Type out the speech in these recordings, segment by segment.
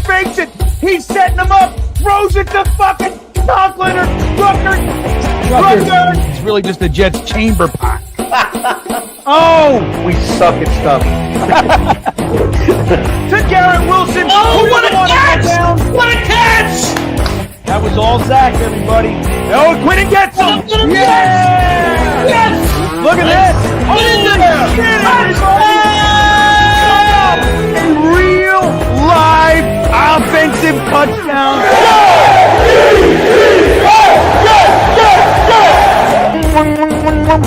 fakes it. He's setting them up. Throws it to fucking Conklin or Rucker. It's really just the Jets chamber pot. Oh, we suck at stuff. To Garrett Wilson. Oh, what a catch! What a catch! That was all Zach, everybody. Oh, Quinn gets him. Yes! Yes! Look at this. What is it? Shit, everybody. A real live offensive touchdown.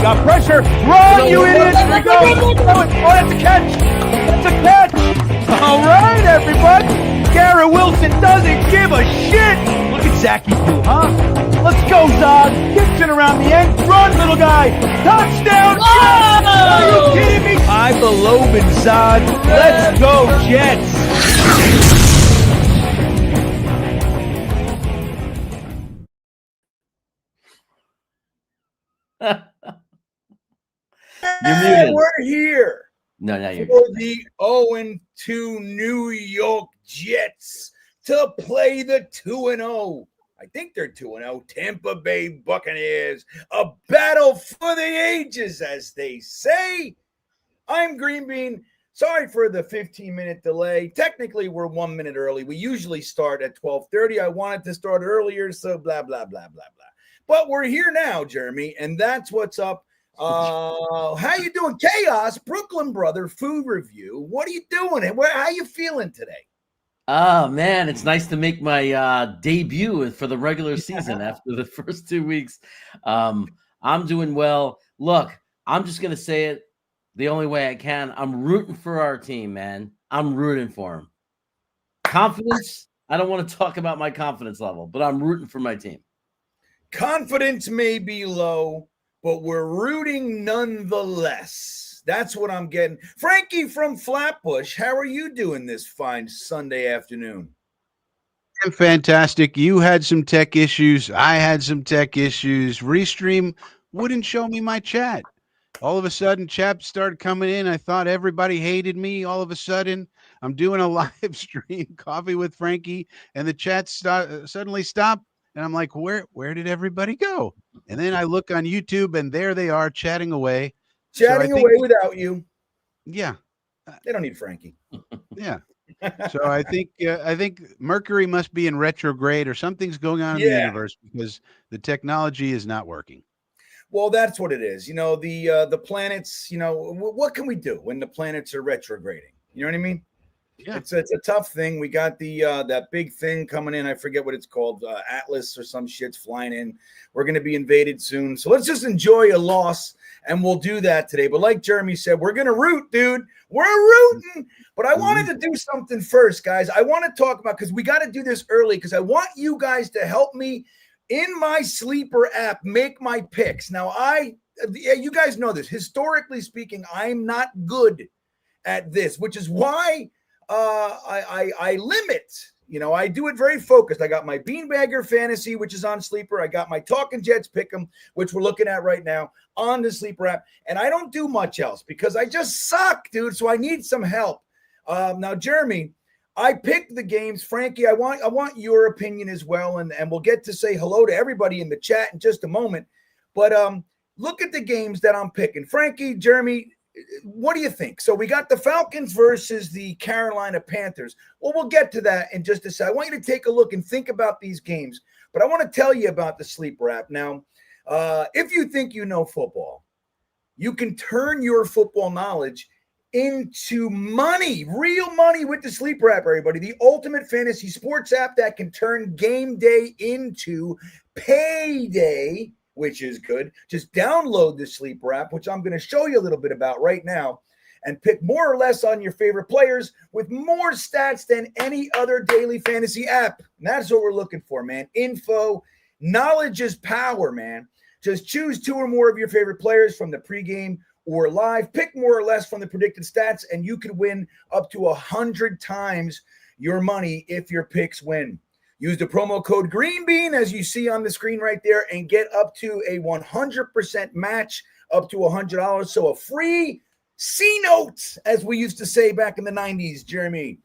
Got pressure. Run, you idiot. There we go. Oh, that's a catch. That's a catch. All right, everybody. Garrett Wilson doesn't give a shit. Look at Zachy do, huh? Let's go, Zod. Kicks it around the end. Run, little guy. Touchdown. Oh! Are you kidding me? I believe in Zod. Let's go, Jets. You're muted. We're here No, you're for the 0-2 New York Jets to play the 2-0. I think they're 2-0. Tampa Bay Buccaneers. A battle for the ages, as they say. I'm GreenBean. Sorry for the 15-minute delay. Technically, we're 1 minute early. We usually start at 12:30. I wanted to start earlier, so blah, blah, blah, blah, blah. But we're here now, Jeremy, and that's what's up. How you doing? Chaos, Brooklyn Brother, food review. What are you doing? And how you feeling today? Oh, man, it's nice to make my debut for the regular season after the first 2 weeks. I'm doing well. Look, I'm just going to say it the only way I can. I'm rooting for our team, man. I'm rooting for them. Confidence, I don't want to talk about my confidence level, but I'm rooting for my team. Confidence may be low, but we're rooting nonetheless. That's what I'm getting. Frankie from Flatbush, how are you doing this fine Sunday afternoon? I'm fantastic. You had some tech issues. I had some tech issues. Restream wouldn't show me my chat. All of a sudden, chaps started coming in. I thought everybody hated me. All of a sudden, I'm doing a live stream, Coffee with Frankie, and the chat suddenly stopped. And I'm like, where did everybody go? And then I look on YouTube, and there they are chatting away. Chatting away without you. Yeah. They don't need Frankie. Yeah. So I think Mercury must be in retrograde or something's going on in the universe because the technology is not working. Well, that's what it is. You know, the planets, you know, what can we do when the planets are retrograding? You know what I mean? Yeah. It's a tough thing. We got the that big thing coming in. I forget what it's called. Atlas or some shit's flying in. We're going to be invaded soon. So let's just enjoy a loss, and we'll do that today. But like Jeremy said, we're going to root, dude. We're rooting. But I wanted to do something first, guys. I want to talk about, because we got to do this early, because I want you guys to help me in my sleeper app make my picks. Now, you guys know this. Historically speaking, I'm not good at this, which is why I limit. You know, I do it very focused. I got my Beanbagger Fantasy, which is on Sleeper. I got my TalkinJets Pick'em, which we're looking at right now on the Sleeper app. And I don't do much else because I just suck, dude. So I need some help. Now, Jeremy, I picked the games. Frankie, I want your opinion as well. And we'll get to say hello to everybody in the chat in just a moment. But look at the games that I'm picking. Frankie, Jeremy, what do you think? So we got the Falcons versus the Carolina Panthers. Well, we'll get to that in just a second. I want you to take a look and think about these games. But I want to tell you about the Sleeper app. Now, if you think you know football, you can turn your football knowledge into money, real money with the Sleeper app, everybody. The ultimate fantasy sports app that can turn game day into payday, which is good. Just download the Sleeper app, which I'm going to show you a little bit about right now, and pick more or less on your favorite players with more stats than any other daily fantasy app. And that's what we're looking for, man. Info, knowledge is power, man. Just choose two or more of your favorite players from the pregame or live. Pick more or less from the predicted stats, and you could win up to 100 times your money if your picks win. Use the promo code GreenBean, as you see on the screen right there, and get up to a 100% match, up to $100. So a free C-note, as we used to say back in the 90s, Jeremy.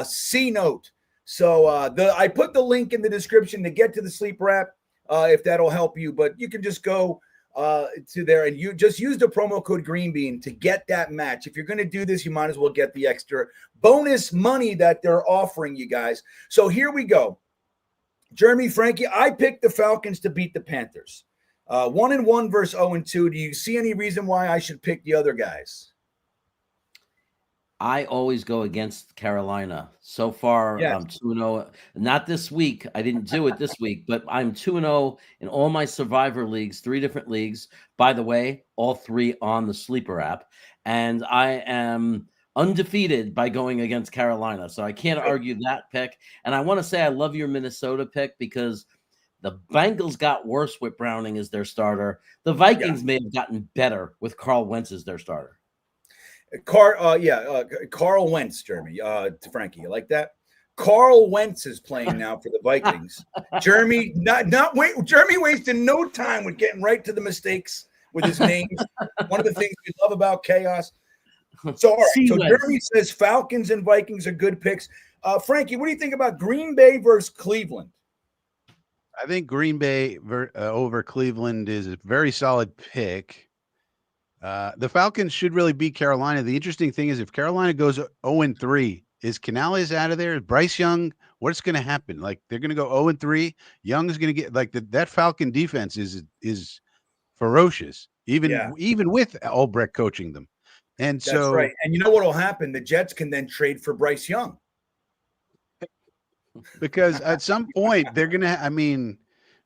C-note. So I put the link in the description to get to the sleeper app if that'll help you. But you can just go to there and you just use the promo code GreenBean to get that match. If you're going to do this, you might as well get the extra bonus money that they're offering you guys. So here we go. Jeremy, Frankie, I picked the Falcons to beat the Panthers. 1-1 versus 0-2. Do you see any reason why I should pick the other guys? I always go against Carolina. So far, Yes. I'm 2-0. Not this week. I didn't do it this week, but I'm 2-0 in all my Survivor leagues, 3 different leagues. By the way, all 3 on the Sleeper app. And I am undefeated by going against Carolina. So I can't argue that pick. And I want to say I love your Minnesota pick because the Bengals got worse with Browning as their starter. The Vikings may have gotten better with Carl Wentz as their starter. Carl Wentz, Jeremy, to Frankie, you like that? Carl Wentz is playing now for the Vikings. Jeremy, Jeremy wasted no time with getting right to the mistakes with his names. One of the things we love about chaos. So, all right, so Jeremy says Falcons and Vikings are good picks. Frankie, what do you think about Green Bay versus Cleveland? I think Green Bay over Cleveland is a very solid pick. The Falcons should really beat Carolina. The interesting thing is if Carolina goes 0-3, is Canales out of there? Is Bryce Young? What's going to happen? Like they're going to go 0-3. Young is going to get like that Falcon defense is ferocious, even with Albrecht coaching them. And that's right. And you know what will happen? The Jets can then trade for Bryce Young. Because at some point they're going to, I mean,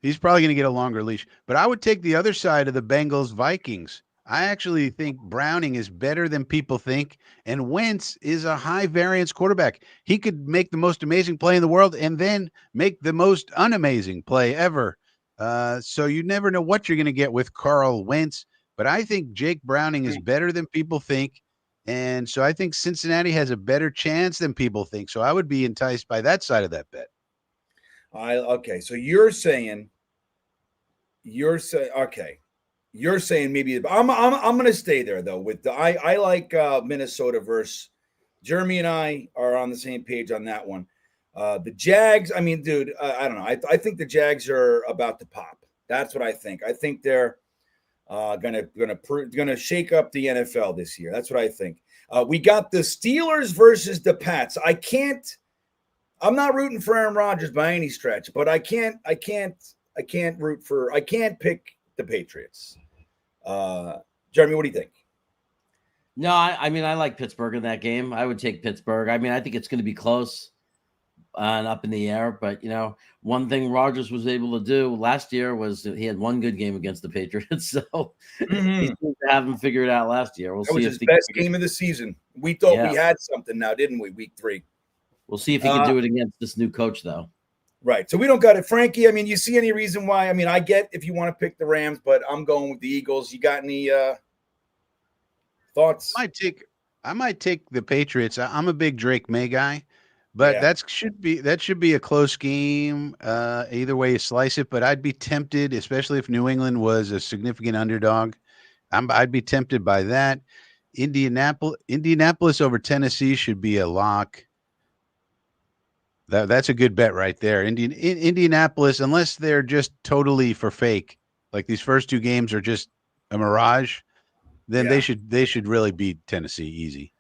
he's probably going to get a longer leash. But I would take the other side of the Bengals Vikings. I actually think Browning is better than people think, and Wentz is a high variance quarterback. He could make the most amazing play in the world and then make the most unamazing play ever. So you never know what you're going to get with Carl Wentz, but I think Jake Browning is better than people think, and so I think Cincinnati has a better chance than people think. So I would be enticed by that side of that bet. Okay, so you're saying okay. You're saying maybe I'm going to stay there though. With the I like Minnesota versus Jeremy and I are on the same page on that one. The Jags, I mean, dude, I don't know. I think the Jags are about to pop. That's what I think. I think they're gonna shake up the NFL this year. That's what I think. We got the Steelers versus the Pats. I'm not rooting for Aaron Rodgers by any stretch, but I can't pick the Patriots. Jeremy, what do you think? No, I mean, I like Pittsburgh in that game. I would take Pittsburgh. I mean, I think it's going to be close and up in the air. But, one thing Rodgers was able to do last year was he had one good game against the Patriots. So he seemed to have him figured out last year. We'll see was his best game of the season. We thought we had something now, didn't we? Week 3. We'll see if he can do it against this new coach, though. Right. So we don't got it. Frankie, I mean, you see any reason why? I mean, I get if you want to pick the Rams, but I'm going with the Eagles. You got any thoughts? I might take the Patriots. I'm a big Drake May guy, but that should be a close game. Either way you slice it, but I'd be tempted, especially if New England was a significant underdog. I'd be tempted by that. Indianapolis over Tennessee should be a lock. That's a good bet right there. Indianapolis, unless they're just totally for fake, like these first 2 games are just a mirage, then they should really beat Tennessee easy.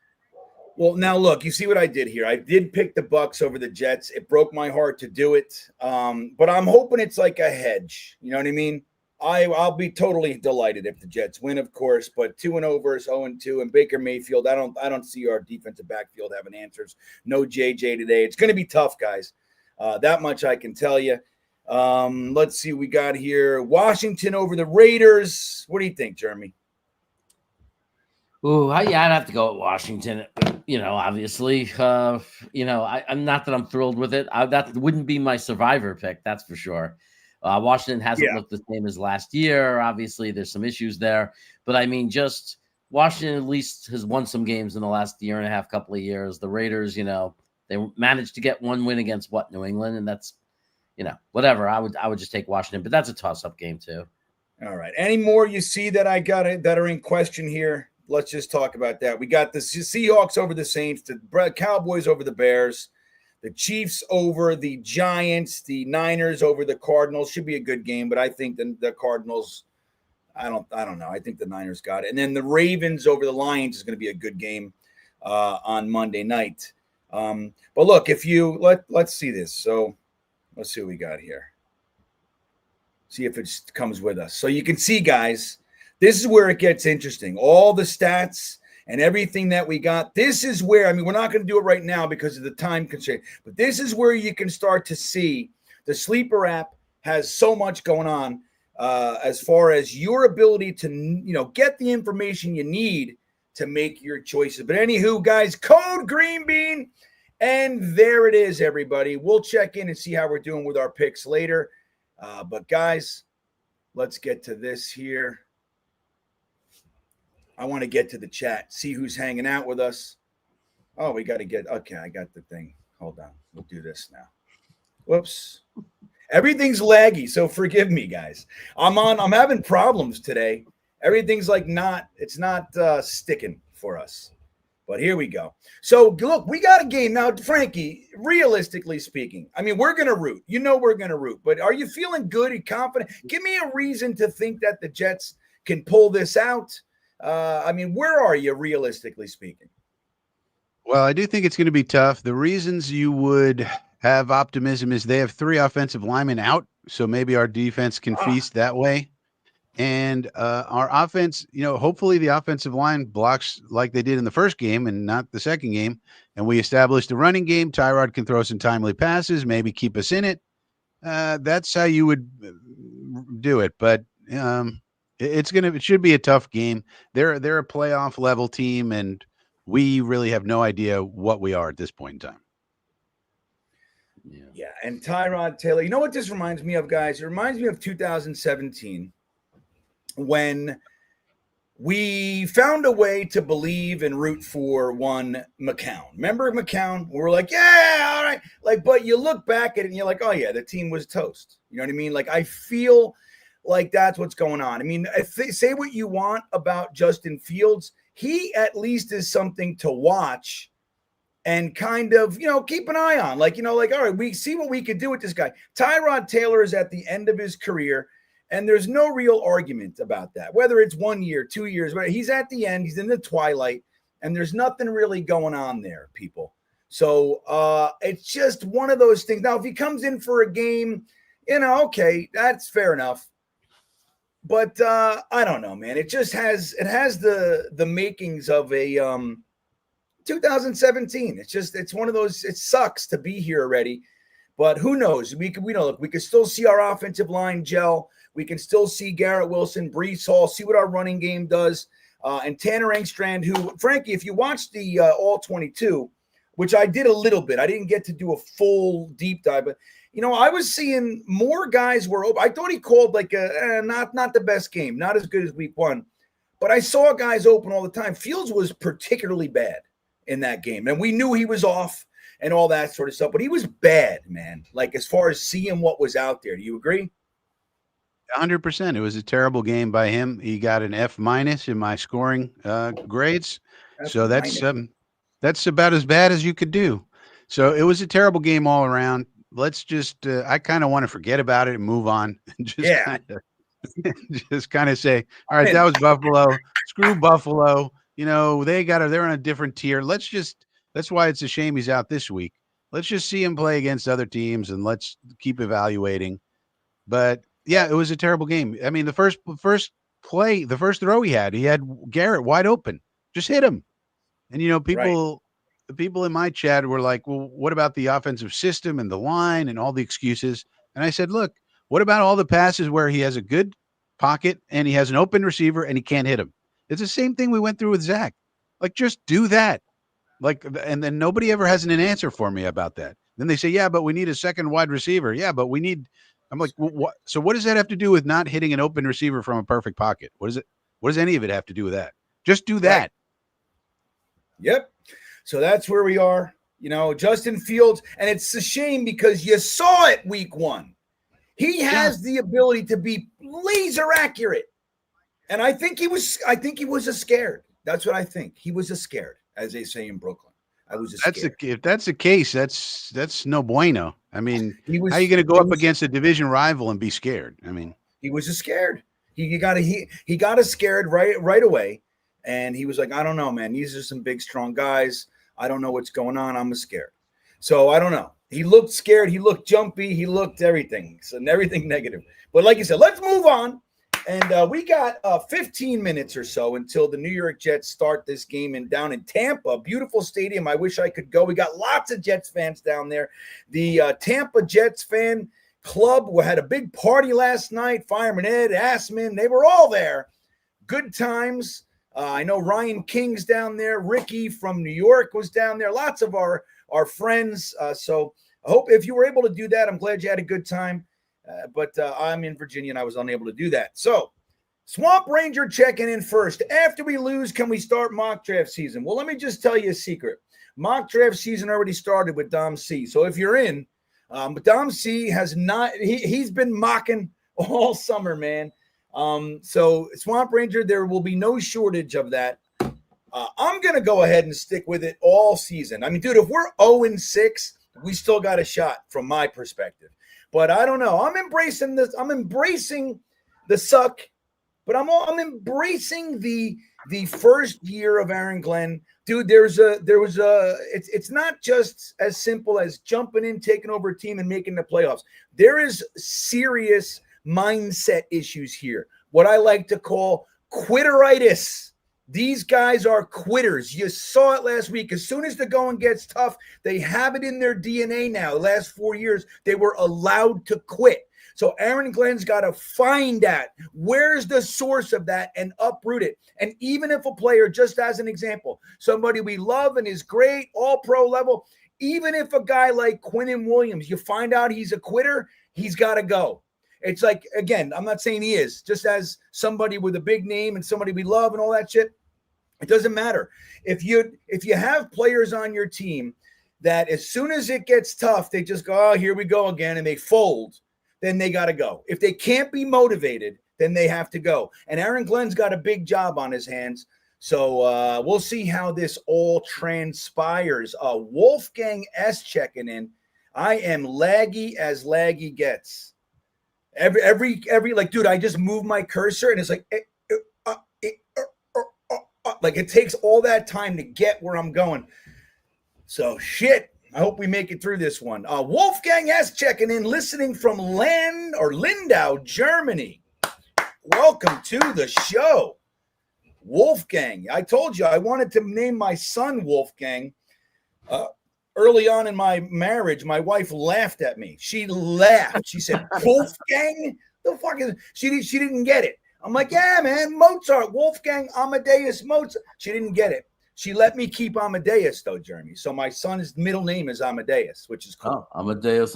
Well, now look, you see what I did here. I did pick the BUCCS over the Jets. It broke my heart to do it, but I'm hoping it's like a hedge. You know what I mean? I'll be totally delighted if the Jets win, of course. But 2-0 versus 0-2, and Baker Mayfield. I don't see our defensive backfield having answers. No JJ today. It's going to be tough, guys. That much I can tell you. Let's see. We got here Washington over the Raiders. What do you think, Jeremy? Ooh, I'd have to go with Washington. Obviously, I'm not that I'm thrilled with it. That wouldn't be my survivor pick. That's for sure. Washington hasn't looked the same as last year. Obviously, there's some issues there. But, I mean, just Washington at least has won some games in the last year and a half, couple of years. The Raiders, they managed to get one win against New England, and that's, whatever. I would just take Washington. But that's a toss-up game, too. All right. Any more you see that I got that are in question here? Let's just talk about that. We got the Seahawks over the Saints, the Cowboys over the Bears. The Chiefs over the Giants, the Niners over the Cardinals. Should be a good game, but I think the Cardinals, I don't know. I think the Niners got it. And then the Ravens over the Lions is going to be a good game on Monday night. But look, if you let's see this. So let's see what we got here. See if it comes with us. So you can see, guys, this is where it gets interesting. All the stats and everything that we got. This is where, I mean, we're not going to do it right now because of the time constraint, but this is where you can start to see the Sleeper app has so much going on as far as your ability to, get the information you need to make your choices. But anywho, guys, code GreenBean, and there it is, everybody. We'll check in and see how we're doing with our picks later. But guys, let's get to this here. I want to get to the chat, see who's hanging out with us. Oh, we got to get, okay, I got the thing. Hold on. We'll do this now. Whoops. Everything's laggy, so forgive me, guys. I'm having problems today. Everything's it's not sticking for us. But here we go. So, look, we got a game. Now, Frankie, realistically speaking, I mean, we're going to root. We're going to root. But are you feeling good and confident? Give me a reason to think that the Jets can pull this out. I mean, where are you, realistically speaking? Well, I do think it's going to be tough. The reasons you would have optimism is they have 3 offensive linemen out, so maybe our defense can feast that way. And our offense, hopefully the offensive line blocks like they did in the first game and not the second game. And we established a running game. Tyrod can throw some timely passes, maybe keep us in it. That's how you would do it. But it should be a tough game. They're a playoff level team, and we really have no idea what we are at this point in time. Yeah. And Tyrod Taylor, you know what this reminds me of, guys? It reminds me of 2017 when we found a way to believe and root for one McCown. Remember McCown? We were like, yeah, all right. But you look back at it and you're like, oh yeah, the team was toast. You know what I mean? I feel like that's what's going on. I mean, say what you want about Justin Fields. He at least is something to watch and kind of, keep an eye on. All right, we see what we could do with this guy. Tyrod Taylor is at the end of his career, and there's no real argument about that. Whether it's 1 year, 2 years, he's at the end, he's in the twilight, and there's nothing really going on there, people. So it's just one of those things. Now, if he comes in for a game, okay, that's fair enough. But I don't know, man. It has the makings of a 2017. It's one of those. It sucks to be here already, but who knows? We could still see our offensive line gel. We can still see Garrett Wilson, Breece Hall, see what our running game does, and Tanner Engstrand. Who, Frankie, if you watch the All 22, which I did a little bit, I didn't get to do a full deep dive, but. I was seeing more guys were open. I thought he called not the best game, not as good as week 1, but I saw guys open all the time. Fields was particularly bad in that game, and we knew he was off and all that sort of stuff, but he was bad, man. As far as seeing what was out there, do you agree? 100%. It was a terrible game by him. He got an F- in my scoring grades, so that's about as bad as you could do. So it was a terrible game all around. Let's just, I kind of want to forget about it and move on. Just kind of say, all right, that was Buffalo. Screw Buffalo. They're on a different tier. That's why it's a shame he's out this week. Let's just see him play against other teams and let's keep evaluating. But yeah, it was a terrible game. I mean, the first throw he had Garrett wide open, just hit him. And, the people in my chat were like, well, what about the offensive system and the line and all the excuses? And I said, look, what about all the passes where he has a good pocket and he has an open receiver and he can't hit him? It's the same thing we went through with Zach. Just do that. And then nobody ever has an answer for me about that. Then they say, yeah, but we need a second wide receiver. Yeah, but I'm like, well, what? So what does that have to do with not hitting an open receiver from a perfect pocket? What does any of it have to do with that? Just do that. Right. Yep. So that's where we are, Justin Fields. And it's a shame because you saw it week 1. He has the ability to be laser accurate. And I think he was scared. That's what I think. He was scared, as they say in Brooklyn. I was just scared. If that's the case, that's no bueno. I mean, how are you going to go up against a division rival and be scared? I mean, he was just scared. He got us scared right away, and he was like, I don't know, man. These are some big, strong guys. I don't know what's going on. I'm scared. So I don't know. He looked scared. He looked jumpy. He looked everything. So everything negative. But like you said, let's move on. And we got 15 minutes or so until the New York Jets start this game down in Tampa. Beautiful stadium. I wish I could go. We got lots of Jets fans down there. The Tampa Jets fan club had a big party last night. Fireman Ed, Assman, they were all there. Good times. I know Ryan King's down there. Ricky from New York was down there. Lots of our friends. So I hope if you were able to do that, I'm glad you had a good time. But I'm in Virginia and I was unable to do that. So Swamp Ranger checking in first. After we lose, can we start mock draft season? Well, let me just tell you a secret. Mock draft season already started with Dom C. So if you're in, but Dom C has not, he's been mocking all summer, man. So Swamp Ranger, there will be no shortage of that. I'm going to go ahead and stick with it all season. I mean, dude, if we're 0-6, we still got a shot from my perspective. But I don't know. I'm embracing this. I'm embracing the suck, but I'm embracing the first year of Aaron Glenn. Dude, it's not just as simple as jumping in, taking over a team and making the playoffs. There is serious mindset issues here. What I like to call quitteritis. These guys are quitters. You saw it last week. As soon as the going gets tough, they have it in their DNA now. The last 4 years, they were allowed to quit. So Aaron Glenn's got to find that. Where's the source of that and uproot it? And even if a player, just as an example, somebody we love and is great, all pro level, even if a guy like Quinnen Williams, you find out he's a quitter, he's got to go. It's like, again, I'm not saying he is, just as somebody with a big name and somebody we love and all that shit. It doesn't matter. If you have players on your team that as soon as it gets tough, they just go, oh, here we go again, and they fold, then they got to go. If they can't be motivated, then they have to go. And Aaron Glenn's got a big job on his hands. So we'll see how this all transpires. Wolfgang S checking in. I am laggy as laggy gets. Every like, dude, I just move my cursor and it's like, like it takes all that time to get where I'm going. So shit. I hope we make it through this one. Wolfgang S checking in, listening from Lindau, Germany. Welcome to the show, Wolfgang. I told you I wanted to name my son Wolfgang. Early on in my marriage, my wife laughed at me. She laughed. She said, Wolfgang? The fuck is it? She didn't get it. I'm like, yeah, man, Mozart, Wolfgang Amadeus Mozart. She didn't get it. She let me keep Amadeus, though, Jeremy. So my son's middle name is Amadeus, which is cool. Oh, Amadeus.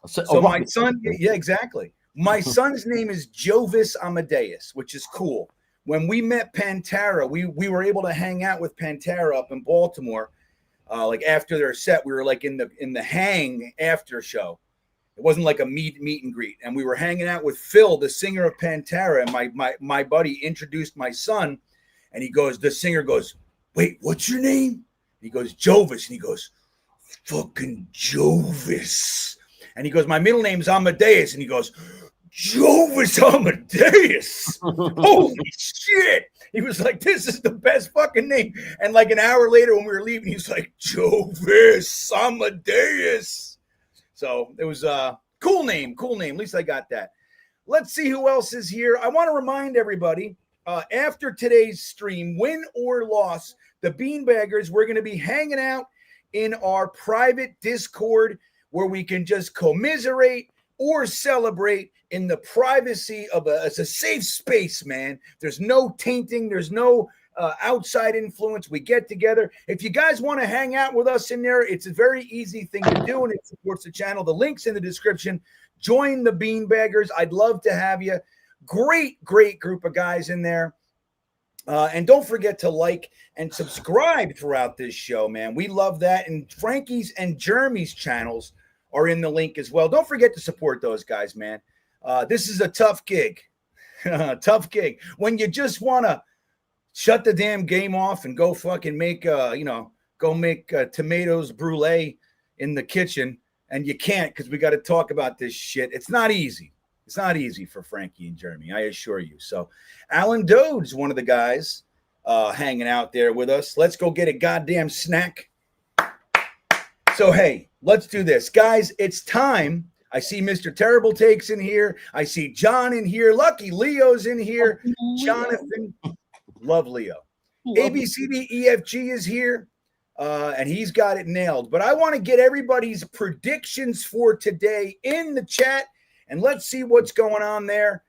So my son, yeah, exactly. My son's name is Jovis Amadeus, which is cool. When we met Pantera, we were able to hang out with Pantera up in Baltimore. Like after their set, we were like in the hang after show. It wasn't like a meet and greet. And we were hanging out with Phil, the singer of Pantera. And my buddy introduced my son. And the singer goes, wait, what's your name? He goes, Jovis. And he goes, fucking Jovis. And he goes, my middle name's Amadeus. And he goes, Jovis Amadeus. Holy shit. He was like, this is the best fucking name. And like an hour later when we were leaving, he was like, Jovis Amadeus. So it was a cool name. At least I got that. Let's see who else is here. I want to remind everybody, after today's stream, win or loss, the Beanbaggers, we're going to be hanging out in our private Discord where we can just commiserate or celebrate in the privacy of it's a safe space, man. There's no tainting. There's no outside influence. We get together. If you guys want to hang out with us in there, it's a very easy thing to do, and it supports the channel. The link's in the description. Join the Beanbaggers. I'd love to have you. Great group of guys in there. And don't forget to like and subscribe throughout this show, man. We love that. And Frankie's and Jeremy's channels are in the link as well. Don't forget to support those guys, man. This is a tough gig. Tough gig. When you just want to shut the damn game off and go fucking make, go make tomatoes brulee in the kitchen, and you can't because we got to talk about this shit. It's not easy. It's not easy for Frankie and Jeremy, I assure you. So Alan Dode's one of the guys hanging out there with us. Let's go get a goddamn snack. So, hey, let's do this. Guys, it's time. I see Mr. Terrible Takes in here. I see John in here. Lucky Leo's in here. Jonathan. Love Leo. ABCDEFG is here. And he's got it nailed. But I want to get everybody's predictions for today in the chat, and let's see what's going on there.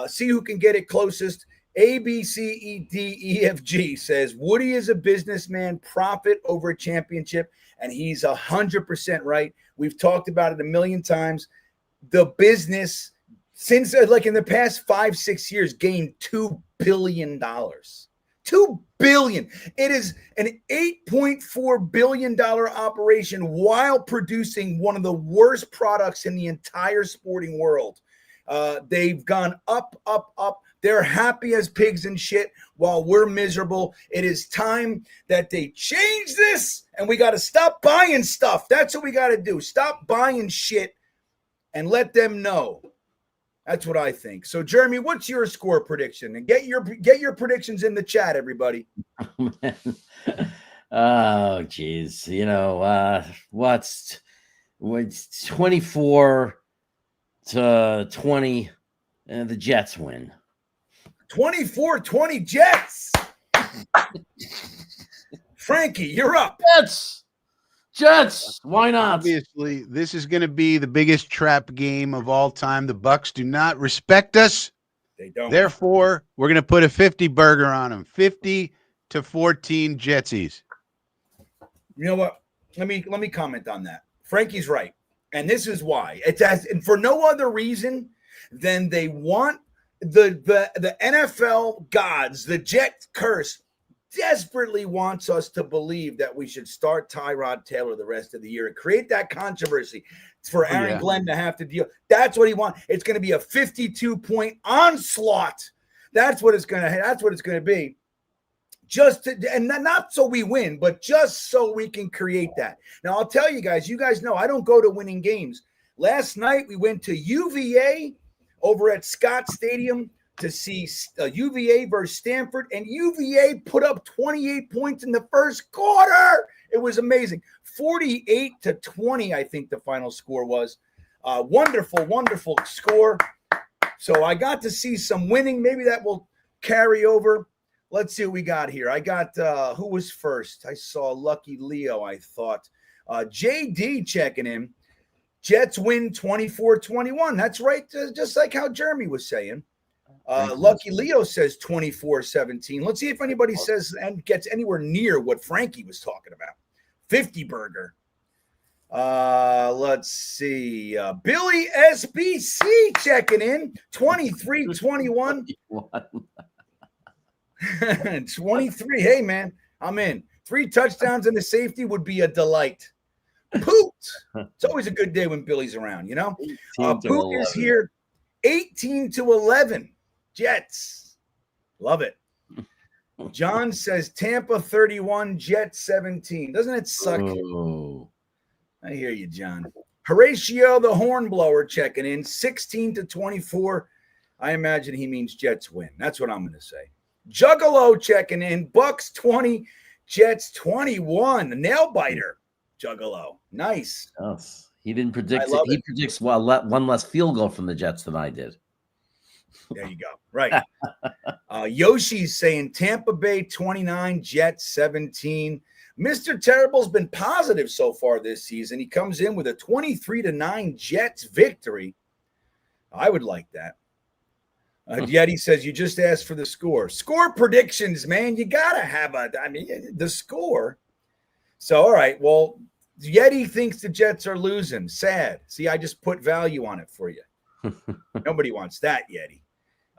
See who can get it closest. ABCDEFG says Woody is a businessman, profit over championship, and he's 100% right. We've talked about it a million times. The business, since like in the past 5-6 years, gained $2 billion. $2 billion. It is an $8.4 billion operation while producing one of the worst products in the entire sporting world. They've gone up, up, up. They're happy as pigs and shit while we're miserable. It is time that they change this, and we got to stop buying stuff. That's what we got to do. Stop buying shit and let them know. That's what I think. So, Jeremy, what's your score prediction? And get your predictions in the chat, everybody. Oh, geez. You know, what's 24-20, and the Jets win. 24-20 Jets. Frankie, you're up. Jets. Why not? Obviously, this is going to be the biggest trap game of all time. The Bucks do not respect us. They don't. Therefore, we're going to put a 50 burger on them. 50-14 Jetsies. You know what? Let me comment on that. Frankie's right. And this is why. It's as, and for no other reason than they want the NFL gods, the Jet curse, desperately wants us to believe that we should start Tyrod Taylor the rest of the year and create that controversy for Aaron Glenn to have to deal. That's what he wants. It's going to be a 52-point onslaught. That's what it's going to be. Just to, and not so we win, but just so we can create that. Now, I'll tell you guys know I don't go to winning games. Last night, we went to UVA over at Scott Stadium to see UVA versus Stanford, and UVA put up 28 points in the first quarter. It was amazing. 48-20, I think the final score was. Wonderful, wonderful score. So I got to see some winning. Maybe that will carry over. Let's see what we got here. I got, who was first? I saw Lucky Leo, I thought. JD checking in. Jets win 24-21. That's right, just like how Jeremy was saying. Lucky Leo says 24-17. Let's see if anybody says and gets anywhere near what Frankie was talking about. 50 burger. Let's see. Billy SBC checking in. 23-21. 23. Hey, man, I'm in. 3 touchdowns and a safety would be a delight. Poot. It's always a good day when Billy's around, you know? Poot is here. 18-11. Jets. Love it. John says Tampa 31, Jets 17. Doesn't it suck? Oh. I hear you, John. Horatio the Hornblower checking in. 16-24. I imagine he means Jets win. That's what I'm going to say. Juggalo checking in. Bucks 20, Jets 21. Nail biter. Juggalo. Nice. Yes. He didn't predict it. He predicts one less field goal from the Jets than I did. There you go. Right. Yoshi's saying Tampa Bay 29, Jets 17. Mr. Terrible's been positive so far this season. He comes in with a 23-9 Jets victory. I would like that. Yeti says you just asked for the score. Score predictions, man. You got to have the score. So, all right. Well, Yeti thinks the Jets are losing. Sad. See, I just put value on it for you. Nobody wants that, Yeti.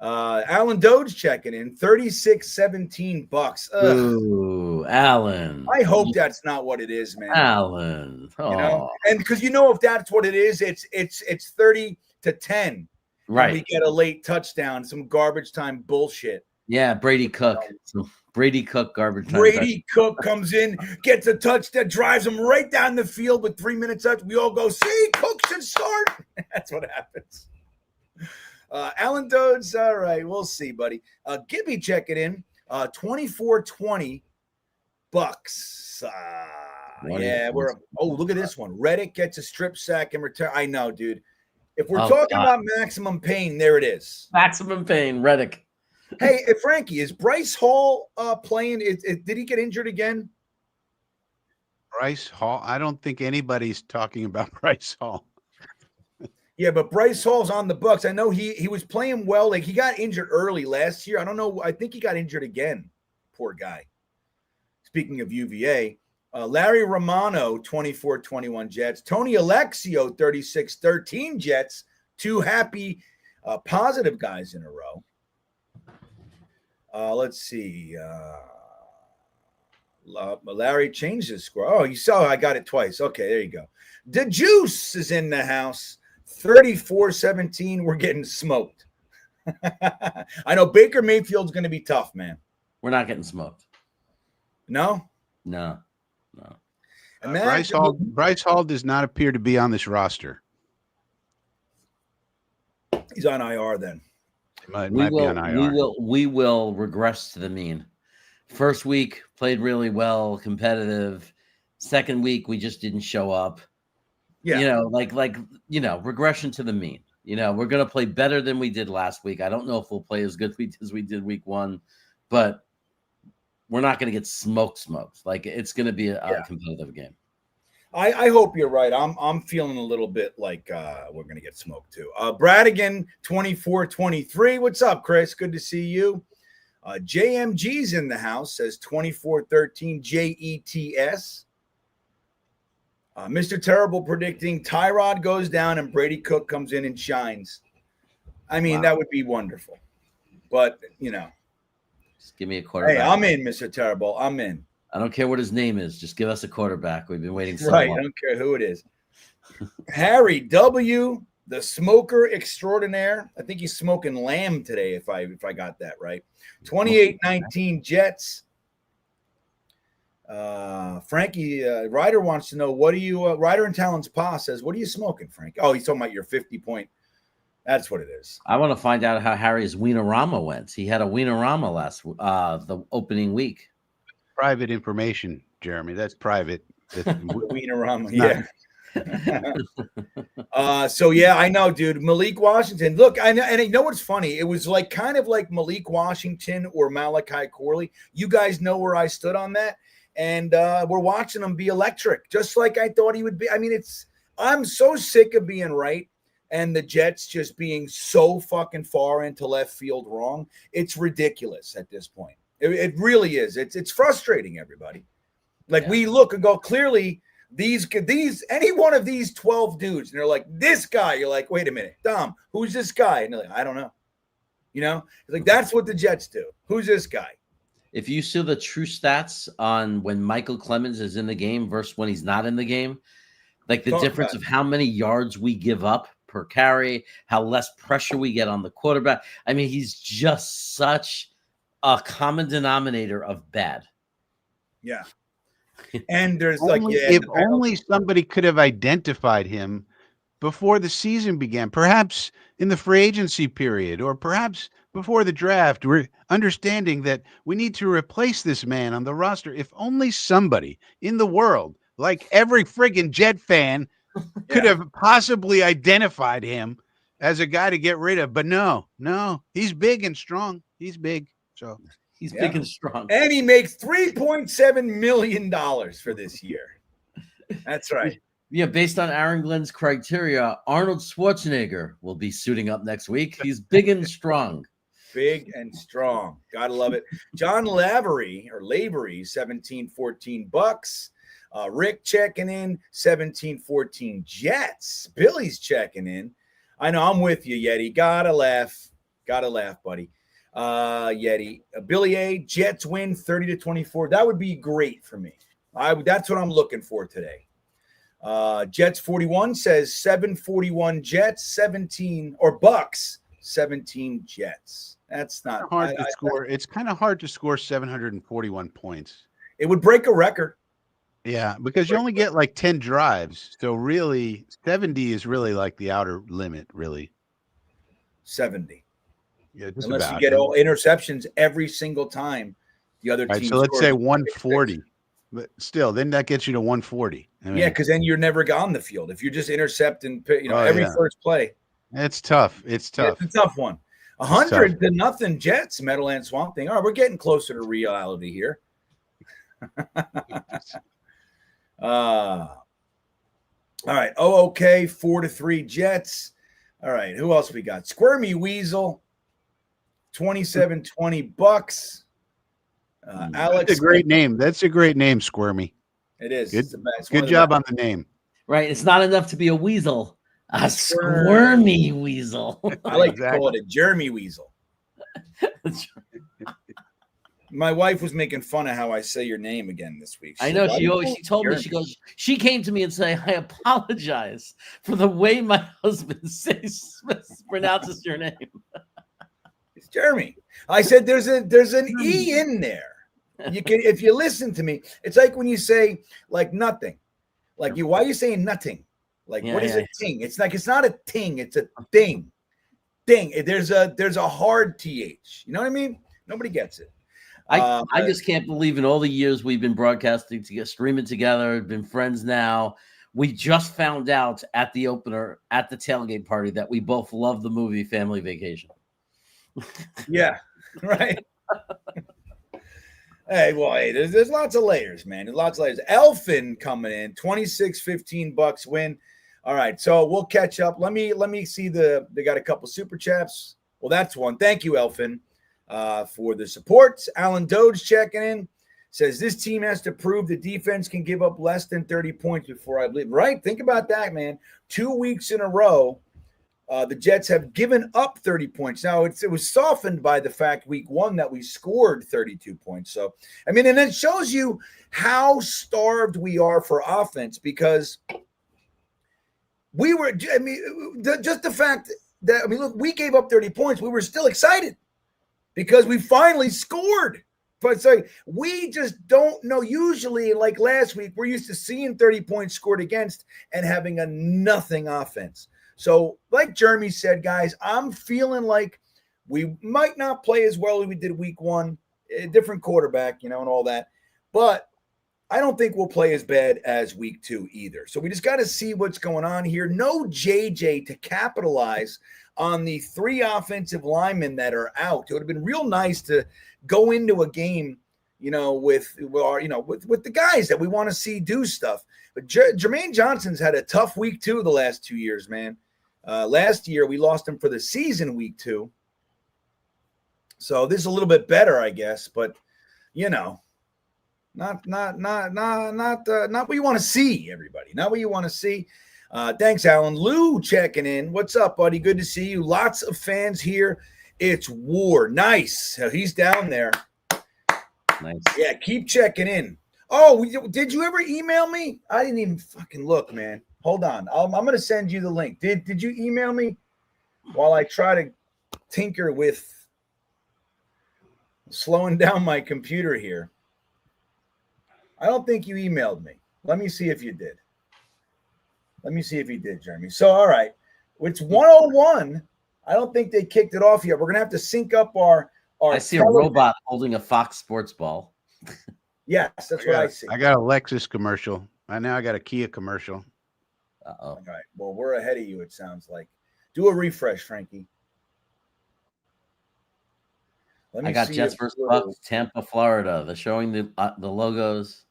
Alan Dode's checking in. 36-17 Bucks. Ugh. Ooh, Alan. I hope that's not what it is, man. Alan. You know? And because if that's what it is, it's 30-10. Right. We get a late touchdown, some garbage time bullshit. Yeah, Brady Cook. Brady Cook garbage time. Brady Cook comes in, gets a touchdown, drives him right down the field with 3 minutes left. We all go, see, Cook should start. That's what happens. Alan Dodds, all right, we'll see, buddy. Gibby checking in, 24-20 BUCCS. Look at this one. Reddick gets a strip sack in return. I know, dude. If we're talking about maximum pain, there it is. Maximum pain, Reddick. Hey, Frankie, is Bryce Hall playing? Did he get injured again? Bryce Hall? I don't think anybody's talking about Bryce Hall. Yeah, but Bryce Hall's on the BUCCS. I know he was playing well. Like, he got injured early last year. I don't know. I think he got injured again. Poor guy. Speaking of UVA, Larry Romano, 24-21 Jets. Tony Alexio, 36-13 Jets. Two happy, positive guys in a row. Let's see. Larry changed his score. Oh, you saw I got it twice. Okay, there you go. The Juice is in the house. 34-17. We're getting smoked. I know Baker Mayfield's going to be tough, man. We're not getting smoked. No? No. Bryce Hall does not appear to be on this roster. He's on IR then. We will regress to the mean. First week played really well, competitive. Second week we just didn't show up. Yeah, regression to the mean. We're gonna play better than we did last week. I don't know if we'll play as good as we did week one, but we're not gonna get smoked. Like, it's gonna be a competitive game. I hope you're right. I'm feeling a little bit like we're gonna get smoked too. Bradigan, 24-23. What's up, Chris? Good to see you. JMG's in the house, says 24-13 JETS. Mr. Terrible predicting Tyrod goes down and Brady Cook comes in and shines. I mean, That would be wonderful. But, just give me a quarterback. Hey, I'm in, Mr. Terrible. I'm in. I don't care what his name is. Just give us a quarterback. We've been waiting so long. I don't care who it is. Harry W., the smoker extraordinaire. I think he's smoking lamb today, if I got that right. 28-19 Jets. Frankie Ryder wants to know, what do you Ryder and Talon's Pa says, what are you smoking, Frank? Oh, he's talking about your 50-point. That's what it is. I want to find out how Harry's Wienerama went. He had a Wienerama the opening week. Private information, Jeremy. That's private. Wienerama, yeah. I know, dude. Malik Washington. Look, I know, and you know what's funny? It was kind of like Malik Washington or Malachi Corley. You guys know where I stood on that. And we're watching him be electric, just like I thought he would be. I mean, I'm so sick of being right and the Jets just being so fucking far into left field wrong. It's ridiculous at this point. It really is. It's frustrating, everybody. We look and go, clearly these any one of these 12 dudes, and they're like, this guy. You're like, wait a minute, Dom, who's this guy? And they're like, I don't know. That's what the Jets do. Who's this guy? If you see the true stats on when Michael Clemens is in the game versus when he's not in the game, like the difference of how many yards we give up per carry, how less pressure we get on the quarterback. I mean, he's just such a common denominator of bad. Yeah. And there's only somebody could have identified him before the season began, perhaps in the free agency period, or perhaps before the draft. We're understanding that we need to replace this man on the roster. If only somebody in the world, like every friggin' Jet fan, could have possibly identified him as a guy to get rid of. But no, he's big and strong. He's big. So he's big and strong. And he makes $3.7 million for this year. That's right. Yeah, based on Aaron Glenn's criteria, Arnold Schwarzenegger will be suiting up next week. He's big and strong. Big and strong. Gotta love it. John Lavery, 17-14 BUCCS. Rick checking in, 17-14 Jets. Billy's checking in. I know, I'm with you, Yeti. Gotta laugh, buddy. Yeti. Billy A, Jets win 30-24. That would be great for me. That's what I'm looking for today. Jets 41 says 7-41 Jets, 17 or BUCCS, 17 Jets. That's not hard to score. It's kind of hard to score 741 points. It would break a record. Yeah, because you only get like 10 drives. So really 70 is really like the outer limit, really. 70. Yeah, just unless about. You get all interceptions every single time the other team. So let's say 140. But still, then that gets you to 140. I mean, yeah, because then you're never on the field. If you're just intercepting, every first play. It's tough. It's tough. It's a tough one. 100-0 Jets, Meadowland Swamp Thing. All right, we're getting closer to reality here. All right. Oh, okay. 4-3 Jets. All right. Who else we got? Squirmy Weasel. 27-20 Bucks. Alex. That's a great name. That's a great name, Squirmy. It is. Good job on the name. Right. It's not enough to be a weasel. A squirmy weasel. I like to call it a Jeremy Weasel. My wife was making fun of how I say your name again this week. I know. She told me, she came to me and said, I apologize for the way my husband pronounces your name. It's Jeremy. I said there's an E in there. You can, if you listen to me, it's like when you say like nothing. Like why are you saying nothing? Like what is a ting? It's like it's not a ting, it's a thing. Ding. There's a hard TH. You know what I mean? Nobody gets it. I just can't believe in all the years we've been broadcasting together, streaming together, been friends now. We just found out at the opener, at the tailgate party, that we both love the movie Family Vacation. Yeah, right. Hey, there's lots of layers, man. There's lots of layers. Elfin coming in, 26-15 Bucks win. All right, so we'll catch up. Let me see they got a couple super chats. Well, that's one. Thank you, Elfin. For the support. Alan Doge checking in, says this team has to prove the defense can give up less than 30 points before I believe. Right? Think about that, man. 2 weeks in a row, the Jets have given up 30 points. Now, it was softened by the fact week 1 that we scored 32 points. So, I mean, and it shows you how starved we are for offense because we were, just the fact that, look, we gave up 30 points. We were still excited. Because we finally scored. But we just don't know. Usually, like last week, we're used to seeing 30 points scored against and having a nothing offense. So, like Jeremy said, guys, I'm feeling like we might not play as well as we did week 1. A different quarterback, and all that. But I don't think we'll play as bad as week 2 either. So we just got to see what's going on here. No JJ to capitalize on the 3 offensive linemen that are out. It would have been real nice to go into a game, with the guys that we want to see do stuff. But Jermaine Johnson's had a tough week 2 the last 2 years, man. Last year we lost him for the season week 2. So this is a little bit better, I guess, but not what you want to see, everybody. Not what you want to see. Thanks, Alan. Lou checking in. What's up, buddy? Good to see you. Lots of fans here. It's War. Nice. He's down there. Nice. Yeah, keep checking in. Oh, did you ever email me? I didn't even fucking look, man. Hold on. I'm going to send you the link. Did you email me while I try to tinker with slowing down my computer here? I don't think you emailed me. Let me see if you did. Jeremy. So, all right. It's 101. I don't think they kicked it off yet. We're going to have to sync up our I see a robot holding a Fox Sports ball. Yes, that's what I see. I got a Lexus commercial. I got a Kia commercial. Uh-oh. All right. Well, we're ahead of you, it sounds like. Do a refresh, Frankie. I got Jets versus Bucks, Tampa, Florida. They're showing the logos.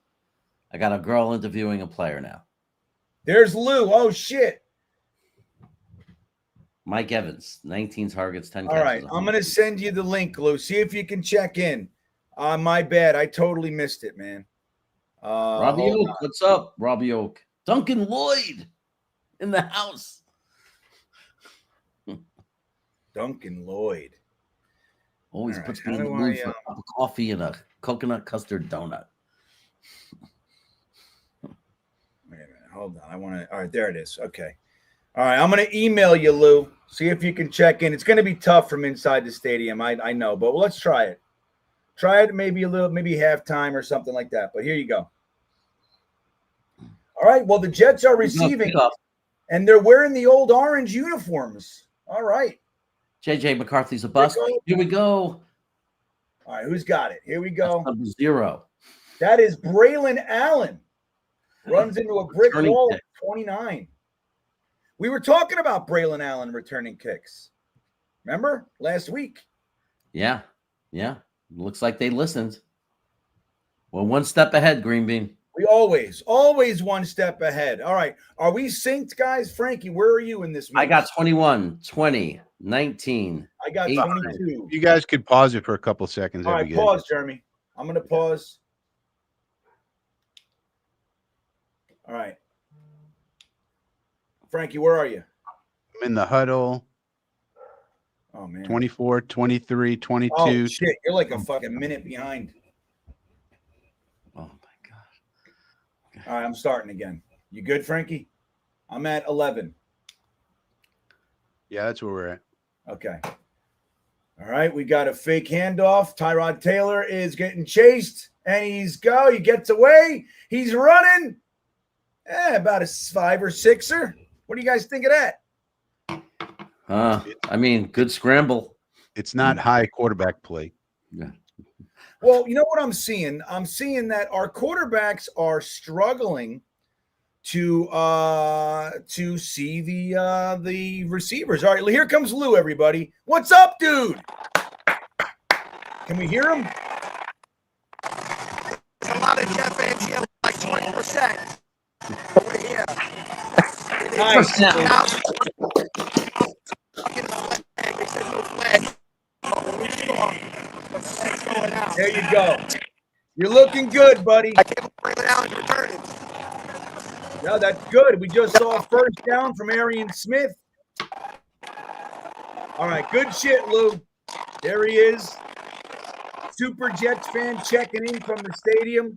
I got a girl interviewing a player now. There's Lou. Oh, shit. Mike Evans, 19 targets, 10 catches. All right. I'm going to send you the link, Lou. See if you can check in. My bad. I totally missed it, man. Robbie Oak. What's up, Robbie Oak? Duncan Lloyd in the house. Duncan Lloyd. Always puts me in the mood for a cup of coffee and a coconut custard donut. Wait a minute. Hold on. All right. There it is. Okay. All right, I'm going to email you, Lou. See if you can check in. It's going to be tough from inside the stadium. I know, but let's try it. Try it maybe maybe halftime or something like that. But here you go. All right. Well, the Jets are receiving, and they're wearing the old orange uniforms. All right. JJ McCarthy's a bust. Here we go. All right. Who's got it? Here we go. That's number 0. That is Braylon Allen. Runs into a brick wall at 29. We were talking about Braylon Allen returning kicks. Remember last week? Yeah. Looks like they listened. Well, one step ahead, GreenBean. We always one step ahead. All right. Are we synced, guys? Frankie, where are you in this mix? I got 21, 20, 19. I got 22. You guys could pause it for a couple seconds. All right, pause, Jeremy. I'm going to pause. All right. Frankie, where are you? I'm in the huddle. Oh, man. 24, 23, 22. Oh, shit. You're like a fucking minute behind. Oh, my God. Okay. All right, I'm starting again. You good, Frankie? I'm at 11. Yeah, that's where we're at. Okay. All right, we got a fake handoff. Tyrod Taylor is getting chased, and he gets away. He's running. About a 5 or 6er. What do you guys think of that? I mean, good scramble. It's not high quarterback play. Yeah. Well, you know what I'm seeing? I'm seeing that our quarterbacks are struggling to see the receivers. All right, here comes Lou, everybody. What's up, dude? Can we hear him? There's a lot of Jet fans here, like 20%. Over here. Nice. They said no flag. There you go. You're looking good, buddy. I can't bring it out and return it. No, that's good. We just saw a first down from Arian Smith. All right, good shit, Lou. There he is. Super Jets fan checking in from the stadium.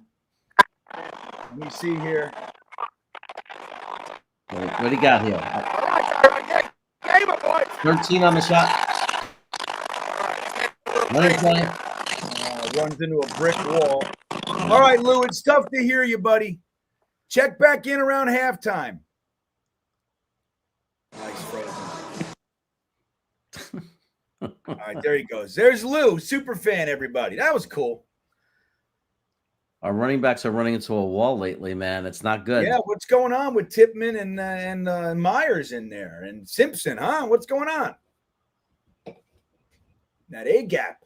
Let me see here. What do you got here? All right, game it, boy. 13 on the shot. Running play. Runs into a brick wall. All right, Lou, it's tough to hear you, buddy. Check back in around halftime. Nice frozen. All right, there he goes. There's Lou, super fan, everybody. That was cool. Our running backs are running into a wall lately, man. It's not good. Yeah, what's going on with Tipman and Myers in there and Simpson, huh? What's going on? That A gap.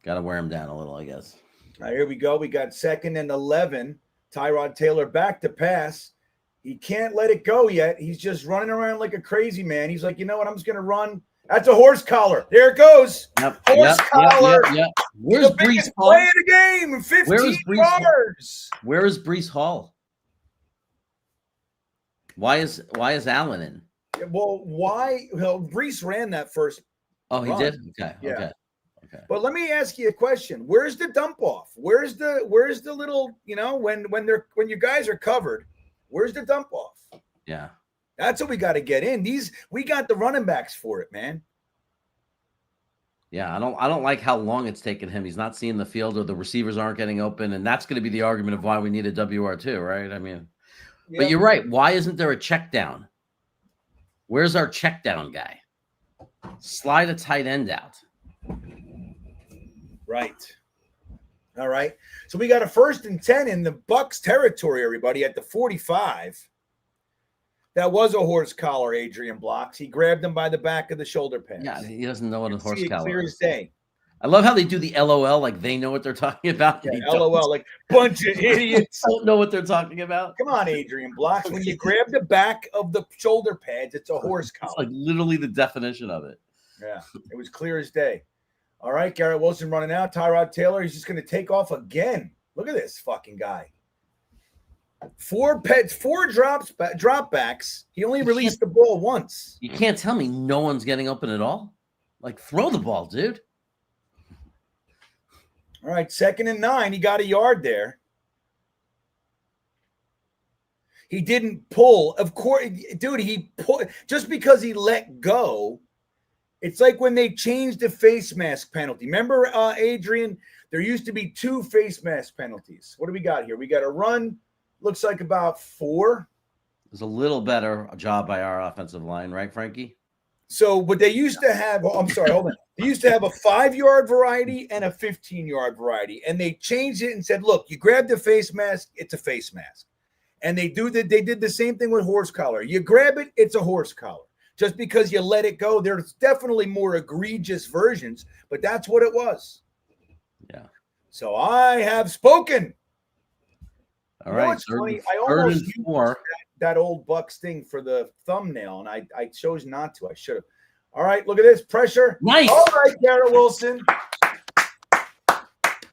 Got to wear him down a little, I guess. All right, here we go. We got 2nd and 11. Tyrod Taylor back to pass. He can't let it go yet. He's just running around like a crazy man. He's like, you know what? I'm just going to run. That's a horse collar. There it goes. Horse collar. Yep. Where's the Brees Hall? play of the game. 15 yards. Where is Brees Hall? Why is Allen in? Well, why? Well, Brees ran that first. Oh, he did? Okay. Yeah. Okay. But let me ask you a question. Where's the dump off? Where's the little, when you guys are covered, where's the dump off? Yeah. That's what we got to get in. We got the running backs for it, man. Yeah, I don't like how long it's taken him. He's not seeing the field, or the receivers aren't getting open, and that's going to be the argument of why we need a WR2, right? I mean, But you're right. Why isn't there a check down? Where's our check down guy? Slide a tight end out. Right. All right. So we got a 1st and 10 in the BUCCS territory, everybody, at the 45. That was a horse collar, Adrian Blocks. He grabbed him by the back of the shoulder pads. Yeah, he doesn't know what a horse collar clear is. as day. I love how they do the LOL like they know what they're talking about. Yeah, LOL, like bunch of idiots. Don't know what they're talking about. Come on, Adrian Blocks. When you grab the back of the shoulder pads, it's a horse collar. It's like literally the definition of it. Yeah, it was clear as day. All right, Garrett Wilson running out. Tyrod Taylor, he's just going to take off again. Look at this fucking guy. 4 dropbacks. He only released the ball once. You can't tell me no one's getting open at all. Like, throw the ball, dude. All right, 2nd and 9. He got a yard there. He didn't pull. Of course, dude, he pulled just because he let go. It's like when they changed the face mask penalty. Remember, Adrian, there used to be 2 face mask penalties. What do we got here? We got a run. Looks like about 4. It was a little better job by our offensive line, right, Frankie? So, but they used to have, I'm sorry, hold on. They used to have a 5-yard variety and a 15-yard variety. And they changed it and said, look, you grab the face mask, it's a face mask. And they did the same thing with horse collar. You grab it, it's a horse collar. Just because you let it go, there's definitely more egregious versions, but that's what it was. Yeah. So I have spoken. All right. It's funny. I almost used 4. that old BUCCS thing for the thumbnail, and I chose not to. I should have. All right, look at this pressure. Nice. All right, Garrett Wilson.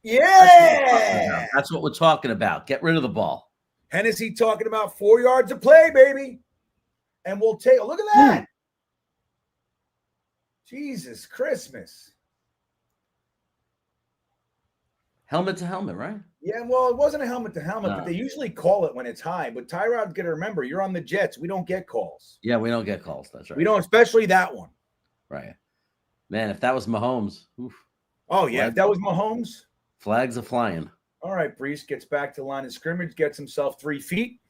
Yeah. That's what we're talking about. Get rid of the ball. Hennessy talking about 4 yards of play, baby. And we'll take a look at that. Jesus Christmas. Helmet to helmet, right? Yeah, well, it wasn't a helmet to helmet, No. but they usually call it when it's high. But Tyrod's got to remember, you're on the Jets. We don't get calls. Yeah, we don't get calls. That's right. We don't, especially that one. Right. Man, if that was Mahomes. Oof. Oh, yeah. If that was Mahomes. Flags are flying. All right, Brees gets back to the line of scrimmage, gets himself 3 feet.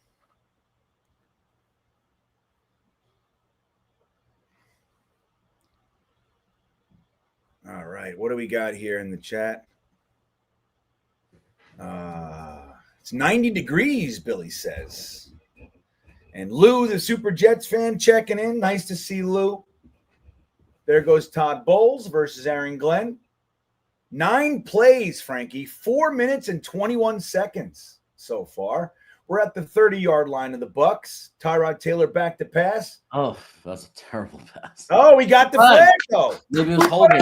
All right, what do we got here in the chat? It's 90 degrees, Billy says. And Lou, the Super Jets fan, checking in. Nice to see Lou. There goes Todd Bowles versus Aaron Glenn. 9 plays, Frankie. 4 minutes and 21 seconds so far. We're at the 30-yard line of the BUCCS. Tyrod Taylor back to pass. Oh, that's a terrible pass. Oh, we got the flag, though. Maybe it was holding.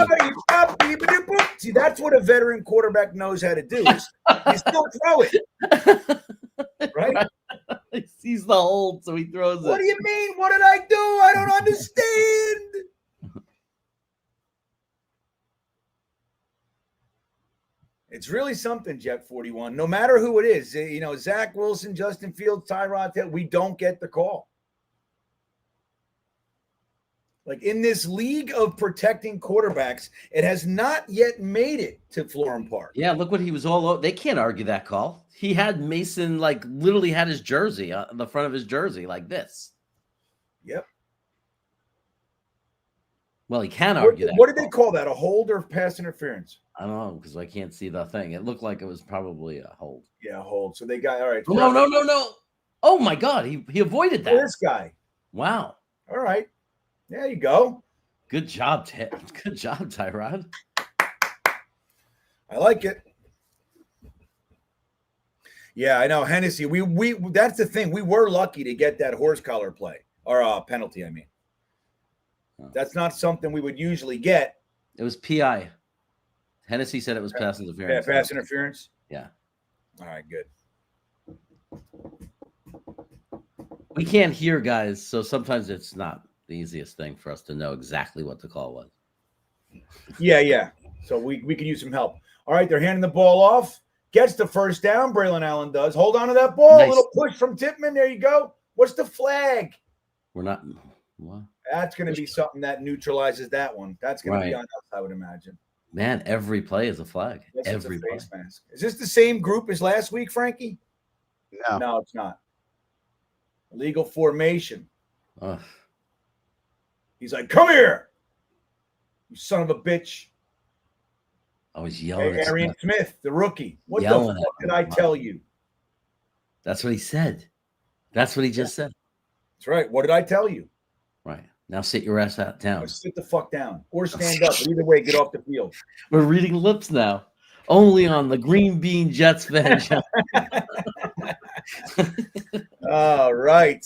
See, that's what a veteran quarterback knows how to do. Is you still throw it. Right? He sees the hold, so he throws it. What do you mean? What did I do? I don't understand. It's really something, Jet 41. No matter who it is, you know, Zach Wilson, Justin Fields, Tyrod Taylor, we don't get the call. Like in this league of protecting quarterbacks, it has not yet made it to Florham Park. Yeah, look what he was all over. They can't argue that call. He had Mason, like, literally had his jersey on the front of his jersey like this. Yep. Well, he can argue that. What did they call that? A hold or pass interference? I don't know, because I can't see the thing. It looked like it was probably a hold. Yeah, hold. So they got, all right. No. Oh, my God. He avoided that. This guy. Wow. All right. There you go. Good job, Good job, Tyrod. I like it. Yeah, I know. Hennessy, we that's the thing. We were lucky to get that horse collar play or penalty, I mean. That's not something we would usually get. It was PI. Hennessy said it was pass interference. Yeah, pass interference? Yeah. All right, good. We can't hear, guys, so sometimes it's not the easiest thing for us to know exactly what the call was. Yeah. So we could use some help. All right, they're handing the ball off. Gets the first down. Braylon Allen does. Hold on to that ball. Nice. A little push from Tippmann. There you go. What's the flag? We're not. What? That's going to be something that neutralizes that one. That's going to be on us, I would imagine. Man, every play is a flag. Yes, every it's a play. face mask. Is this the same group as last week, Frankie? No, it's not. Illegal formation. Ugh. He's like, come here, you son of a bitch. I was yelling at Arian Smith, the rookie. What Yelling the fuck at did I tell you? That's what he said. That's what he just said. That's right. What did I tell you? Right. Now sit your ass out down. Sit the fuck down or stand up. Either way, get off the field. We're reading lips now. Only on the GreenBean Jets fan show. All right.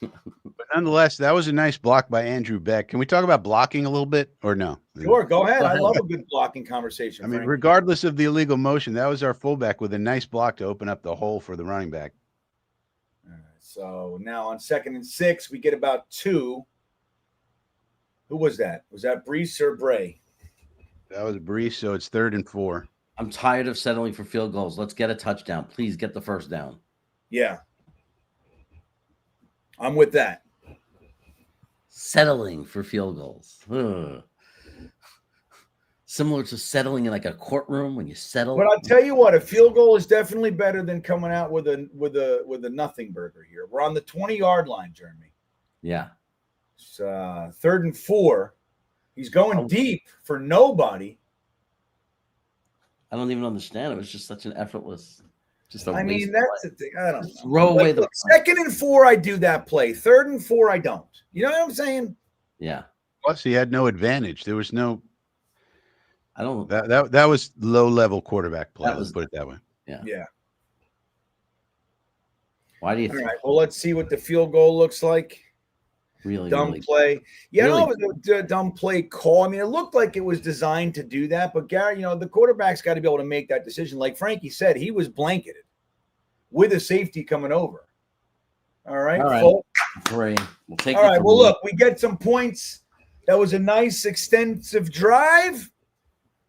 But nonetheless, that was a nice block by Andrew Beck. Can we talk about blocking a little bit or no? Sure, go ahead. I love a good blocking conversation. I mean, Frank. regardless of the illegal motion, that was our fullback with a nice block to open up the hole for the running back. All right, so now on 2nd and 6, we get about 2. Who was that? Was that Brees or Bray? That was Brees, so it's 3rd and 4. I'm tired of settling for field goals. Let's get a touchdown. Please get the first down. Yeah. I'm with that. Settling for field goals. Ugh. Similar to settling in like a courtroom when you settle. But I'll tell you what, a field goal is definitely better than coming out with a nothing burger here. We're on the 20-yard line, Jeremy. Yeah. It's 3rd and 4. He's going deep for nobody. I don't even understand. It was just such an effortless. Just a I mean, waste that's play. the thing. I don't Just know. throw away the. 2nd and 4, I do that play. 3rd and 4, I don't. You know what I'm saying? Yeah. Plus, he had no advantage. There was no. I don't. That was low level quarterback play. Let's put it that way. Yeah. Why do you? All right. Well, let's see what the field goal looks like. Really Dumb really, play. Yeah, really? no, it was a dumb play call. I mean, it looked like it was designed to do that, but Gary, the quarterback's got to be able to make that decision. Like Frankie said, he was blanketed with a safety coming over. All right. All right. Full. 3. We'll take All it right. from Well, you. look, we get some points. That was a nice extensive drive.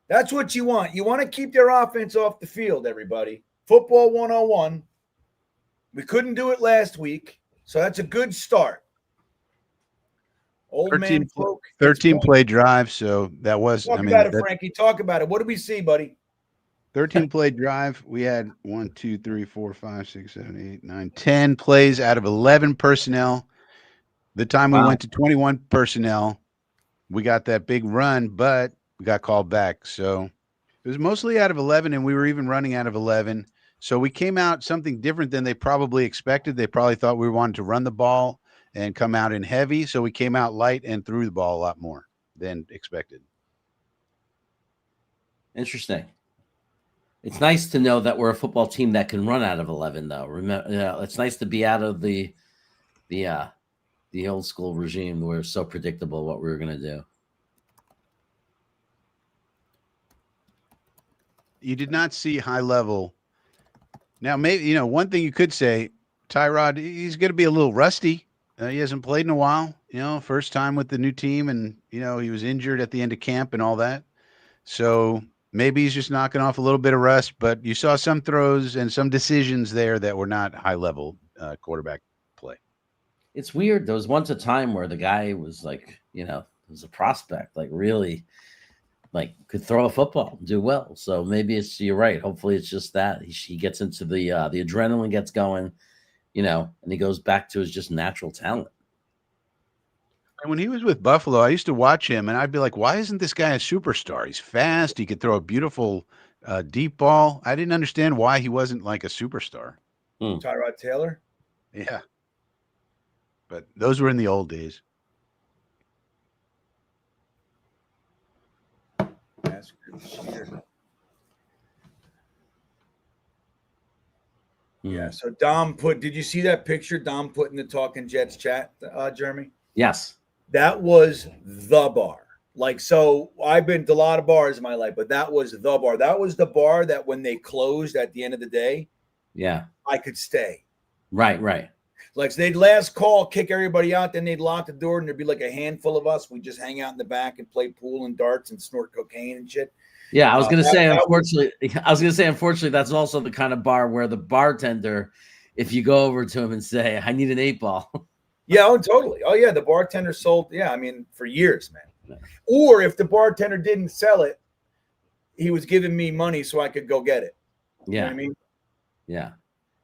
That's what you want. You want to keep their offense off the field, everybody. Football 101. We couldn't do it last week, so that's a good start. Old 13 man folk. 13 play drive. So that was, Talk about it, Frankie. Talk about it. What do we see, buddy? 13 play drive. We had 1, 2, 3, 4, 5, 6, 7, 8, 9, 10 plays out of 11 personnel. The time we went to 21 personnel, we got that big run, but we got called back. So it was mostly out of 11, and we were even running out of 11. So we came out something different than they probably expected. They probably thought we wanted to run the ball and come out in heavy. So we came out light and threw the ball a lot more than expected. Interesting. It's nice to know that we're a football team that can run out of 11, though. Remember, it's nice to be out of the old school regime where it's so predictable what we were going to do. You did not see high level. Now, maybe, one thing you could say, Tyrod, he's going to be a little rusty. He hasn't played in a while, first time with the new team. And, he was injured at the end of camp and all that. So maybe he's just knocking off a little bit of rust, but you saw some throws and some decisions there that were not high level quarterback play. It's weird. There was once a time where the guy was like, was a prospect, like really like could throw a football and do well. So maybe you're right. Hopefully it's just that he gets into the adrenaline gets going, and he goes back to his just natural talent. And when he was with Buffalo, I used to watch him and I'd be like, why isn't this guy a superstar? He's fast. He could throw a beautiful deep ball. I didn't understand why he wasn't like a superstar. Tyrod Taylor. Yeah. But those were in the old days. Yeah. So Dom did you see that picture Dom put in the TalkinJets chat, Jeremy? Yes. That was the bar. Like, so I've been to a lot of bars in my life, but that was the bar. That was the bar that when they closed at the end of the day, yeah, I could stay. Right. Like, so they'd last call, kick everybody out, then they'd lock the door, and there'd be like a handful of us. We'd just hang out in the back and play pool and darts and snort cocaine and shit. Yeah, I was gonna say, unfortunately, that's also the kind of bar where the bartender, if you go over to him and say, "I need an 8-ball." Yeah, oh, totally. Oh, yeah, the bartender sold. Yeah, I mean, for years, man. Or if the bartender didn't sell it, he was giving me money so I could go get it. Yeah, you know what I mean,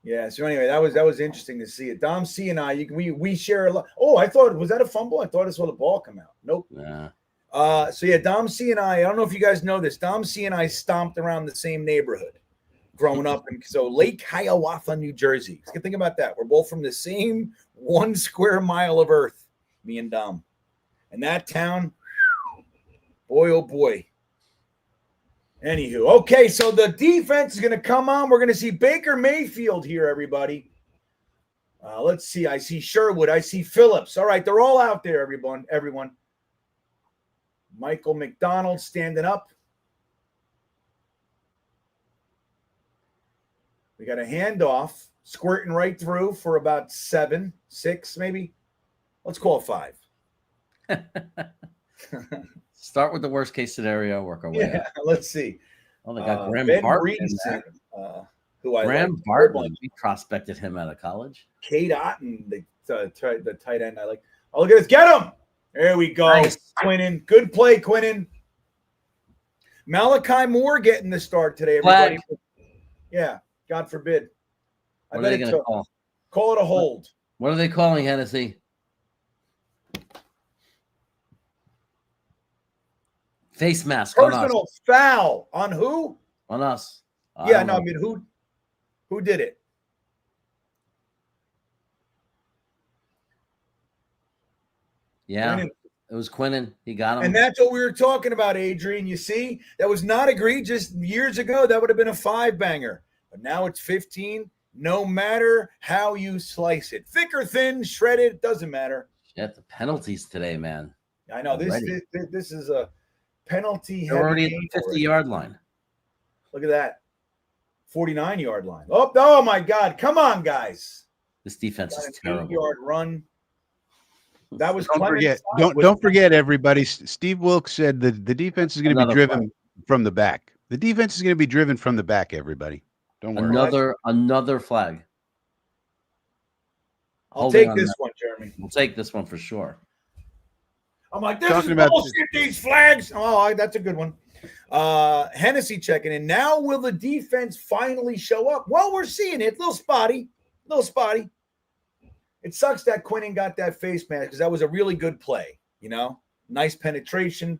yeah. So anyway, that was interesting to see it. Dom C and I, we share a lot. Oh, I thought, was that a fumble? I thought I saw the ball come out. Nope. Yeah. So yeah, Dom C and I don't know if you guys know this. Dom C and I stomped around the same neighborhood growing up. And so Lake Hiawatha, New Jersey. So think about that. We're both from the same 1 square mile of earth, me and Dom. And that town, boy, oh boy. Anywho, okay, so the defense is going to come on. We're going to see Baker Mayfield here, everybody. Let's see. I see Sherwood. I see Phillips. All right, they're all out there, everyone. Michael McDonald standing up. We got a handoff squirting right through for about 7, 6, maybe. Let's call it 5. Start with the worst case scenario, work our way up. Let's see. Oh, they got Graham Ben Hartman. Reason. who I Graham like. Bartlett. We prospected him out of college. Kate Otten, the tight end I like. Oh, look at this. Get him. There we go. Nice. Quinnen. Good play, Quinnen. Malachi Moore getting the start today, everybody. Flag. Yeah, God forbid. What are they going to call? Call it a hold. What are they calling, Hennessy? Face mask on us. Personal foul on who? On us. Yeah, no, I mean who did it? Yeah, Quinnen. it was Quinnen. He got him. And that's what we were talking about, Adrian. You see, that was not egregious years ago. That would have been a 5-banger. But now it's 15. No matter how you slice it, thick or thin, shredded, it doesn't matter. Shit, the penalties today, man. I know this is a penalty. They're already at the 50-yard line. Look at that, 49-yard line. Oh my God! Come on, guys. This defense is An terrible. 8-yard run. That was don't forget everybody. Steve Wilkes said the defense is going to be driven from the back. The defense is going to be driven from the back. Everybody, don't worry. Another flag. I'll take this one, Jeremy. We'll take this one for sure. I'm like, this is bullshit, these flags. Oh, that's a good one. Hennessy checking in. Now will the defense finally show up? Well, we're seeing it. Little spotty. It sucks that Quinnen got that face mask because that was a really good play. You know, nice penetration.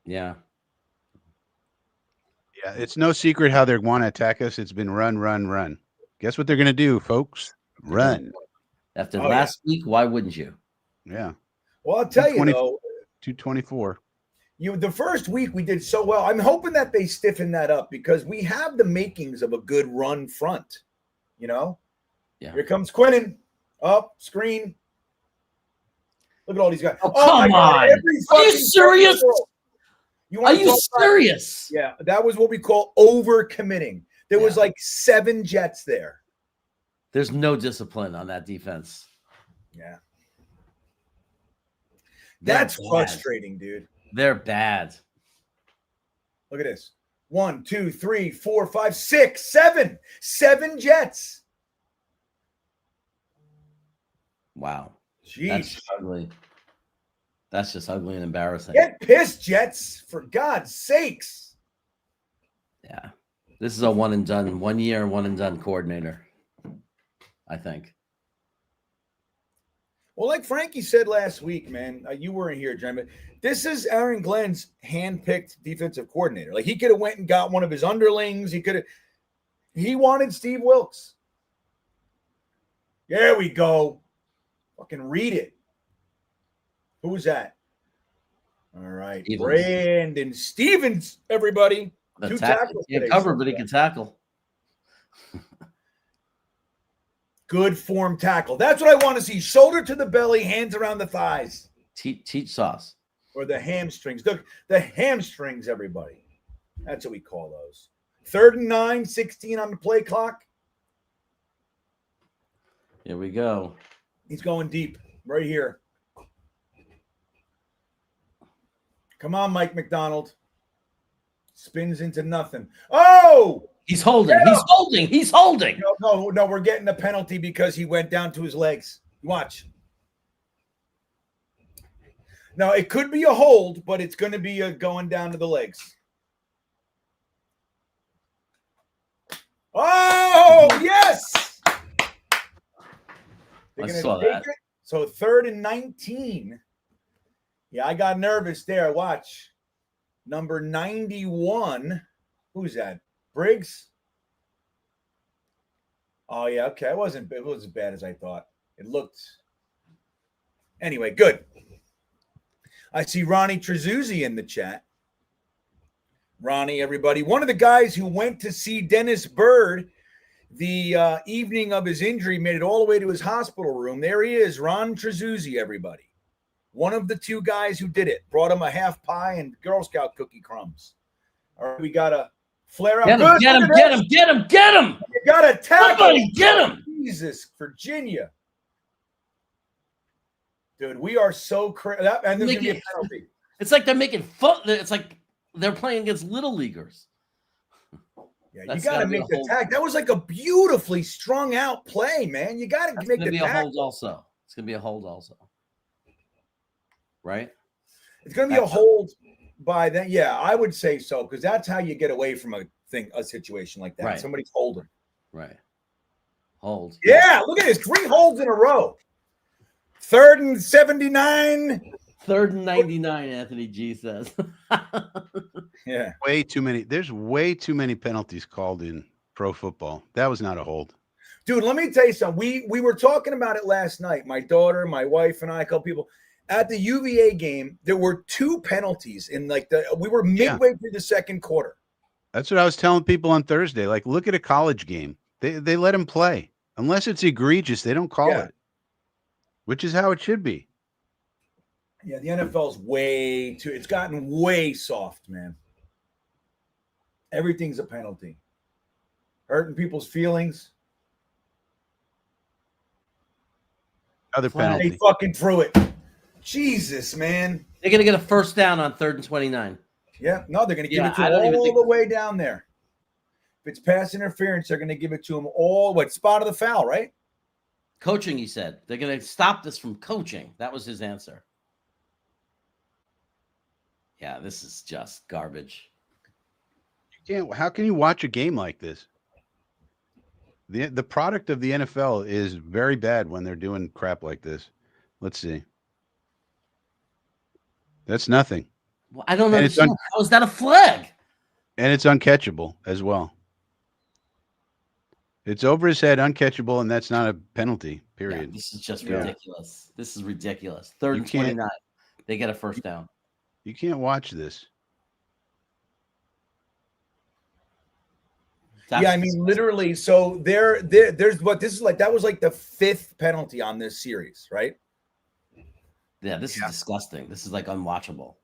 Yeah. Yeah, it's no secret how they want to attack us. It's been run. Guess what they're going to do, folks? Run. After last week, why wouldn't you? Yeah. Well, I'll tell you though, 224. The first week we did so well. I'm hoping that they stiffen that up because we have the makings of a good run front. You know. Yeah. Here comes Quinnen. Up screen. Look at all these guys. Oh come on! Are you serious? Are you serious? Yeah, that was what we call overcommitting. There was like 7 Jets there. There's no discipline on that defense. Yeah. That's frustrating, dude. They're bad. Look at this. 1, 2, 3, 4, 5, 6, 7. 7 Jets. Wow. Jeez. That's ugly. That's just ugly and embarrassing. Get pissed, Jets, for God's sakes. Yeah. This is a one and done, 1 year, one and done coordinator, I think. Well, like Frankie said last week, man, you weren't here, Jeremy. This is Aaron Glenn's handpicked defensive coordinator. Like he could have went and got one of his underlings. He wanted Steve Wilkes. There we go. Fucking read it. Who was that? All right. Stevens. Brandon Stevens, everybody. 2 tackles. He can't cover, but he can tackle. Good form tackle. That's what I want to see. Shoulder to the belly, hands around the thighs. Teach sauce. Or the hamstrings. The hamstrings, everybody. That's what we call those. 3rd and 9, 16 on the play clock. Here we go. He's going deep right here. Come on, Mike McDonald. Spins into nothing. Oh! He's holding. He's holding. No, we're getting a penalty because he went down to his legs. Watch. Now, it could be a hold, but it's going to be a going down to the legs. Oh, yes! I saw that. So 3rd and 19. Yeah, I got nervous there. Watch. Number 91. Who's that? Briggs? Oh, yeah. Okay. It wasn't as bad as I thought. It looked. Anyway, good. I see Ronnie Trezuzzi in the chat. Ronnie, everybody. One of the guys who went to see Dennis Byrd the evening of his injury, made it all the way to his hospital room. There he is, Ron Trezuzzi, everybody. One of the 2 guys who did it. Brought him a half pie and Girl Scout cookie crumbs. All right, we got a flare up. Get him. You got to tackle. Somebody get him. Jesus, Virginia. Dude, we are so crazy. And there's going to be a penalty. It's like they're making fun. It's like they're playing against little leaguers. Yeah, That's you got to gotta be make a the hold. tag. That was like a beautifully strung out play, man. You got to That's make gonna the be a tag. hold also. It's gonna be a hold also. Right? It's going to be a hold by then. Yeah, I would say so because that's how you get away from a situation like that. Right. Somebody's holding. Right. Hold. Yeah, look at this. 3 holds in a row. 3rd and 79. 3rd and 99, Anthony G says. Yeah. Way too many. There's way too many penalties called in pro football. That was not a hold. Dude, let me tell you something. We were talking about it last night. My daughter, my wife, and I, a couple people. At the UVA game, there were 2 penalties in we were midway through the 2nd quarter. That's what I was telling people on Thursday. Like, look at a college game. They let him play. Unless it's egregious, they don't call it. Which is how it should be. Yeah, the NFL's it's gotten way soft, man. Everything's a penalty. Hurting people's feelings. Other penalty. They fucking threw it. Jesus, man. They're gonna get a first down on 3rd and 29. Yeah, no, they're going to give it to I him don't even all think the way down there. If it's pass interference, they're going to give it to him spot of the foul, right? Coaching, he said. They're gonna stop this from coaching. That was his answer. Yeah, this is just garbage. How can you watch a game like this? The product of the NFL is very bad when they're doing crap like this. Let's see. That's nothing. Well, I don't understand. How is that a flag? And it's uncatchable as well. It's over his head, uncatchable, and that's not a penalty, period. Yeah, this is just ridiculous. This is ridiculous. 3rd and 29. They get a first down. You can't watch this. I mean, literally. So there's what this is like. That was like the 5th penalty on this series, right? Yeah, this is disgusting. This is like unwatchable.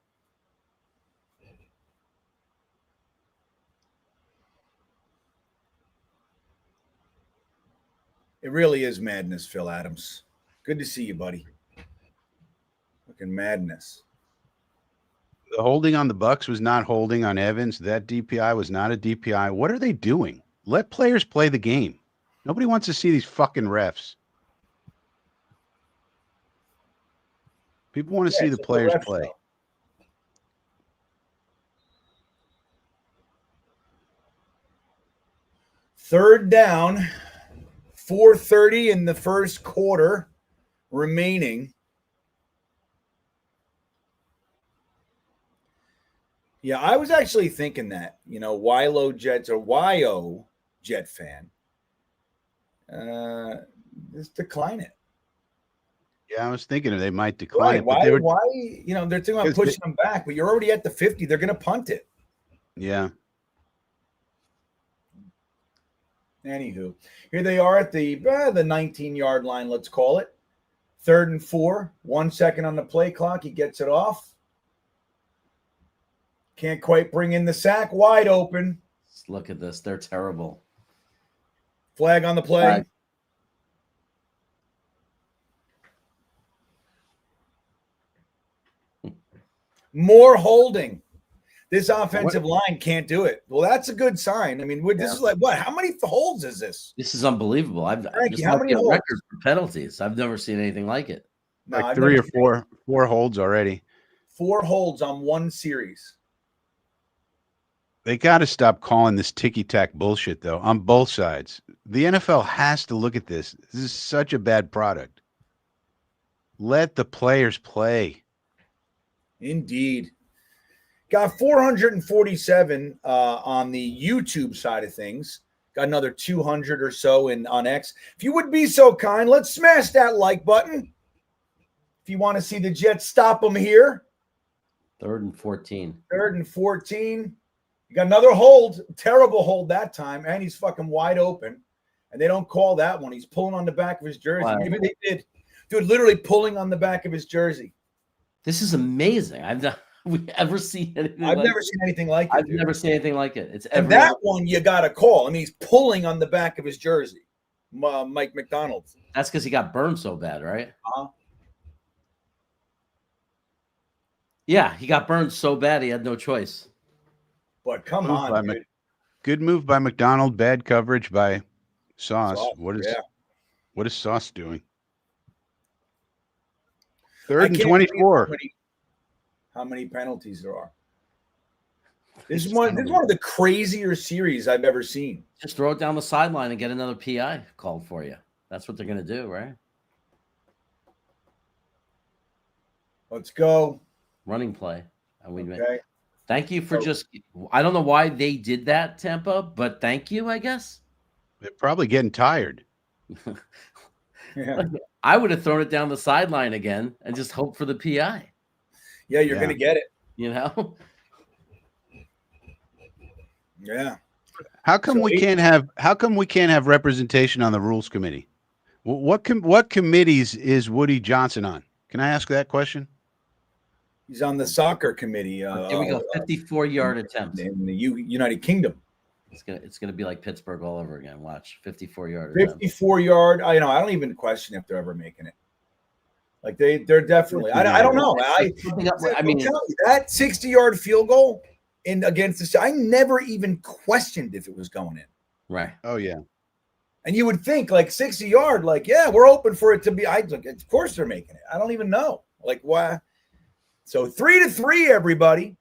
It really is madness, Phil Adams. Good to see you, buddy. Fucking madness. The holding on the BUCCS was not holding on Evans. That DPI was not a DPI. What are they doing? Let players play the game. Nobody wants to see these fucking refs. People want to see the players play. Third down, 4:30 in the first quarter remaining. Yeah, I was actually thinking that, YO Jet fan. Just decline it. Yeah, I was thinking they might decline it. Why? But Why? They're thinking about pushing them back, but you're already at the 50. They're going to punt it. Yeah. Anywho, here they are at the 19-yard line, let's call it. 3rd and 4, 1 second on the play clock. He gets it off. Can't quite bring in the sack. Wide open. Look at this. They're terrible. Flag on the play. More holding. This offensive line can't do it. Well, that's a good sign. I mean, this is like what? How many holds is this? This is unbelievable. Frankie, how many holds? Record for penalties? I've never seen anything like it. No, like 3 or 4 holds already. 4 holds on one series. They got to stop calling this ticky-tack bullshit, though, on both sides. The NFL has to look at this. This is such a bad product. Let the players play. Indeed. Got 447 on the YouTube side of things. Got another 200 or so on X. If you would be so kind, let's smash that like button. If you want to see the Jets stop them here. 3rd and 14. 3rd and 14. You got another hold. Terrible hold that time. And he's fucking wide open. And they don't call that one. He's pulling on the back of his jersey. Wow. Maybe they did. Dude, literally pulling on the back of his jersey. This is amazing. I've never seen anything never seen anything like it. I've never seen anything like it. It's and that one you got to call. I mean, he's pulling on the back of his jersey. Mike McDonald. That's because he got burned so bad, right? Uh-huh. Yeah, he got burned so bad he had no choice. But come on, dude. Good move by McDonald. Bad coverage by Sauce. Sauce, What is Sauce doing? I 3rd and can't believe 24. how many penalties there are. This is one of the crazier series I've ever seen. Just throw it down the sideline and get another PI called for you. That's what they're going to do, right? Let's go. Running play. Okay. Thank you for I don't know why they did that, Tampa, but thank you, I guess. They're probably getting tired. Yeah. I would have thrown it down the sideline again and just hope for the PI. Yeah, you're going to get it. You know? Yeah. How come we can't have representation on the rules committee? What committees is Woody Johnson on? Can I ask that question? He's on the soccer committee. Here we go. 54-yard attempt in the United Kingdom. It's gonna be like Pittsburgh all over again. Watch 54-yard. 54-yard. I don't even question if they're ever making it. Like they're definitely. I don't know. I mean, that 60-yard field goal against the. I never even questioned if it was going in. Right. Oh yeah. And you would think like 60-yard, like we're open for it to be. Of course they're making it. I don't even know. Like why. So 3-3, everybody.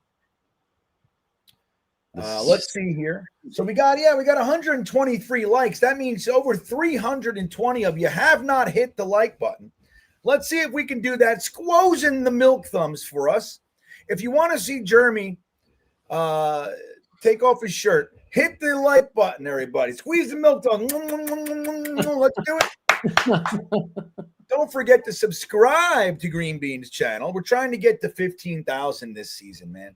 Let's see here. So we got 123 likes. That means over 320 of you have not hit the like button. Let's see if we can do that. Squozing the milk thumbs for us. If you want to see Jeremy take off his shirt, hit the like button, everybody. Squeeze the milk thumb. Let's do it. Don't forget to subscribe to GreenBean's channel. We're trying to get to 15,000 this season, man.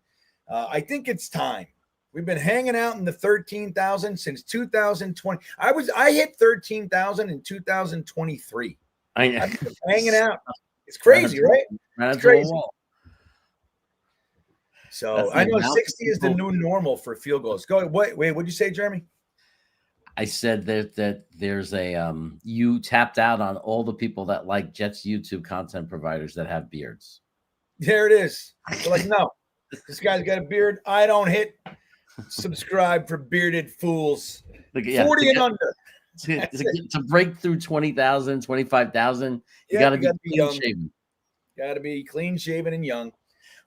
I think it's time. We've been hanging out in the 13,000 since 2020. I hit 13,000 in 2023. I've been hanging out. It's crazy, right? It's crazy. So I know 60 is the new normal for field goals. Go wait, what'd you say, Jeremy? I said that there's a you tapped out on all the people that like Jets YouTube content providers that have beards. There it is. They're like, no, this guy's got a beard. I don't hit subscribe for bearded fools. 40 and under. To break through 20,000, 25,000, you got to be clean shaven. Got to be clean shaven and young.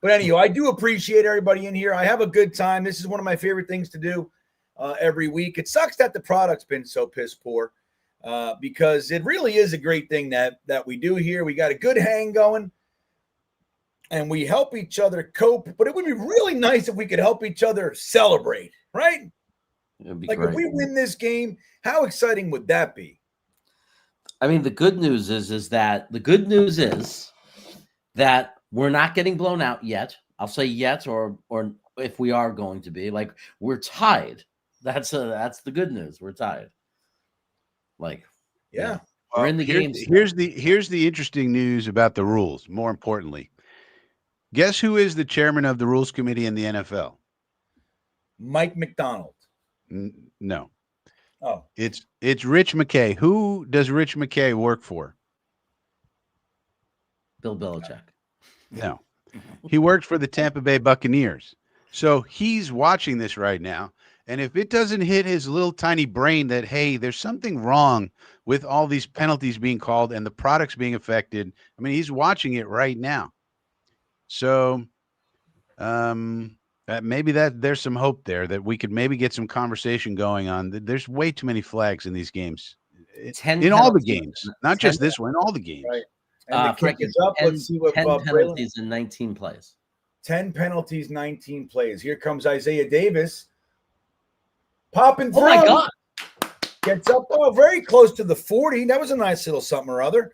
But anyhow, I do appreciate everybody in here. I have a good time. This is one of my favorite things to do every week. It sucks that the product's been so piss poor because it really is a great thing that we do here. We got a good hang going and we help each other cope. But it would be really nice if we could help each other celebrate, right? Like great. If we win this game, how exciting would that be? I mean, the good news is that we're not getting blown out yet. I'll say yet, or if we are going to be, like we're tied. That's the good news. We're tied. Like, yeah, we're in the game. Here's the interesting news about the rules. More importantly, guess who is the chairman of the rules committee in the NFL? Mike McDonald. No. Oh, it's Rich McKay. Who does Rich McKay work for? Bill Belichick. No, he worked for the Tampa Bay Buccaneers. So he's watching this right now. And if it doesn't hit his little tiny brain that, hey, there's something wrong with all these penalties being called and the products being affected, I mean, he's watching it right now. So maybe there's some hope there that we could maybe get some conversation going on. There's way too many flags in these games. In all the games, not just this one, in all the games. Right. And the kick is up. Let's see what 10 penalties in 19 plays. 10 penalties, 19 plays. Here comes Isaiah Davis. Popping through. Oh, my God. Gets up. Oh, very close to the 40. That was a nice little something or other.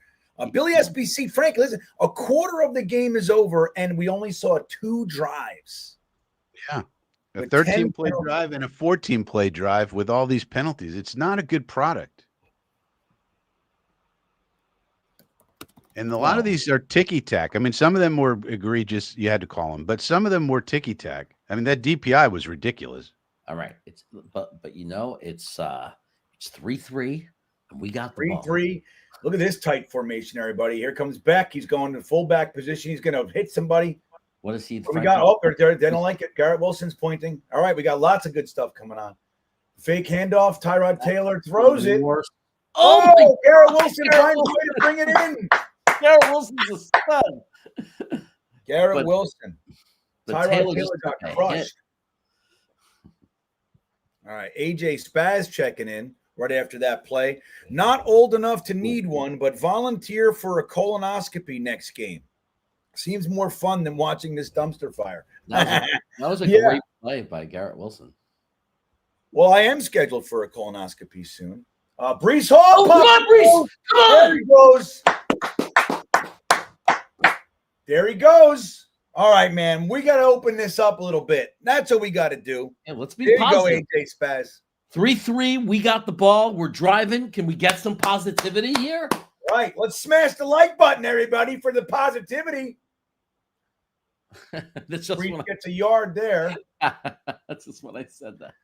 Billy SBC, Frankie, listen, a quarter of the game is over, and we only saw 2 drives. Yeah. A 13-play drive and a 14-play drive with all these penalties. It's not a good product. And a lot of these are ticky-tack. I mean, some of them were egregious. You had to call them. But some of them were ticky-tack. I mean, that DPI was ridiculous. All right. But you know, it's 3-3. And we got the 3-3. Look at this tight formation, everybody. Here comes Beck. He's going to fullback position. He's going to hit somebody. What is he? We got they don't like it. Garrett Wilson's pointing. All right, we got lots of good stuff coming on. Fake handoff. Tyrod Taylor throws it. Worst. Oh, Garrett Wilson finds a way to bring it in. Garrett Wilson's a stud. Garrett Wilson. Tyrod Taylor got crushed. All right, AJ Spaz checking in right after that play. Not old enough to need one, but volunteer for a colonoscopy next game. Seems more fun than watching this dumpster fire. That was a great play by Garrett Wilson. Well, I am scheduled for a colonoscopy soon. Brees Hall. Come on, Brees. Come on. There he goes. There he goes. All right, man. We got to open this up a little bit. That's what we got to do. Yeah, let's be there positive. You go, AJ Spaz. 3-3. We got the ball. We're driving. Can we get some positivity here? Right. Let's smash the like button, everybody, for the positivity. That's just Brees gets a yard there. That's just when I said that.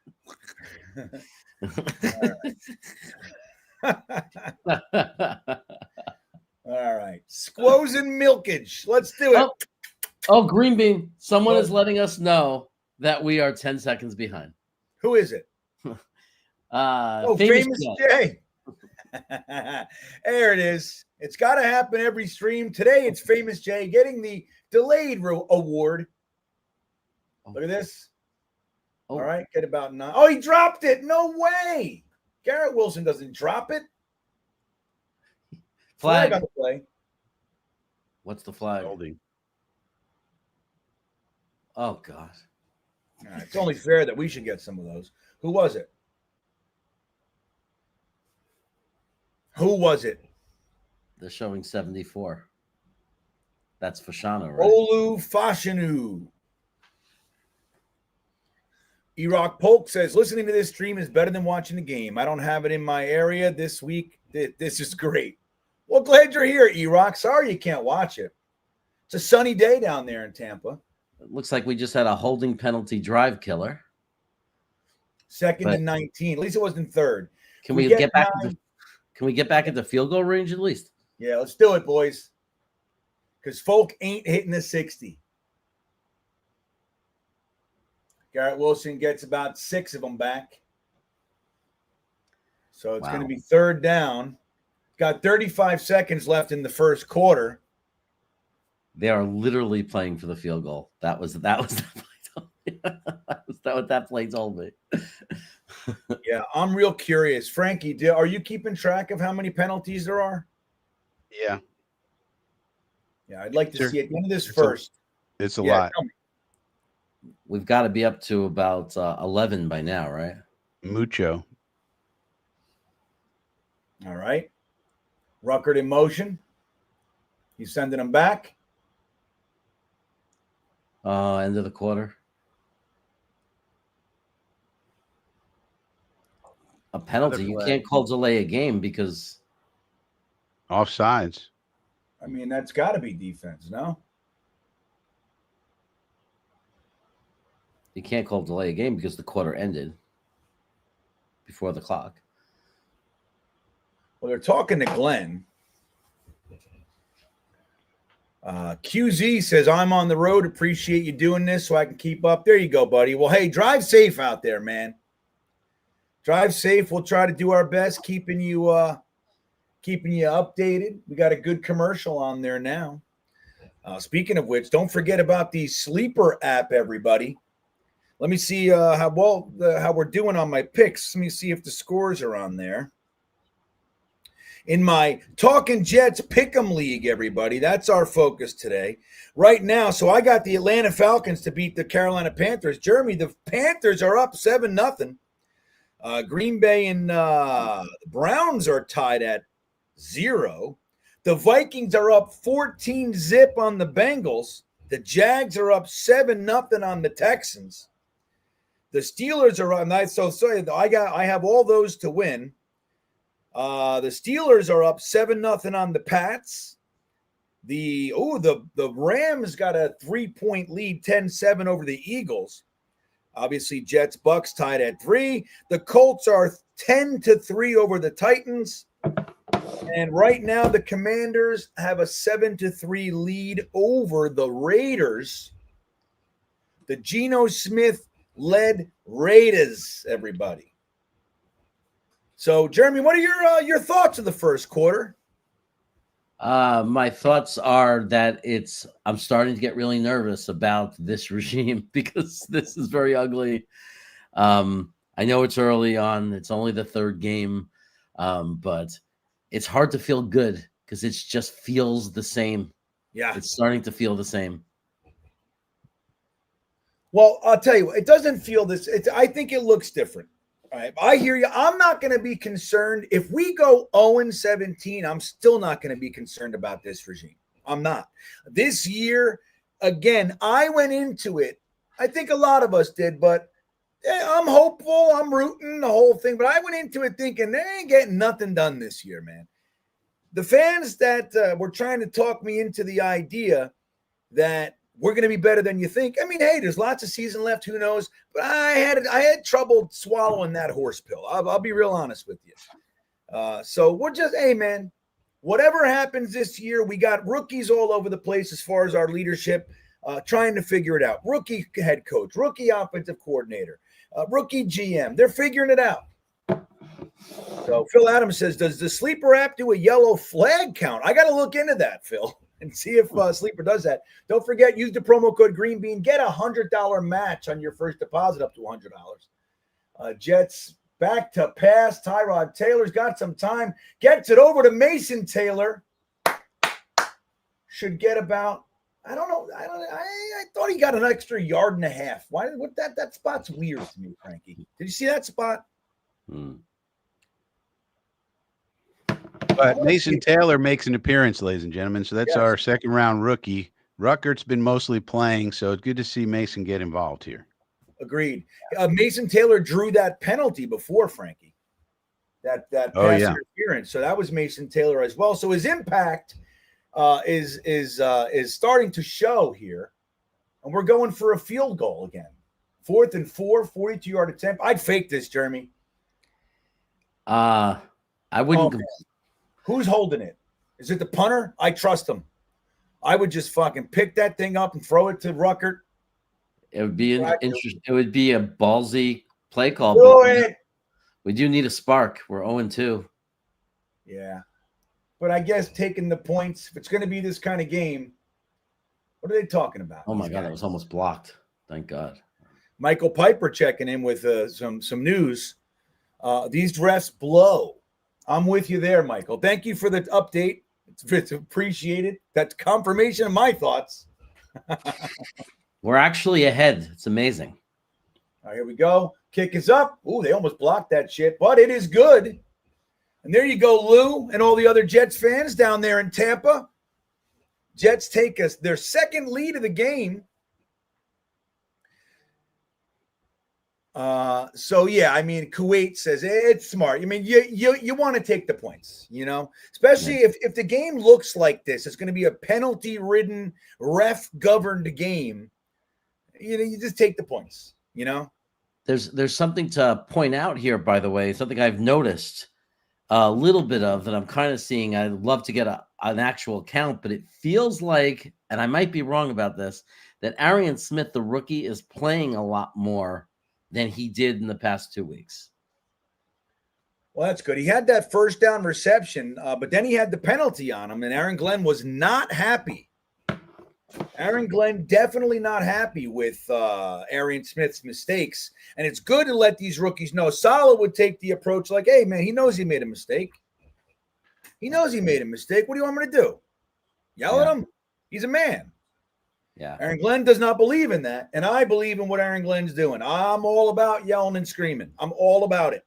All right. Squoze and milkage. Let's do it. Oh, GreenBean. Someone is letting us know that we are 10 seconds behind. Who is it? Famous Jay. There it is. It's got to happen every stream. Today it's Famous Jay getting the delayed award. Look at this. All right, get about 9. Oh, he dropped it. No way. Garrett Wilson doesn't drop it. Flag on the play. What's the flag? Holding. Oh, God. All right, it's only fair that we should get some of those. Who was it? Who was it? They're showing 74. That's Fashanu, right? Olu Fashanu. Erock Polk says, listening to this stream is better than watching the game. I don't have it in my area this week. This is great. Well, glad you're here, Erock. Sorry you can't watch it. It's a sunny day down there in Tampa. It looks like we just had a holding penalty drive killer. Second and 19. At least it wasn't third. Can we get back? Can we get back into field goal range at least? Yeah, let's do it, boys. Because folk ain't hitting the 60. Garrett Wilson gets about 6 of them back. So it's going to be third down. Got 35 seconds left in the first quarter. They are literally playing for the field goal. That was what that play told me. Yeah, I'm real curious. Frankie, are you keeping track of how many penalties there are? Yeah. Yeah, I'd like to see at the end of this first. It's a lot. We've got to be up to about 11 by now, right? Mucho. All right. Ruckert in motion. He's sending them back. End of the quarter. A penalty. You can't call delay a game because offsides. I mean, that's got to be defense, no? You can't call delay a game because the quarter ended before the clock. Well, they're talking to Glenn. QZ says, I'm on the road. Appreciate you doing this so I can keep up. There you go, buddy. Well, hey, drive safe out there, man. Drive safe. We'll try to do our best keeping you updated. We got a good commercial on there now. Speaking of which, don't forget about the Sleeper app, everybody. Let me see how we're doing on my picks. Let me see if the scores are on there. In my TalkinJets Pick'em League, everybody, that's our focus today. Right now, so I got the Atlanta Falcons to beat the Carolina Panthers. Jeremy, the Panthers are up 7-0. Green Bay and the Browns are tied at 0. The Vikings are up 14-0 on the Bengals. The Jags are up 7-0 on the Texans. The Steelers are on. I have all those to win. The Steelers are up 7-0 on the Pats. The Rams got a 3-point lead, 10-7 over the Eagles. Obviously, Jets, Bucks tied at 3. The Colts are 10-3 over the Titans. And right now, the Commanders have a 7-3 lead over the Raiders. The Geno Smith-led Raiders, everybody. So, Jeremy, what are your thoughts of the first quarter? My thoughts are that I'm starting to get really nervous about this regime because this is very ugly. I know it's early on. It's only the third game, but it's hard to feel good because it just feels the same. Yeah. It's starting to feel the same. Well, I'll tell you, it doesn't feel this. I think it looks different. All right. I hear you. I'm not going to be concerned. If we go 0-17, I'm still not going to be concerned about this regime. I'm not. This year, again, I went into it. I think a lot of us did, but I'm hopeful. I'm rooting the whole thing. But I went into it thinking they ain't getting nothing done this year, man. The fans that were trying to talk me into the idea that we're going to be better than you think. I mean, hey, there's lots of season left. Who knows? But I had trouble swallowing that horse pill. I'll be real honest with you. So we're just, hey, man, whatever happens this year, we got rookies all over the place as far as our leadership, trying to figure it out. Rookie head coach, rookie offensive coordinator, rookie GM. They're figuring it out. So Phil Adams says, does the sleeper app do a yellow flag count? I got to look into that, Phil, and see if Sleeper does that. Don't forget, use the promo code GreenBean. Get a $100 match on your first deposit up to $100. Jets back to pass. Tyrod Taylor's got some time. Gets it over to Mason Taylor. Should get about, I don't know. I thought he got an extra yard and a half. Why? What that spot's weird to me, Frankie. Did you see that spot? But Mason Taylor makes an appearance, ladies and gentlemen. So that's Yes. our second round rookie. Ruckert's been mostly playing, so it's good to see Mason get involved here. Agreed. Mason Taylor drew that penalty before, Frankie. That pass interference. So that was Mason Taylor as well. So his impact is starting to show here. And we're going for a field goal again. 4th and 4, 42-yard attempt. I'd fake this, Jeremy. I wouldn't. Who's holding it? Is it the punter? I trust him. I would just fucking pick that thing up and throw it to Ruckert. It would be interesting. It would be a ballsy play call. But we do need a spark. We're 0-2. Yeah. But I guess taking the points, if it's going to be this kind of game, what are they talking about? Oh, my God. That was almost blocked. Thank God. Michael Piper checking in with some news. These refs blow. I'm with you there, Michael. Thank you for the update. It's appreciated. That's confirmation of my thoughts. We're actually ahead. It's amazing. All right, here we go. Kick is up. Ooh, they almost blocked that shit, but it is good. And there you go, Lou, and all the other Jets fans down there in Tampa. Jets take us their second lead of the game. So yeah, I mean, Kuwait says it's smart. I mean, you want to take the points, especially if the game looks like this. It's going to be a penalty-ridden, ref-governed game. You just take the points. There's something to point out here, by the way. Something I've noticed a little bit of that I'm kind of seeing. I'd love to get an actual count, but it feels like, and I might be wrong about this, that Arian Smith, the rookie, is playing a lot more than he did in the past 2 weeks. Well, that's good. He had that first down reception, but then he had the penalty on him, and Aaron Glenn was not happy. Aaron Glenn definitely not happy with Arian Smith's mistakes, and it's good to let these rookies know. Saleh would take the approach like, hey, man, he knows he made a mistake. He knows he made a mistake. What do you want me to do? Yell at him? He's a man. Yeah. Aaron Glenn does not believe in that, and I believe in what Aaron Glenn's doing. I'm all about yelling and screaming. I'm all about it.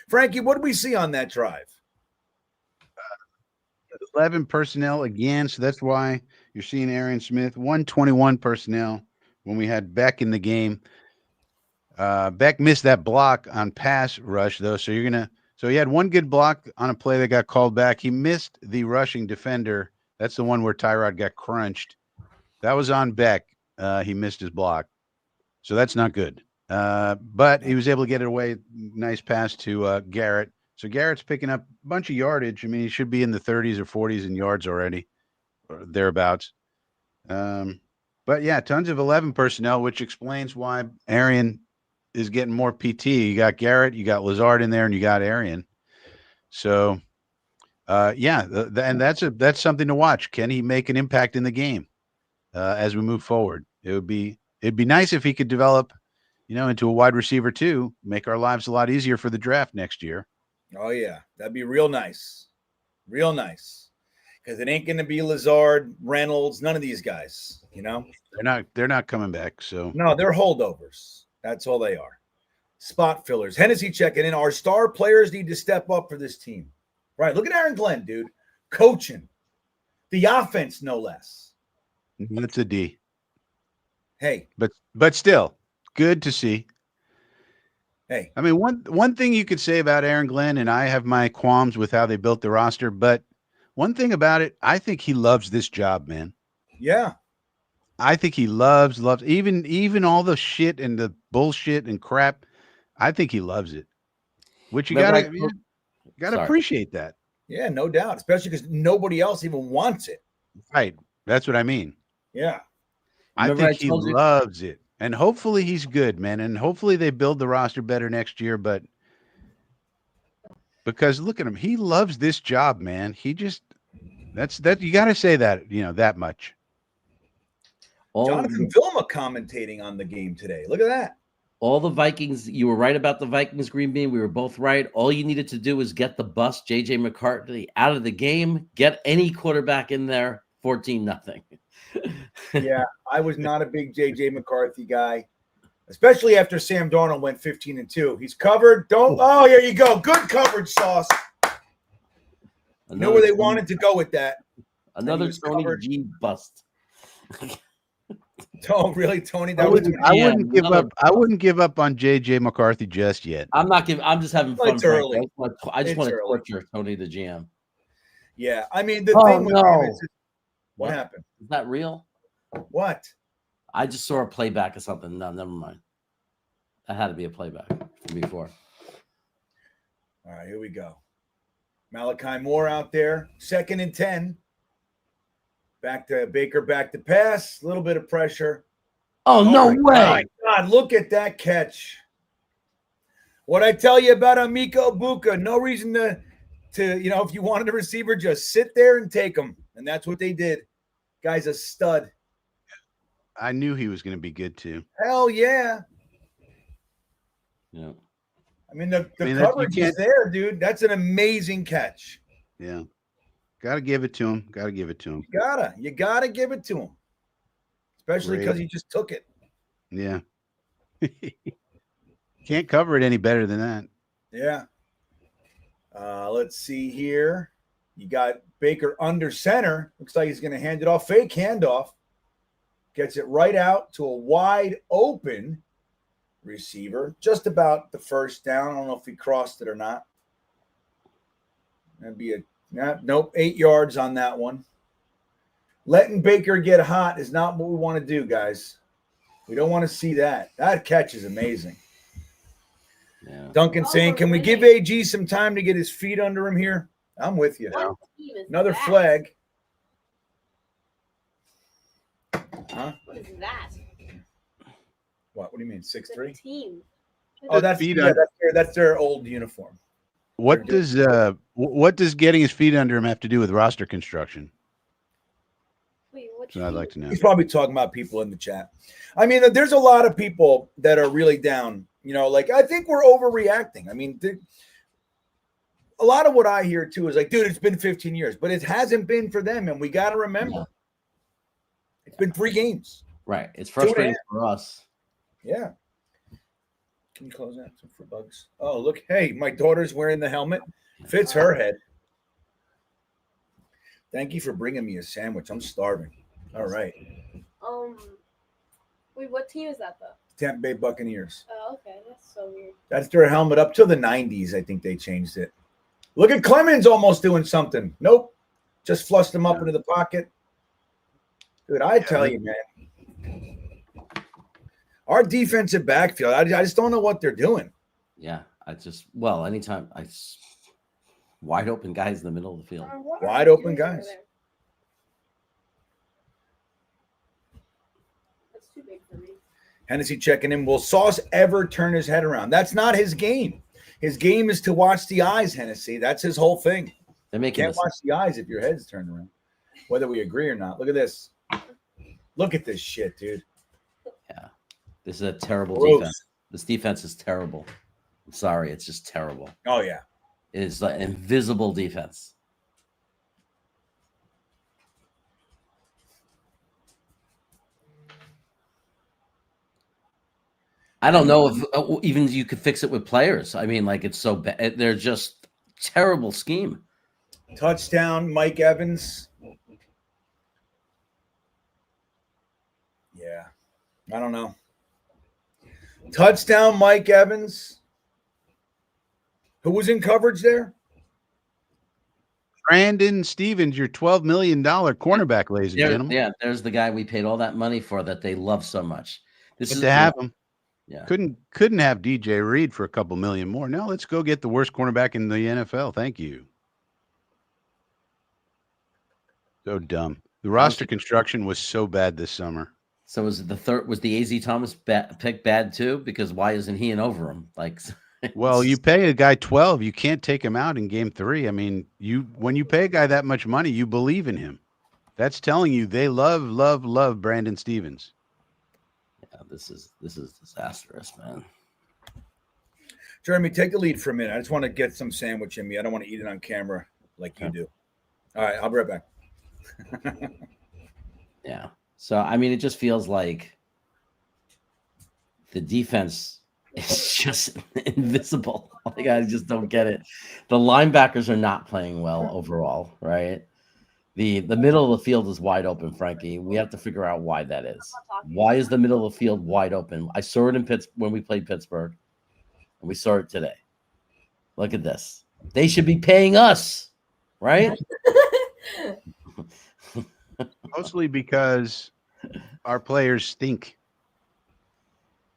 Frankie, what did we see on that drive? 11 personnel again, so that's why you're seeing Arian Smith. 121 personnel when we had Beck in the game. Beck missed that block on pass rush, though, so he had one good block on a play that got called back. He missed the rushing defender. That's the one where Tyrod got crunched. That was on Beck. He missed his block. So that's not good. But he was able to get it away. Nice pass to Garrett. So Garrett's picking up a bunch of yardage. I mean, he should be in the 30s or 40s in yards already, or thereabouts. But, yeah, tons of 11 personnel, which explains why Arian is getting more PT. You got Garrett, you got Lazard in there, and you got Arian. So, yeah, and that's something to watch. Can he make an impact in the game as we move forward? It'd be nice if he could develop, into a wide receiver too. Make our lives a lot easier for the draft next year. Oh yeah, that'd be real nice, because it ain't going to be Lazard, Reynolds, none of these guys. They're not coming back. So no, they're holdovers. That's all they are. Spot fillers. Hennessy checking in. Our star players need to step up for this team. Right. Look at Aaron Glenn, dude. Coaching. The offense, no less. That's a D. Hey. But still, good to see. Hey. I mean, one thing you could say about Aaron Glenn, and I have my qualms with how they built the roster, but one thing about it, I think he loves this job, man. Yeah. I think he loves even all the shit and the bullshit and crap. I think he loves it, which you gotta appreciate that. Yeah, no doubt, especially because nobody else even wants it. Right, that's what I mean. Yeah, I think he loves it, and hopefully he's good, man, and hopefully they build the roster better next year. But because look at him, he loves this job, man. He just that's you got to say that that much. Jonathan Vilma commentating on the game today. Look at that. All the Vikings, you were right about the Vikings, GreenBean. We were both right. All you needed to do was get the bust, J.J. McCarthy, out of the game, get any quarterback in there, 14-0. Yeah, I was not a big J.J. McCarthy guy, especially after Sam Darnold went 15-2. He's covered. Oh, here you go. Good coverage, Sauce. Know where they wanted to go with that. Another Tony G bust. Oh, really, Tony? I wouldn't give up. I wouldn't give up on J.J. McCarthy just yet. I'm not giving. I'm just having fun. It's early. I just want to torture Tony the GM. Yeah, I mean the thing with him is what happened? Is that real? What? I just saw a playback or something. No, never mind. That had to be a playback from before. All right, here we go. Malachi Moore out there, 2nd and 10. Back to Baker, back to pass. A little bit of pressure. Oh, no way. God, look at that catch. What I tell you about Emeka Egbuka, no reason to if you wanted a receiver, just sit there and take him. And that's what they did. Guy's a stud. I knew he was going to be good too. Hell yeah. Yeah. I mean, the coverage is there, dude. That's an amazing catch. Yeah. Got to give it to him. You gotta give it to him. Especially because he just took it. Yeah. Can't cover it any better than that. Yeah. Let's see here. You got Baker under center. Looks like he's going to hand it off. Fake handoff. Gets it right out to a wide open receiver. Just about the first down. I don't know if he crossed it or not. That'd be nope, 8 yards on that one. Letting Baker get hot is not what we want to do, guys. We don't want to see that. That catch is amazing. Yeah. Duncan saying, can we give AG some time to get his feet under him here? I'm with you. Another flag. Huh? What is that? What do you mean, 6'3"? Team. Oh, that's their old uniform. What does getting his feet under him have to do with roster construction? Wait, what? I'd like to know. He's probably talking about people in the chat. I mean, there's a lot of people that are really down. I think we're overreacting. I mean, a lot of what I hear too is like, dude, it's been 15 years, but it hasn't been for them, and we got to remember, it's been 3 games. Right. It's frustrating for us. Yeah. Can you close that for bugs? Oh, look. Hey, my daughter's wearing the helmet. Fits her head. Thank you for bringing me a sandwich. I'm starving. All right. Wait, what team is that, though? Tampa Bay Buccaneers. Oh, okay. That's so weird. That's their helmet up to the 90s. I think they changed it. Look at Clemens almost doing something. Nope. Just flushed him up into the pocket. Dude, I tell you, man. Our defensive backfield, I just don't know what they're doing. Yeah, anytime wide open guys in the middle of the field. Wide open guys. That's too big for me. Hennessy checking in. Will Sauce ever turn his head around? That's not his game. His game is to watch the eyes, Hennessy. That's his whole thing. They're You making can't watch the eyes if your head's turned around, whether we agree or not. Look at this. Look at this shit, dude. Yeah, this is a terrible Gross. defense. This defense is terrible. I'm sorry, it's just terrible. Oh, yeah. It is like invisible defense. I don't know if even you could fix it with players. I mean, like it's so bad. They're just terrible scheme. Touchdown, Mike Evans. Yeah. I don't know. Touchdown, Mike Evans. Who was in coverage there? Brandon Stevens, your $12 million cornerback, ladies and gentlemen. Yeah, there's the guy we paid all that money for that they love so much. This But is to have him. Yeah. Couldn't have DJ Reed for a couple million more. No, let's go get the worst cornerback in the NFL. Thank you. So dumb. The roster construction was so bad this summer. So was the AZ Thomas pick bad too? Because why isn't he in over him? Like, well, you pay a guy 12, you can't take him out in game 3. I mean, when you pay a guy that much money, you believe in him. That's telling you they love Brandon Stevens. Yeah, this is disastrous, man. Jeremy, take the lead for a minute. I just want to get some sandwich in me. I don't want to eat it on camera like you do. All right, I'll be right back. Yeah. So, I mean, it just feels like the defense is just invisible. Like, I just don't get it. The linebackers are not playing well overall, right? The middle of the field is wide open, Frankie. We have to figure out why that is. Why is the middle of the field wide open? I saw it in when we played Pittsburgh, and we saw it today. Look at this. They should be paying us, right? Mostly because our players stink.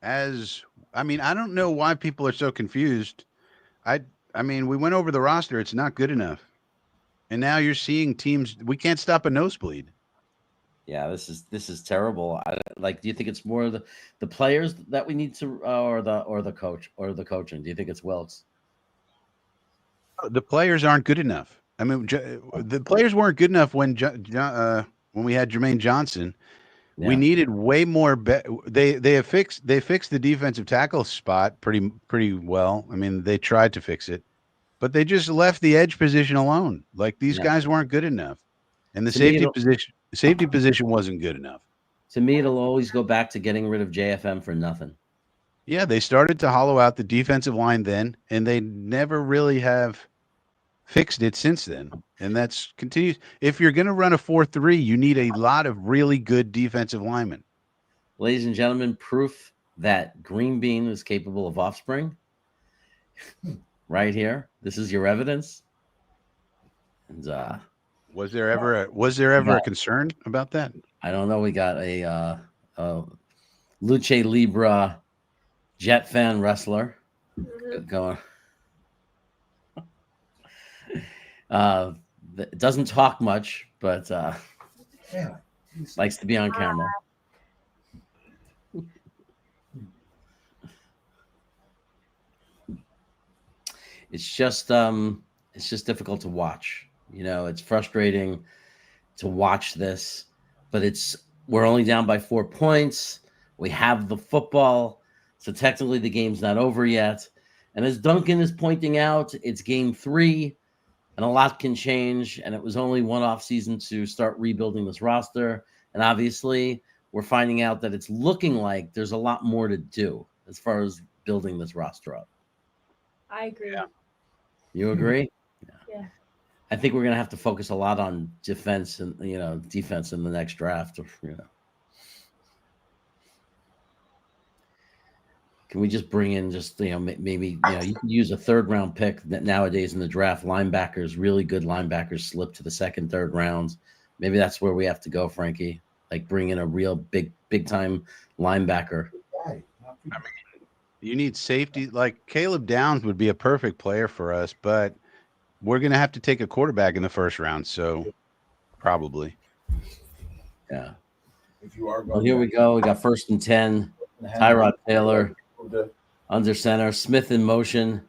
I don't know why people are so confused. I mean, we went over the roster. It's not good enough. And now you're seeing teams. We can't stop a nosebleed. Yeah, this is terrible. Do you think it's more the players that we need to, or the coach or the coaching? Do you think it's Wilkes? The players aren't good enough. I mean, the players weren't good enough when we had Jermaine Johnson. Yeah. We needed way more. They fixed the defensive tackle spot pretty well. I mean, they tried to fix it, but they just left the edge position alone. Like these guys weren't good enough, and the safety position wasn't good enough. To me, it'll always go back to getting rid of JFM for nothing. Yeah, they started to hollow out the defensive line then, and they never really have fixed it since then. And that's continues. If you're going to run a 4-3, you need a lot of really good defensive linemen. Ladies and gentlemen, proof that GreenBean is capable of offspring. Right here. This is your evidence. And was there ever a concern about that? I don't know. We got a Luce Libra Jetsfan wrestler going. Doesn't talk much, but likes to be on camera. It's just difficult to watch. You know, it's frustrating to watch this, but we're only down by 4 points. We have the football, so technically the game's not over yet. And as Duncan is pointing out, it's game 3. And a lot can change, and it was only one off season to start rebuilding this roster. And obviously, we're finding out that it's looking like there's a lot more to do as far as building this roster up. I agree. Yeah. You agree? Yeah. I think we're going to have to focus a lot on defense and defense in the next draft. Can we just bring in maybe you can use a 3rd round pick that nowadays in the draft, linebackers, really good linebackers slip to the 2nd, 3rd rounds. Maybe that's where we have to go, Frankie. Like bring in a real big time linebacker. I mean, you need safety. Like Caleb Downs would be a perfect player for us, but we're going to have to take a quarterback in the 1st round. So probably. Yeah. If you are well, here we go. We got 1st and 10. Tyrod Taylor under center. Smith in motion.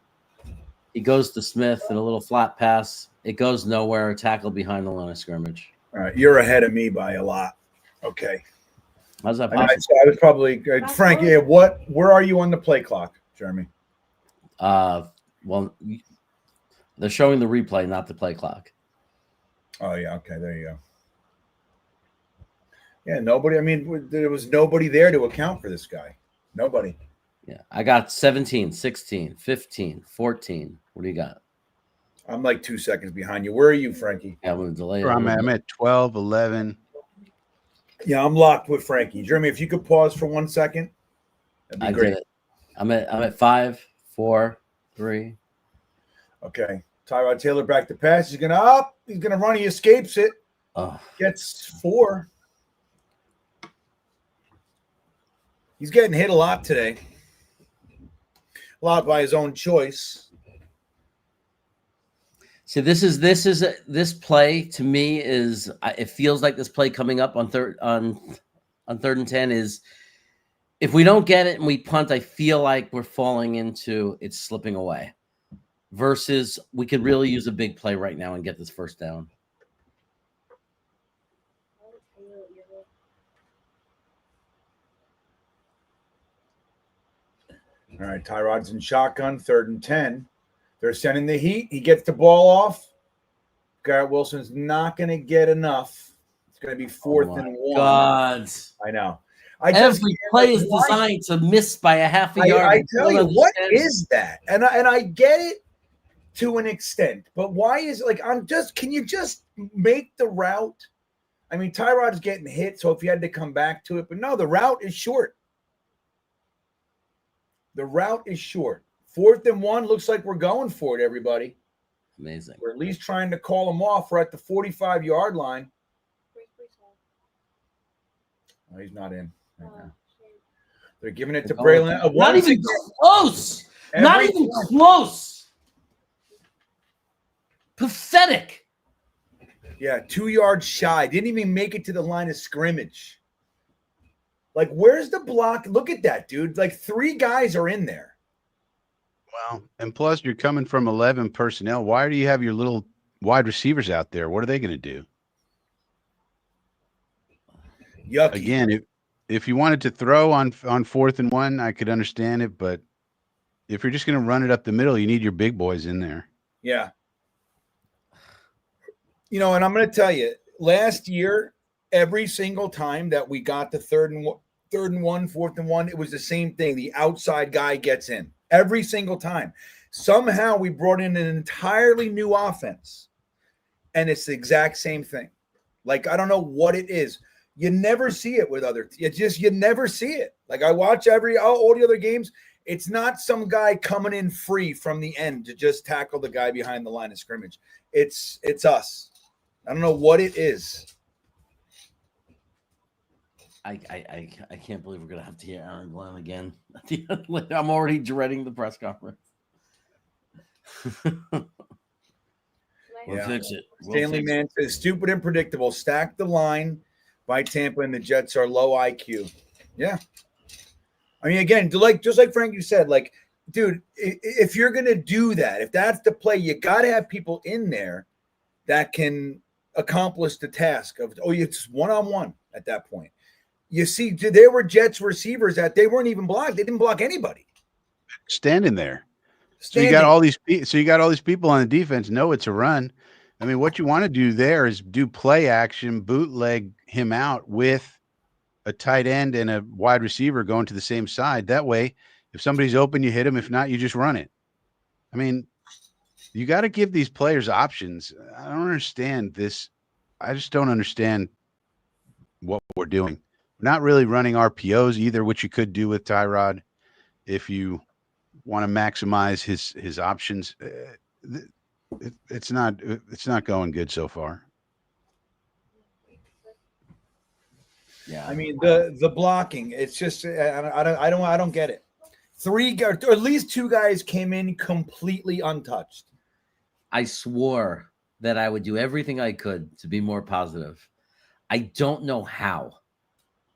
He goes to Smith and a little flat pass. It goes nowhere. A tackle behind the line of scrimmage. All right, you're ahead of me by a lot. Okay. How's that I mean, possible? I was probably Frank. Yeah, where are you on the play clock, Jeremy? Well, they're showing the replay, not the play clock. Oh yeah, okay, there you go. Yeah, nobody. I mean, there was nobody there to account for this guy. Nobody. Yeah, I got 17, 16, 15, 14. What do you got? I'm like 2 seconds behind you. Where are you, Frankie? Yeah, I'm going to delay it. I'm at 12, 11. Yeah, I'm locked with Frankie. Jeremy, if you could pause for 1 second, that'd be I great. did it. I'm at 5, 4, 3. Okay. Tyrod Taylor back to pass. He's gonna run. He escapes it. Oh, Gets 4. He's getting hit a lot today. A lot by his own choice. see, this play to me is. It feels like this play coming up on third and 10 is. If we don't get it and we punt, I feel like we're falling into it's slipping away. Versus we could really use a big play right now and get this first down. All right, Tyrod's in shotgun, 3rd and 10. They're sending the heat. He gets the ball off. Garrett Wilson's not going to get enough. It's going to be 4th and 1. God. I know. Every play is designed to miss by a half a yard. I tell you, what is that? And I get it to an extent, but why is can you just make the route? I mean, Tyrod's getting hit, so if you had to come back to it, but no, the route is short. The route is short. 4th and 1 looks like we're going for it, everybody. Amazing. We're at least trying to call them off. We're at the 45-yard line. Oh, he's not in right now. They're giving it to Braylon. Not even close. Not even close. Pathetic. Yeah, 2 yards shy. Didn't even make it to the line of scrimmage. Like, where's the block? Look at that, dude. Like, 3 guys are in there. Well, and plus you're coming from 11 personnel. Why do you have your little wide receivers out there? What are they going to do? Yucky. Again, if you wanted to throw on 4th and 1, I could understand it. But if you're just going to run it up the middle, you need your big boys in there. Yeah. You know, and I'm going to tell you, last year, every single time that we got to 3rd and 1, 4th and 1, it was the same thing. The outside guy gets in every single time. Somehow we brought in an entirely new offense, and it's the exact same thing. Like, I don't know what it is. You never see it with other. You never see it. Like, I watch all the other games. It's not some guy coming in free from the end to just tackle the guy behind the line of scrimmage. It's us. I don't know what it is. I can't believe we're gonna have to hear Aaron Glenn again. I'm already dreading the press conference. We'll fix it. Stanley Mann says, stupid and predictable. Stack the line by Tampa, and the Jets are low IQ. Yeah. I mean, again, just like Frankie said, like, dude, if you're going to do that, if that's the play, you got to have people in there that can accomplish the task of, it's one-on-one at that point. You see, there were Jets receivers that they weren't even blocked. They didn't block anybody. Standing there. So you got all these people on the defense know it's a run. I mean, what you want to do there is do play action, bootleg him out with a tight end and a wide receiver going to the same side. That way, if somebody's open, you hit him. If not, you just run it. I mean, you got to give these players options. I don't understand this. I just don't understand what we're doing. We're not really running RPOs either, which you could do with Tyrod if you want to maximize his options. It's not going good so far. Yeah, I mean the blocking. It's just I don't get it. 3 guys, or at least 2 guys came in completely untouched. I swore that I would do everything I could to be more positive. I don't know how.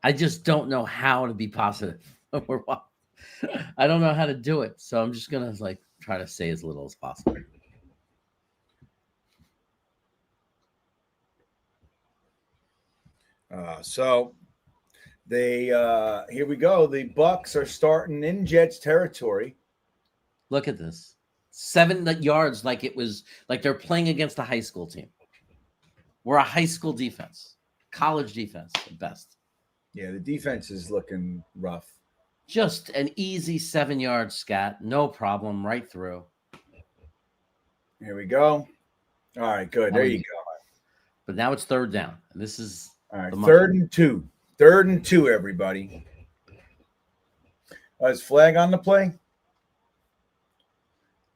I just don't know how to be positive. I don't know how to do it. So I'm just gonna try to say as little as possible. So they here we go. The Bucks are starting in Jets territory. Look at this. 7 yards like it was like they're playing against a high school team. We're a high school defense. College defense at best. Yeah, the defense is looking rough. Just an easy 7-yard scat. No problem. Right through. Here we go. All right, good. There you go. But now it's 3rd down. And this is all right. 3rd and 2. 3rd and 2, everybody. Is flag on the play?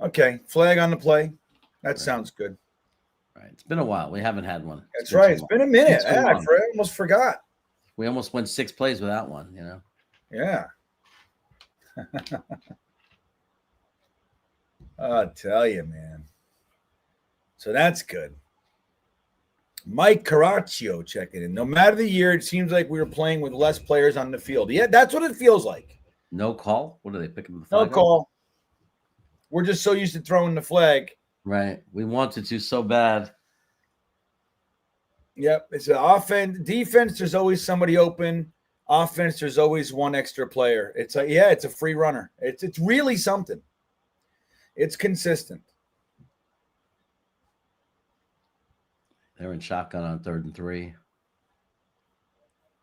Okay, flag on the play. That sounds good. All right. It's been a while. We haven't had one. That's right. It's been a minute. I almost forgot. We almost went 6 plays without one, you know? Yeah. I'll tell you, man. So that's good. Mike Caraccio checking in. No matter the year, it seems like we were playing with less players on the field. Yeah, that's what it feels like. No call? What are they picking the flag? No call. We're just so used to throwing the flag. Right. We wanted to so bad. Yep. It's an offense. Defense, there's always somebody open. Offense, there's always one extra player. It's it's a free runner. It's really something. It's consistent. They're in shotgun on 3rd and 3.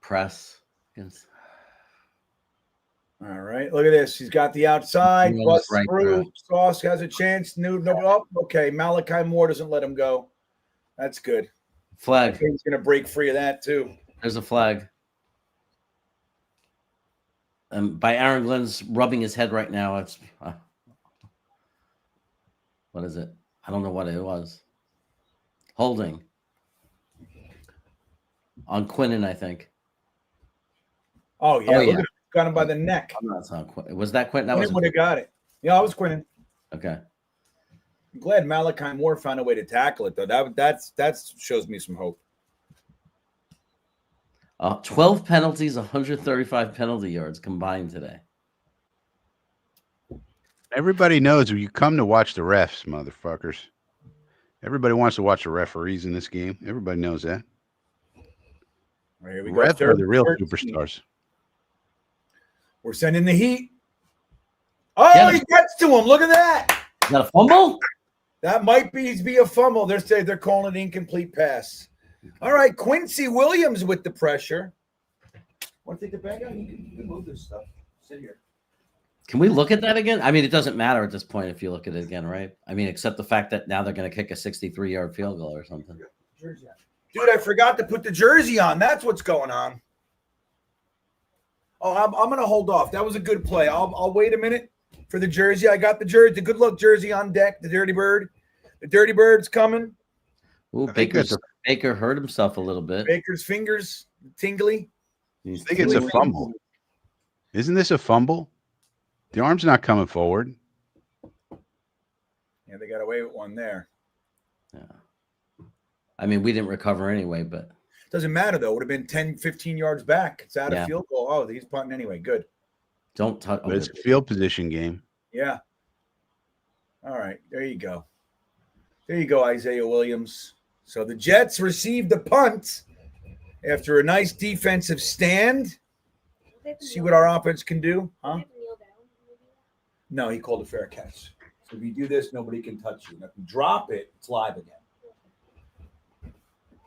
Press. All right. Look at this. He's got the outside. Bust right through. Sauce has a chance. No. Okay. Malachi Moore doesn't let him go. That's good. Flag. He's going to break free of that too. There's a flag. By Aaron Glenn's rubbing his head right now. It's what is it? I don't know what it was. Holding on Quinnen, I think. Oh yeah, look at him. Got him by the neck. That's not Quinn. Was that Quinn? That Quinnen would have got it. Yeah, I was Quinnen. Okay. I'm glad Malachi Moore found a way to tackle it though. That shows me some hope. 12 penalties, 135 penalty yards combined today. Everybody knows when you come to watch the refs, motherfuckers. Everybody wants to watch the referees in this game. Everybody knows that. Right, here we go. Refs are the real superstars. We're sending the heat. Oh, Yeah. he gets to him. Look at that. Is that a fumble? That might be a fumble. They're calling it incomplete pass. All right, Quincy Williams with the pressure. Want to take the bag out? You can move this stuff. Sit here. Can we look at that again? I mean, it doesn't matter at this point if you look at it again, right? I mean, except the fact that now they're going to kick a 63-yard field goal or something. Dude, I forgot to put the jersey on. That's what's going on. Oh, I'm going to hold off. That was a good play. I'll wait a minute for the jersey. I got the jersey, the good luck jersey on deck. The Dirty Bird. The Dirty Bird's coming. Ooh, Baker hurt himself a little bit. Baker's fingers tingly. I think it's a fumble. Isn't this a fumble? The arm's not coming forward. Yeah, they got away with one there. Yeah. I mean, we didn't recover anyway, but doesn't matter though. It would have been 10, 15 yards back. It's out of field goal. Oh, he's punting anyway. Good. Don't touch. But it's a field position game. Yeah. All right. There you go. There you go, Isaiah Williams. So the Jets received the punt after a nice defensive stand. See what our offense can do, huh? No, he called a fair catch. So if you do this, nobody can touch you. If you drop it, it's live again.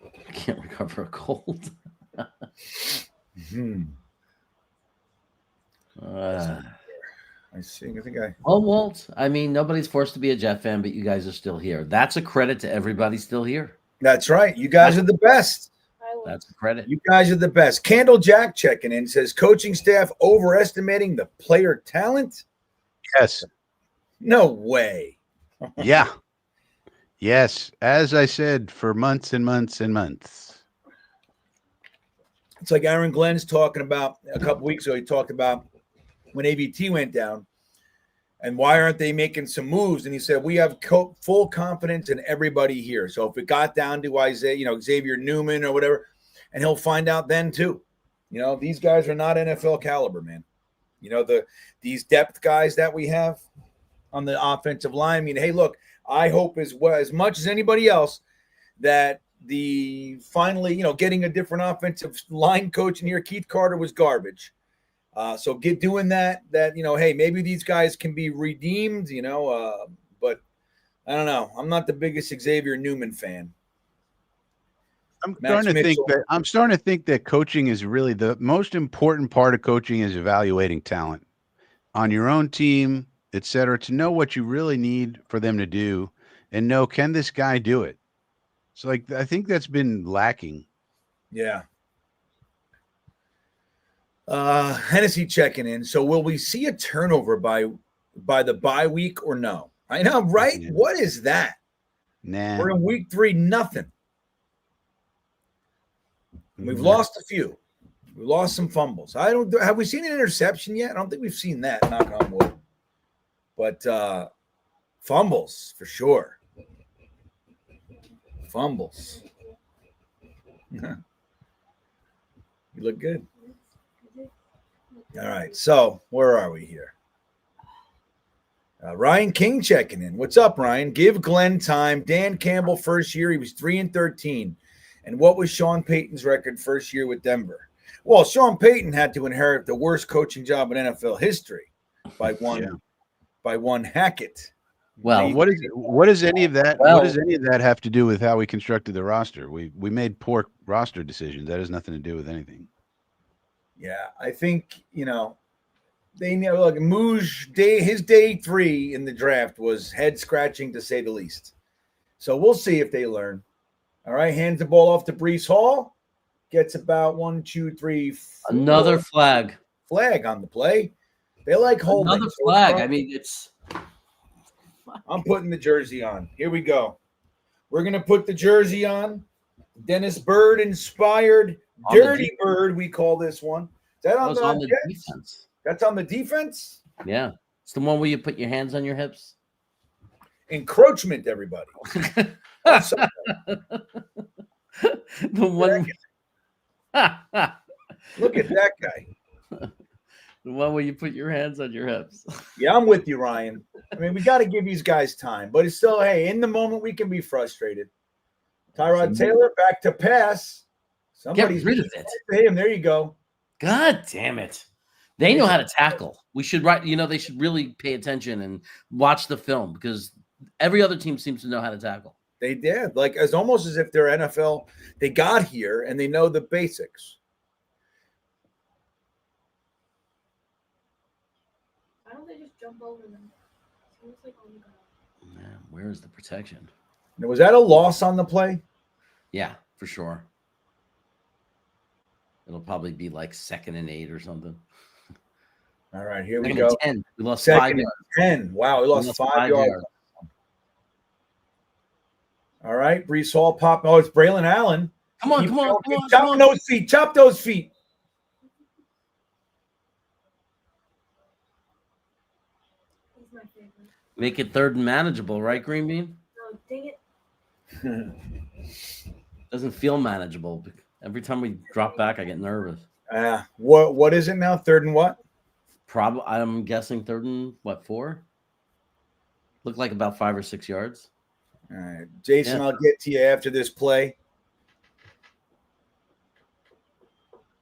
I can't recover a cold. I see. I think I. Well, Walt, I mean, nobody's forced to be a Jet fan, but you guys are still here. That's a credit to everybody still here. That's right. You guys are the best. That's a credit. You guys are the best. Candle Jack checking in says coaching staff overestimating the player talent. Yes. No way. Yeah. Yes. As I said, for months and months and months. It's like Aaron Glenn's talking about a couple weeks ago. He talked about when AVT went down and why aren't they making some moves? And he said, we have full confidence in everybody here. So if it got down to Isaiah, Xavier Newman or whatever, and he'll find out then too. These guys are not NFL caliber, man. These depth guys that we have, on the offensive line. I mean, hey, look, I hope as much as anybody else that the finally, getting a different offensive line coach in here, Keith Carter, was garbage. So get doing that, hey, maybe these guys can be redeemed, but I don't know. I'm not the biggest Xavier Newman fan. I'm starting to think that coaching is really the most important part of coaching is evaluating talent on your own team, et cetera, to know what you really need for them to do and know, can this guy do it? So I think that's been lacking. Yeah. Hennessy checking in. So will we see a turnover by the bye week or no? I know, right? Yeah. What is that? Nah. We're in week 3, nothing. We've lost a few. We lost some fumbles. Have we seen an interception yet? I don't think we've seen that, knock on wood. But fumbles for sure. Fumbles. You look good. All right. So where are we here? Ryan King checking in. What's up, Ryan? Give Glenn time. Dan Campbell, first year, he was 3-13. And what was Sean Payton's record first year with Denver? Well, Sean Payton had to inherit the worst coaching job in NFL history by one Hackett. Well, what does any of that? Well- what does any of that have to do with how we constructed the roster? We made poor roster decisions. That has nothing to do with anything. Yeah, I think they look. Mooj day, his day 3 in the draft was head scratching to say the least. So we'll see if they learn. All right, hands the ball off to Breece Hall. Gets about 1, 2, 3, 4. Another flag on the play. They like holding. Another flag. I mean, it's. I'm putting the jersey on. Here we go. We're gonna put the jersey on. Dennis Bird inspired Dirty Bird. We call this one. Is that on the Jets? Defense. That's on the defense. Yeah, it's the one where you put your hands on your hips. Encroachment, everybody. The one. Look at that guy. The one where you put your hands on your hips. Yeah, I'm with you, Ryan. I mean, we got to give these guys time, but it's still, hey, in the moment we can be frustrated. Tyrod Taylor back to pass. Somebody's Get rid of it. To him. There you go. God damn it. They know how to tackle. We should they should really pay attention and watch the film because every other team seems to know how to tackle. They did. Like, it's almost as if they're NFL. They got here and they know the basics. Why don't they just jump over them? It's almost like on the ground. Man, where is the protection? Now, was that a loss on the play? Yeah, for sure. It'll probably be like 2nd and 8 or something. All right, here we 2nd go. and 10. We lost 2nd 5 and yards. 10. Wow, we lost 5 yards. All right, Breece Hall pop. Oh, it's Braylon Allen. Come on. Chop those feet. Chop those feet. He's my favorite. Make it 3rd and manageable, right, GreenBean? No, dang it. Doesn't feel manageable. Every time we drop back, I get nervous. What is it now? 3rd and what? Probably, I'm guessing 3rd and 4? Look like about 5 or 6 yards. All right, Jason, Yeah. I'll get to you after this play.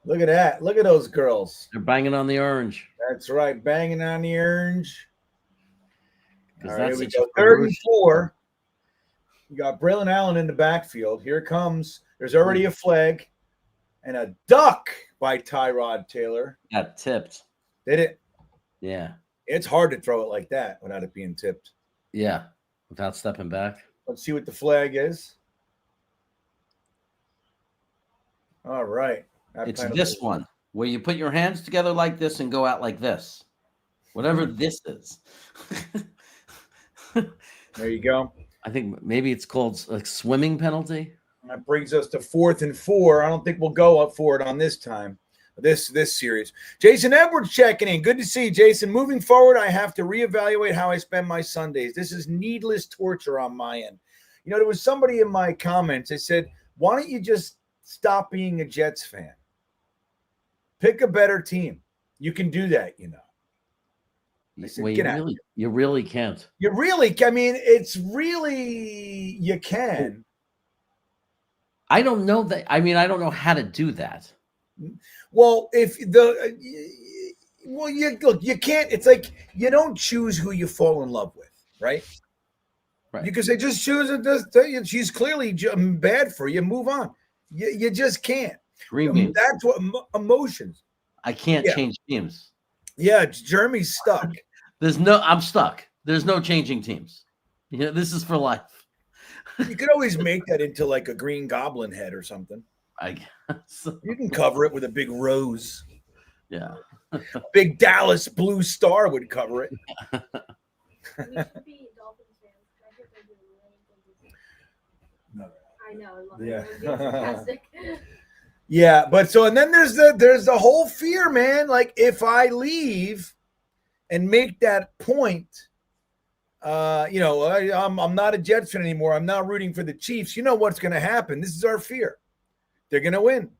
Look at that. Look at those girls. They're banging on the orange. That's right. Banging on the orange. All right, here we such go. a 3rd and 4. You got Braylon Allen in the backfield. Here it comes. There's already a flag and a duck by Tyrod Taylor. Got tipped. Did it? Yeah. It's hard to throw it like that without it being tipped. Yeah. Without stepping back. Let's see what the flag is. All right. It's this one where you put your hands together like this and go out like this. Whatever this is. There you go. I think maybe it's called a swimming penalty. That brings us to 4th and 4. I don't think we'll go up for it on this time. This series. Jason Edwards checking in. Good to see you, Jason. Moving forward, I have to reevaluate how I spend my Sundays. This is needless torture on my end. There was somebody in my comments that said, why don't you just stop being a Jets fan? Pick a better team. You can do that, I said, Wait, get out. you really can't. You really, I mean, it's really, you can. I don't know that. I mean, I don't know how to do that. Well, you can't, it's like, you don't choose who you fall in love with, right? Right. Because they just choose it. She's clearly bad for you. Move on. You just can't. GreenBean. That's what emotions. I can't change teams. Yeah, Jeremy's stuck. I'm stuck. There's no changing teams. This is for life. You could always make that into like a Green Goblin head or something. I guess. You can cover it with a big rose. Yeah. Big Dallas blue star would cover it. We should be Dolphins fans. I heard they're doing really good. No. I know. I love Yeah. it. It's fantastic. Yeah, but so and then there's the whole fear, man. Like if I leave and make that point, I'm not a Jets fan anymore. I'm not rooting for the Chiefs. You know what's going to happen? This is our fear. They're going to win.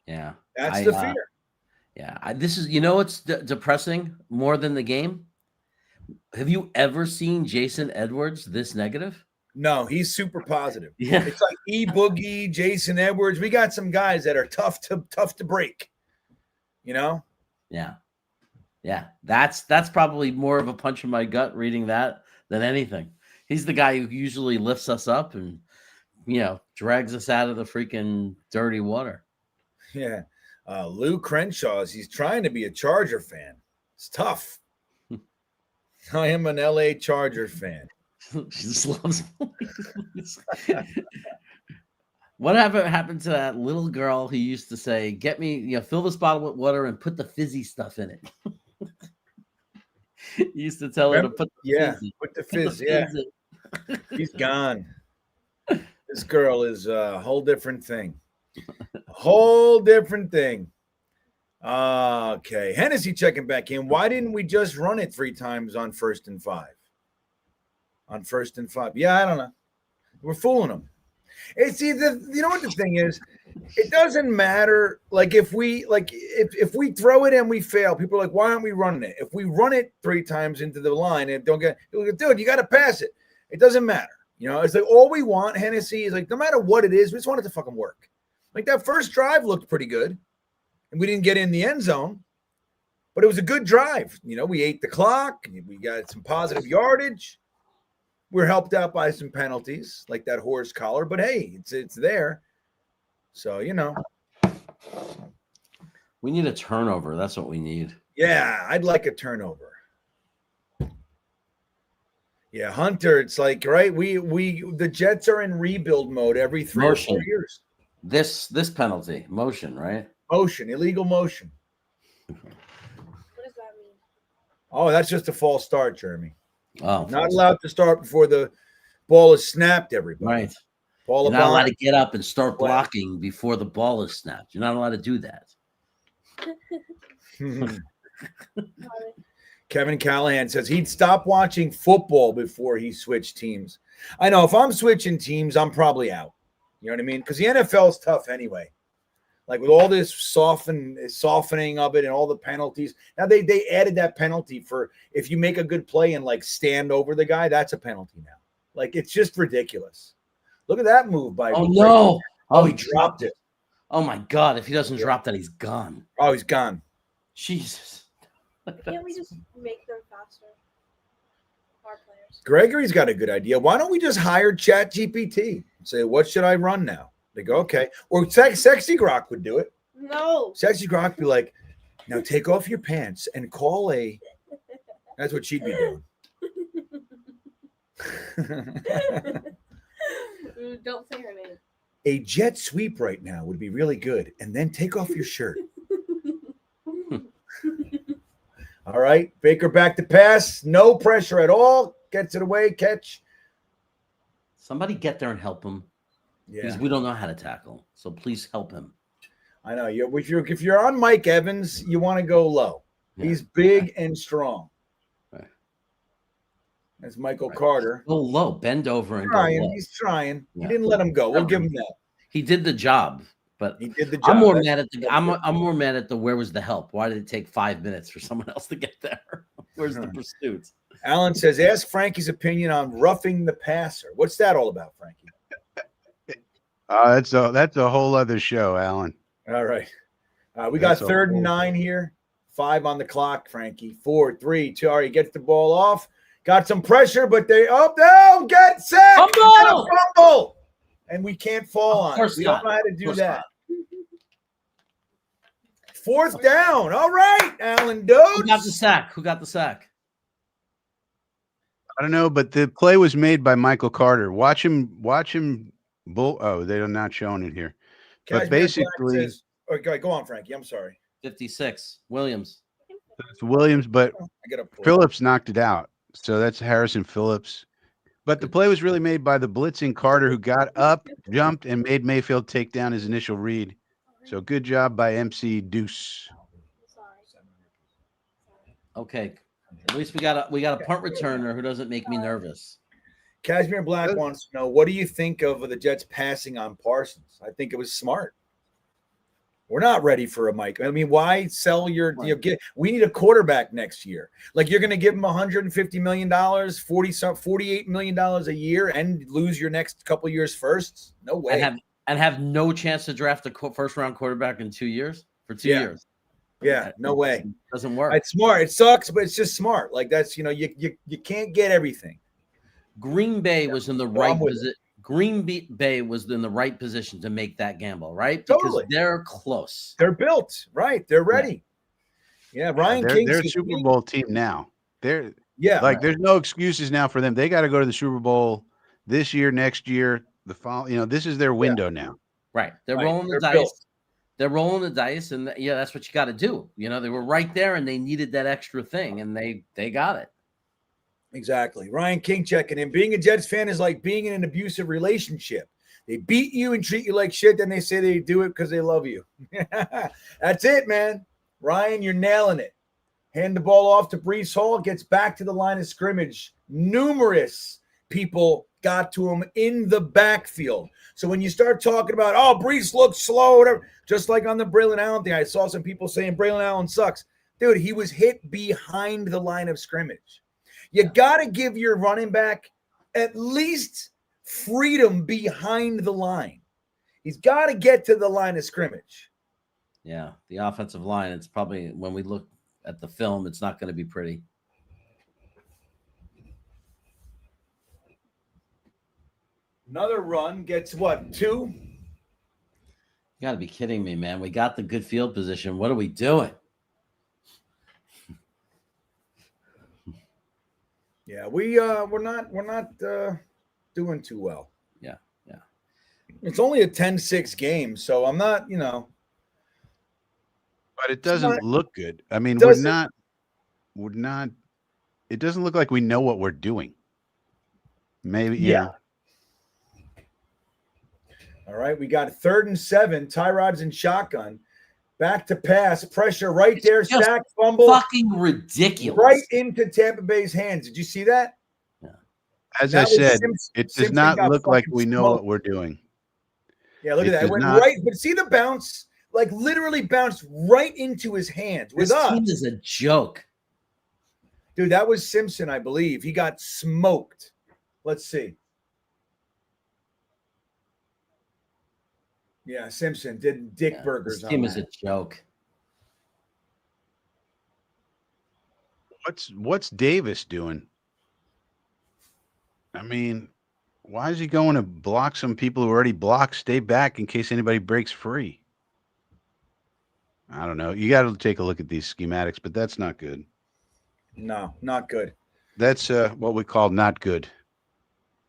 Yeah, that's the fear. Yeah, this is. It's depressing more than the game. Have you ever seen Jason Edwards this negative? No, he's super positive. Yeah, it's like Boogie, Jason Edwards. We got some guys that are tough to break. Yeah. That's probably more of a punch in my gut reading that than anything. He's the guy who usually lifts us up and drags us out of the freaking dirty water. Yeah. Lou Crenshaw's, he's trying to be a Charger fan. It's tough. I am an LA Charger fan. She just loves What happened to that little girl who used to say, "Get me, fill this bottle with water and put the fizzy stuff in it." You used to tell her to put the fizz. Yeah, he's gone. This girl is a whole different thing. Okay, Hennessy checking back in. Why didn't we just run it 3 times on 1st and 5? Yeah, I don't know. We're fooling them. It's either, you know what the thing is? It doesn't matter. Like if we throw it and we fail, people are like, why aren't we running it? If we run it 3 times into the line and don't get, dude, you got to pass it. It doesn't matter. It's like all we want, Hennessy, is like no matter what it is, we just want it to fucking work. Like that first drive looked pretty good, and we didn't get in the end zone, but it was a good drive. We ate the clock. We got some positive yardage. We're helped out by some penalties, like that horse collar, but hey, it's there. So, we need a turnover. That's what we need. Yeah, I'd like a turnover. Yeah, Hunter, it's like, right? The Jets are in rebuild mode every 3 or 4 years. This penalty, motion, right? Motion, illegal motion. What does that mean? Oh, that's just a false start, Jeremy. Oh, not allowed to start before the ball is snapped, everybody. Right. You're not allowed to get up and start blocking before the ball is snapped. You're not allowed to do that. Kevin Callahan says he'd stop watching football before he switched teams. I know if I'm switching teams, I'm probably out. You know what I mean? Because the NFL is tough anyway. Like with all this softening of it and all the penalties. Now they added that penalty for if you make a good play and like stand over the guy, that's a penalty now. Like it's just ridiculous. Look at that move by. Oh no! Oh, he dropped it. Oh my God! If he doesn't drop that, he's gone. Oh, he's gone. Jesus. Can't we just make them faster? Our players. Gregory's got a good idea. Why don't we just hire ChatGPT and say, "What should I run now?" They go, okay. Or Sexy Grok would do it. No. Sexy Grok would be like, now take off your pants and call a. That's what she'd be doing. Don't say her name. A jet sweep right now would be really good. And then take off your shirt. All right. Baker back to pass. No pressure at all. Gets it away. Catch. Somebody get there and help him. Yeah. Because we don't know how to tackle. So please help him. I know. If you're on Mike Evans, you want to go low. Yeah. He's big and strong. Right. That's Michael Carter. Go low. Bend over and go low. He's trying. Yeah. He didn't let him go. We'll give him that. He did the job. But He did the job. I'm more mad at the I'm more mad at the where was the help? Why did it take 5 minutes for someone else to get there? Where's the pursuit? Alan says, ask Frankie's opinion on roughing the passer. What's that all about, Frankie? That's a whole other show, Alan. All right. We got 3rd and 9 here. 5 on the clock, Frankie. 4, 3, 2. All right, gets the ball off. Got some pressure, but they get sacked. Fumble! Fumble! And we can't fall on it. We not. don't know how to do that. 4th down. All right, Alan Dodes. Who got the sack? Who got the sack? I don't know, but the play was made by Michael Carter. Watch him. They're not showing it here. But basically, says, go on, Frankie. I'm sorry. 56. Williams. it's Williams, but I got Phillips knocked it out. So that's Harrison Phillips. But the play was really made by the blitzing Carter, who got up, jumped, and made Mayfield take down his initial read. So good job by MC Deuce. Okay. At least we got a punt returner who doesn't make me nervous. Cashmere Black wants to know, what do you think of the Jets passing on Parsons? I think it was smart. We're not ready for a Mike. I mean, why sell we need a quarterback next year. Like, you're going to give him $150 million, $48 million a year and lose your next couple years first? No way. And have no chance to draft a first-round quarterback in 2 years? For 2 years. Yeah, no way. It doesn't work. It's smart. It sucks, but it's just smart. Like, that's, you can't get everything. Green Bay was in the right position. Green Bay was in the right position to make that gamble, right? Because they're close. They're built, right? They're ready. Yeah, Ryan King. They're a Super Bowl team now. There's no excuses now for them. They got to go to the Super Bowl this year, next year, the fall. This is their window now. Right. They're rolling the dice. Built. They're rolling the dice, and that's what you got to do. They were right there, and they needed that extra thing, and they got it. Exactly. Ryan King checking in. Being a Jets fan is like being in an abusive relationship. They beat you and treat you like shit, then they say they do it because they love you. That's it, man. Ryan, you're nailing it. Hand the ball off to Breece Hall, gets back to the line of scrimmage. Numerous people got to him in the backfield. So when you start talking about, Breece looks slow, whatever, just like on the Braylon Allen thing, I saw some people saying Braylon Allen sucks. Dude, he was hit behind the line of scrimmage. You got to give your running back at least freedom behind the line. He's got to get to the line of scrimmage. Yeah, the offensive line, it's probably, when we look at the film, it's not going to be pretty. Another run gets what, 2? You got to be kidding me, man. We got the good field position. What are we doing? Yeah, we're not doing too well. Yeah. It's only a 10-6 game, so I'm not, But it doesn't look good. I mean, we're not. It doesn't look like we know what we're doing. Maybe, yeah. All right, we got 3rd and 7. Tyrod's in shotgun. Back to pass, pressure right there, sack, fumble. Fucking ridiculous. Right into Tampa Bay's hands. Did you see that? Yeah. As I said, it does not look like we know what we're doing. Yeah, look at that. It went right, but see the bounce? Like, literally bounced right into his hands. This team is a joke. Dude, that was Simpson, I believe. He got smoked. Let's see. Yeah, Simpson did dick burgers. This team is a joke. What's Davis doing? I mean, why is he going to block some people who already blocked? Stay back in case anybody breaks free. I don't know. You got to take a look at these schematics, but that's not good. No, not good. That's what we call not good,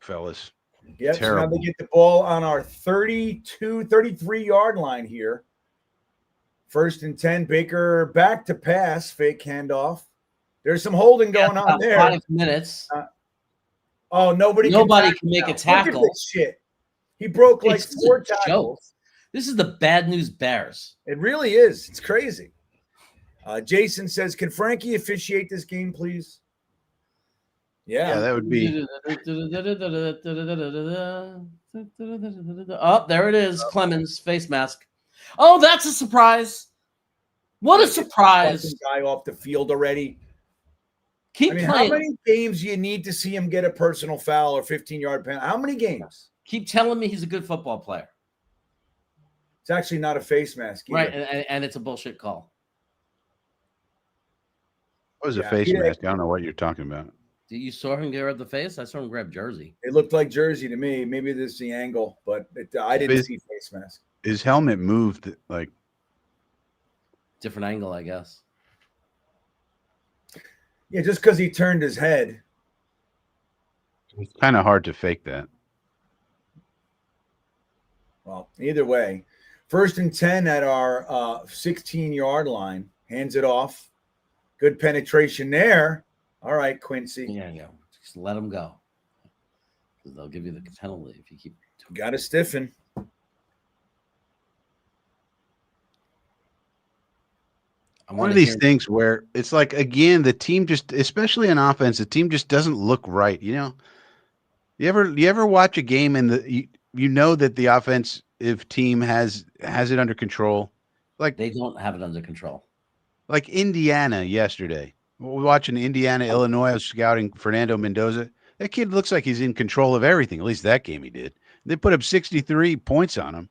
fellas. Yep, so now they get the ball on our 33-yard line here. 1st and 10, Baker back to pass, fake handoff. There's some holding going on there. 5 minutes. Nobody can make a tackle. Look at this shit. He broke like 4 tackles. This is the bad news Bears. It really is. It's crazy. Jason says, can Frankie officiate this game, please? Yeah, that would be. Oh, there it is. Clemens face mask. Oh, that's a surprise. What a surprise. Fucking guy off the field already. Keep I mean, playing. how many games do you need to see him get a personal foul or 15-yard penalty? How many games? Keep telling me he's a good football player. It's actually not a face mask either. Right, and it's a bullshit call. It was a face mask. I don't know what you're talking about. You saw him grab the face? I saw him grab jersey. It looked like jersey to me. Maybe this is the angle, but I didn't see face mask. His helmet moved like different angle, I guess. Yeah, just because he turned his head. It's kind of hard to fake that. Well, either way, 1st and 10 at our 16-yard line. Hands it off. Good penetration there. All right, Quincy. Yeah. Just let him go. Because they'll give you the penalty if you keep. Got to stiffen. One of these things where it's like, again, the team just, especially on offense, the team just doesn't look right. You know, you ever watch a game and you know that the offensive team has it under control? Like they don't have it under control. Like Indiana yesterday. We're watching Indiana, Illinois. I was scouting Fernando Mendoza. That kid looks like he's in control of everything. At least that game he did. They put up 63 points on him.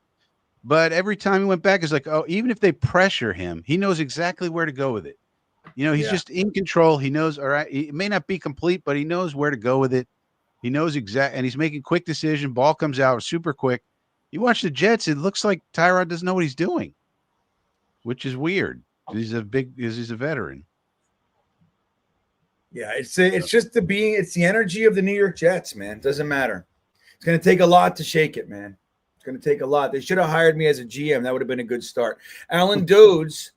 But every time he went back, it's like, oh, even if they pressure him, he knows exactly where to go with it. You know, he's just in control. He knows, all right, it may not be complete, but he knows where to go with it. He knows and he's making quick decision. Ball comes out super quick. You watch the Jets, it looks like Tyrod doesn't know what he's doing, which is weird. He's a veteran. Yeah, it's just it's the energy of the New York Jets, man. It doesn't matter. It's going to take a lot to shake it, man. Going to take a lot. They should have hired me as a GM. That would have been a good start. Alan Dodds,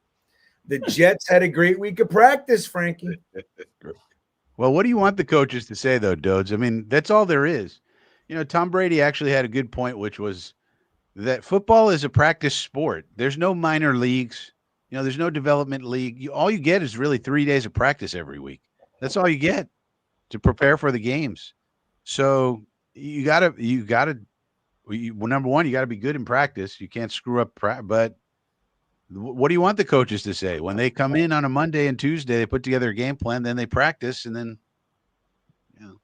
the Jets had a great week of practice, Frankie. Well, what do you want the coaches to say, though, Dodds? I mean, that's all there is. You know, Tom Brady actually had a good point, which was that football is a practice sport. There's no minor leagues. You know, there's no development league. All you get is really 3 days of practice every week. That's all you get to prepare for the games. So you gotta number one, you got to be good in practice. You can't screw up. But what do you want the coaches to say when they come in on a Monday and Tuesday? They put together a game plan, then they practice, and then, you know,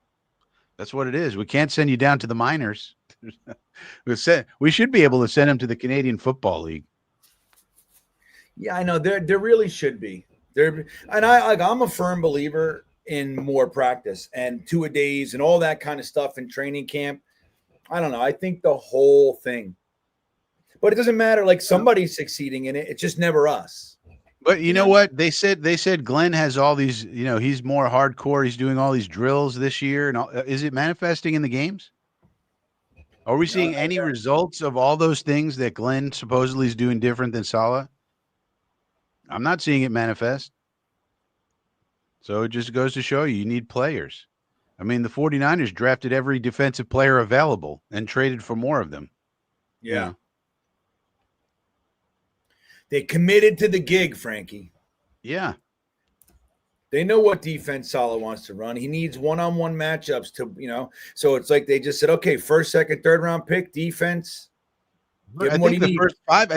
that's what it is. We can't send you down to the minors. We should be able to send them to the Canadian Football League. Yeah, I know there really should be there, and I'm a firm believer in more practice and 2-a-days and all that kind of stuff in training camp. I don't know. I think the whole thing, but it doesn't matter. Like somebody's succeeding in it. It's just never us. But you know what? They said Glenn has all these, you know, he's more hardcore. He's doing all these drills this year. And is it manifesting in the games? Are we seeing any results of all those things that Glenn supposedly is doing different than Saleh? I'm not seeing it manifest. So it just goes to show you need players. I mean, the 49ers drafted every defensive player available and traded for more of them. Yeah. You know? They committed to the gig, Frankie. Yeah. They know what defense Saleh wants to run. He needs one-on-one matchups to, you know. So it's like they just said, okay, 1st, 2nd, 3rd round pick, defense. I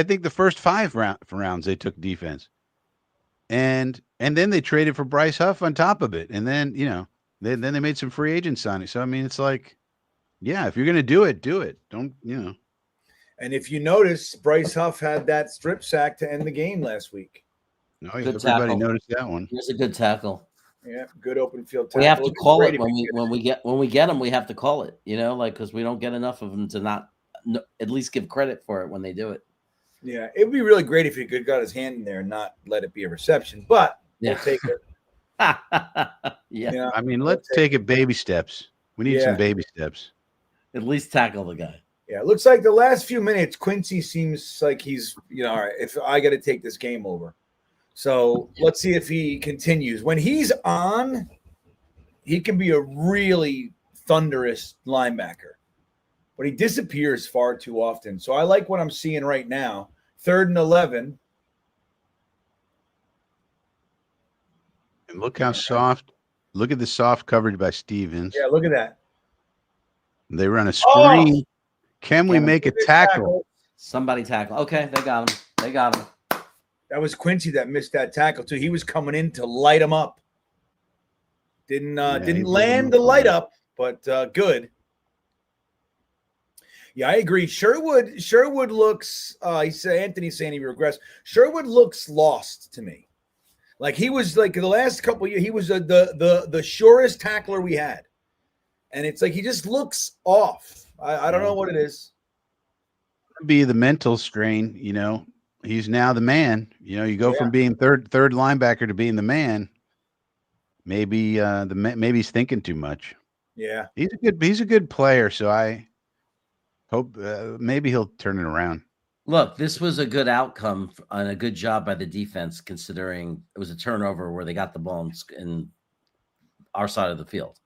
think the first five rounds they took defense. And then they traded for Bryce Huff on top of it. And then, you know, then they made some free agent signings. So, I mean, it's like, yeah, if you're going to do it, do it. Don't, you know. And if you notice, Bryce Huff had that strip sack to end the game last week. No, everybody noticed that one. Here's a good tackle. Yeah, good open field tackle. We have to call it when we get them. We have to call it, you know, like because we don't get enough of them to not at least give credit for it when they do it. Yeah, it'd be really great if he could got his hand in there and not let it be a reception. But we'll take it. Yeah. I mean, let's take it baby steps. We need some baby steps. At least tackle the guy. Yeah, it looks like the last few minutes, Quincy seems like he's, you know, all right, if I got to take this game over. So let's see if he continues. When he's on, he can be a really thunderous linebacker, but he disappears far too often. So I like what I'm seeing right now. 3rd and 11. And look how soft. Look at the soft coverage by Stevens. Yeah, look at that. They run a screen. Can we make a tackle? Somebody tackle. Okay, they got him. They got him. That was Quincy that missed that tackle too. He was coming in to light him up. Didn't land the light up, but good. Yeah, I agree. Sherwood looks. He said Anthony's saying he regressed. Sherwood looks lost to me. Like he was like the last couple of years, he was the surest tackler we had, and it's like he just looks off. I don't know what it is. Be the mental strain, you know. He's now the man. You know, you go from being third linebacker to being the man. Maybe maybe he's thinking too much. Yeah, he's a good player. So I hope maybe he'll turn it around. Look, this was a good outcome and a good job by the defense, considering it was a turnover where they got the ball in our side of the field.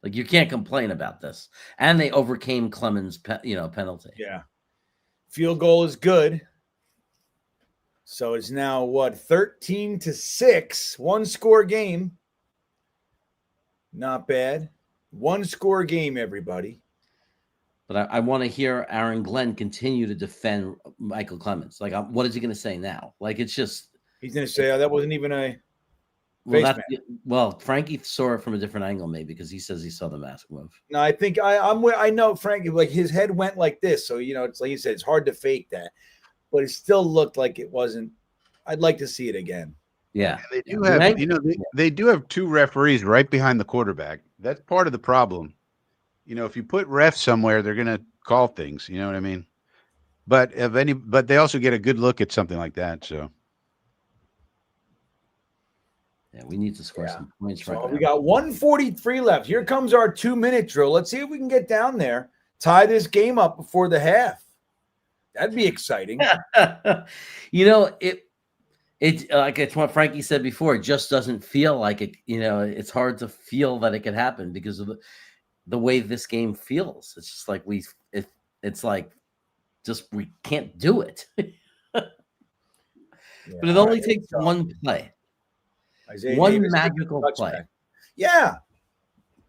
Like, you can't complain about this. And they overcame Clemens' penalty. Yeah. Field goal is good. So it's now what, 13-6, 1-score game. Not bad. 1-score game, everybody. But I want to hear Aaron Glenn continue to defend Michael Clemens. Like, what is he going to say now? Like, it's just he's going to say, "Oh, that wasn't even a." Well, Frankie saw it from a different angle, maybe, because he says he saw the mask move. No, I think I know Frankie. Like his head went like this, so it's like you said, it's hard to fake that, but it still looked like it wasn't. I'd like to see it again. Yeah, they do have. They do have two referees right behind the quarterback. That's part of the problem. If you put refs somewhere, they're going to call things. You know what I mean? But they also get a good look at something like that. So, yeah, we need to score some points right now. We got 1:43 left. Here comes our 2-minute drill. Let's see if we can get down there, tie this game up before the half. That'd be exciting. It like it's what Frankie said before. It just doesn't feel like it. It's hard to feel that it could happen because of the way this game feels. It's just like it's like just we can't do it. But it only takes one play. One magical play. Yeah.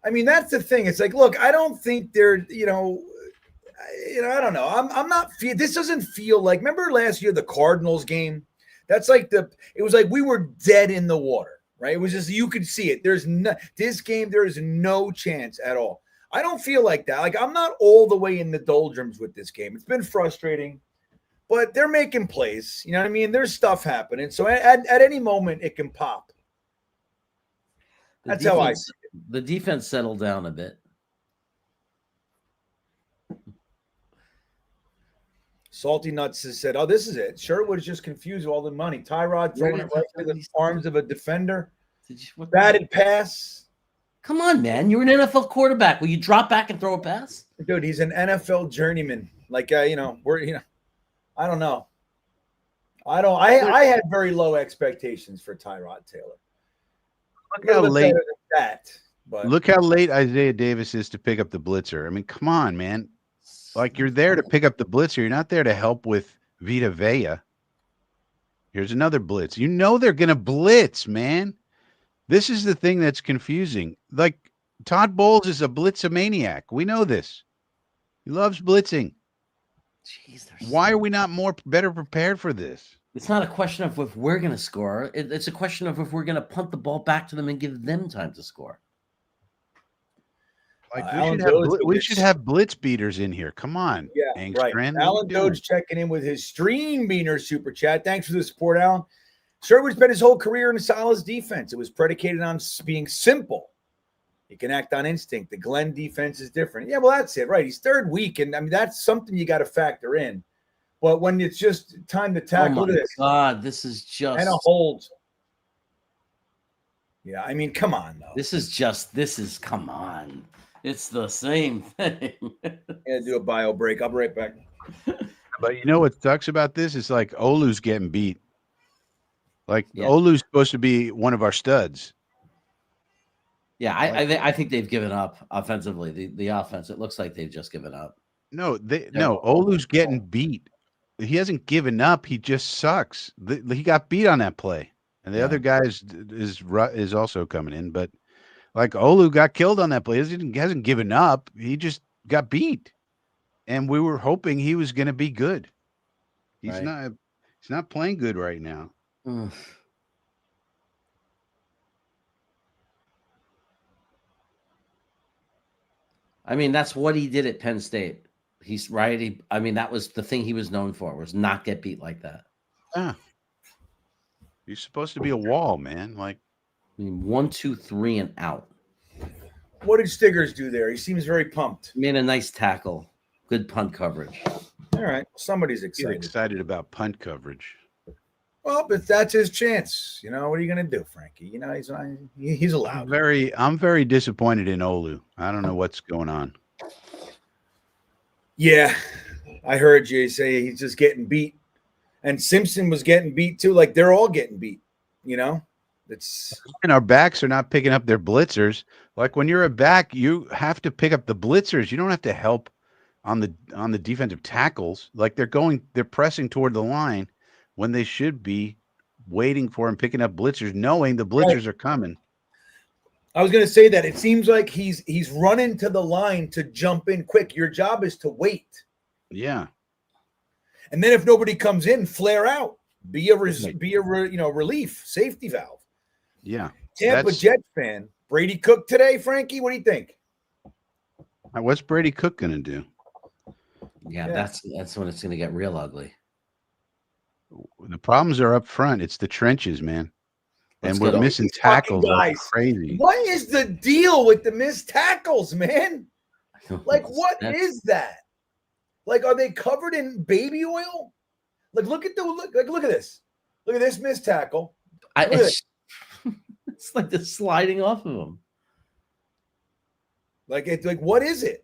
I mean, that's the thing. It's like, look, I don't think they're, I don't know. I'm not this doesn't feel like, remember last year, the Cardinals game? That's like it was like we were dead in the water, right? It was just, you could see it. This game, there is no chance at all. I don't feel like that. Like, I'm not all the way in the doldrums with this game. It's been frustrating, but they're making plays. You know what I mean? There's stuff happening. So at any moment, it can pop. That's how I see it. The defense settled down a bit. Salty Nuts has said, "Oh, this is it. Sherwood's just confused with all the money. Tyrod throwing it right to the arms of a defender. Batted pass. Come on, man. You're an NFL quarterback. Will you drop back and throw a pass? Dude, he's an NFL journeyman. Like, I don't know. I had very low expectations for Tyrod Taylor. Look how late Isaiah Davis is to pick up the blitzer. I mean, come on, man. Like, you're there to pick up the blitzer. You're not there to help with Vita Vea. Here's another blitz. They're going to blitz, man. This is the thing that's confusing. Like, Todd Bowles is a blitzomaniac. We know this. He loves blitzing. Jeez, why are we not better prepared for this? It's not a question of if we're going to score. It's a question of if we're going to punt the ball back to them and give them time to score. Like, we should have blitz beaters in here. Come on. Yeah, right. Alan Doge checking in with his stream beaner super chat. Thanks for the support, Alan. Sherwood spent his whole career in Salah's defense. It was predicated on being simple. He can act on instinct. The Glenn defense is different. Yeah, well, that's it, right? He's third week, and I mean, that's something you got to factor in. But when it's just time to tackle this. God, this is just. And a hold. Yeah, I mean, come on, though. Come on. It's the same thing. Yeah, do a bio break. I'll be right back. But you know what sucks about this? It's like Olu's getting beat. Like, Olu's supposed to be one of our studs. Yeah, I think they've given up offensively. The offense, it looks like they've just given up. No, Olu's getting beat. He hasn't given up. He just sucks. He got beat on that play, and the other guy is also coming in. But like, Olu got killed on that play. He hasn't given up. He just got beat, and we were hoping he was going to be good. He's not. He's not playing good right now. Ugh. I mean, that's what he did at Penn State. He's right. I mean, that was the thing he was known for, was not get beat like that. Yeah. He's supposed to be a wall, man. Like, I mean, 1, 2, 3, and out. What did Stiggers do there? He seems very pumped. Made a nice tackle. Good punt coverage. All right. Somebody's he's excited. excited about punt coverage. Well, but that's his chance. You know, what are you going to do, Frankie? You know, he's allowed. I'm very disappointed in Olu. I don't know what's going on. Yeah. I heard you say he's just getting beat. And Simpson was getting beat too. Like, they're all getting beat, you know? And our backs are not picking up their blitzers. Like, when you're a back, you have to pick up the blitzers. You don't have to help on the defensive tackles. Like, they're pressing toward the line when they should be waiting for him, picking up blitzers, knowing the blitzers are coming. I was going to say that it seems like he's running to the line to jump in quick. Your job is to wait. Yeah. And then if nobody comes in, flare out. Be a relief, safety valve. Yeah. Tampa Jets fan. Brady Cook today, Frankie. What do you think? What's Brady Cook going to do? Yeah, that's when it's going to get real ugly. The problems are up front. It's the trenches, man. Let's and we're get missing tackles like crazy. What is the deal with the missed tackles, man? Like, what is that? Like, are they covered in baby oil? Like, look at this. Look at this missed tackle. It's like they're sliding off of them. Like, what is it?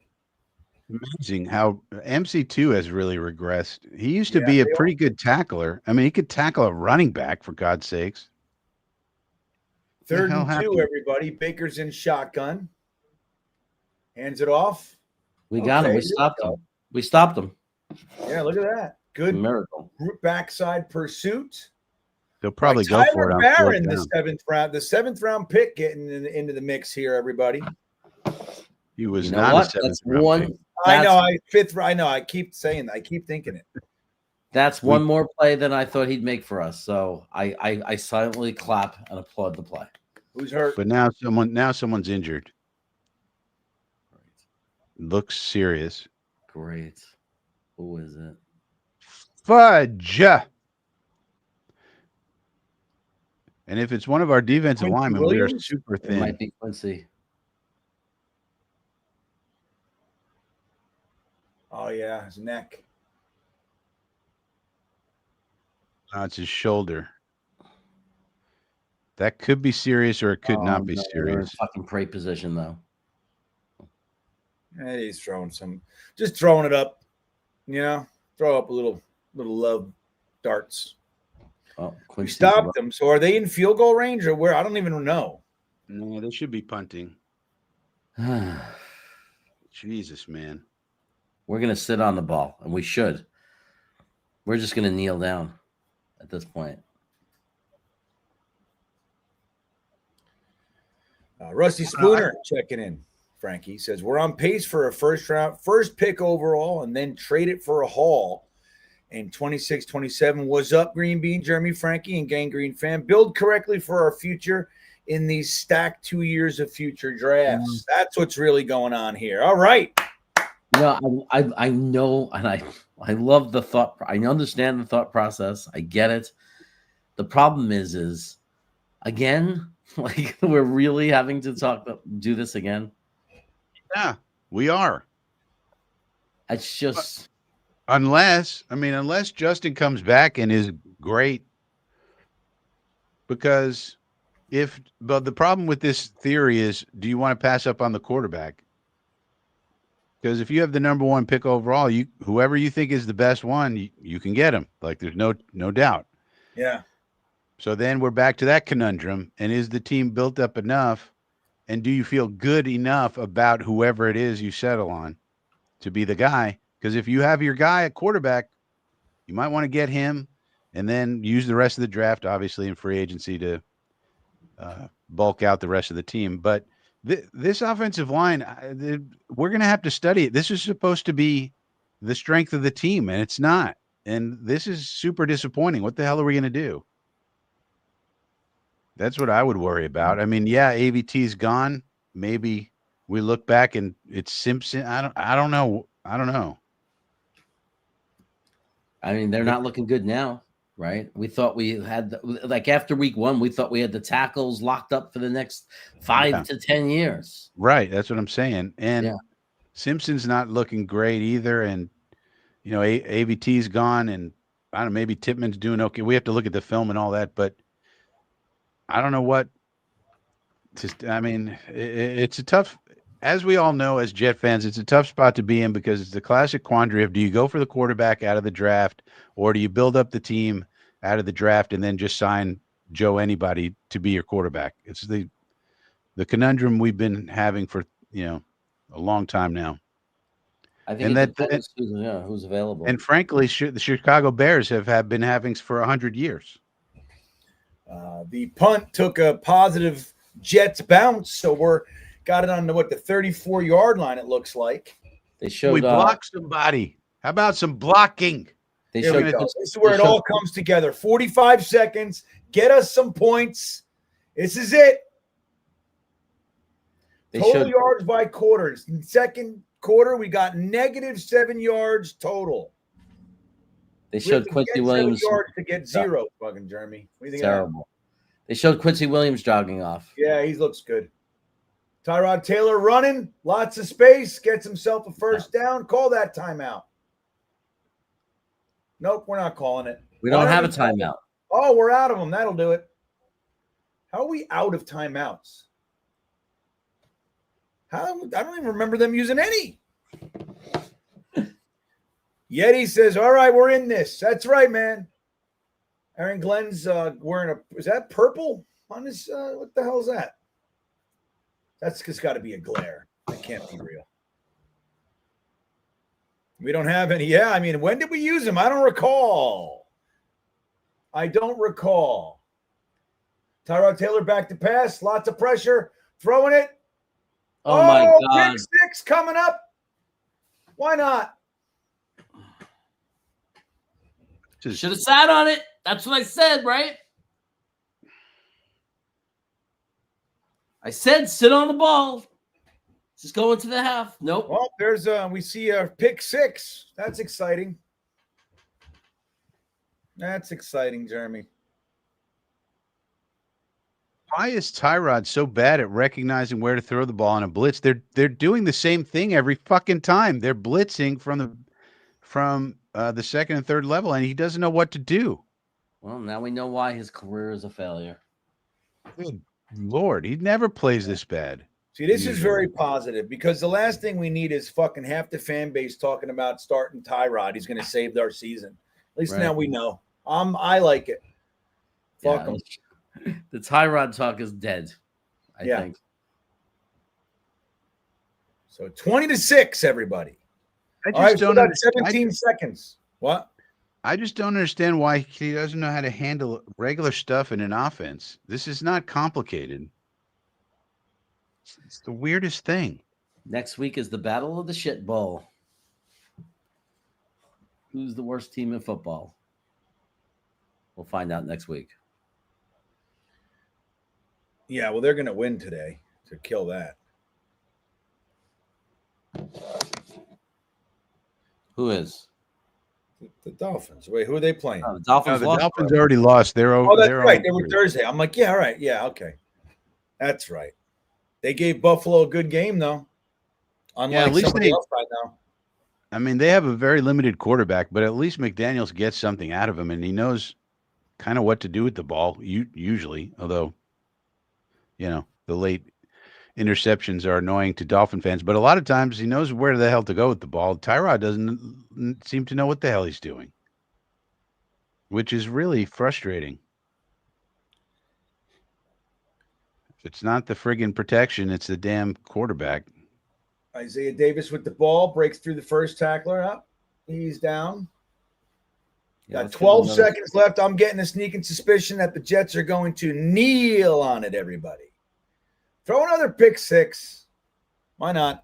Amazing how MC2 has really regressed. He used to be a pretty good tackler. I mean, he could tackle a running back, for God's sakes. 3rd and 2, everybody. Baker's in shotgun. Hands it off. We got him. We stopped him. We stopped him. Yeah, look at that. Good miracle. Backside pursuit. They'll probably go for it on Barron, the 7th round pick, getting into the mix here, everybody. He was not a 7th round pick. I know. I keep saying that. I keep thinking it. That's one more play than I thought he'd make for us. So I silently clap and applaud the play. Who's hurt? But now someone's injured. Looks serious. Great. Who is it? Fudge. And if it's one of our defensive linemen, we are super thin. It might be Quincy. Oh, yeah, his neck. No, it's his shoulder. That could be serious or it could not be serious. Fucking prey position, though. And he's throwing just throwing it up. You know, throw up a little love darts. Oh, we stopped them. So are they in field goal range or where? I don't even know. No, they should be punting. Jesus, man. We're going to sit on the ball, and we should. We're just going to kneel down at this point. Rusty Spooner checking in. Frankie says, we're on pace for a first pick overall, and then trade it for a haul in 26-27. What's up, GreenBean, Jeremy, Frankie, and Gangrene fan? Build correctly for our future in these stacked 2 years of future drafts. That's what's really going on here. All right. No, I know, and I love the thought. I understand the thought process. I get it. The problem is again, like, we're really having to do this again. Yeah, we are. It's just unless Justin comes back and is great. Because but the problem with this theory is, do you want to pass up on the quarterback? Because if you have the number 1 pick overall, whoever you think is the best one, you can get him. Like, there's no doubt. Yeah. So then we're back to that conundrum. And is the team built up enough? And do you feel good enough about whoever it is you settle on to be the guy? Because if you have your guy at quarterback, you might want to get him and then use the rest of the draft, obviously, in free agency to bulk out the rest of the team. But this offensive line, we're going to have to study it. This is supposed to be the strength of the team, and it's not. And this is super disappointing. What the hell are we going to do? That's what I would worry about. I mean, yeah, AVT's gone. Maybe we look back and it's Simpson. I don't know. I don't know. I mean, they're not looking good now, right? We thought we had, like, after week 1, we thought we had the tackles locked up for the next 5 to 10 years. Right. That's what I'm saying. And Yeah. Simpson's not looking great either. And, you know, AVT's gone. And I don't know, maybe Tippmann's doing okay. We have to look at the film and all that. But I don't know what. Just, I mean, it's a tough, as we all know, as Jet fans, it's a tough spot to be in because it's the classic quandary of do you go for the quarterback out of the draft or do you build up the team out of the draft and then just sign Joe anybody to be your quarterback? It's the conundrum we've been having for, you know, a long time now. I think it depends who's available. And frankly, the Chicago Bears have been having for 100 years. The punt took a positive Jets bounce, so we're got it on the 34-yard line. It looks like they showed we blocked somebody. How about some blocking? This is where it all comes together. 45 seconds. Get us some points. This is it. Total yards by quarters. In second quarter, we got -7 yards total. They showed Quincy Williams yards to get 0. Fucking Jeremy. What do you think? Terrible. They showed Quincy Williams jogging off. Yeah, he looks good. Tyrod Taylor running, lots of space, gets himself a first down. Call that timeout. Nope, we're not calling it. We don't have a timeout. Oh, we're out of them. That'll do it. How are we out of timeouts? I don't even remember them using any. Yeti says, all right, we're in this. That's right, man. Aaron Glenn's wearing is that purple on his, what the hell is that? That's just got to be a glare. That can't be real. We don't have any. Yeah, I mean, when did we use them? I don't recall. Tyrod Taylor back to pass. Lots of pressure. Throwing it. Oh my God. Pick 6 coming up. Why not? Should have sat on it. That's what I said, right? I said sit on the ball. Just go into the half. Nope. Well, there's we see a pick 6. That's exciting. That's exciting, Jeremy. Why is Tyrod so bad at recognizing where to throw the ball on a blitz? They're doing the same thing every fucking time. They're blitzing from the second and third level, and he doesn't know what to do. Well, now we know why his career is a failure. Good Lord, he never plays this bad. See, this is very positive because the last thing we need is fucking half the fan base talking about starting Tyrod. He's going to save our season. At least now we know. I like it. Fuck him. The Tyrod talk is dead, I think. So 20-6, everybody. I just don't understand. 17 seconds. What? I just don't understand why he doesn't know how to handle regular stuff in an offense. This is not complicated. It's the weirdest thing. Next week is the Battle of the Shit Bowl. Who's the worst team in football? We'll find out next week. Yeah, well, they're going to win today to kill that. Who is? The Dolphins. Wait, who are they playing? Oh, the Dolphins. No, the Dolphins already lost. They're over. Oh, that's right. They were Thursday. I'm like, yeah, all right. Yeah, okay. That's right. They gave Buffalo a good game, though. Unlike at least somebody else right now. I mean, they have a very limited quarterback, but at least McDaniels gets something out of him, and he knows kind of what to do with the ball, usually, although, you know, the late interceptions are annoying to Dolphin fans, but a lot of times he knows where the hell to go with the ball. Tyrod doesn't seem to know what the hell he's doing, which is really frustrating. If it's not the friggin' protection, it's the damn quarterback. Isaiah Davis with the ball, breaks through the first tackler. Up, he's down. Got 12 seconds left. I'm getting a sneaking suspicion that the Jets are going to kneel on it, everybody. Throw another pick 6. Why not?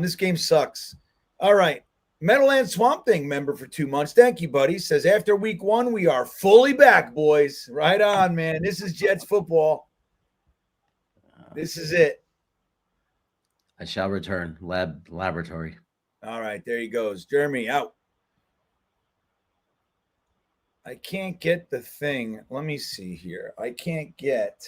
This game sucks. All right. Meadowland Swamp Thing member for 2 months. Thank you, buddy. Says after week 1, we are fully back, boys. Right on, man. This is Jets football. This is it. I shall return. Laboratory. All right, there he goes. Jeremy out. I can't get the thing. Let me see here. I can't get.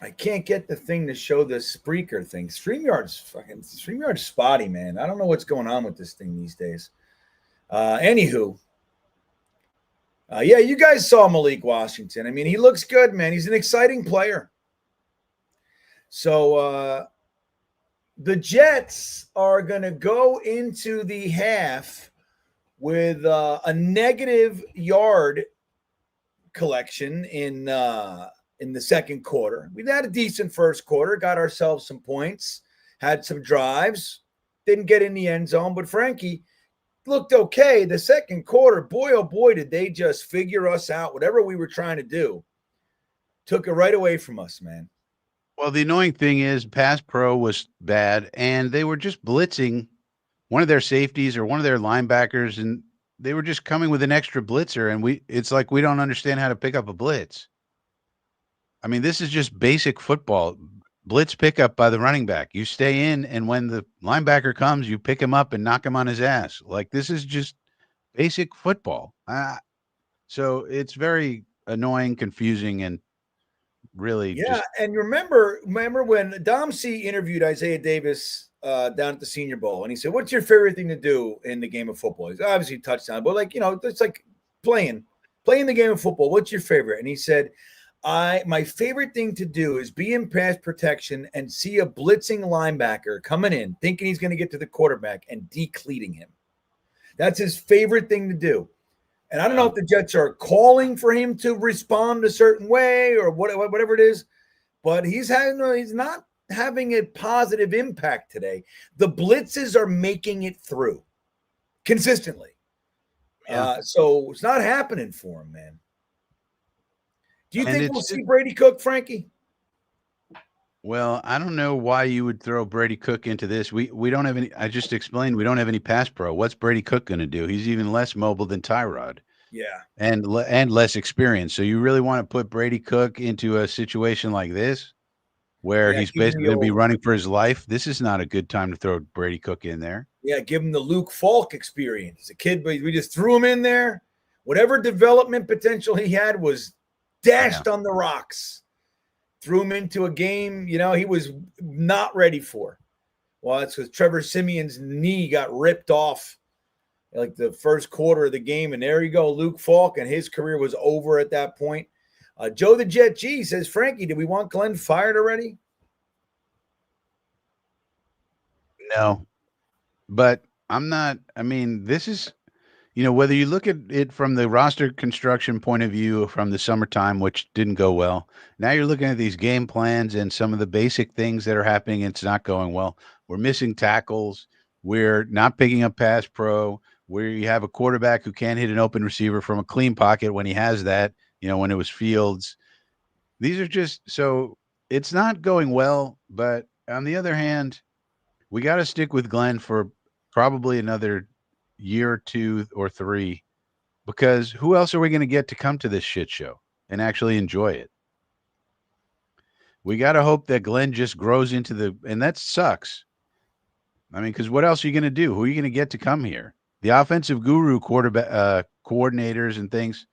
I can't get the thing to show the Spreaker thing. StreamYard's spotty, man. I don't know what's going on with this thing these days. Anywho. Yeah, you guys saw Malik Washington. I mean, he looks good, man. He's an exciting player. So the Jets are going to go into the half with a negative yard collection in the second quarter. We've had a decent first quarter, got ourselves some points, had some drives, didn't get in the end zone, but Frankie looked okay. The second quarter, boy, oh boy, did they just figure us out. Whatever we were trying to do, took it right away from us, man. Well, the annoying thing is pass pro was bad, and they were just blitzing one of their safeties or one of their linebackers, and they were just coming with an extra blitzer, and it's like we don't understand how to pick up a blitz. I mean, this is just basic football. Blitz pickup by the running back. You stay in, and when the linebacker comes, you pick him up and knock him on his ass. Like, this is just basic football. So it's very annoying, confusing, and really and remember when Dom C interviewed Isaiah Davis down at the Senior Bowl, and he said, what's your favorite thing to do in the game of football? He's obviously touchdown, but it's like playing the game of football. What's your favorite? And he said, my favorite thing to do is be in pass protection and see a blitzing linebacker coming in, thinking he's going to get to the quarterback and decleating him. That's his favorite thing to do. And I don't know if the Jets are calling for him to respond a certain way or whatever it is, but he's not having a positive impact today. The blitzes are making it through consistently. So it's not happening for him, man. Do you think we'll see Brady Cook, Frankie? Well, I don't know why you would throw Brady Cook into this. We don't have any. I just explained we don't have any pass pro. What's Brady Cook going to do? He's even less mobile than Tyrod. Yeah, and less experienced. So you really want to put Brady Cook into a situation like this, where he's basically going to be running for his life? This is not a good time to throw Brady Cook in there. Yeah, give him the Luke Falk experience. As a kid, but we just threw him in there. Whatever development potential he had was dashed on the rocks. Threw him into a game, he was not ready for. Well, that's because Trevor Simeon's knee got ripped off like the first quarter of the game. And there you go, Luke Falk, and his career was over at that point. Joe the Jet G says, Frankie, do we want Glenn fired already? No, but I'm not. I mean, this is, whether you look at it from the roster construction point of view from the summertime, which didn't go well. Now you're looking at these game plans and some of the basic things that are happening. It's not going well. We're missing tackles. We're not picking up pass pro, where you have a quarterback who can't hit an open receiver from a clean pocket when he has that, when it was Fields. These are just, so it's not going well. But on the other hand, we got to stick with Glenn for probably another year or 2 or 3, because who else are we going to get to come to this shit show and actually enjoy it? We got to hope that Glenn just grows into and that sucks. I mean, because what else are you going to do? Who are you going to get to come here? The offensive guru quarterback coordinators and things,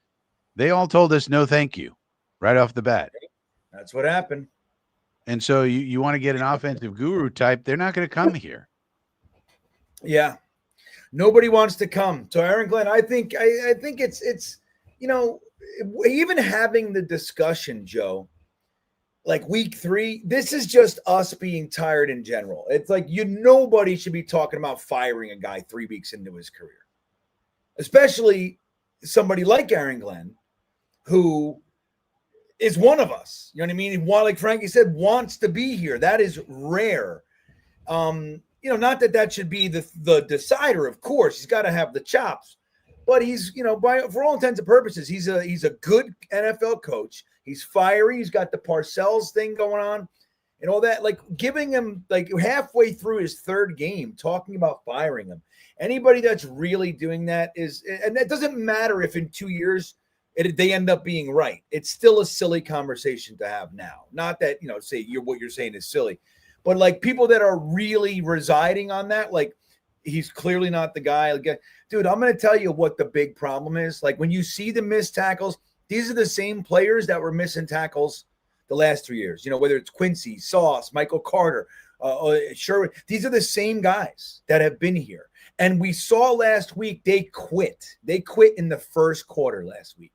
they all told us no thank you right off the bat. That's what happened. And so you want to get an offensive guru type, they're not going to come here. Yeah. Nobody wants to come. So Aaron Glenn, I think it's even having the discussion, Joe, like week 3, this is just us being tired in general. It's like nobody should be talking about firing a guy 3 weeks into his career, especially somebody like Aaron Glenn, who is one of us. You know what I mean? Like Frankie said, wants to be here. That is rare. Not that should be the decider, of course. He's got to have the chops. But he's, for all intents and purposes, he's a good NFL coach. He's fiery. He's got the Parcells thing going on and all that. Like giving him like halfway through his third game, talking about firing him. Anybody that's really doing that is, and that doesn't matter if in 2 years they end up being right. It's still a silly conversation to have now. Not that, say what you're saying is silly, but like people that are really residing on that, like he's clearly not the guy. Like, dude, I'm going to tell you what the big problem is. Like when you see the missed tackles, these are the same players that were missing tackles the last 3 years. Whether it's Quincy, Sauce, Michael Carter, Sherwood. These are the same guys that have been here. And we saw last week they quit. They quit in the first quarter last week.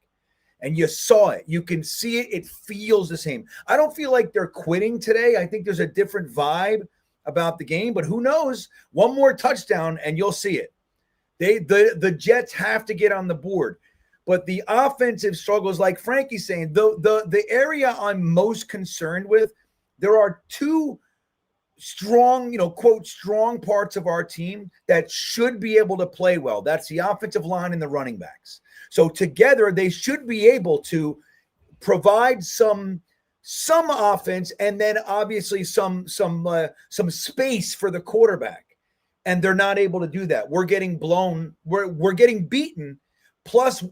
And you saw it. You can see it. It feels the same. I don't feel like they're quitting today. I think there's a different vibe about the game, but who knows? One more touchdown and you'll see it. The Jets have to get on the board. But the offensive struggles, like Frankie's saying, the area I'm most concerned with, there are two strong, quote, strong parts of our team that should be able to play well. That's the offensive line and the running backs. So together they should be able to provide some offense and then obviously some space for the quarterback. And they're not able to do that. We're getting blown. We're getting beaten. Plus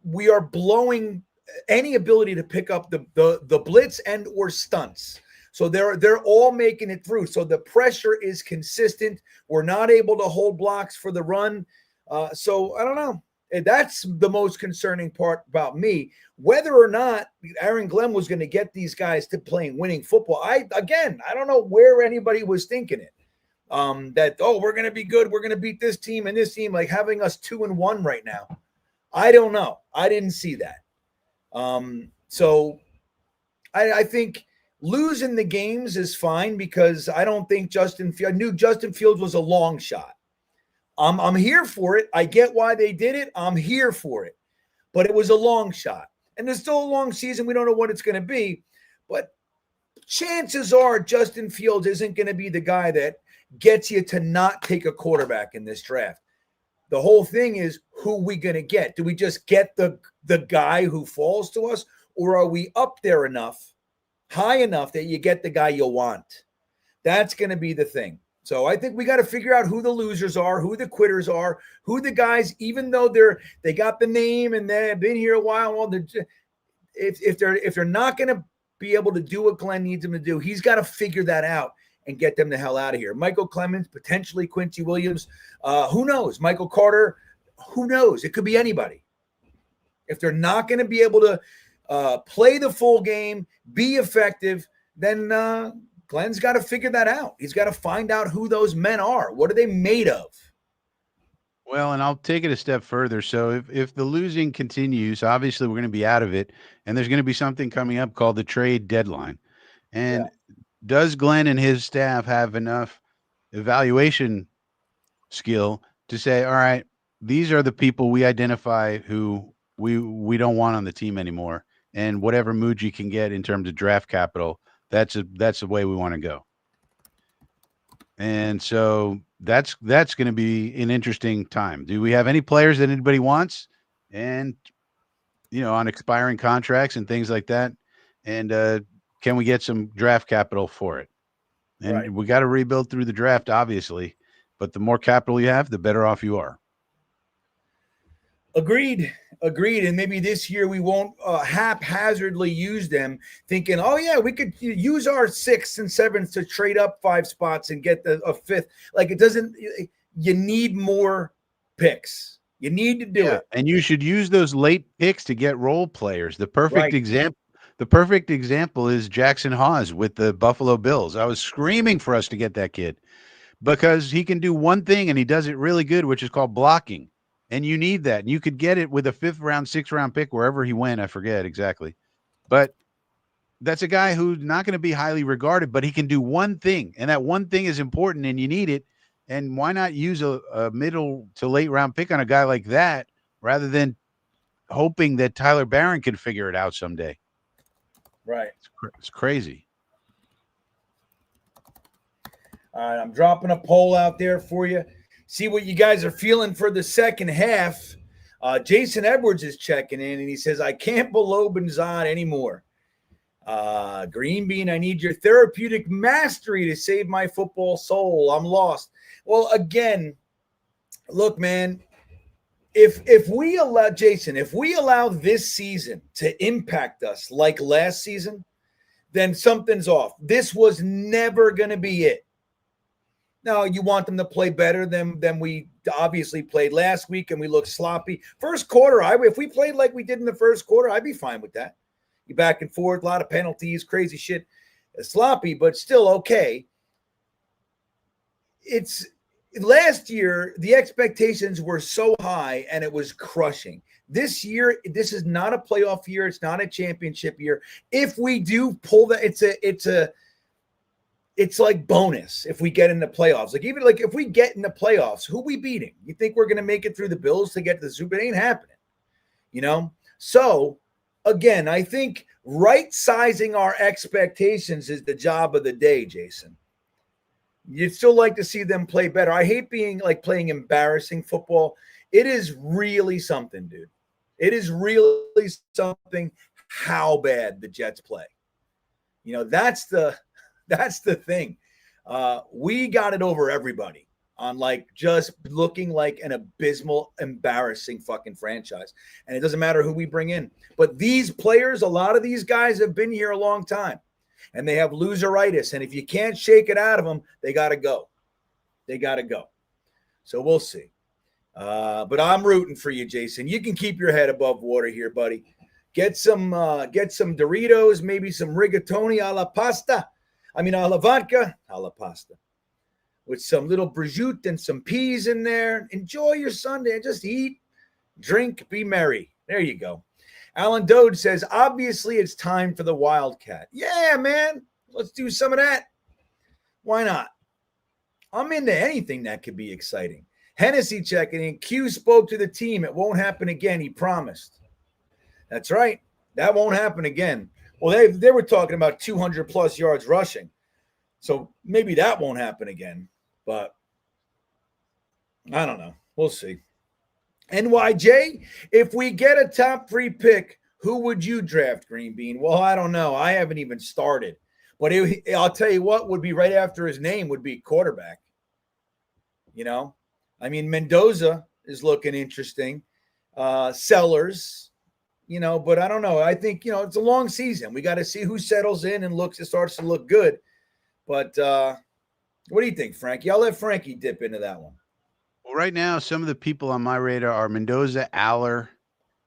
we are blowing any ability to pick up the blitz and or stunts. So they're all making it through. So the pressure is consistent. We're not able to hold blocks for the run. So I don't know. That's the most concerning part about me. Whether or not Aaron Glenn was going to get these guys to playing winning football, I don't know where anybody was thinking it. That we're going to be good. We're going to beat this team and this team, like having us 2-1 right now. I don't know. I didn't see that. So I think losing the games is fine because I don't think I knew Justin Fields was a long shot. I'm here for it. I get why they did it. I'm here for it. But it was a long shot. And there's still a long season. We don't know what it's going to be. But chances are Justin Fields isn't going to be the guy that gets you to not take a quarterback in this draft. The whole thing is, who are we going to get? Do we just get the guy who falls to us? Or are we up there enough, high enough that you get the guy you want? That's going to be the thing. So I think we got to figure out who the losers are, who the quitters are, who the guys, even though they got the name and they've been here a while. Well, if they're not going to be able to do what Glenn needs them to do, he's got to figure that out and get them the hell out of here. Michael Clemens, potentially Quincy Williams. Who knows? Michael Carter. Who knows? It could be anybody. If they're not going to be able to play the full game, be effective, then Glenn's got to figure that out. He's got to find out who those men are. What are they made of? Well, and I'll take it a step further. So if the losing continues, obviously we're going to be out of it, and there's going to be something coming up called the trade deadline. And does Glenn and his staff have enough evaluation skill to say, all right, these are the people we identify who we don't want on the team anymore, and whatever Muji can get in terms of draft capital, that's the way we want to go. And so that's going to be an interesting time. Do we have any players that anybody wants, and on expiring contracts and things like that? And can we get some draft capital for it? And we got to rebuild through the draft, obviously, but the more capital you have, the better off you are. Agreed. And maybe this year we won't haphazardly use them thinking, oh, yeah, we could use our 6th and 7th to trade up 5 spots and get a 5th. Like, it doesn't – you need more picks. You need to do it. And you should use those late picks to get role players. The perfect example is Jackson Hawes with the Buffalo Bills. I was screaming for us to get that kid because he can do one thing, and he does it really good, which is called blocking. And you need that. And you could get it with a 5th round, 6th round pick, wherever he went. I forget exactly. But that's a guy who's not going to be highly regarded, but he can do one thing. And that one thing is important, and you need it. And why not use a middle to late round pick on a guy like that rather than hoping that Tyler Barron can figure it out someday? Right. It's crazy. All right, I'm dropping a poll out there for you. See what you guys are feeling for the second half. Jason Edwards is checking in, and he says, I can't below Benzad anymore. GreenBean, I need your therapeutic mastery to save my football soul. I'm lost. Well, again, look, man, if we allow Jason, if we allow this season to impact us like last season, then something's off. This was never going to be it. Now, you want them to play better than we obviously played last week, and we looked sloppy. First quarter, if we played like we did in the first quarter, I'd be fine with that. You back and forth, a lot of penalties, crazy shit. Sloppy, but still okay. It's last year, the expectations were so high, and it was crushing. This year, this is not a playoff year. It's not a championship year. If we do pull that, it's like bonus if we get in the playoffs. Like even like if we get in the playoffs, who we beating? You think we're going to make it through the Bills to get to the Super? It ain't happening, you know? So again, I think right sizing our expectations is the job of the day, Jason. You'd still like to see them play better. I hate being like playing embarrassing football. It is really something, dude. It is really something how bad the Jets play. You know, that's the thing. We got it over everybody on like just looking like an abysmal, embarrassing fucking franchise. And it doesn't matter who we bring in. But these players, a lot of these guys have been here a long time and they have loseritis. And if you can't shake it out of them, they got to go. They got to go. So we'll see. But I'm rooting for you, Jason. You can keep your head above water here, buddy. Get some Doritos, maybe some rigatoni alla pasta. I mean, alla vodka, alla pasta. With some little prosciutto and some peas in there. Enjoy your Sunday. Just eat, drink, be merry. There you go. Alan Dode says, obviously it's time for the Wildcat. Yeah, man. Let's do some of that. Why not? I'm into anything that could be exciting. Hennessy checking in. Q spoke to the team. It won't happen again. He promised. That's right. That won't happen again. Well, they were talking about 200 plus yards rushing. So maybe that won't happen again. But I don't know. We'll see. NYJ, if we get a top 3 pick, who would you draft, GreenBean? Well, I don't know. I haven't even started. But I'll tell you what would be right after his name would be quarterback. You know? I mean, Mendoza is looking interesting. Sellers, you know, but I don't know. I think, you know, it's a long season. We got to see who settles in and starts to look good. But what do you think, Frankie? I'll let Frankie dip into that one. Well, right now, some of the people on my radar are Mendoza, Aller.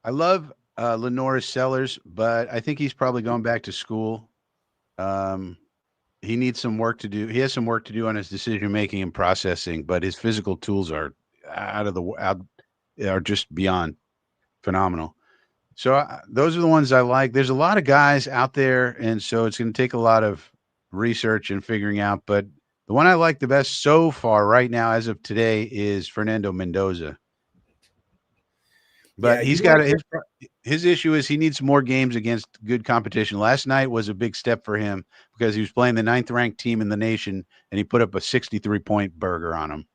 I love Lenora Sellers, but I think he's probably going back to school. He needs some work to do. He has some work to do on his decision making and processing, but his physical tools are are just beyond phenomenal. So those are the ones I like. There's a lot of guys out there, and so it's going to take a lot of research and figuring out. But the one I like the best so far right now, as of today, is Fernando Mendoza. But Yeah, he's got his issue is he needs more games against good competition. Last night was a big step for him because he was playing the 9th ranked team in the nation, and he put up a 63-point burger on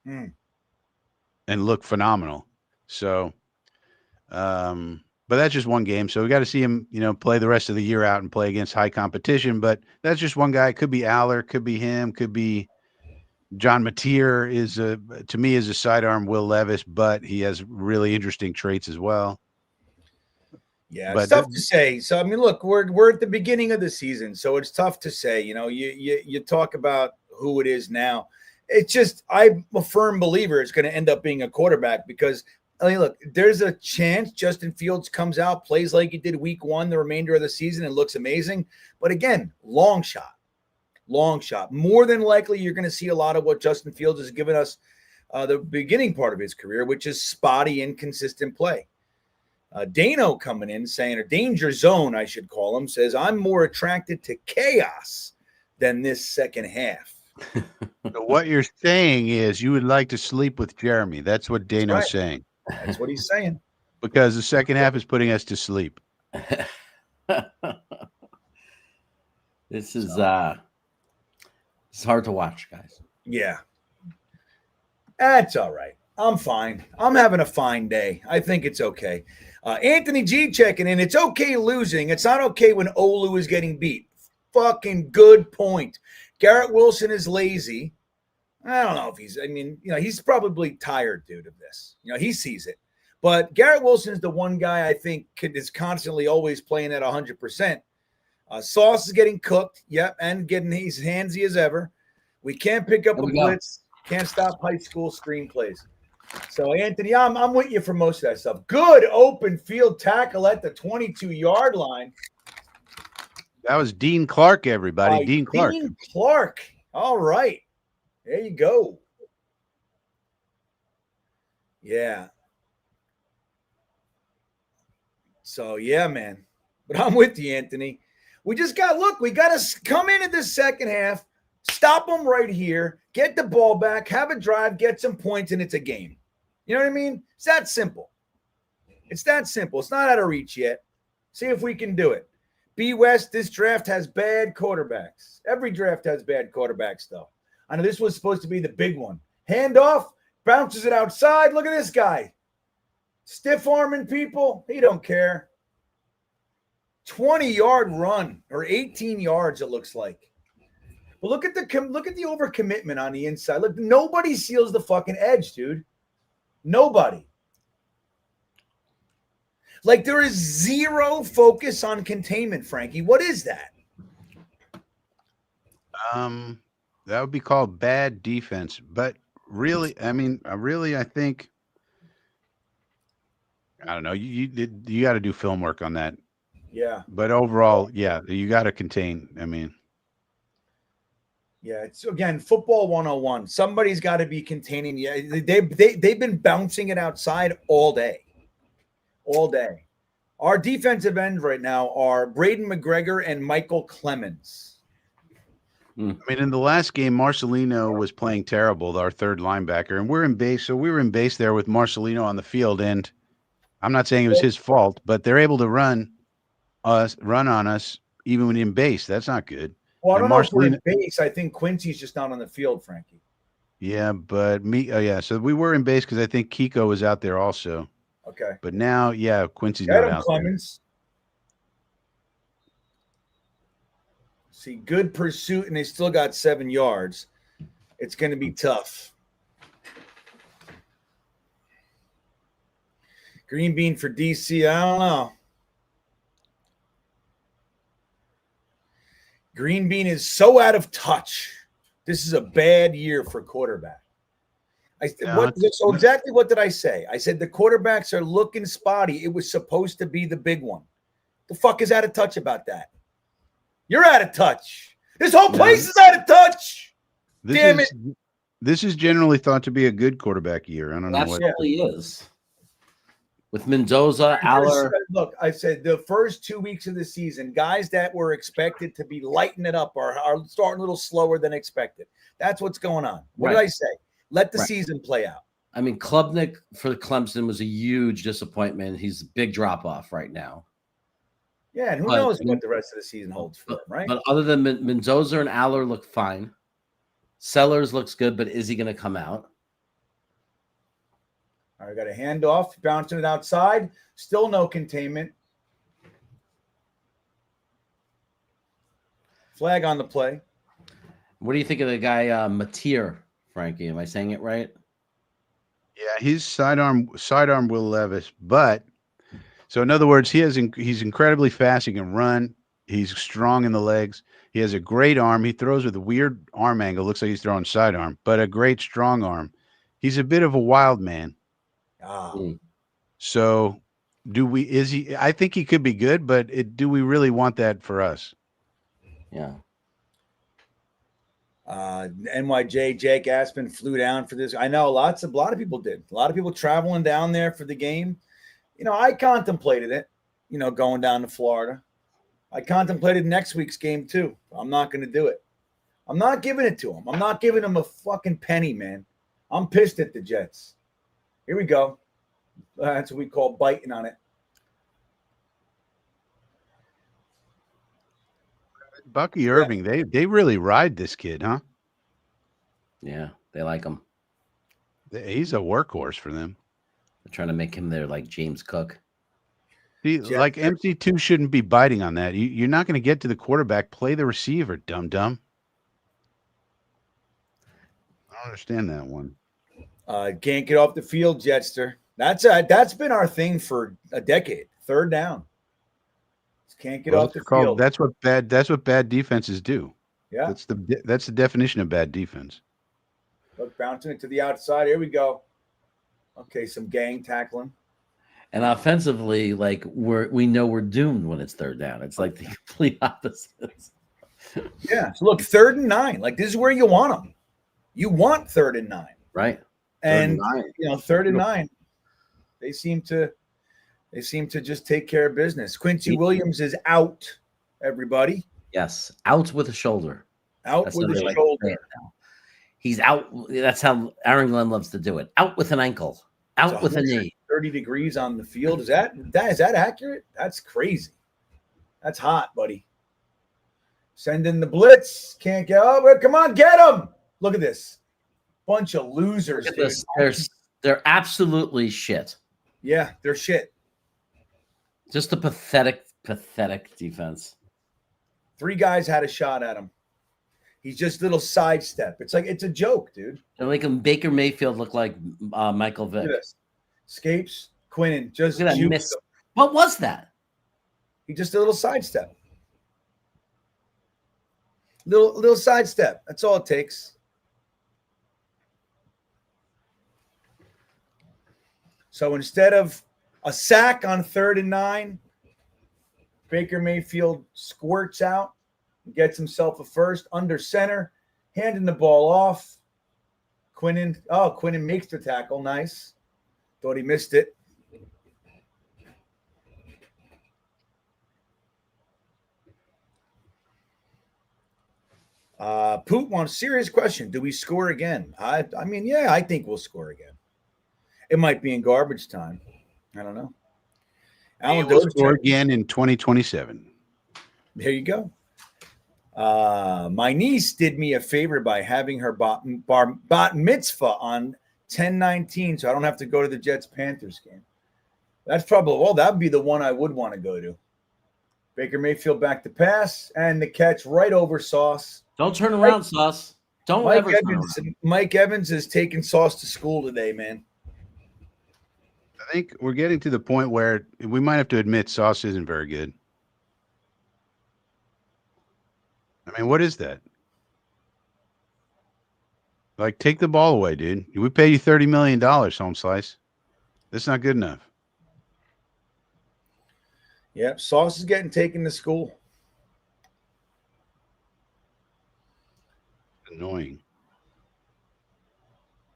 him and looked phenomenal. So, but that's just one game. So we got to see him, you know, play the rest of the year out and play against high competition. But that's just one guy. It could be Aller, could be him, could be John Mateer to me is a sidearm Will Levis, but he has really interesting traits as well. Yeah, but it's tough to say. So I mean, look, we're at the beginning of the season, so it's tough to say. You know, you talk about who it is now. It's just I'm a firm believer it's going to end up being a quarterback because I mean, look, there's a chance Justin Fields comes out, plays like he did week 1, the remainder of the season, and looks amazing. But again, long shot. More than likely, you're going to see a lot of what Justin Fields has given us the beginning part of his career, which is spotty, inconsistent play. Dano coming in saying, or Danger Zone, I should call him, says, I'm more attracted to chaos than this second half. So what you're saying is you would like to sleep with Jeremy. That's what Dano's saying. That's what he's saying. Because the second half is putting us to sleep. This is it's hard to watch, guys. Yeah. That's all right. I'm fine. I'm having a fine day. I think it's okay. Anthony G checking in. It's okay losing. It's not okay when Olu is getting beat. Fucking good point. Garrett Wilson is lazy. I don't know if he's probably tired, dude, of this. He sees it. But Garrett Wilson is the one guy I think is constantly always playing at 100%. Sauce is getting cooked. Yep, and getting he's handsy as ever. We can't pick up a blitz. Can't stop high school screenplays. So, Anthony, I'm with you for most of that stuff. Good open field tackle at the 22-yard line. That was Dean Clark, everybody. Dean Clark. Dean Clark. All right. There you go. Yeah. So, yeah, man. But I'm with you, Anthony. We just got to come in at this second half, stop them right here, get the ball back, have a drive, get some points, and it's a game. You know what I mean? It's that simple. It's that simple. It's not out of reach yet. See if we can do it. B West, this draft has bad quarterbacks. Every draft has bad quarterbacks, though. I know this was supposed to be the big one. Handoff, bounces it outside. Look at this guy. Stiff arming people. He don't care. 20-yard run or 18 yards, it looks like. But look at the overcommitment on the inside. Look, nobody seals the fucking edge, dude. Nobody. Like there is zero focus on containment, Frankie. What is that? That would be called bad defense. But really, I think I don't know. You got to do film work on that. Yeah. But overall, yeah, you got to contain. Yeah, it's again football 101. Somebody's got to be containing. Yeah, they've been bouncing it outside all day. All day. Our defensive ends right now are Braden McGregor and Michael Clemens. In the last game, Marcelino was playing terrible, our third linebacker, and we're in base. So we were in base there with Marcelino on the field, and I'm not saying it was his fault, but they're able to run on us even when in base. That's not good. Well, I don't know if we're in base. I think Quincy's just not on the field, Frankie. Yeah, but so we were in base because I think Kiko was out there also. Okay. But now, yeah, Quincy's not out Clemens. See, good pursuit, and they still got 7 yards. It's going to be tough. GreenBean for DC, I don't know. GreenBean is so out of touch. This is a bad year for quarterback. So exactly what did I say? I said the quarterbacks are looking spotty. It was supposed to be the big one. The fuck is out of touch about that? You're out of touch. This whole place is out of touch. Damn it. This is generally thought to be a good quarterback year. I don't know what. Absolutely is. With Mendoza, Aller. Look, I said the first 2 weeks of the season, guys that were expected to be lighting it up are starting a little slower than expected. That's what's going on. What did I say? Let the season play out. Klubnik for Clemson was a huge disappointment. He's a big drop-off right now. Yeah, and who knows what the rest of the season holds for him, right? But other than Mendoza and Aller look fine. Sellers looks good, but is he going to come out? All right, got a handoff, bouncing it outside. Still no containment. Flag on the play. What do you think of the guy Mateer, Frankie? Am I saying it right? Yeah, he's sidearm Will Levis, but so in other words, he's incredibly fast. He can run. He's strong in the legs. He has a great arm. He throws with a weird arm angle. Looks like he's throwing sidearm, but a great strong arm. He's a bit of a wild man. So I think he could be good, but do we really want that for us? Yeah. NYJ Jake Aspen flew down for this. I know a lot of people did. A lot of people traveling down there for the game. I contemplated it, going down to Florida. I contemplated next week's game too. I'm not going to do it. I'm not giving it to him. I'm not giving him a fucking penny, man. I'm pissed at the Jets. Here we go. That's what we call biting on it. Bucky Irving, they really ride this kid, huh? Yeah, they like him. He's a workhorse for them. They're trying to make him their like James Cook. See, like MC2 shouldn't be biting on that. You're not going to get to the quarterback. Play the receiver, dum. I don't understand that one. Can't get off the field, Jetster. That's been our thing for a decade. Third down. Can't get off the field. That's what bad defenses do. Yeah. That's the definition of bad defense. Look, bouncing it to the outside. Here we go. Okay, some gang tackling. And offensively, like we know we're doomed when it's third down. It's like the complete opposite. Yeah. So look, 3rd and 9. Like this is where you want them. You want 3rd and 9. Right. And 3rd and 9. They seem to just take care of business. Quincy Williams is out, everybody. Yes. Out with a shoulder. Out with a shoulder. He's out. That's how Aaron Glenn loves to do it. Out with an ankle. Out with a knee. 30 degrees on the field. Is that accurate? That's crazy. That's hot, buddy. Send in the blitz. Can't get up. Come on, get him. Look at this. Bunch of losers. Look at this. They're absolutely shit. Yeah, they're shit. Just a pathetic defense. 3 guys had a shot at him. He's just a little sidestep. It's like it's a joke, dude. They're making Baker Mayfield look like Michael Vick. Look at this. Escapes. Quinnen just miss. What was that? He just a little sidestep. Little sidestep. That's all it takes. So instead of a sack on 3rd and 9, Baker Mayfield squirts out, gets himself a first under center, handing the ball off. Quinnen makes the tackle. Nice. Thought he missed it. Poot wants a serious question. Do we score again? I mean, yeah, I think we'll score again. It might be in garbage time. I don't know. Alan will score again in 2027. There you go. My niece did me a favor by having her bat mitzvah on 10/19, so I don't have to go to the Jets-Panthers game. That's probably, that would be the one I would want to go to. Baker Mayfield back to pass, and the catch right over Sauce. Don't turn around, Sauce. Mike Evans is taking Sauce to school today, man. I think we're getting to the point where we might have to admit Sauce isn't very good. I mean, what is that? Like, take the ball away, dude. We pay you $30 million, Home Slice. That's not good enough. Yep, Sauce is getting taken to school. Annoying.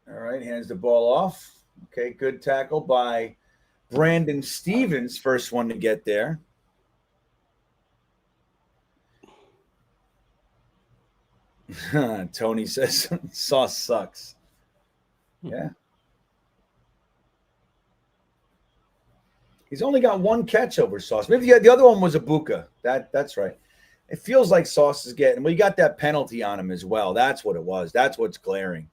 All right, hands the ball off. Okay, good tackle by Brandon Stevens, first one to get there. Tony says Sauce sucks. Yeah. He's only got 1 catch over Sauce. Maybe the other one was a BUCCS. That's right. It feels like Sauce is getting – well, you got that penalty on him as well. That's what it was. That's what's glaring.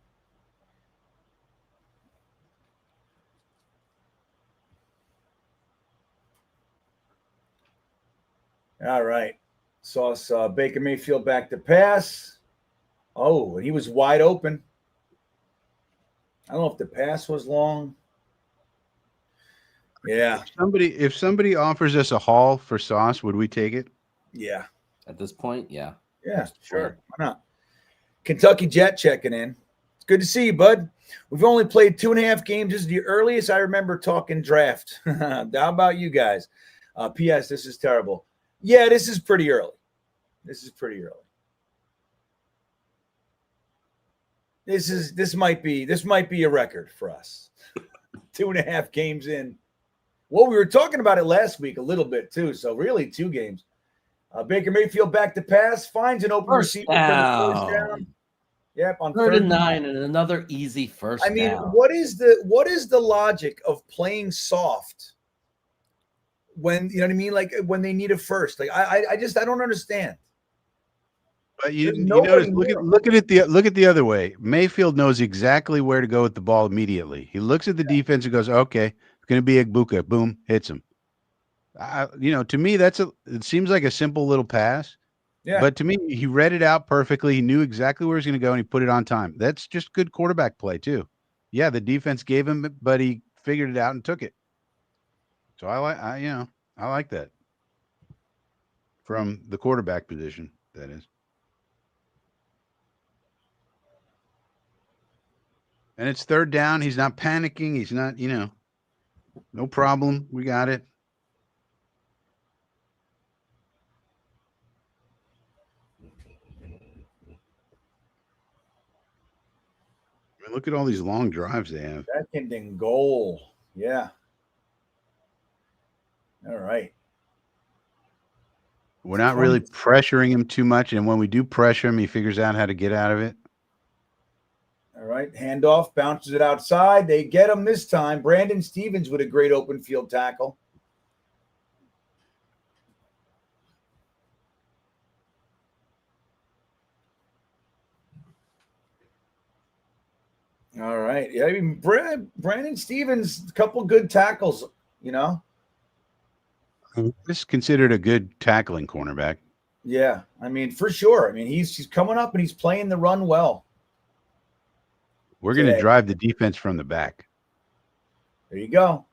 All right. Sauce, Baker Mayfield back to pass. Oh, and he was wide open. I don't know if the pass was long. Yeah. If somebody offers us a haul for Sauce, would we take it? Yeah. At this point, yeah. Yeah, sure. Why not? Kentucky Jet checking in. It's good to see you, bud. We've only played 2.5 games. This is the earliest I remember talking draft. How about you guys? P.S. This is terrible. Yeah, this is pretty early. This might be a record for us. 2.5 games in. Well, we were talking about it last week a little bit too. So really 2 games. Baker Mayfield back to pass, finds an open receiver for the first down. Yep, on 3rd and 9 and another easy first down. I mean, what is the logic of playing soft when, you know what I mean? Like when they need a first. Like I don't understand. But you There's notice nobody look at the other way. Mayfield knows exactly where to go with the ball immediately. He looks at the defense and goes, "Okay, it's going to be Igbuka." Boom, hits him. To me, it seems like a simple little pass, Yeah. but to me, he read it out perfectly. He knew exactly where he was going to go, and he put it on time. That's just good quarterback play too. Yeah, the defense gave him it, but he figured it out and took it. So I like that from the quarterback position. That is. And it's third down. He's not panicking. He's not, no problem. We got it. I mean, look at all these long drives they have. Second and goal. Yeah. All right. We're not really pressuring him too much. And when we do pressure him, he figures out how to get out of it. All right. Handoff, bounces it outside. They get him this time. Brandon Stevens with a great open field tackle. All right. Yeah, I mean, Brandon Stevens, a couple good tackles, This is considered a good tackling cornerback. Yeah, I mean, for sure. I mean, he's coming up and he's playing the run well. We're going to drive the defense from the back. There you go.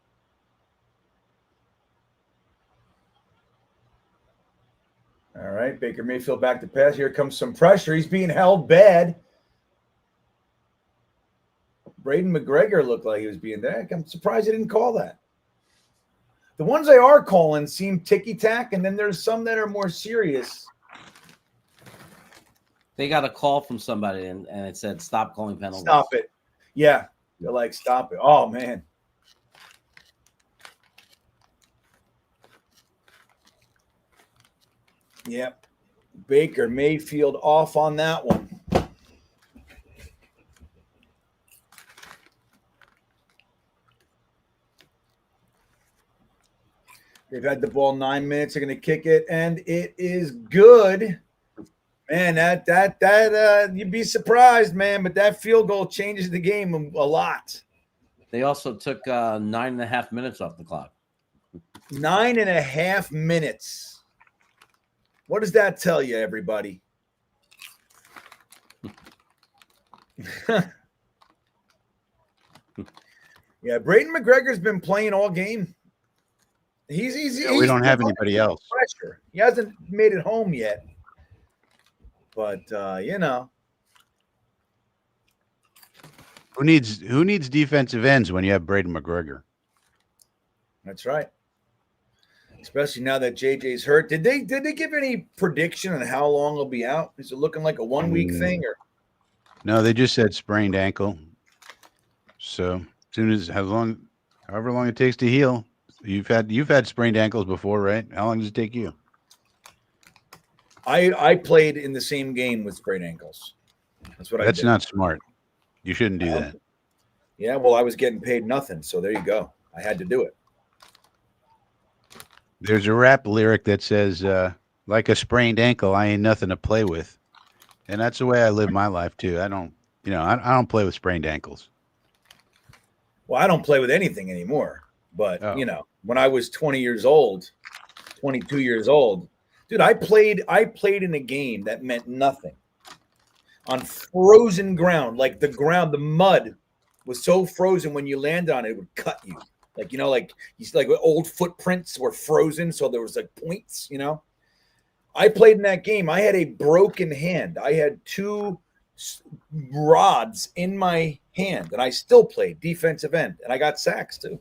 All right, Baker Mayfield back to pass. Here comes some pressure. He's being held bad. Braden McGregor looked like he was being there. I'm surprised he didn't call that. The ones they are calling seem ticky-tack, and then there's some that are more serious. They got a call from somebody, and it said, stop calling penalties. Stop it. Yeah, you're like, stop it. Oh, man. Yep. Baker Mayfield off on that one. They've had the ball 9 minutes. They're going to kick it, and it is good. Man, that you'd be surprised, man, but that field goal changes the game a lot. They also took 9.5 minutes off the clock. 9.5 minutes. What does that tell you, everybody? Yeah, Braden McGregor's been playing all game. We don't have anybody else. Pressure. He hasn't made it home yet. But Who needs defensive ends when you have Braden McGregor? That's right. Especially now that JJ's hurt. Did they give any prediction on how long he'll be out? Is it looking like a 1 week thing or? No, they just said sprained ankle. So however long it takes to heal. You've had sprained ankles before, right? How long does it take you? I played in the same game with sprained ankles. That's what I did. That's not smart. You shouldn't do that. Yeah, well, I was getting paid nothing, so there you go. I had to do it. There's a rap lyric that says, like a sprained ankle, I ain't nothing to play with. And that's the way I live my life too. I don't play with sprained ankles. Well, I don't play with anything anymore. But, when I was 22 years old, dude, I played in a game that meant nothing on frozen ground. Like the mud was so frozen when you landed on it, it would cut you. Like old footprints were frozen. So there was like points, I played in that game. I had a broken hand. I had 2 rods in my hand and I still played defensive end and I got sacks too.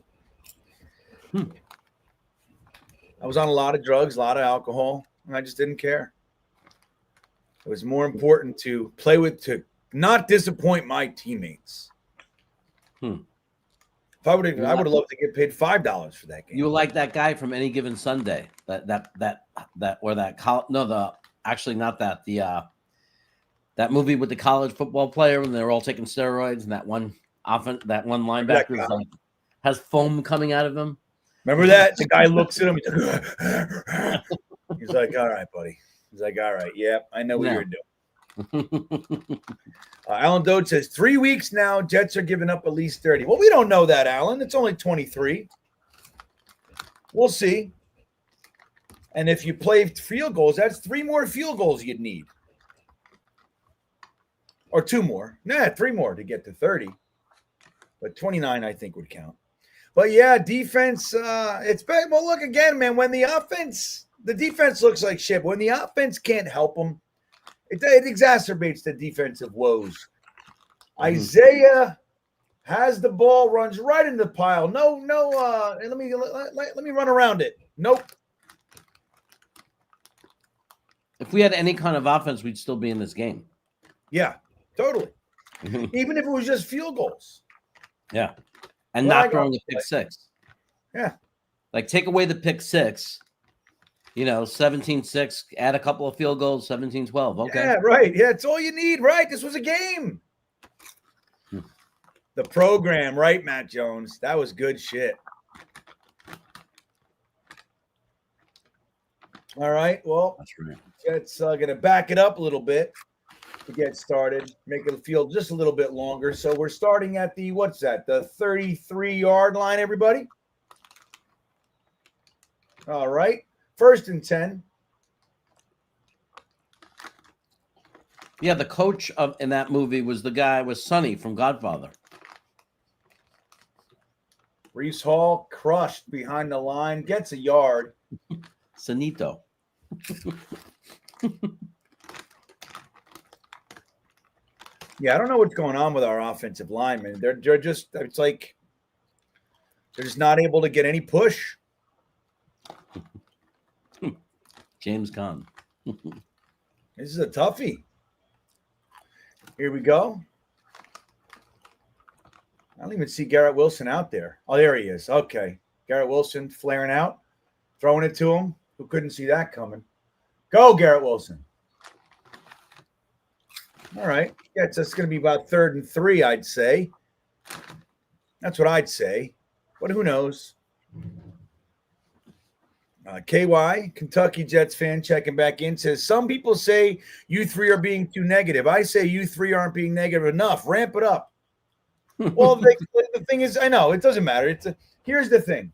I was on a lot of drugs, a lot of alcohol, and I just didn't care. It was more important to play with, to not disappoint my teammates. If I would have loved to get paid $5 for that game. You were like that guy from Any Given Sunday. That movie with the college football player when they're all taking steroids and that one linebacker has foam coming out of him. Remember that? The guy looks at him. He's like, all right, buddy. He's like, all right. Yeah, I know what you're doing. Alan Dode says 3 weeks now. Jets are giving up at least 30. Well, we don't know that, Alan. It's only 23. We'll see. And if you play field goals, that's 3 more field goals you'd need. Or 2 more. Nah, 3 more to get to 30. But 29, I think, would count. But yeah, defense, it's bad. Well, look again, man, when the defense looks like shit. When the offense can't help them, it exacerbates the defensive woes. Isaiah has the ball, runs right into the pile. No, let me run around it. Nope. If we had any kind of offense, we'd still be in this game. Yeah, totally. Even if it was just field goals. Yeah. And Well, not throwing the pick 6. Yeah. Like, take away the pick 6, 17-6, add a couple of field goals, 17-12. Okay. Yeah, right. Yeah, it's all you need, right? This was a game. The program, right, Matt Jones? That was good shit. All right. Well, That's right. Jets going to back it up a little bit to get started, make it feel just a little bit longer. So we're starting at the 33-yard line, everybody. All right. 1st and 10. Yeah, the coach in that movie was Sonny from Godfather. Reese Hall crushed behind the line, gets a yard. Sanito. Yeah, I don't know what's going on with our offensive linemen. They're just, it's like they're just not able to get any push. James Conn. This is a toughie. Here we go. I don't even see Garrett Wilson out there. Oh, there he is. Okay. Garrett Wilson flaring out, throwing it to him. Who couldn't see that coming? Go, Garrett Wilson. All right. Yeah, it's going to be about 3rd and 3, I'd say. That's what I'd say. But who knows? KY, Kentucky Jets fan, checking back in, says, some people say you 3 are being too negative. I say you 3 aren't being negative enough. Ramp it up. Well, the thing is, I know, it doesn't matter. Here's the thing.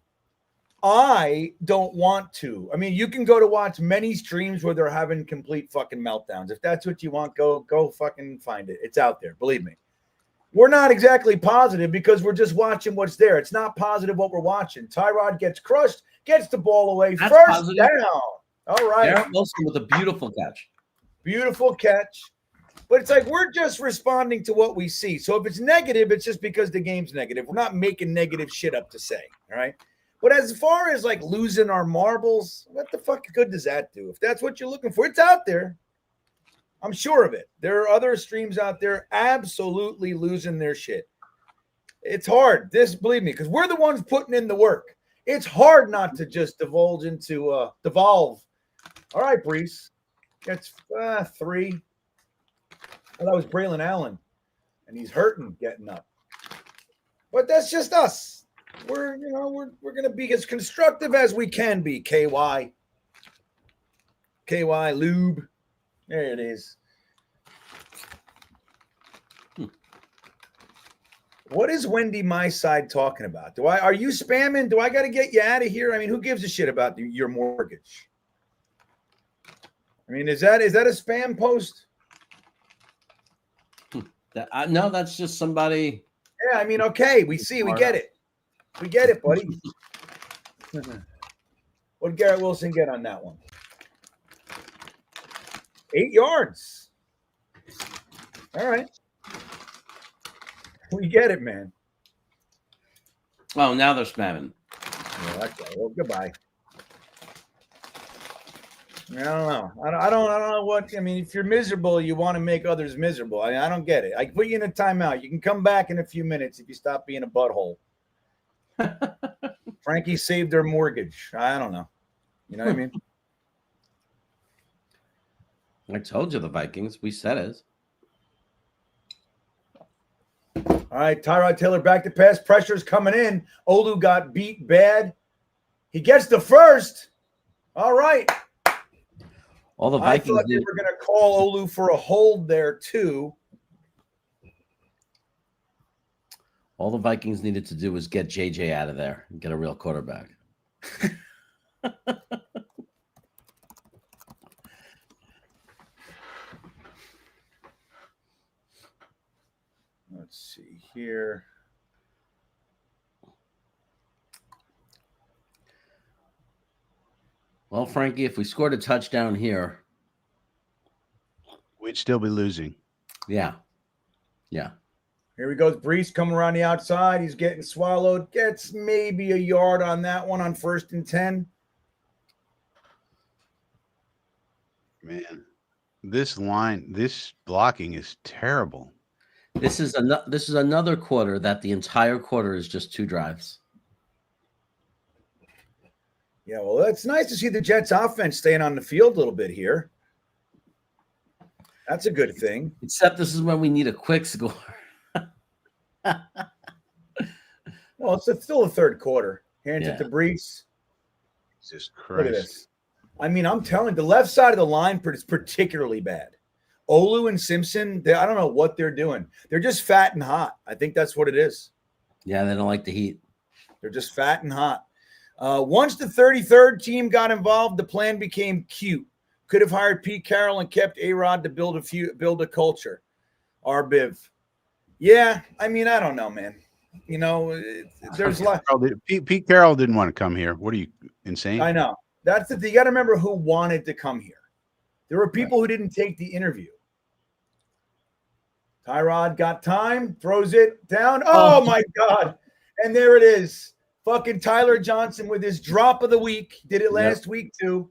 I don't want to. I mean, you can go to watch many streams where they're having complete fucking meltdowns. If that's what you want, go fucking find it. It's out there. Believe me. We're not exactly positive because we're just watching what's there. It's not positive what we're watching. Tyrod gets crushed, gets the ball away. That's 1st positive. down. All right. Garrett Wilson with a beautiful catch. Beautiful catch. But it's like we're just responding to what we see. So if it's negative, it's just because the game's negative. We're not making negative shit up to say. All right. But as far as like losing our marbles, what the fuck good does that do? If that's what you're looking for, it's out there. I'm sure of it. There are other streams out there absolutely losing their shit. It's hard. Believe me, because we're the ones putting in the work. It's hard not to just devolve. All right, Brees. That's 3. Well, that was Braylon Allen, and he's hurting getting up. But that's just us. We're going to be as constructive as we can be. KY Lube. There it is. What is Wendy My Side talking about? Are you spamming? Do I got to get you out of here? I mean, who gives a shit about your mortgage? I mean, is that a spam post? No, that's just somebody. Yeah, I mean, okay, we get it. We get it, buddy. What did Garrett Wilson get on that one? 8 yards. All right. We get it, man. Oh, now they're spamming. Yeah, okay. Well, goodbye. I don't know. I don't know what. I mean, if you're miserable, you want to make others miserable. I don't get it. I put you in a timeout. You can come back in a few minutes if you stop being a butthole. Frankie saved their mortgage. I don't know. You know what I mean? I told you the Vikings. We said it. All right, Tyrod Taylor back to pass. Pressure's coming in. Olu got beat bad. He gets the first. All right. All the I Vikings thought they were going to call Olu for a hold there too. all the Vikings needed to do was get JJ out of there and get a real quarterback. Let's see here. Well, Frankie, if we scored a touchdown here, We'd still be losing. yeah. Here he goes. Brees coming around the outside. He's getting swallowed. Gets maybe a yard on that one on 1st and 10. Man, this blocking is terrible. This is another quarter that the entire quarter is just 2 drives. Yeah, well, it's nice to see the Jets offense staying on the field a little bit here. That's a good thing. Except this is when we need a quick score. Well, it's still the 3rd quarter. Hands it to Brees. Jesus Look at Christ. this. I mean, I'm telling you, the left side of the line is particularly bad. Olu and Simpson, I don't know what they're doing. They're just fat and hot. I think that's what it is. Yeah, they don't like the heat. They're just fat and hot. Once the 33rd team got involved, the plan became cute. Could have hired Pete Carroll and kept A-Rod to build a culture. Biv. Yeah, I mean, I don't know, man. You know, there's a lot. Pete Carroll didn't want to come here. What are you, insane? I know. That's the thing. You got to remember who wanted to come here. There were people who didn't take the interview. Tyrod got time, throws it down. Oh, my God. And there it is. Fucking Tyler Johnson with his drop of the week. Did it last week, too.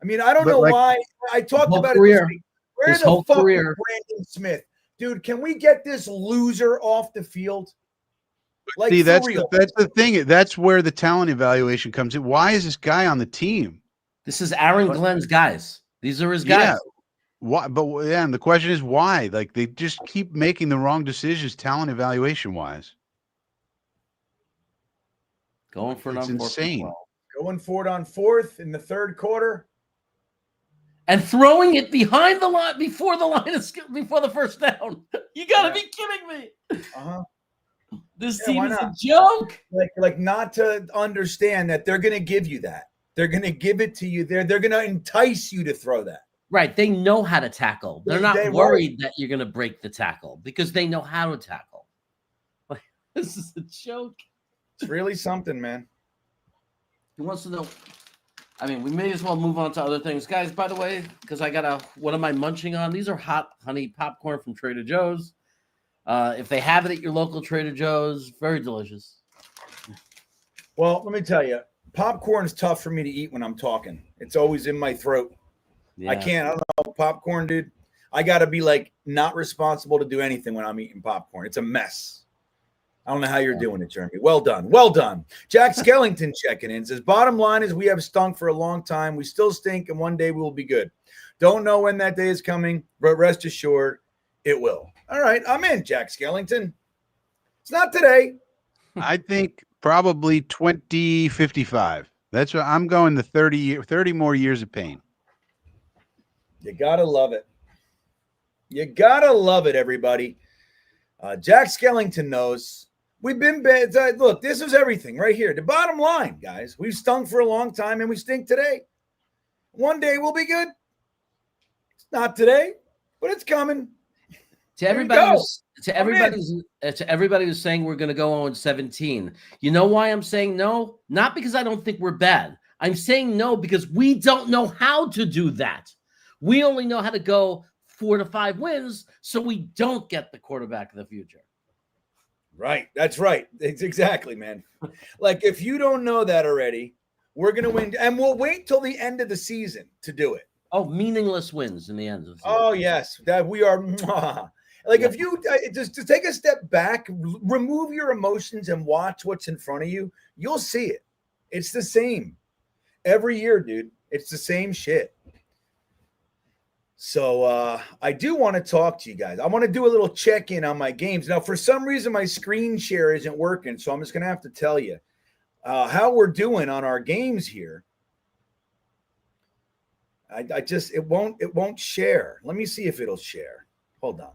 I mean, I don't know why. I talked about it this week. Where the fuck is Brandon Smith? Dude, can we get this loser off the field? Like, see, that's real. that's the thing. That's where the talent evaluation comes in. Why is this guy on the team? This is Aaron Glenn's guys. These are his guys. Yeah. Why? But yeah, and the question is why? Like they just keep making the wrong decisions, talent evaluation wise. Going for an It's insane. Going for it on 4th in the 3rd quarter. And throwing it behind the line before the first down. You got to be kidding me. Uh-huh. This team is a joke. Like not to understand that they're going to give you that. They're going to give it to you. They're going to entice you to throw that. Right. They know how to tackle. They're not worried that you're going to break the tackle because they know how to tackle. Like, this is a joke. It's really something, man. He wants to know. I mean, we may as well move on to other things. Guys, by the way, because what am I munching on? These are hot honey popcorn from Trader Joe's. If they have it at your local Trader Joe's, very delicious. Well, let me tell you, popcorn is tough for me to eat when I'm talking. It's always in my throat. Yeah. I don't know, popcorn, dude. I got to be like not responsible to do anything when I'm eating popcorn. It's a mess. I don't know how you're doing it, Jeremy. Well done. Well done. Jack Skellington checking in says, bottom line is we have stunk for a long time. We still stink, and one day we will be good. Don't know when that day is coming, but rest assured it will. All right, I'm in, Jack Skellington. It's not today. I think probably 2055. That's what I'm going to 30 more years of pain. You got to love it. You got to love it, everybody. Jack Skellington knows. We've been bad. Look, this is everything right here. The bottom line, guys. We've stunk for a long time, and we stink today. One day we'll be good. It's not today, but it's coming. To everybody who's saying we're going to go on 17. You know why I'm saying no? Not because I don't think we're bad. I'm saying no because we don't know how to do that. We only know how to go 4 to 5 wins, so we don't get the quarterback of the future. Right. That's right. It's exactly, man. Like, if you don't know that already, we're going to win. And we'll wait till the end of the season to do it. Oh, meaningless wins in the end of the season. Oh, yes. That we are. Like, if you just to take a step back, remove your emotions and watch what's in front of you, you'll see it. It's the same every year, dude. It's the same shit. So I do want to talk to you guys. I want to do a little check-in on my games. Now, for some reason, my screen share isn't working, so I'm just going to have to tell you how we're doing on our games here. I just it won't share. Let me see if it'll share. Hold on.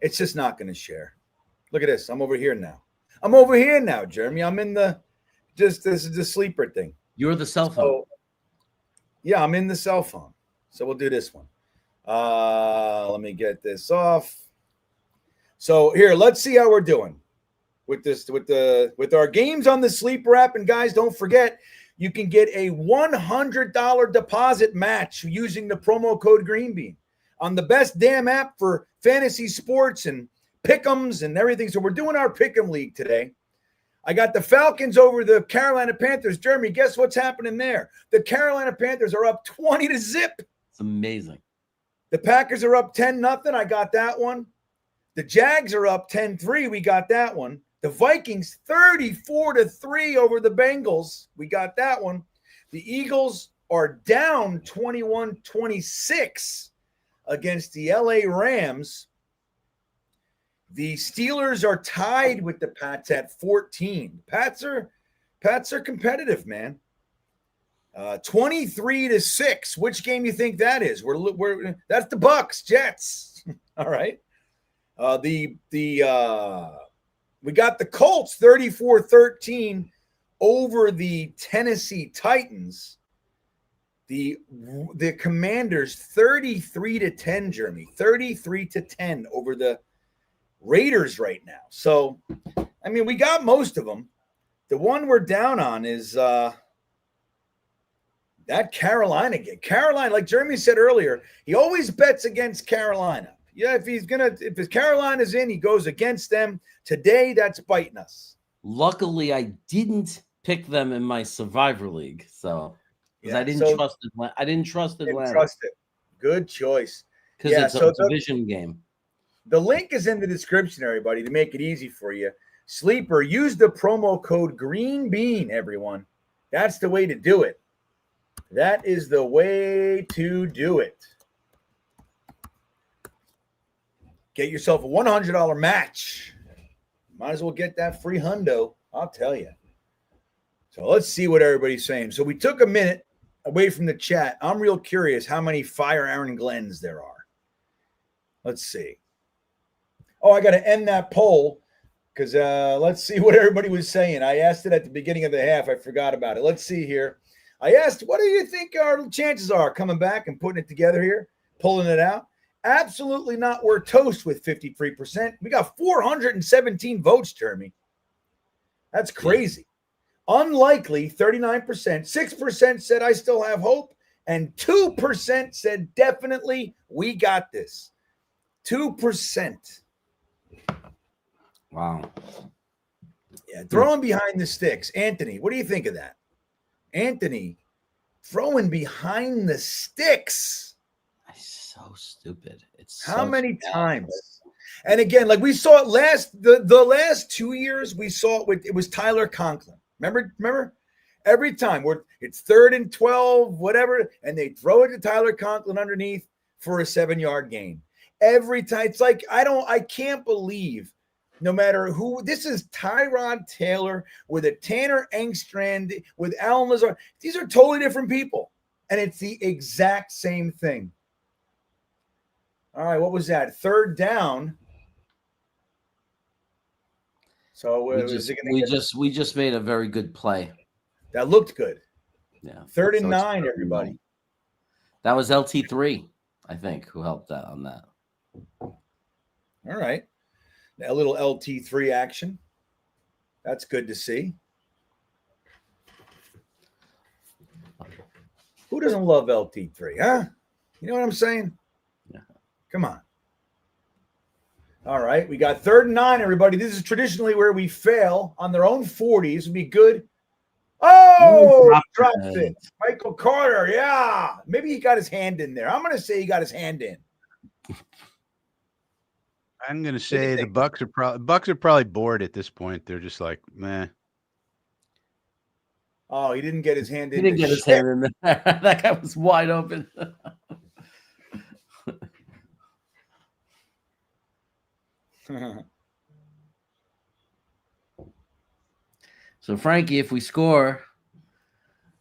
It's just not going to share. Look at this. I'm over here now, Jeremy. I'm in this is the sleeper thing. You're the cell phone. So, yeah, I'm in the cell phone. So we'll do this one. Let me get this off. So here, let's see how we're doing with our games on the sleeper app. And guys, don't forget, you can get a $100 deposit match using the promo code GreenBean on the best damn app for fantasy sports and pick'ems and everything. So we're doing our pick'em league today. I got the Falcons over the Carolina Panthers. Jeremy, guess what's happening there? The Carolina Panthers are up 20-0. It's amazing. The Packers are up 10-0. I got that one. The Jags are up 10-3. We got that one. The Vikings 34-3 over the Bengals. We got that one. The Eagles are down 21-26 against the LA Rams. The Steelers are tied with the Pats at 14. Pats are competitive, man. 23-6. Which game you think that is? That's the BUCCS Jets. All right. We got the Colts 34-13 over the Tennessee Titans. The Commanders 33-10, Jeremy. 33-10 over the Raiders right now. So, I mean, we got most of them. The one we're down on is that Carolina game. Carolina, like Jeremy said earlier, he always bets against Carolina. Yeah, if his Carolina's in, he goes against them. Today, that's biting us. Luckily, I didn't pick them in my Survivor League, so because I didn't trust Atlanta. I didn't trust Atlanta. Trust it. Good choice. Because it's a division game. The link is in the description, everybody, to make it easy for you. Sleeper, use the promo code GreenBean, everyone. That's the way to do it. That is the way to do it. Get yourself a $100 match. Might as well get that free hundo, I'll tell you. So let's see what everybody's saying. So we took a minute away from the chat. I'm real curious how many Fire Aaron Glens there are. Let's see. Oh, I got to end that poll because let's see what everybody was saying. I asked it at the beginning of the half. I forgot about it. Let's see here. I asked, what do you think our chances are coming back and putting it together here, pulling it out? Absolutely not. We're toast with 53%. We got 417 votes, Jeremy. That's crazy. Unlikely, 39%. 6% said I still have hope. And 2% said definitely we got this. 2%. Wow. Yeah, throwing behind the sticks. Anthony, what do you think of that? Anthony, throwing behind the sticks. So stupid. It's how many times? And again, like we saw it the last 2 years, we saw it was Tyler Conklin. Remember? Every time it's 3rd and 12, whatever, and they throw it to Tyler Conklin underneath for a 7-yard gain. Every time. It's like I can't believe no matter who, this is Tyrod Taylor with a Tanner Engstrand, with Alan Lazard. These are totally different people. And it's the exact same thing. All right, what was that? 3rd down. So we just made a very good play. That looked good. Yeah. 3rd and 9, everybody. That was LT3, I think, who helped out on that. All right. A little LT3 action. That's good to see. Who doesn't love LT3, huh? You know what I'm saying? Yeah. Come on. All right. We got 3rd and 9, everybody. This is traditionally where we fail on their own 40s. Would be good. Oh, dropped it. Michael Carter. Yeah. Maybe he got his hand in there. I'm going to say he got his hand in. I'm going to say the Bucks are probably bored at this point. They're just like, meh. Oh, he didn't get his hand in. He didn't get his hand in there. That guy was wide open. So, Frankie, if we score,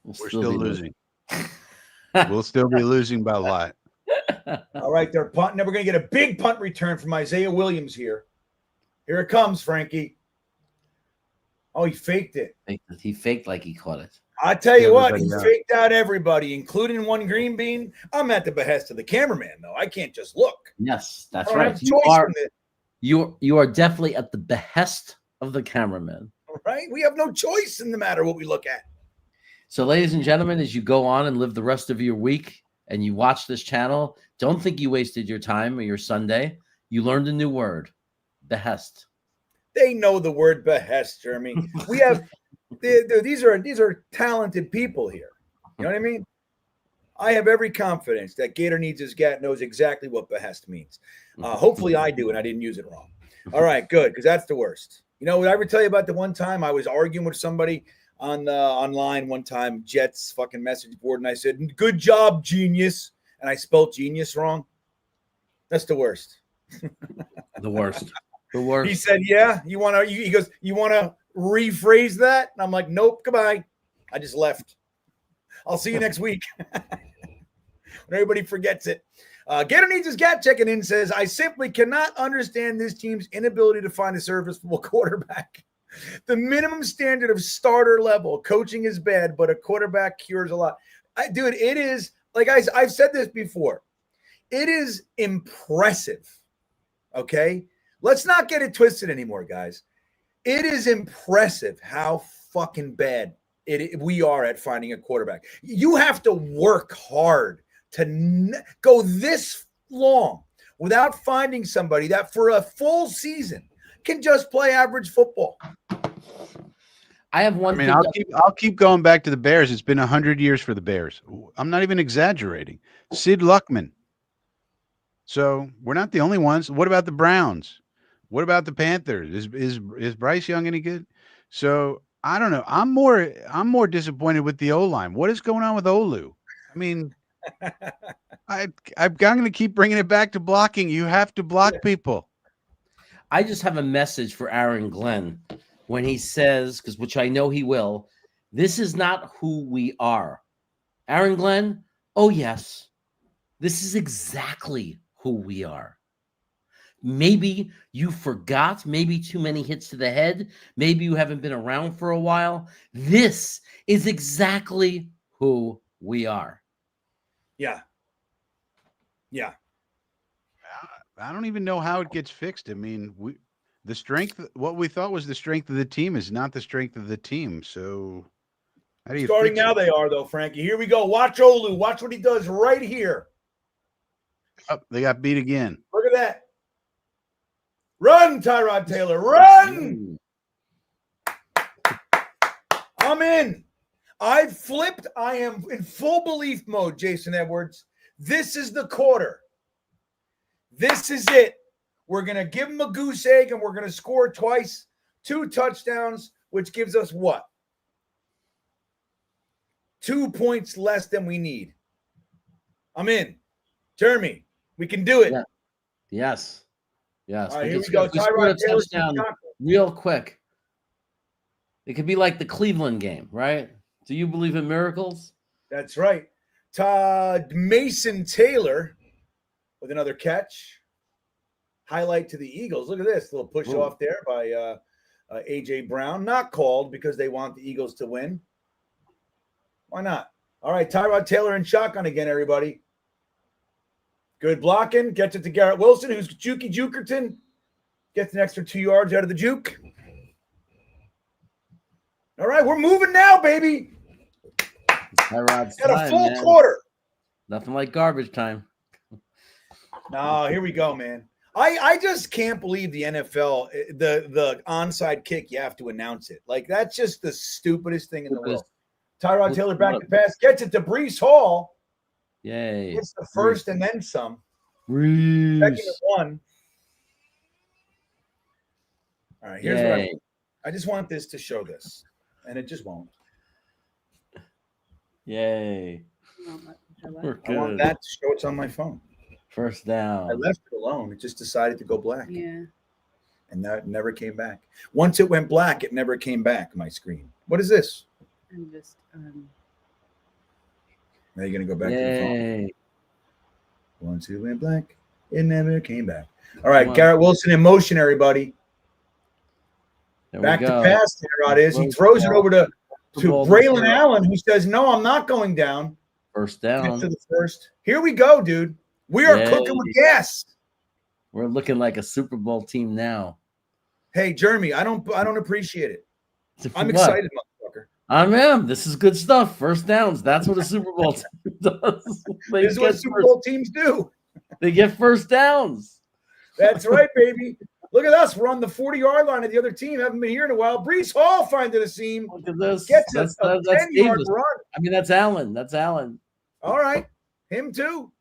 we're still losing. We'll still be losing by a lot. All right, they're punting. Now we're going to get a big punt return from Isaiah Williams here. Here it comes, Frankie. Oh, he faked it. He faked like he caught it. I tell you what, he Everybody faked out everybody, including one GreenBean. I'm at the behest of the cameraman, though. I can't just look. Yes, that's I don't have right. a choice in this, You are definitely at the behest of the cameraman. right? We have no choice in the matter what we look at. So, ladies and gentlemen, as you go on and live the rest of your week and you watch this channel, don't think you wasted your time or your Sunday. You learned a new word, behest. They know the word behest, Jeremy. We have these are talented people here. You know what I mean? I have every confidence that Gator Needs His Gat knows exactly what behest means. Hopefully I do, and I didn't use it wrong. All right, good, because that's the worst. You know, would I ever tell you about the one time I was arguing with somebody on online one time, Jets fucking message board, and I said, "Good job, genius," and I spelled genius wrong. That's the worst. The worst. The worst. He said, "Yeah, you want to?" He goes, "You want to rephrase that?" And I'm like, "Nope, goodbye." I just left. I'll see you next week. When everybody forgets it. Gator Needs His Gat checking in says, "I simply cannot understand this team's inability to find a serviceable quarterback. The minimum standard of starter level coaching is bad, but a quarterback cures a lot." Dude, it is, like I've said this before. It is impressive. Okay? Let's not get it twisted anymore, guys. It is impressive how fucking bad we are at finding a quarterback. You have to work hard to go this long without finding somebody that for a full season can just play average football. I have one. I mean, I'll keep going back to the Bears. It's been 100 years for the Bears. I'm not even exaggerating. Sid Luckman. So we're not the only ones. What about the Browns? What about the Panthers? Is Bryce Young any good? So I don't know. I'm more disappointed with the O-line. What is going on with Olu? I mean, I'm going to keep bringing it back to blocking. You have to block people. I just have a message for Aaron Glenn when he says, which I know he will, this is not who we are. Aaron Glenn, oh yes, this is exactly who we are. Maybe you forgot, maybe too many hits to the head, maybe you haven't been around for a while. This is exactly who we are. Yeah. Yeah. I don't even know how it gets fixed. I mean, what we thought was the strength of the team is not the strength of the team. So how do you Starting now, they are, though, Frankie. Here we go. Watch Olu. Watch what he does right here. Oh, they got beat again. Look at that. Run, Tyrod Taylor. Run. I'm in. I've flipped. I am in full belief mode, Jason Edwards. This is the quarter. This is it. We're going to give him a goose egg, and we're going to score twice, 2 touchdowns, which gives us what? 2 points less than we need. I'm in. Jeremy, we can do it. Yeah. Yes. Yes. All right, here we go. Tyrod Taylor touchdown real quick. It could be like the Cleveland game, right? Do you believe in miracles? That's right. Mason Taylor with another catch. Highlight to the Eagles. Look at this little push off there by A.J. Brown. Not called because they want the Eagles to win. Why not? All right, Tyrod Taylor in shotgun again, everybody. Good blocking. Gets it to Garrett Wilson, who's Jukerton. Gets an extra 2 yards out of the juke. All right, we're moving now, baby. Tyrod's Got a full quarter. Nothing like garbage time. No, here we go, man. I just can't believe the NFL, the onside kick, you have to announce it. Like, that's just the stupidest thing in the world. Tyrod Taylor back to pass. Gets it to Breece Hall. Yay. It's the first and then some. Breece. Second and 1. All right, here's what I just want this to show this, and it just won't. Yay. We're good. I want that to show it's on my phone. First down. I left it alone. It just decided to go black. Yeah. And that never came back. Once it went black, it never came back, my screen. What is this? I'm just Now you're gonna go back to the phone. Yay. 1, 2 went blank. It never came back. All right, Come on. Garrett Wilson in motion, everybody. There Back we to go. pass. There it is. He throws it over to Braylon Allen, who says, "No, I'm not going down." First Get down. to the first. Here we go, dude. We are Yay. cooking with gas. We're looking like a Super Bowl team now. Hey, Jeremy, I don't appreciate it. I'm What? excited, motherfucker. I am. This is good stuff. First downs. That's what a Super Bowl team does. This is what Super Bowl teams do. They get first downs. That's right, baby. Look at us. We're on the 40-yard line of the other team. Haven't been here in a while. Brees Hall finding a seam. Look at this. Gets That's a 10-yard Davis. run. I mean, that's Allen. That's Allen. All right. Him too.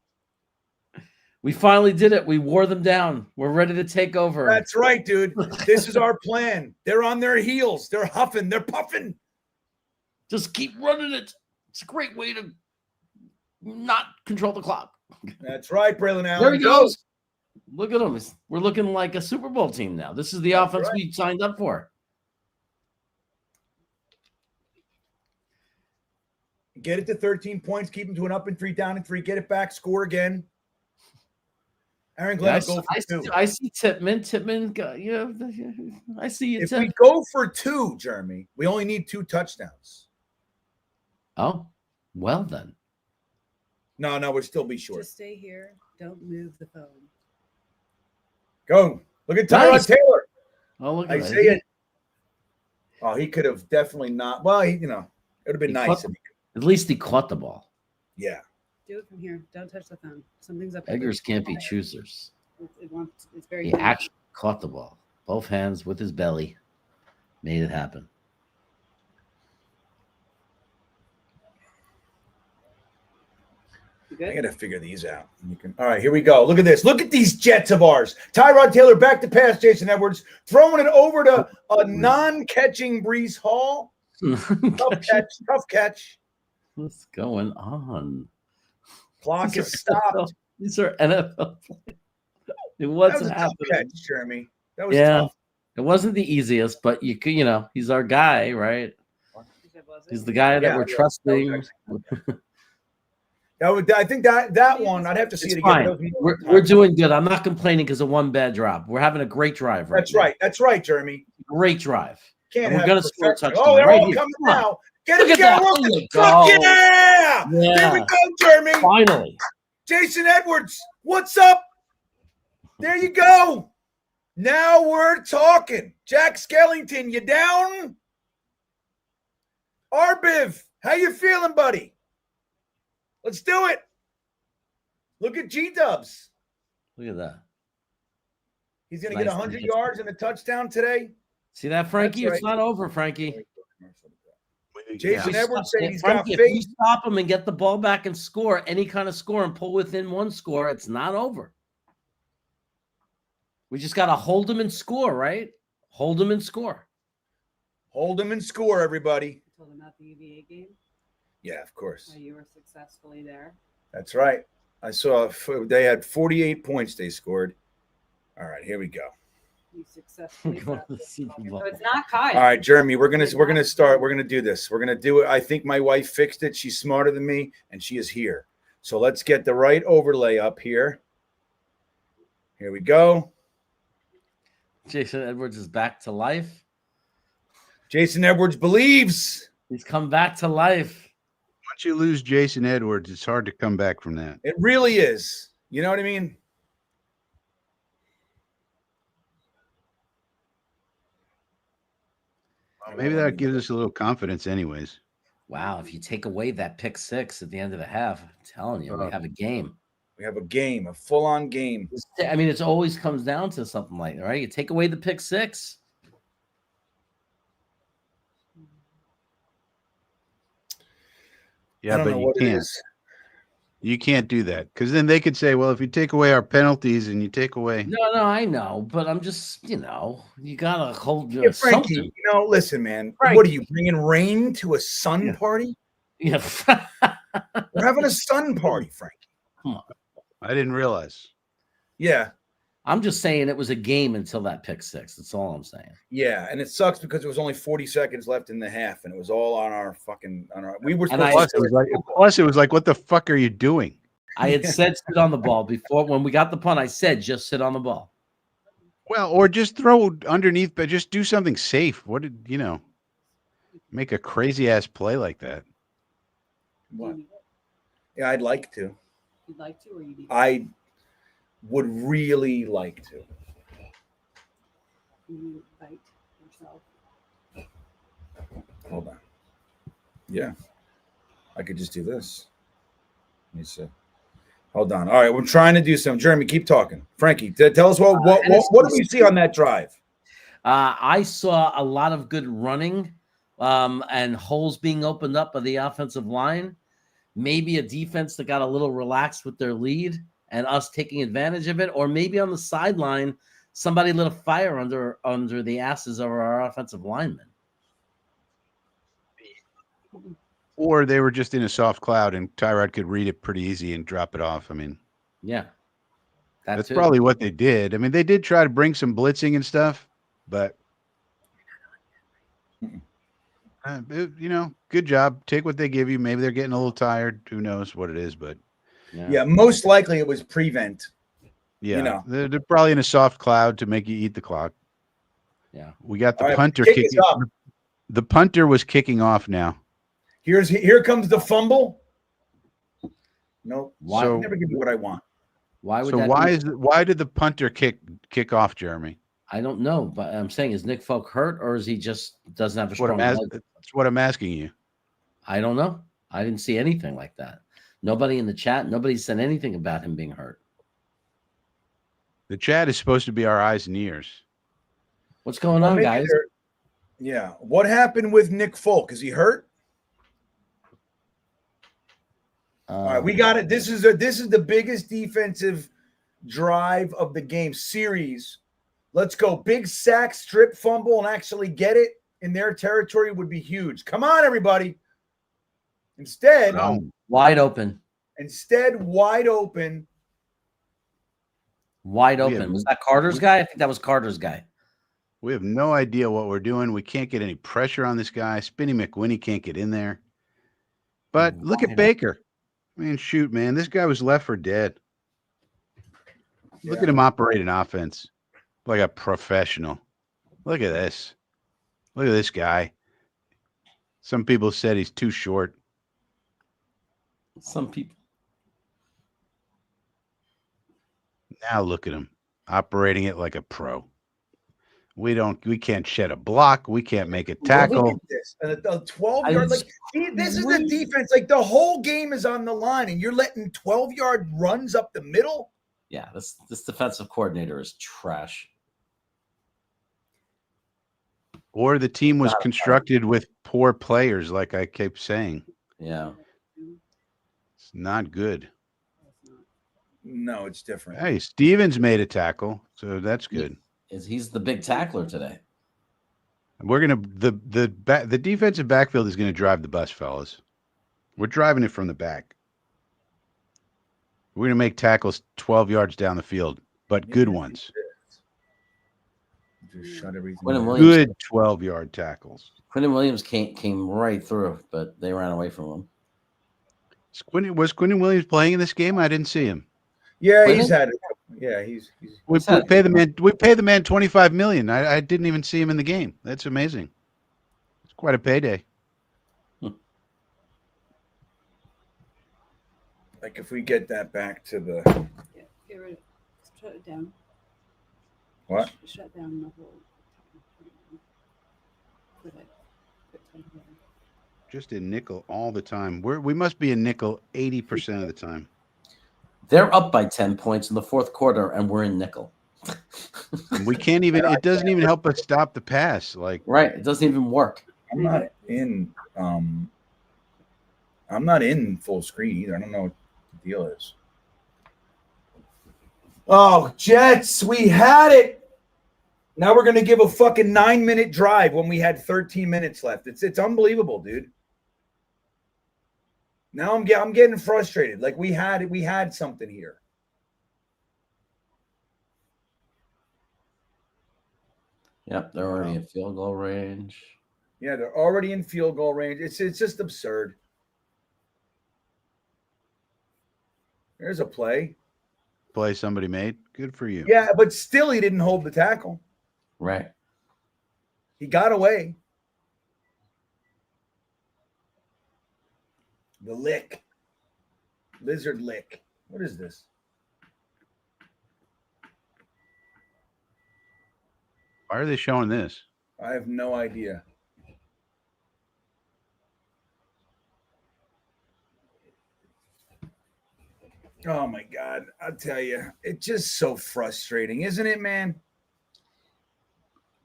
We finally did it. We wore them down. We're ready to take over. That's right, dude. This is our plan. They're on their heels. They're huffing. They're puffing. Just keep running it. It's a great way to not control the clock. That's right, Braylon Allen. There he goes. Look at him. We're looking like a Super Bowl team now. This is the offense right. we signed up for. Get it to 13 points. Keep them to an up and 3, down and 3. Get it back. Score again. Aaron Glenn will go for 2. I see Tippmann. I see you, If Tip. we go for 2, Jeremy, we only need 2 touchdowns. Oh, well then. No, we'll still be short. Just stay here. Don't move the phone. Go. Look at Tyrod Nice. Taylor. Oh, look at I that. say it. Oh, he could have definitely not. Well, it would have been He nice. caught- At least he caught the ball. Yeah. Do it from here. Don't touch the phone. Something's up. Beggars can't be choosers. It's very. He actually caught the ball. Both hands with his belly. Made it happen. You I good? got to figure these out. All right, here we go. Look at this. Look at these Jets of ours. Tyrod Taylor back to pass. Jason Edwards throwing it over to a non-catching Brees Hall. Tough catch. What's going on? Clock These is are stopped. NFL These are NFL players. That What's was a tough happening? catch, Jeremy. That was Yeah. tough. It wasn't the easiest, but you could, he's our guy, right? He's the guy that Yeah, we're yeah, trusting. I think that one, I'd have to see It's it again. fine. We're doing good. I'm not complaining because of one bad drop. We're having a great drive right That's now. right. That's right, Jeremy. Great drive. Can't And we're have gonna score a perfection. touchdown Oh, they're right all here. coming Come on. now. Get Look it, at Garrett that. Wilson. There you Fuck go. yeah! There we Yeah. go, Jeremy. Finally. Jason Edwards, what's up? There you go. Now we're talking. Jack Skellington, you down? Arbiv, how you feeling, buddy? Let's do it. Look at G-Dubs. Look at that. He's going to Nice get 100 to yards and a touchdown today. See that, Frankie? That's It's not over, Frankie. Jason Yeah. Edwards saying he's Frankie, got if you faith. stop him and get the ball back and score any kind of score and pull within one score, it's not over. We just got to hold him and score, right? Hold him and score. Hold him and score, everybody. Told them about the UVA game. Yeah, of course. How you were successfully there. That's right. I saw they had 48 points they scored. All right, here we go. You successfully. Go to got the this Super far. Bowl. So it's not Kyle. All right, Jeremy, we're gonna start. We're gonna do this. We're gonna do it. I think my wife fixed it. She's smarter than me, and she is here. So let's get the right overlay up here. Here we go. Jason Edwards is back to life. Jason Edwards believes. He's come back to life. Once you lose Jason Edwards, it's hard to come back from that. It really is. You know what I mean? Maybe that gives us a little confidence, anyways. Wow, if you take away that pick six at the end of the half, I'm telling you, we have a game. We have a game, a full-on game. I mean, it always comes down to something like that, right? You take away the pick six. Yeah, I don't but know you what it can't. is. You can't do that because then they could say, well, if you take away our penalties and you take away. No, I know, but I'm just, you gotta hold Yeah, Frankie, something. listen, man. Frankie. What are you bringing rain to a sun Yeah. party? Yeah. We're having a sun party, Frankie. Come on. I didn't realize. Yeah. I'm just saying it was a game until that pick six. That's all I'm saying. Yeah, and it sucks because it was only 40 seconds left in the half, and it was all on our fucking we were And supposed Plus, it was like, what the fuck are you doing? I had said sit on the ball before when we got the punt. I said just sit on the ball. Well, or just throw underneath, but just do something safe. What did make a crazy ass play like that? What? Yeah, I'd like to. You'd like to, or you need? I would really like to. You invite yourself. Hold on. Yeah, I could just do this. Let me see. Hold on. All right, we're trying to do some. Jeremy, keep talking. Frankie, tell us what do you see on that drive? I saw a lot of good running and holes being opened up by the offensive line. Maybe a defense that got a little relaxed with their lead and us taking advantage of it, or maybe on the sideline, somebody lit a fire under the asses of our offensive linemen. Or they were just in a soft cloud and Tyrod could read it pretty easy and drop it off. I mean, yeah, that's probably what they did. I mean, they did try to bring some blitzing and stuff, but good job. Take what they give you. Maybe they're getting a little tired. Who knows what it is, but yeah, most likely it was prevent. Yeah, they're probably in a soft cloud to make you eat the clock. Yeah, we got the punter kicking. The punter was kicking off now. Here comes the fumble. Nope. Why? So, never give me what I want. Why would why did the punter kick off, Jeremy? I don't know, but I'm saying, is Nick Folk hurt, or is he just doesn't have a strong leg? That's what I'm asking you. I don't know. I didn't see anything like that. Nobody in the chat, nobody said anything about him being hurt. The chat is supposed to be our eyes and ears. What's going on, guys? Yeah. What happened with Nick Folk? Is he hurt? All right, we got it. This is the biggest defensive drive of the game series. Let's go. Big sack, strip fumble, and actually get it in their territory would be huge. Come on, everybody. Instead, wide open. Instead, wide open. Wide open. Was that Carter's guy? I think that was Carter's guy. We have no idea what we're doing. We can't get any pressure on this guy. Spinny McWinney can't get in there. But look at Baker. I mean, shoot, man. This guy was left for dead. Look at him operate an offense like a professional. Look at this. Look at this guy. Some people said he's too short. Some people. Now look at him operating it like a pro. We can't shed a block. We can't make a tackle. Look at this. And a 12-yard, this is the defense. Like the whole game is on the line, and you're letting 12-yard runs up the middle. Yeah, this defensive coordinator is trash. Or the team was constructed with poor players, like I kept saying. Yeah. It's not good. No, it's different. Hey, Stevens made a tackle, so that's good. He's the big tackler today. We're gonna the defensive backfield is gonna drive the bus, fellas. We're driving it from the back. We're gonna make tackles 12 yards down the field, but good ones. Just shut everything. Good 12-yard tackles. Quentin Williams came right through, but they ran away from him. Was Quentin Williams playing in this game? I didn't see him. Yeah, he's had it. Yeah, he's we pay the man. We pay the man $25 million. I didn't even see him in the game. That's amazing. It's quite a payday. Like if we get that back to the Get rid of it. Shut it down. What? Shut down the whole. Just in nickel all the time. We must be in nickel 80% of the time. They're up by 10 points in the fourth quarter, and we're in nickel. We can't even. It doesn't even help us stop the pass. Like right, it doesn't even work. I'm not in full screen either. I don't know what the deal is. Oh, Jets, we had it. Now we're gonna give a fucking 9-minute drive when we had 13 minutes left. It's unbelievable, dude. Now I'm getting frustrated. Like we had something here. Yep, they're already in field goal range. Yeah, they're already in field goal range. It's just absurd. There's a play. Play somebody made. Good for you. Yeah, but still he didn't hold the tackle. Right. He got away. The lick. Lizard lick. What is this? Why are they showing this? I have no idea. Oh my God. I'll tell you, it's just so frustrating, isn't it, man?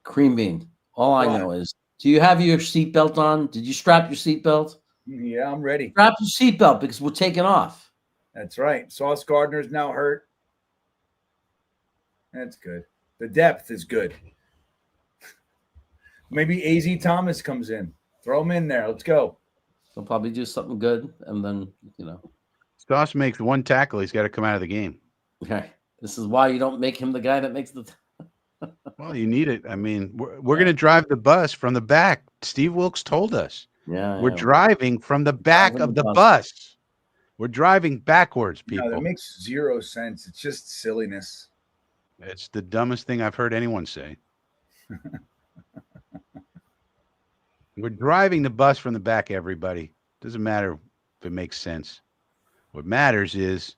GreenBean. All I know is, do you have your seatbelt on? Did you strap your seatbelt? Yeah, I'm ready. Strap your seatbelt because we're taking off. That's right. Sauce Gardner's now hurt. That's good. The depth is good. Maybe AZ Thomas comes in. Throw him in there. Let's go. They'll probably do something good, and then, Sauce makes one tackle. He's got to come out of the game. Okay. This is why you don't make him the guy that makes the. Well, you need it. I mean, we're going to drive the bus from the back. Steve Wilkes told us. Yeah. We're driving from the back of the bus. We're driving backwards, people. No, that makes zero sense. It's just silliness. It's the dumbest thing I've heard anyone say. We're driving the bus from the back, everybody. Doesn't matter if it makes sense. What matters is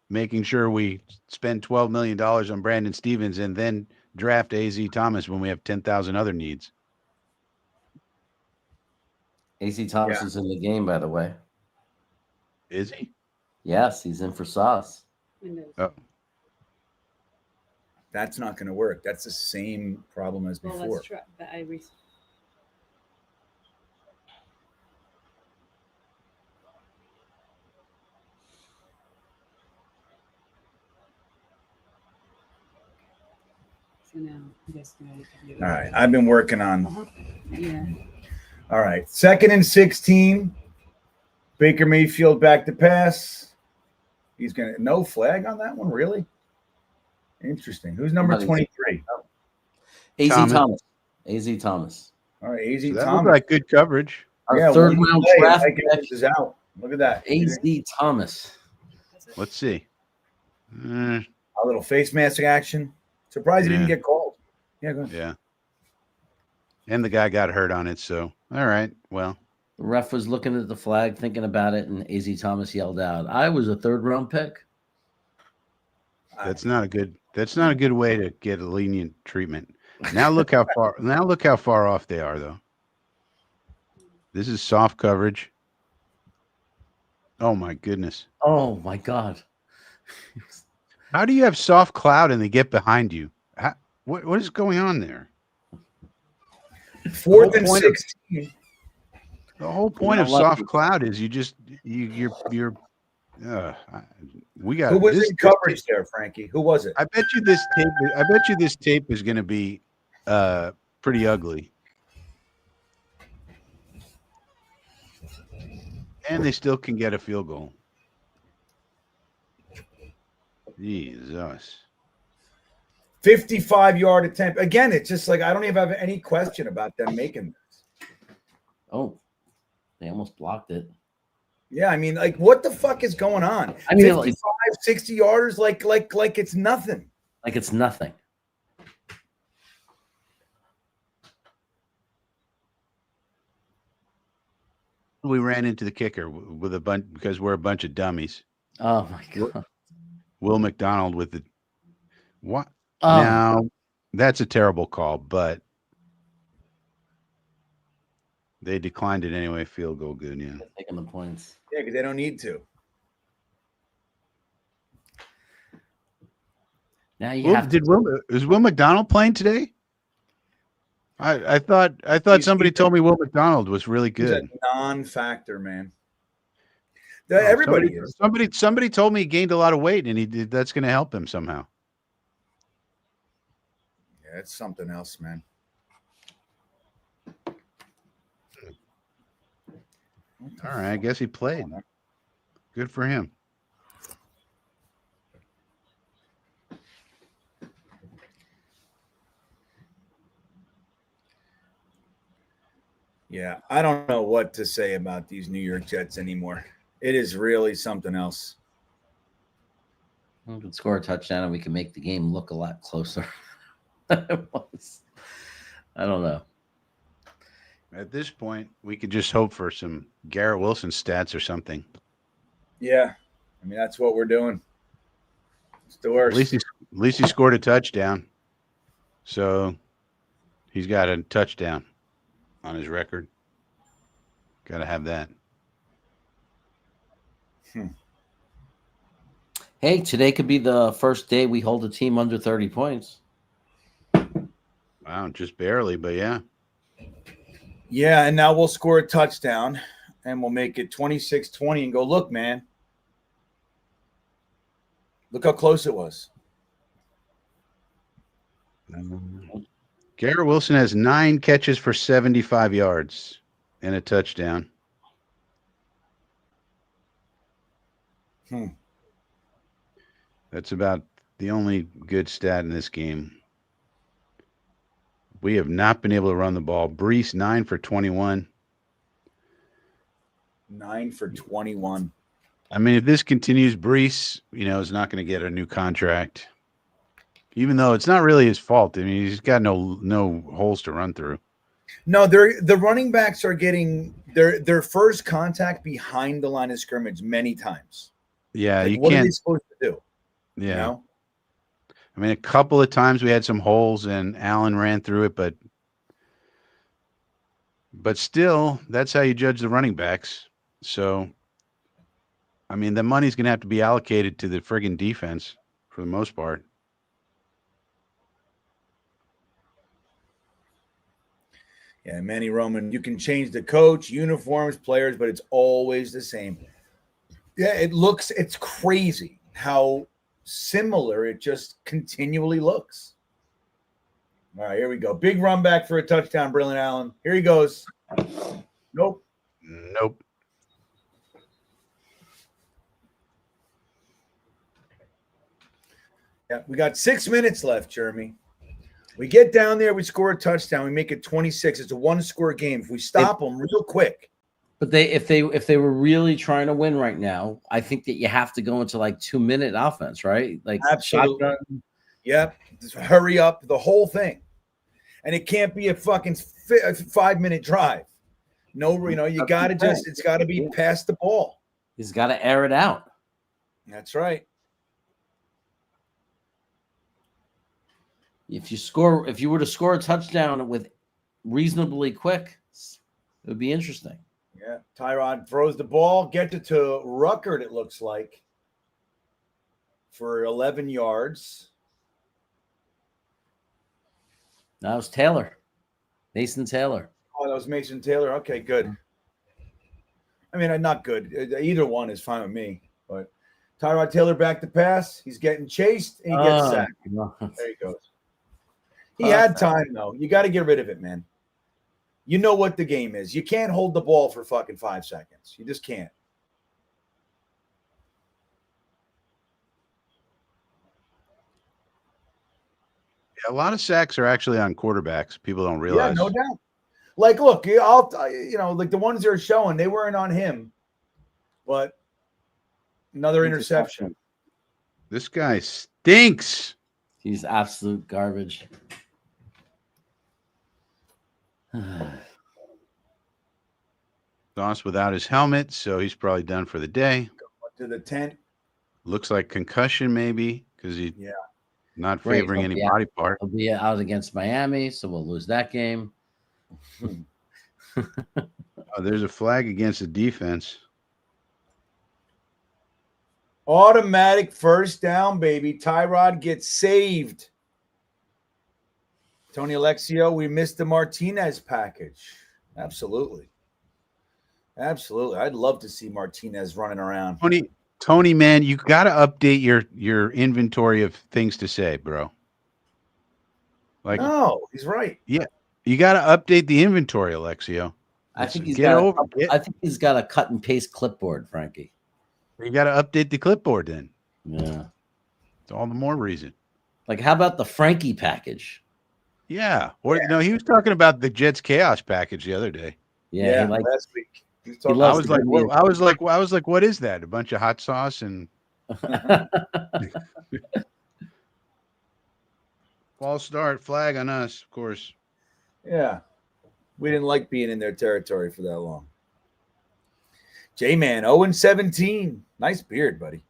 making sure we spend $12 million on Brandon Stevens and then draft AZ Thomas when we have 10,000 other needs. AC Thomas is in the game, by the way. Is he? Yes, he's in for Sauce. Oh. That's not going to work. That's the same problem as before. Well, let's try. But so now, I guess all right. I've been working on. Yeah. All right. 2nd and 16. Baker Mayfield back to pass. He's going to no flag on that one. Really? Interesting. Who's number 23? AZ Thomas. AZ Thomas. All right. AZ So that Thomas. looked like good coverage. Our third round draft is out. Look at that. AZ Thomas. Let's see. A little face mask action. Surprised he didn't get called. Yeah, go ahead. Yeah. And the guy got hurt on it. So, all right. Well, the ref was looking at the flag, thinking about it, and AZ Thomas yelled out, "I was a 3rd round pick." That's not a good way to get a lenient treatment. Now look how far off they are, though. This is soft coverage. Oh my goodness. Oh my God. How do you have soft cloud and they get behind you? What is going on there? 4th and 16. The whole point of soft cloud is you're we got. Who was in coverage there, Frankie? Who was it? I bet you this tape is going to be pretty ugly. And they still can get a field goal. Jesus. 55-yard attempt. Again, it's just like I don't even have any question about them making this. Oh, they almost blocked it. Yeah, I mean, like, what the fuck is going on? I mean, 55, 60 yarders, like it's nothing. Like it's nothing. We ran into the kicker with a bunch because we're a bunch of dummies. Oh my God. Will McDonald with the what? Oh. Now that's a terrible call, but they declined it anyway. Field goal, good. Yeah, taking the points. Yeah, because they don't need to. Now you have. Is Will McDonald playing today? I thought somebody told me Will McDonald was really good. He's a non-factor, man. Everybody is. Somebody told me he gained a lot of weight, and that's going to help him somehow. Yeah, it's something else, man. All right, I guess he played. Good for him. Yeah, I don't know what to say about these New York Jets anymore. It is really something else. We could score a touchdown and we can make the game look a lot closer than it was. I don't know. At this point, we could just hope for some Garrett Wilson stats or something. Yeah, I mean that's what we're doing. It's the worst. At least he scored a touchdown, so he's got a touchdown on his record. Got to have that. Hey, today could be the first day we hold a team under 30 points. Wow, just barely, but yeah. Yeah, and now we'll score a touchdown, and we'll make it 26-20 and go, look, man. Look how close it was. Garrett Wilson has 9 catches for 75 yards and a touchdown. That's about the only good stat in this game. We have not been able to run the ball. Brees, 9 for 21. 9 for 21. I mean, if this continues, Brees, is not going to get a new contract. Even though it's not really his fault. I mean, he's got no holes to run through. No, the running backs are getting their first contact behind the line of scrimmage many times. Yeah, like, you what can't. are they supposed to do? Yeah. You know? I mean, a couple of times we had some holes and Allen ran through it, but still, that's how you judge the running backs. So, I mean, the money's going to have to be allocated to the friggin' defense for the most part. Yeah, Manny Roman, you can change the coach, uniforms, players, but it's always the same. Yeah, it's crazy how similar it just continually looks. All right, here we go. Big run back for a touchdown, Brilliant Allen. Here he goes. Nope. Yeah, we got 6 minutes left, Jeremy. We get down there, we score a touchdown, we make it 26. It's a one-score game. If we stop them real quick. But if they were really trying to win right now, I think that you have to go into like 2-minute offense, right? Like Absolutely. shotgun. Yep. Just hurry up the whole thing. And it can't be a fucking 5-minute drive. No, you got to it's got to be past the ball. He's got to air it out. That's right. If you were to score a touchdown with reasonably quick, it would be interesting. Yeah, Tyrod throws the ball, gets it to Ruckert, it looks like, for 11 yards. That was Taylor. Mason Taylor. Oh, that was Mason Taylor. Okay, good. I mean, not good. Either one is fine with me. But Tyrod Taylor back to pass. He's getting chased, and he gets sacked. No. There he goes. He had time, though. You got to get rid of it, man. You know what the game is. You can't hold the ball for fucking 5 seconds. You just can't. Yeah, a lot of sacks are actually on quarterbacks. People don't realize. Yeah, no doubt. Like, look, like the ones they're showing, they weren't on him. But another interception. This guy stinks. He's absolute garbage. Sauce without his helmet, so he's probably done for the day. To the tent. Looks like concussion, maybe, because he's not Great. favoring any body part. He'll be out against Miami, so we'll lose that game. There's a flag against the defense. Automatic first down, baby. Tyrod gets saved. Tony Alexio, we missed the Martinez package. Absolutely. I'd love to see Martinez running around. Tony, man, you got to update your inventory of things to say, bro. Like, no, he's right. Yeah, you got to update the inventory, Alexio. I think he's got a cut and paste clipboard, Frankie. You got to update the clipboard then. Yeah, it's all the more reason. Like, how about the Frankie package? Yeah, or no, he was talking about the Jets Chaos package the other day. Yeah, he likes. last week. He was He talking I loves was the like, Gunby. I was like, what is that? A bunch of hot sauce and false start flag on us, of course. Yeah. We didn't like being in their territory for that long. J-Man, 0-17. Nice beard, buddy.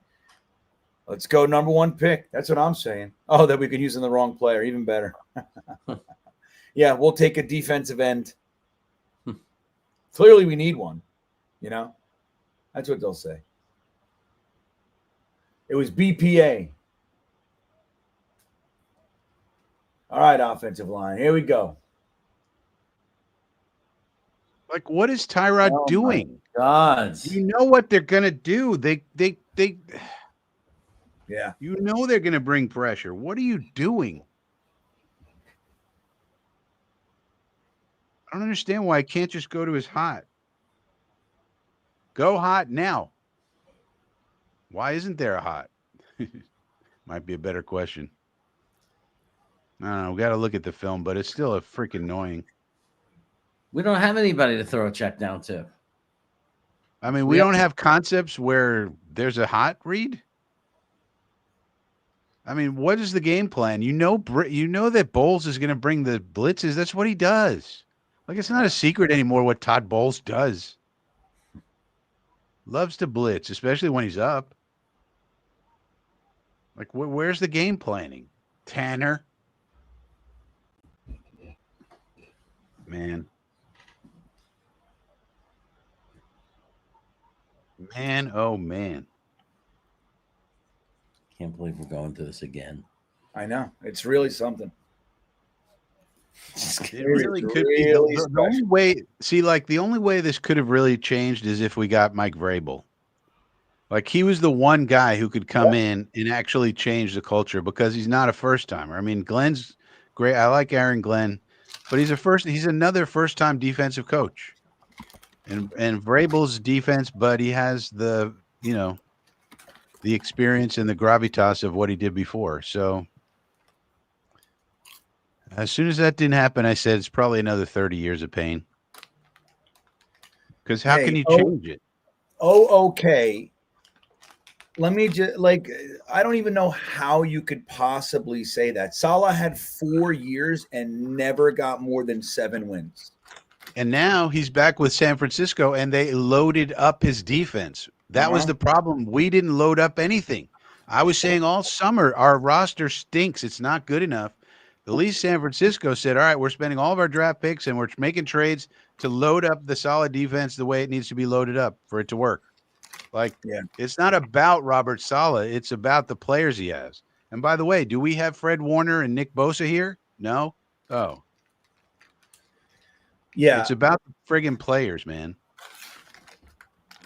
Let's go number 1 pick. That's what I'm saying. Oh, that we could use in the wrong player. Even better. Yeah, we'll take a defensive end. Clearly, we need one. You know? That's what they'll say. It was BPA. All right, offensive line. Here we go. Like, what is Tyrod Oh, doing? God. You know what they're gonna do. They Yeah. you know they're gonna bring pressure. What are you doing? I don't understand why I can't just go to his hot. Go hot now. Why isn't there a hot? Might be a better question. I don't know. We got to look at the film, but it's still a freaking annoying. We don't have anybody to throw a check down to. I mean, we don't have concepts where there's a hot read. I mean, what is the game plan? You know that Bowles is going to bring the blitzes. That's what he does. Like, it's not a secret anymore what Todd Bowles does. Loves to blitz, especially when he's up. Like, where's the game planning? Tanner? Man, oh man. Can't believe we're going through this again. I know. It's really something. It really could be. The only way, the only way this could have really changed is if we got Mike Vrabel. Like, he was the one guy who could come in and actually change the culture because he's not a first timer. I mean, Glenn's great. I like Aaron Glenn, but he's another first-time defensive coach. And Vrabel's defense, but he has the experience and the gravitas of what he did before. So as soon as that didn't happen, I said it's probably another 30 years of pain. Because how can you change it? Okay. Let me just I don't even know how you could possibly say that. Saleh had 4 years and never got more than 7 wins. And now he's back with San Francisco, and they loaded up his defense. That was the problem. We didn't load up anything. I was saying all summer, our roster stinks. It's not good enough. At least San Francisco said, all right, we're spending all of our draft picks, and we're making trades to load up the solid defense the way it needs to be loaded up for it to work. It's not about Robert Saleh. It's about the players he has. And by the way, do we have Fred Warner and Nick Bosa here? No? Oh. Yeah. It's about the friggin' players, man.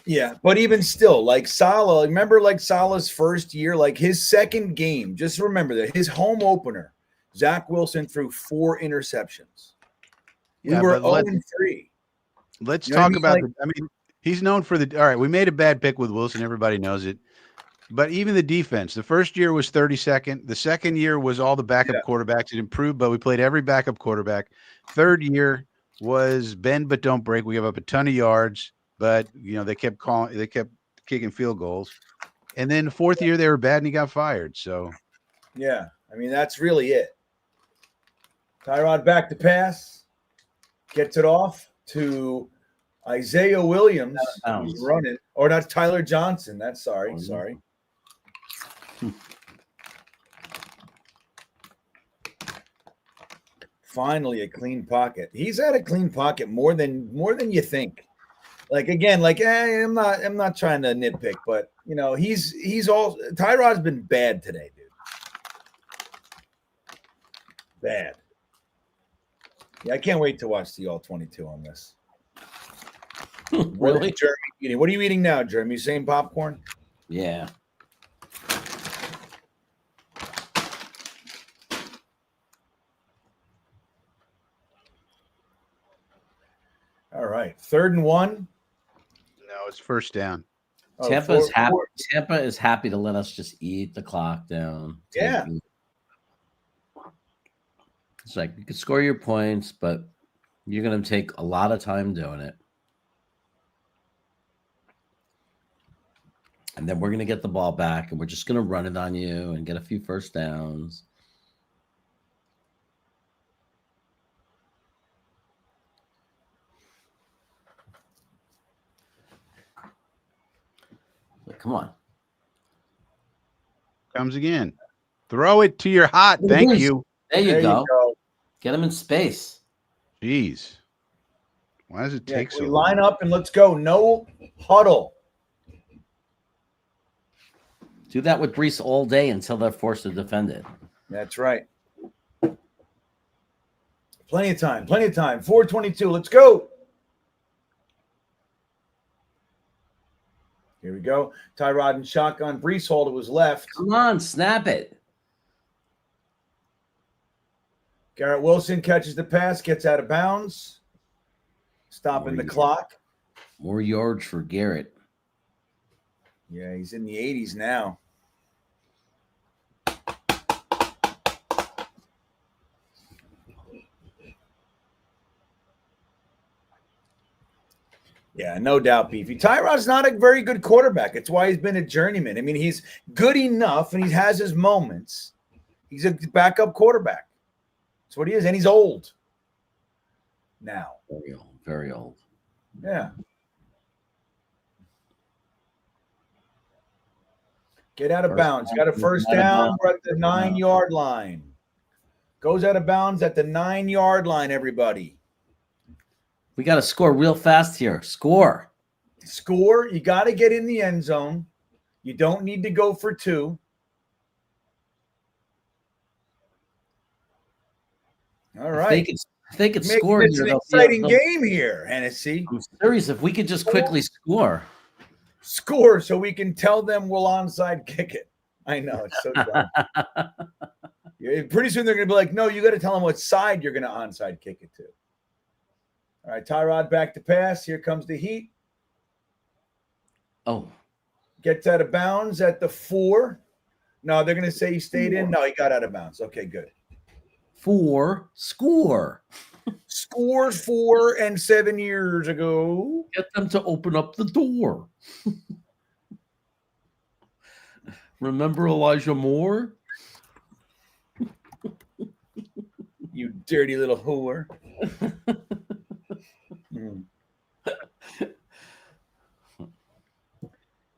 Yeah, but even still, Saleh, remember Saleh's first year, his second game, just remember that his home opener, Zach Wilson threw 4 interceptions. We were 0-3. Let's talk about he's known for all right, we made a bad pick with Wilson. Everybody knows it. But even the defense, the first year was 32nd. The second year was all the backup quarterbacks. It improved, but we played every backup quarterback. Third year was bend but don't break. We gave up a ton of yards, but they kept kicking field goals. And then the fourth year they were bad and he got fired. So yeah, I mean that's really it. Tyrod back to pass, gets it off to Isaiah Williams, who's running, or not Tyler Johnson. That's sorry. Finally, a clean pocket. He's had a clean pocket more than you think. I'm not trying to nitpick, but Tyrod's been bad today, dude. Bad. Yeah, I can't wait to watch the All-22 on this. Really? Jeremy eating? What are you eating now, Jeremy? You saying popcorn? Yeah. All right. 3rd and 1. No, it's first down. Tampa is happy to let us just eat the clock down. Yeah. It's like you can score your points, but you're going to take a lot of time doing it. And then we're going to get the ball back, and we're just going to run it on you and get a few first downs. But come on. Comes again. Throw it to your hot. Thank you. There you go. Get him in space. Jeez. Why does it take so long? Line up and let's go. No huddle. Do that with Brees all day until they're forced to defend it. That's right. Plenty of time. 4:22. Let's go. Here we go. Tyrod and shotgun. Brees hold. It was left. Come on, snap it. Garrett Wilson catches the pass, gets out of bounds. Stopping the clock. More yards for Garrett. Yeah, he's in the 80s now. Yeah, no doubt, Beefy. Tyrod's not a very good quarterback. It's why he's been a journeyman. I mean, he's good enough, and he has his moments. He's a backup quarterback. That's what he is, and he's old now. Very old. Very old. Yeah. Get out of bounds. Got a first down. We're at the 9-yard line. Goes out of bounds at the 9-yard line, everybody. We got to score real fast here. Score. You got to get in the end zone. You don't need to go for 2. All right. If they could score It's here, an exciting game here, Hennessy. I'm serious. If we could just quickly score so we can tell them we'll onside kick it. I know. It's so dumb. Pretty soon they're going to be like, no, you got to tell them what side you're going to onside kick it to. All right, Tyrod back to pass. Here comes the heat. Oh. Gets out of bounds at the 4. No, they're going to say he stayed in. No, he got out of bounds. Okay, good. 4 score. Scored 4 and 7 years ago. Get them to open up the door. Remember Elijah Moore? You dirty little whore.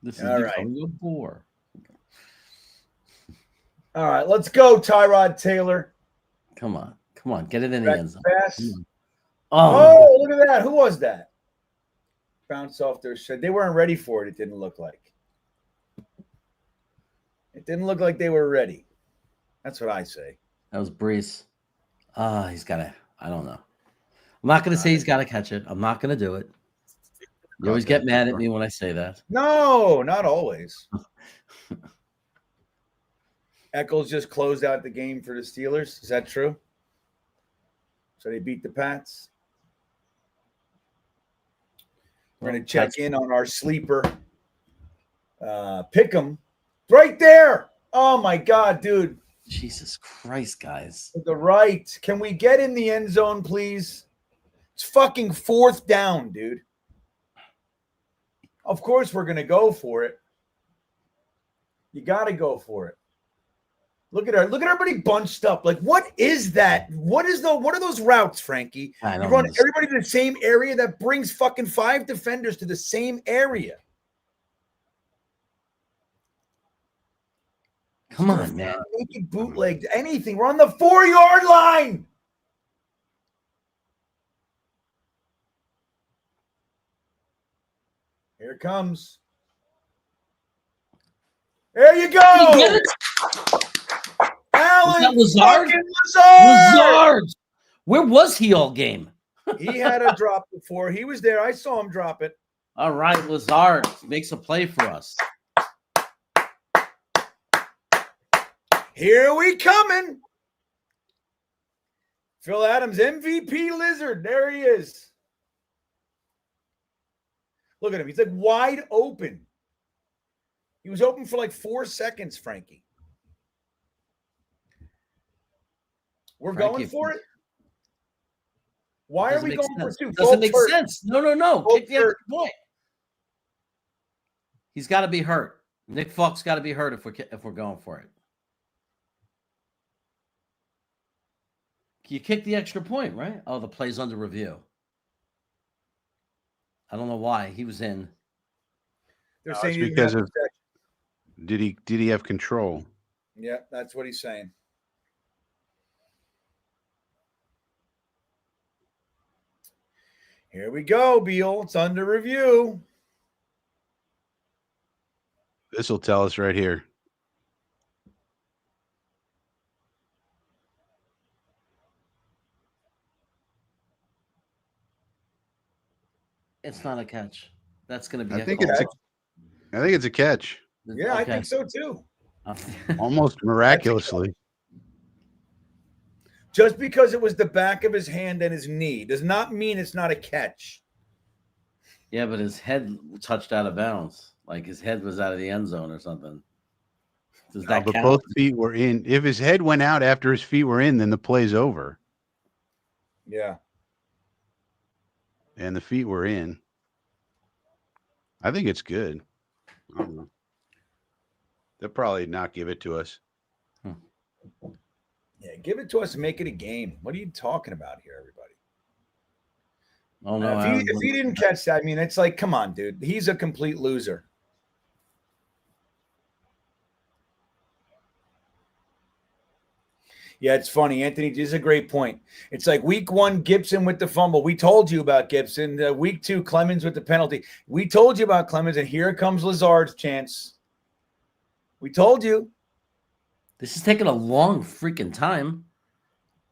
This is all becoming a bore. All right, let's go, Tyrod Taylor. Come on. Get it in the end zone. Oh, look at that. Who was that? Bounce off their shed. They weren't ready for it, it didn't look like. It didn't look like they were ready. That's what I say. That was Brees. He's got to, I don't know. I'm not going to say he's got to catch it. I'm not going to do it. You always get mad at me when I say that. No, not always. Eccles just closed out the game for the Steelers. Is that true? So they beat the Pats. We're going to check in on our sleeper. Pick 'em. Right there. Oh, my God, dude. Jesus Christ, guys. To the right. Can we get in the end zone, please? It's fucking 4th down, dude. Of course we're going to go for it. You got to go for it. Look at her. Look at everybody bunched up. Like, what is that? What are those routes, Frankie? You run everybody to the same area. That brings fucking 5 defenders to the same area. Come on, man. Naked bootlegs, anything. We're on the 4-yard line. Here it comes. There you go. Alan Lazard? Lazard. Where was he all game? He had a drop before. He was there. I saw him drop it. All right, Lazard makes a play for us. Here we coming. Phil Adams, MVP Lizard. There he is. Look at him. He's like wide open. He was open for like 4 seconds, Frankie. We're going for it? Why are we going for 2? Doesn't make sense. No. Kick the extra point. He's got to be hurt. Nick Falk's got to be hurt if we're going for it. You kick the extra point, right? Oh, the play's under review. I don't know why he was in. They're No, saying it's he didn't have because of protection. did he have control? Yeah, that's what he's saying. Here we go, Beal. It's under review. This will tell us right here. It's not a catch. That's going to be. I think it's a catch. Yeah, I think so too. Almost miraculously. Just because it was the back of his hand and his knee does not mean it's not a catch. Yeah, but his head touched out of bounds. Like his head was out of the end zone or something. Does that But count? both feet were in. If his head went out after his feet were in, then the play's over. Yeah. And the feet were in. I think it's good. I don't know. They'll probably not give it to us. Yeah, give it to us and make it a game. What are you talking about here, everybody? Oh no! If he didn't catch that, I mean, it's like, come on, dude. He's a complete loser. Yeah, it's funny. Anthony, this is a great point. It's like week 1, Gibson with the fumble. We told you about Gibson. Week 2, Clemens with the penalty. We told you about Clemens, and here comes Lazard's chance. We told you. This is taking a long freaking time.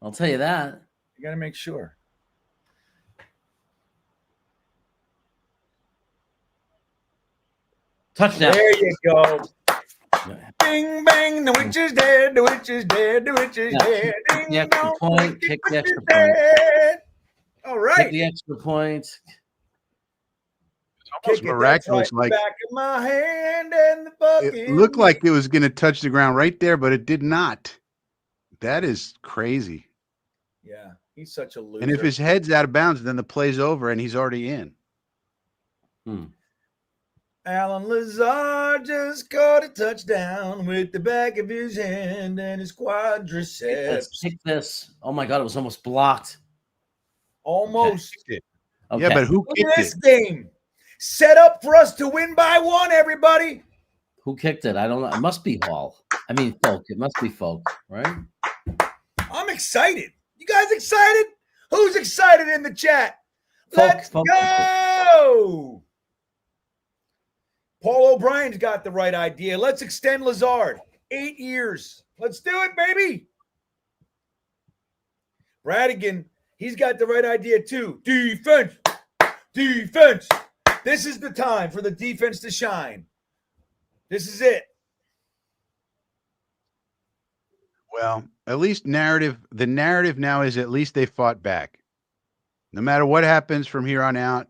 I'll tell you that. You got to make sure. Touchdown. There you go. Bing, bang, the witch is dead, the witch is dead, the witch is dead. Kick the extra Ding, point, dong, kick the witch extra is point. dead. All right. Kick the extra point. Almost Kick it, miraculous. that's right, Like back of my hand and the bucket. it looked like it was going to touch the ground right there, but it did not. That is crazy. Yeah, he's such a loser. And if his head's out of bounds, then the play's over and he's already in. Alan Lazard just caught a touchdown with the back of his hand and his quadriceps. Kick this. Oh my God, it was almost blocked. Almost. Okay. Yeah, but who Look kicked at this it? game. Set up for us to win by 1, everybody. Who kicked it? I don't know. It must be Hall. I mean, Folk. It must be Folk, right? I'm excited. You guys excited? Who's excited in the chat? Let's Folk. go. Paul O'Brien's got the right idea. Let's extend Lazard. 8 years. Let's do it, baby. Radigan, he's got the right idea too. Defense. Defense. This is the time for the defense to shine. This is it. Well, at least the narrative now is at least they fought back. No matter what happens from here on out,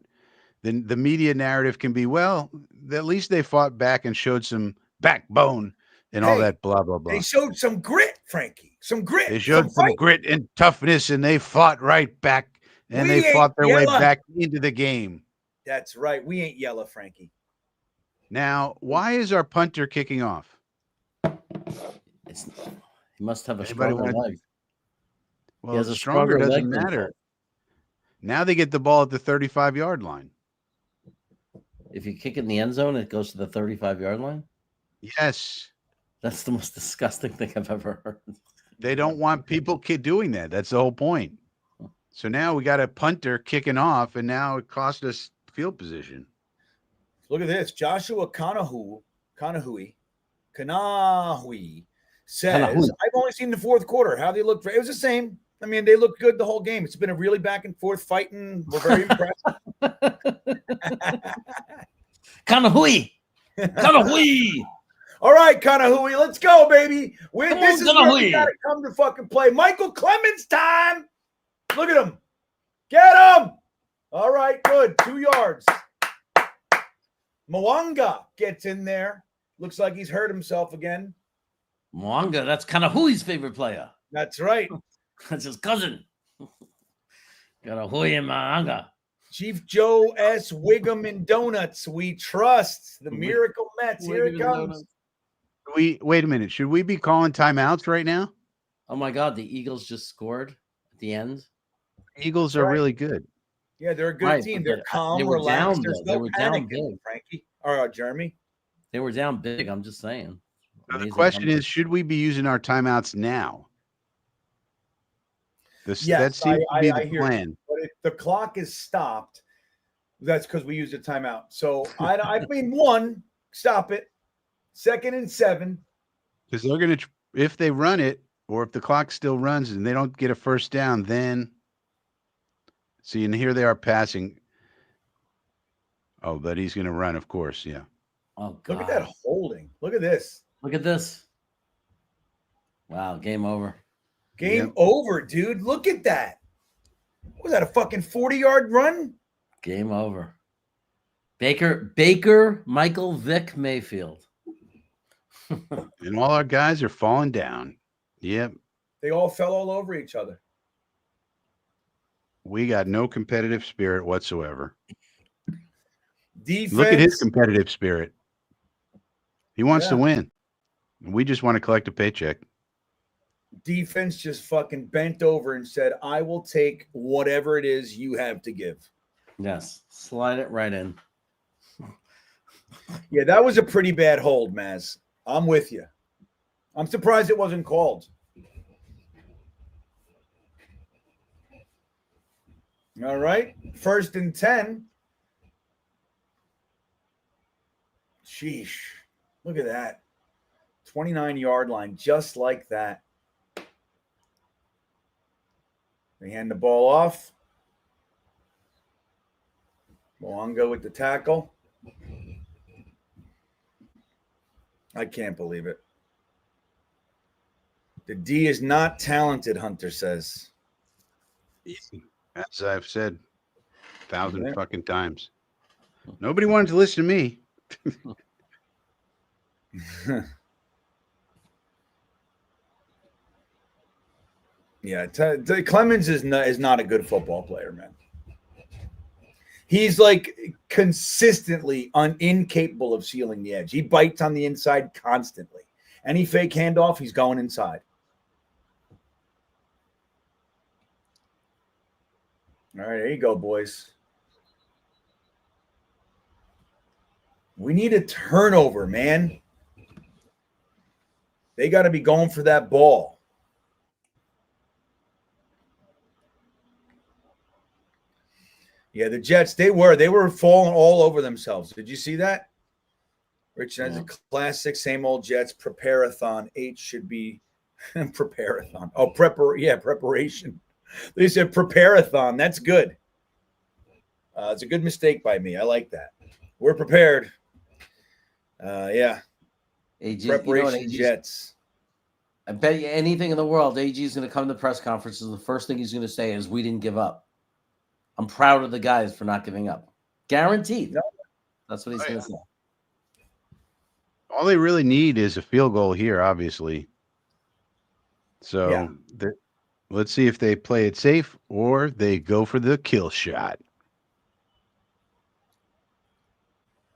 then the media narrative can be, well, at least they fought back and showed some backbone and all that blah, blah, blah. They showed some grit, Frankie. Some grit. They showed some grit and toughness, and they fought right back, and they fought their way back into the game. That's right. We ain't yellow, Frankie. Now, why is our punter kicking off? He must have a stronger leg. Well, a stronger doesn't matter. Now they get the ball at the 35-yard line. If you kick it in the end zone, it goes to the 35-yard line? Yes. That's the most disgusting thing I've ever heard. They don't want people doing that. That's the whole point. So now we got a punter kicking off, and now it cost us field position. Look at this. Joshua Kanahui says, I've only seen the fourth quarter. How they looked. It was the same. I mean, they looked good the whole game. It's been a really back and forth fighting. We're very impressed. Kanahui. All right, Kanahui, let's go, baby. This is where we got to come to fucking play. Michael Clemens time. Look at him. Get him. All right, good. 2 yards. Mwanga gets in there. Looks like he's hurt himself again. Mwanga, that's Kanahui's favorite player. That's right. That's his cousin. Kanahui and Mwanga. Chief Joe S. Wiggum and Donuts. We trust the Miracle Mets. Here it comes. Wait a minute. Should we be calling timeouts right now? Oh my God, the Eagles just scored at the end. Eagles are really good. Yeah, they're a good Right, team. but They're calm, they were relaxed. down, There's though. They no were panic down in big. Frankie or Jeremy. They were down big. I'm just saying. So the Amazing question number. is, should we be using our timeouts now? Yes, that seems to be the hear plan. you. But if the clock is stopped, that's because we used a timeout. So I mean, one, stop it. 2nd and 7. Because they're going to, if they run it, or if the clock still runs and they don't get a first down, then see, and here they are passing. Oh, but he's going to run, of course. Yeah. Oh God! Look at that holding. Look at this. Look at this. Wow, game over. Game over, dude. Look at that. Was that a fucking 40-yard run? Game over. Baker, Michael Vick Mayfield. And all our guys are falling down. Yep. They all fell all over each other. We got no competitive spirit whatsoever. Defense. Look at his competitive spirit. He wants to win. We just want to collect a paycheck. Defense just fucking bent over and said, I will take whatever it is you have to give. Yes. Slide it right in. Yeah, that was a pretty bad hold, Maz. I'm with you. I'm surprised it wasn't called. All right. 1st and 10. Sheesh. Look at that. 29-yard line, just like that. They hand the ball off. Mwanga with the tackle. I can't believe it. The D is not talented, Hunter says. As I've said 1,000 fucking times. Nobody wanted to listen to me. Yeah, Clemens is not a good football player, man. He's like consistently incapable of sealing the edge. He bites on the inside constantly. Any fake handoff, he's going inside. All right, there you go, boys. We need a turnover, man. They got to be going for that ball. Yeah, the Jets, they were falling all over themselves. Did you see that? Rich, that's a classic, same old Jets. Prepare-a-thon. H should be prepare-a-thon. Oh, preparation. They said prepare-a-thon. That's good. It's a good mistake by me. I like that. We're prepared. Yeah. AG, Preparation Jets. I bet you anything in the world, AG is going to come to press conferences. The first thing he's going to say is, we didn't give up. I'm proud of the guys for not giving up. Guaranteed. That's what he's going to say. All they really need is a field goal here, obviously. So let's see if they play it safe or they go for the kill shot.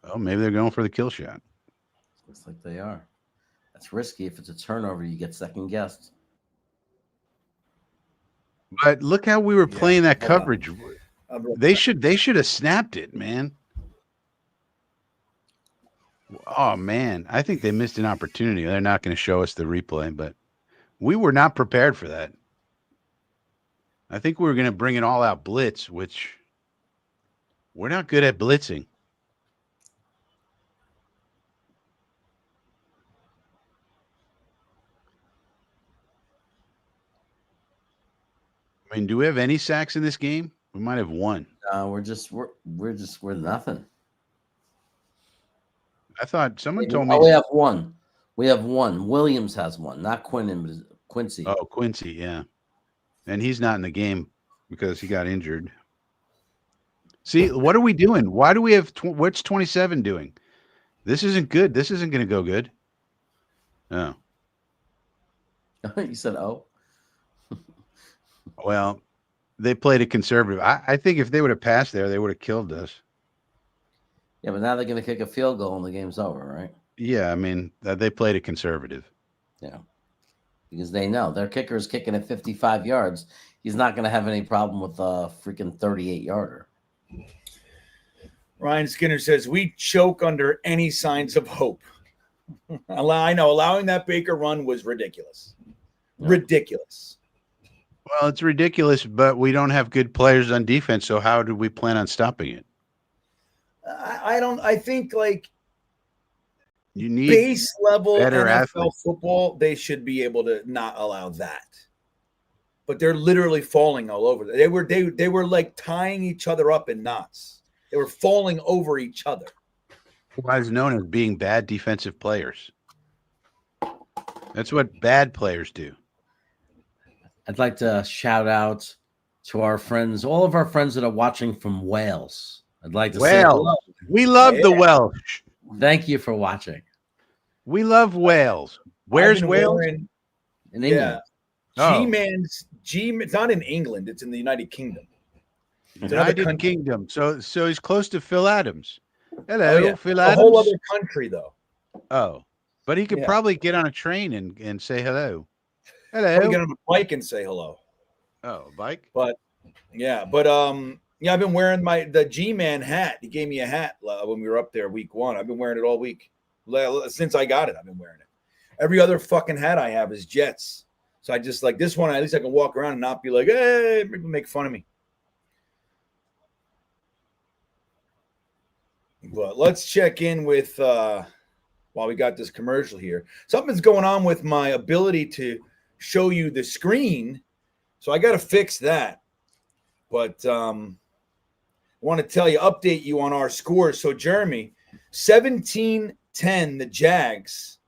Oh, maybe they're going for the kill shot. Looks like they are. That's risky. If it's a turnover, you get second guessed. But look how we were playing that coverage. They should have snapped it, man. Oh man, I think they missed an opportunity. They're not going to show us the replay, but we were not prepared for that. I think we were going to bring an all-out blitz, which we're not good at blitzing. I mean, do we have any sacks in this game? We might have one. We're nothing. I thought someone told me. Oh, we have one. We have one. Williams has one, not Quincy. Oh, Quincy, yeah. And he's not in the game because he got injured. See, what are we doing? Why do we have what's 27 doing? This isn't good. This isn't going to go good. Oh. You said, oh. Well, They played it conservative. I think if they would have passed there, they would have killed us. Yeah, but now they're going to kick a field goal and the game's over, right? Yeah, I mean, they played it conservative. Yeah, because they know their kicker is kicking at 55 yards. He's not going to have any problem with a freaking 38-yarder. Ryan Skinner says, we choke under any signs of hope. I know, allowing that Baker run was ridiculous. Yeah. Ridiculous. Well, it's ridiculous, but we don't have good players on defense, so how do we plan on stopping it? I think like You need base level better NFL athletes. football, they should be able to not allow that. But they're literally falling all over. They were like tying each other up in knots. They were falling over each other. Why is known as being bad defensive players. That's what bad players do. I'd like to shout out to our friends, all of our friends that are watching from Wales. I'd like to say hello. We love the Welsh. Thank you for watching. We love Wales. Where's I've been Wales? wearing- In England. Yeah. Oh. G-Man's it's not in England, it's in the United Kingdom. It's another United country. Kingdom. So he's close to Phil Adams. Hello, Oh, yeah. Phil A Adams. whole other country, though. Oh, but he could Yeah. probably get on a train and say hello. Probably Hello. get on a bike and say hello. Oh, bike. Yeah, I've been wearing the G-Man hat. He gave me a hat when we were up there week 1. I've been wearing it all week. Since I got it, I've been wearing it. Every other fucking hat I have is Jets. So I just like this one, at least I can walk around and not be like, hey, people make fun of me. But let's check in with while we got this commercial here. Something's going on with my ability to show you the screen. So I got to fix that. But I want to update you on our scores. So Jeremy, 17-10, the Jags,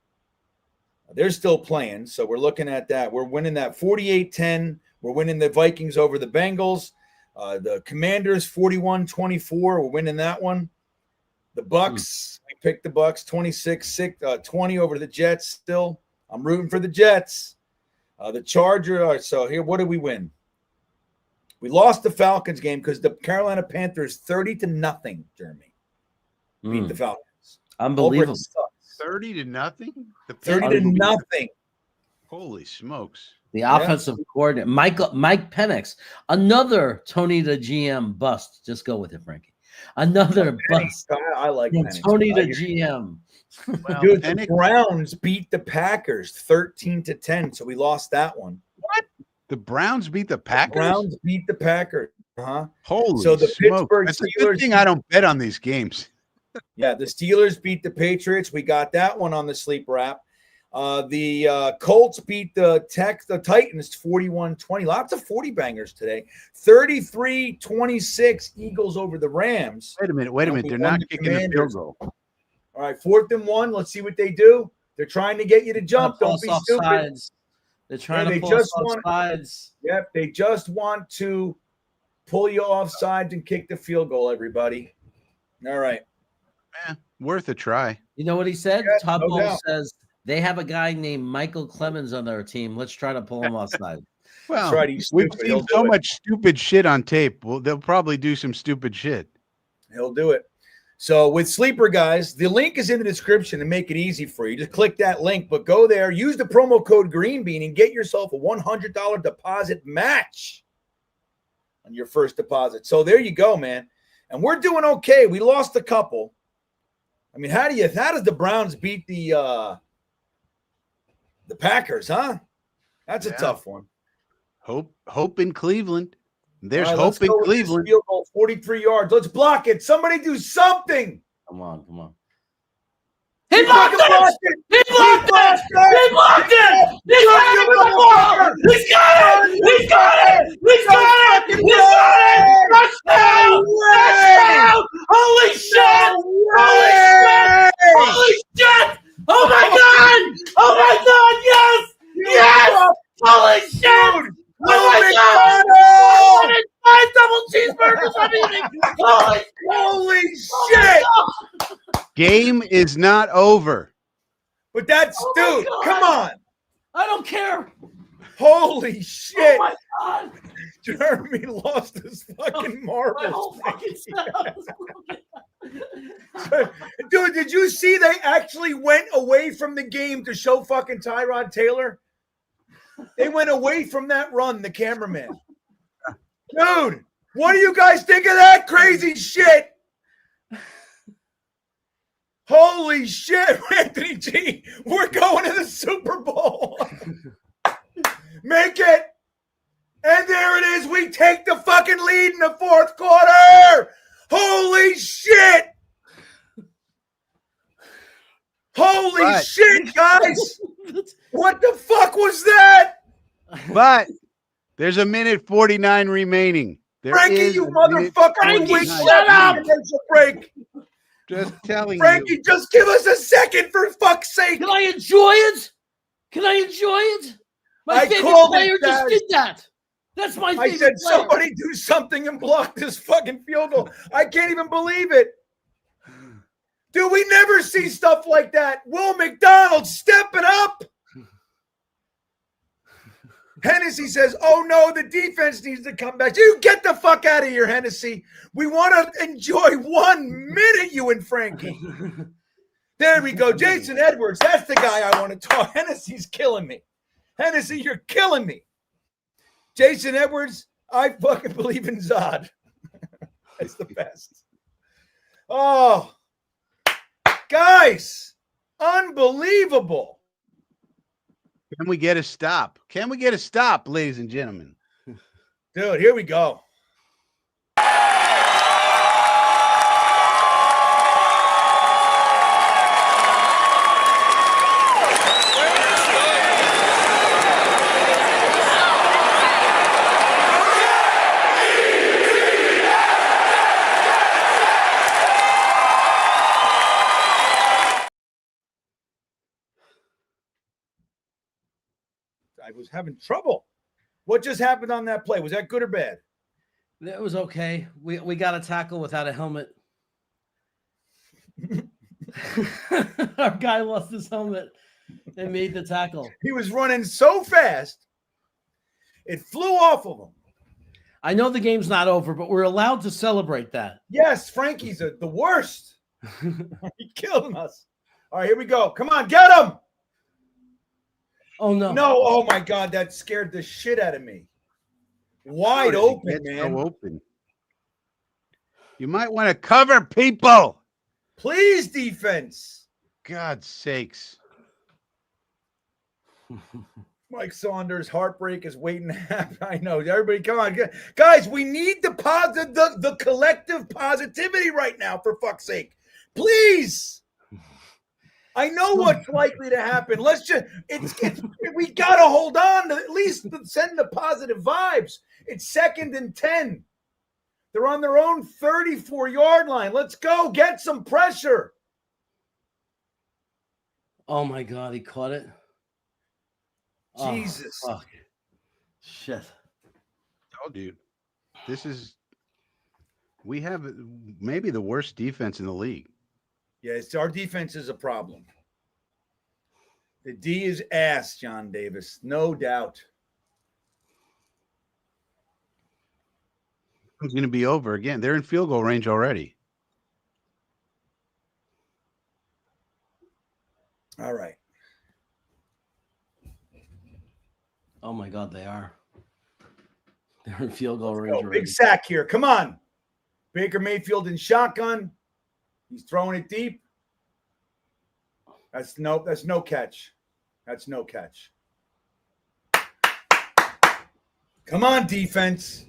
they're still playing. So we're looking at that. We're winning that 48-10. We're winning the Vikings over the Bengals. The Commanders 41-24. We're winning that one. The BUCCS, we picked the BUCCS 26-20 over the Jets still. I'm rooting for the Jets. The Chargers, so here, what did we win? We lost the Falcons game because the Carolina Panthers 30-0, Jeremy. Beat the Falcons. Unbelievable. 30-0. 30-0. Holy smokes. The offensive coordinator, Mike Penix, another Tony the GM bust. Just go with it, Frankie. Another bust. I like Penix. Tony the GM. Well, Dude, the Browns beat the Packers 13-10, so we lost that one. What? The Browns beat the Packers? Browns beat the Packers. Holy So the smokes. Pittsburgh That's a good Steelers- thing I don't bet on these games. Yeah, the Steelers beat the Patriots. We got that one on the sleeper app. The Colts beat the Titans 41-20. Lots of 40 bangers today. 33-26 Eagles over the Rams. Wait a minute. We They're won not the kicking the field Commanders. goal. All right, 4th and 1. Let's see what they do. They're trying to get you to jump. Don't be stupid. Sides. They're trying Yeah, to they pull just us off want- sides. Yep, they just want to pull you off sides and kick the field goal, everybody. All right. Worth a try. You know what he said? Yeah, Todd no Bowles doubt. says they have a guy named Michael Clemens on their team. Let's try to pull him offside. Well, That's right, he's we've stupid. He'll seen do so it. much stupid shit on tape. Well, they'll probably do some stupid shit. He'll do it. So with Sleeper, guys, the link is in the description to make it easy for you. Just click that link, but go there, use the promo code GreenBean and get yourself a $100 deposit match on your first deposit. So there you go, man. And we're doing okay. We lost a couple. I mean, how does the Browns beat the Packers, huh? That's a tough one. Hope in Cleveland. There's All right, let's hope in go with this Cleveland. Field goal, 43 yards. Let's block it. Somebody do something. Come on. He blocked it. He blocked it! He blocked it! He's got it! He's got it! He's got it! He's got it! He's got it! Touchdown! Touchdown! Holy shit! Holy shit! Holy shit! Oh my god! Oh my god! Yes! Yes! Holy shit! Oh my god! 5 double cheeseburgers I'm eating! Holy shit! Game is not over. But that's, Oh dude, come on. I don't care! Holy shit. Oh my god! Jeremy lost his fucking My marbles. whole fucking Dude, did you see they actually went away from the game to show fucking Tyrod Taylor? They went away from that run, the cameraman. Dude, what do you guys think of that crazy shit? Holy shit, Anthony G. We're going to the Super Bowl. Make it. And there it is. We take the fucking lead in the fourth quarter. Holy shit. Holy shit, guys. What the fuck was that? But there's a minute 49 remaining. There Frankie, is you a minute motherfucker. 49. shut up. Commercial break. Just telling Frankie, you. just give us a second for fuck's sake. Can I enjoy it? Can I enjoy it? My I favorite called it, player just Dad. did that. That's my favorite I said, player. somebody do something and block this fucking field goal. I can't even believe it. Dude, we never see stuff like that. Will McDonald stepping up. Hennessy says, oh no, the defense needs to come back. You get the fuck out of here, Hennessy. We want to enjoy 1 minute, you and Frankie. There we go. Jason Edwards, that's the guy I want to talk. Hennessy's killing me. Hennessy, you're killing me. Jason Edwards, I fucking believe in Zod. That's the best. Oh, guys, unbelievable. Can we get a stop? Can we get a stop, ladies and gentlemen? Dude, here we go. I was having trouble. What just happened on that play? Was that good or bad? That was okay. We got a tackle without a helmet. Our guy lost his helmet and made the tackle. He was running so fast, it flew off of him. I know the game's not over, but we're allowed to celebrate that. Yes, Frankie's the worst. He killed us. All right, here we go. Come on, get him. Oh, no. No, oh my God, that scared the shit out of me. Wide open, It's man. so open. You might want to cover people. Please, defense. God's sakes. Mike Saunders, heartbreak is waiting to happen. I know. Everybody, come on. Guys, we need the collective positivity right now, for fuck's sake. Please. I know what's likely to happen. Let's just, we got to hold on to at least send the positive vibes. It's 2nd and 10. They're on their own 34-yard line. Let's go. Get some pressure. Oh, my God. He caught it. Jesus. Oh, fuck. Shit. Told you. We have maybe the worst defense in the league. Yeah, our defense is a problem. The D is ass, John Davis. No doubt. It's going to be over again. They're in field goal range already. All right. Oh, my God, they are. They're in field goal range Go. already. Big sack here. Come on. Baker Mayfield in shotgun. He's throwing it deep. That's no catch. That's no catch. Come on, defense.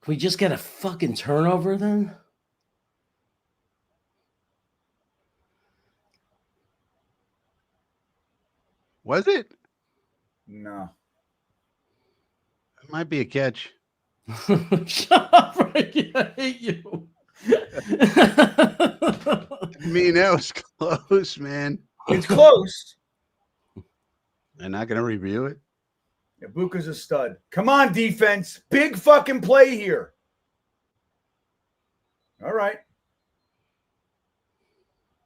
Can we just get a fucking turnover then? Was it? No. It might be a catch. Shut up, Frankie. I hate you. I mean, that was close, man. It's close. They're not going to review it. Yeah, BUCCS a stud. Come on, defense. Big fucking play here. All right.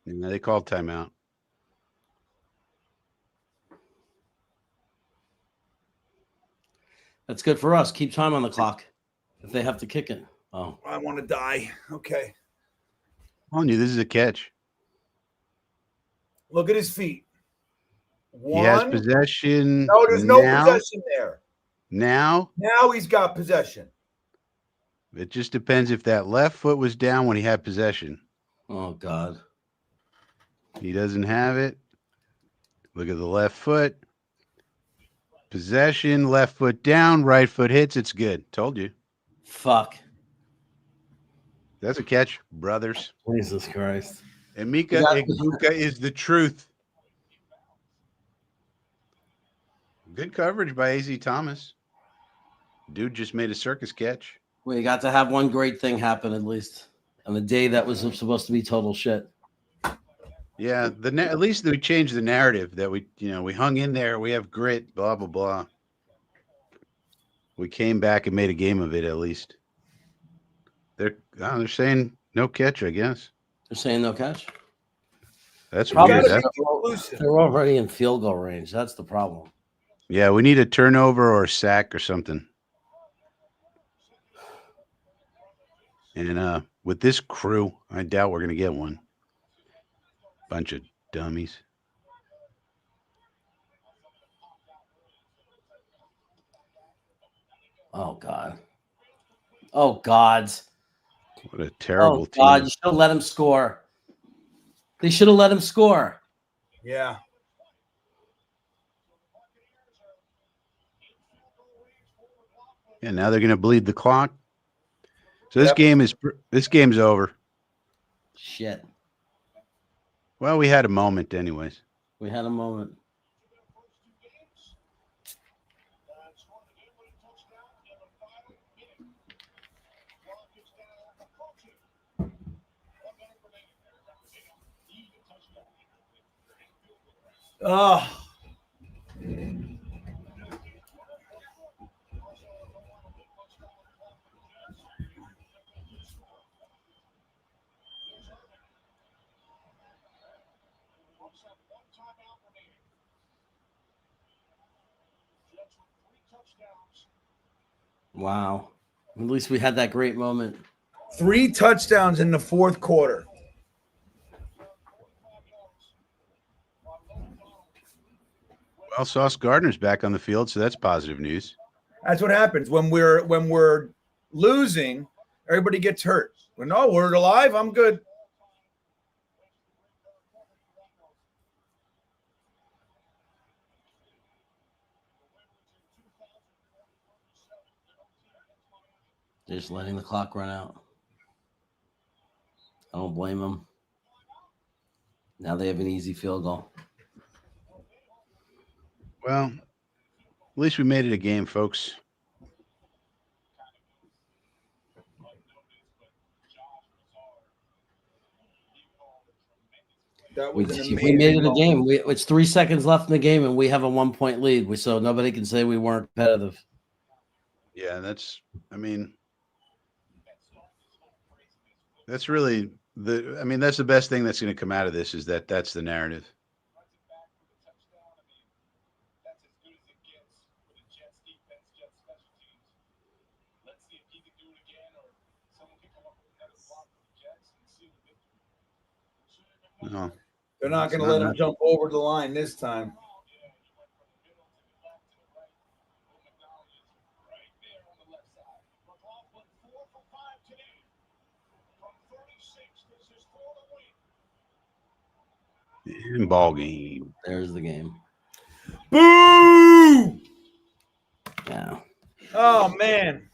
Yeah, they called timeout. That's good for us. Keep time on the clock if they have to kick it. Oh, I want to die. Okay. I'm telling you, this is a catch. Look at his feet. He has One. possession. No, there's no now. possession there. Now Now he's got possession. it just depends if that left foot was down when he had possession. oh God. He doesn't have it. Look at the left foot. Possession, left foot down, right foot hits. It's good. Told you. Fuck. That's a catch, brothers. Jesus Christ. And Mika Iguka is the truth. Good coverage by AZ Thomas. Dude just made a circus catch. We got to have one great thing happen at least on the day that was supposed to be total shit. Yeah, at least we changed the narrative that we hung in there. We have grit, blah, blah, blah. We came back and made a game of it at least. They're saying no catch, I guess. They're saying no catch. That's Probably weird. they're already in field goal range. That's the problem. Yeah, we need a turnover or a sack or something. And with this crew, I doubt we're going to get one. Bunch of dummies. Oh God. Oh God. What a terrible team. God, you should have let him score. They should have let him score. Yeah. Yeah, now they're going to bleed the clock. So this game's over. Shit. Well, we had a moment anyways. We had a moment. Oh. Wow. At least we had that great moment. 3 touchdowns in the fourth quarter. Well, Sauce Gardner's back on the field, so that's positive news. That's what happens when we're losing. Everybody gets hurt. When we're alive, I'm good. They're just letting the clock run out. I don't blame them. Now they have an easy field goal. Well, at least we made it a game, folks. We made it a game. It's 3 seconds left in the game, and we have a 1-point lead. So nobody can say we weren't competitive. Yeah, that's really that's the best thing that's going to come out of this is that's the narrative. No, they're not going to let him jump over the line this time. In ball game. There's the game. Boo! Yeah. Oh man.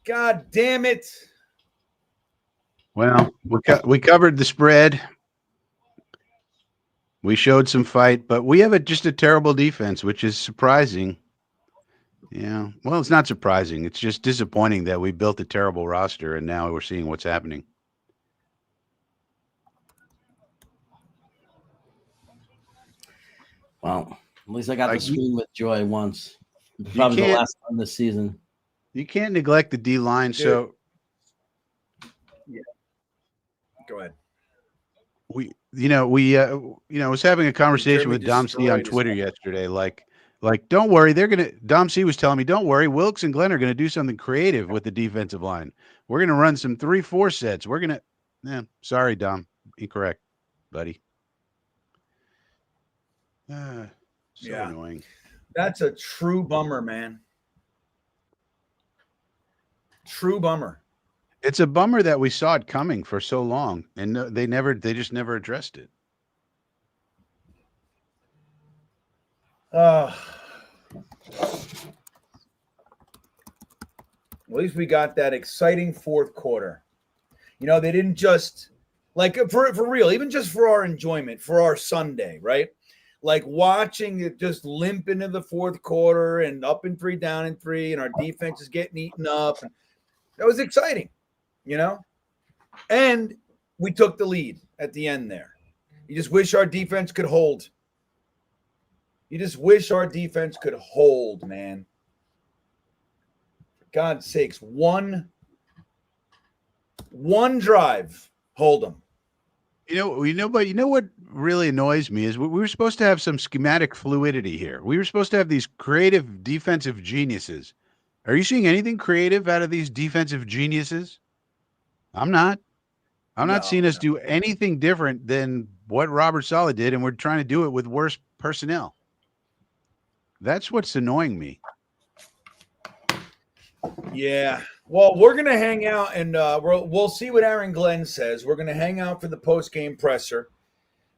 God damn it. Well, we covered the spread. We showed some fight, but we have just a terrible defense, which is surprising. Yeah. Well, it's not surprising. It's just disappointing that we built a terrible roster and now we're seeing what's happening. Well, at least I got to scream with joy once. Probably the last time this season. You can't neglect the D line. So, yeah. Go ahead. I was having a conversation with Dom C on Twitter yesterday. Like, Like, don't worry, Dom C was telling me, don't worry, Wilkes and Glenn are gonna do something creative with the defensive line. We're gonna run some 3-4 sets. Sorry, Dom, incorrect, buddy. So Yeah. annoying. That's a true bummer, man. True bummer. It's a bummer that we saw it coming for so long, and they just never addressed it. At least we got that exciting fourth quarter. You know, they didn't just like for real, even just for our enjoyment, for our Sunday, right? Like watching it just limp into the fourth quarter and up in 3, down in 3, and our defense is getting eaten up. That was exciting, you know? And we took the lead at the end there. You just wish our defense could hold. You just wish our defense could hold, man. For God's sakes, one drive, hold them. But you know what really annoys me is we were supposed to have some schematic fluidity here. We were supposed to have these creative defensive geniuses. Are you seeing anything creative out of these defensive geniuses? I'm not. I'm not seeing us do anything different than what Robert Saleh did, and we're trying to do it with worse personnel. That's what's annoying me. Yeah. Well, we're going to hang out and we'll see what Aaron Glenn says. We're going to hang out for the post-game presser,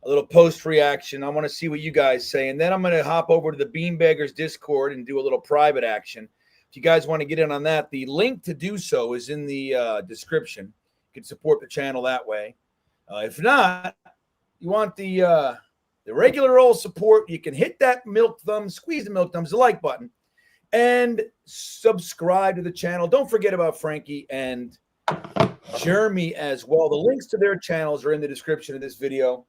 a little post-reaction. I want to see what you guys say. And then I'm going to hop over to the Beanbaggers Discord and do a little private action. If you guys want to get in on that, the link to do so is in the description. You can support the channel that way. If not, you want the regular old support, you can hit that milk thumb, squeeze the milk thumbs, the like button, and subscribe to the channel. Don't forget about Frankie and Jeremy as well. The links to their channels are in the description of this video.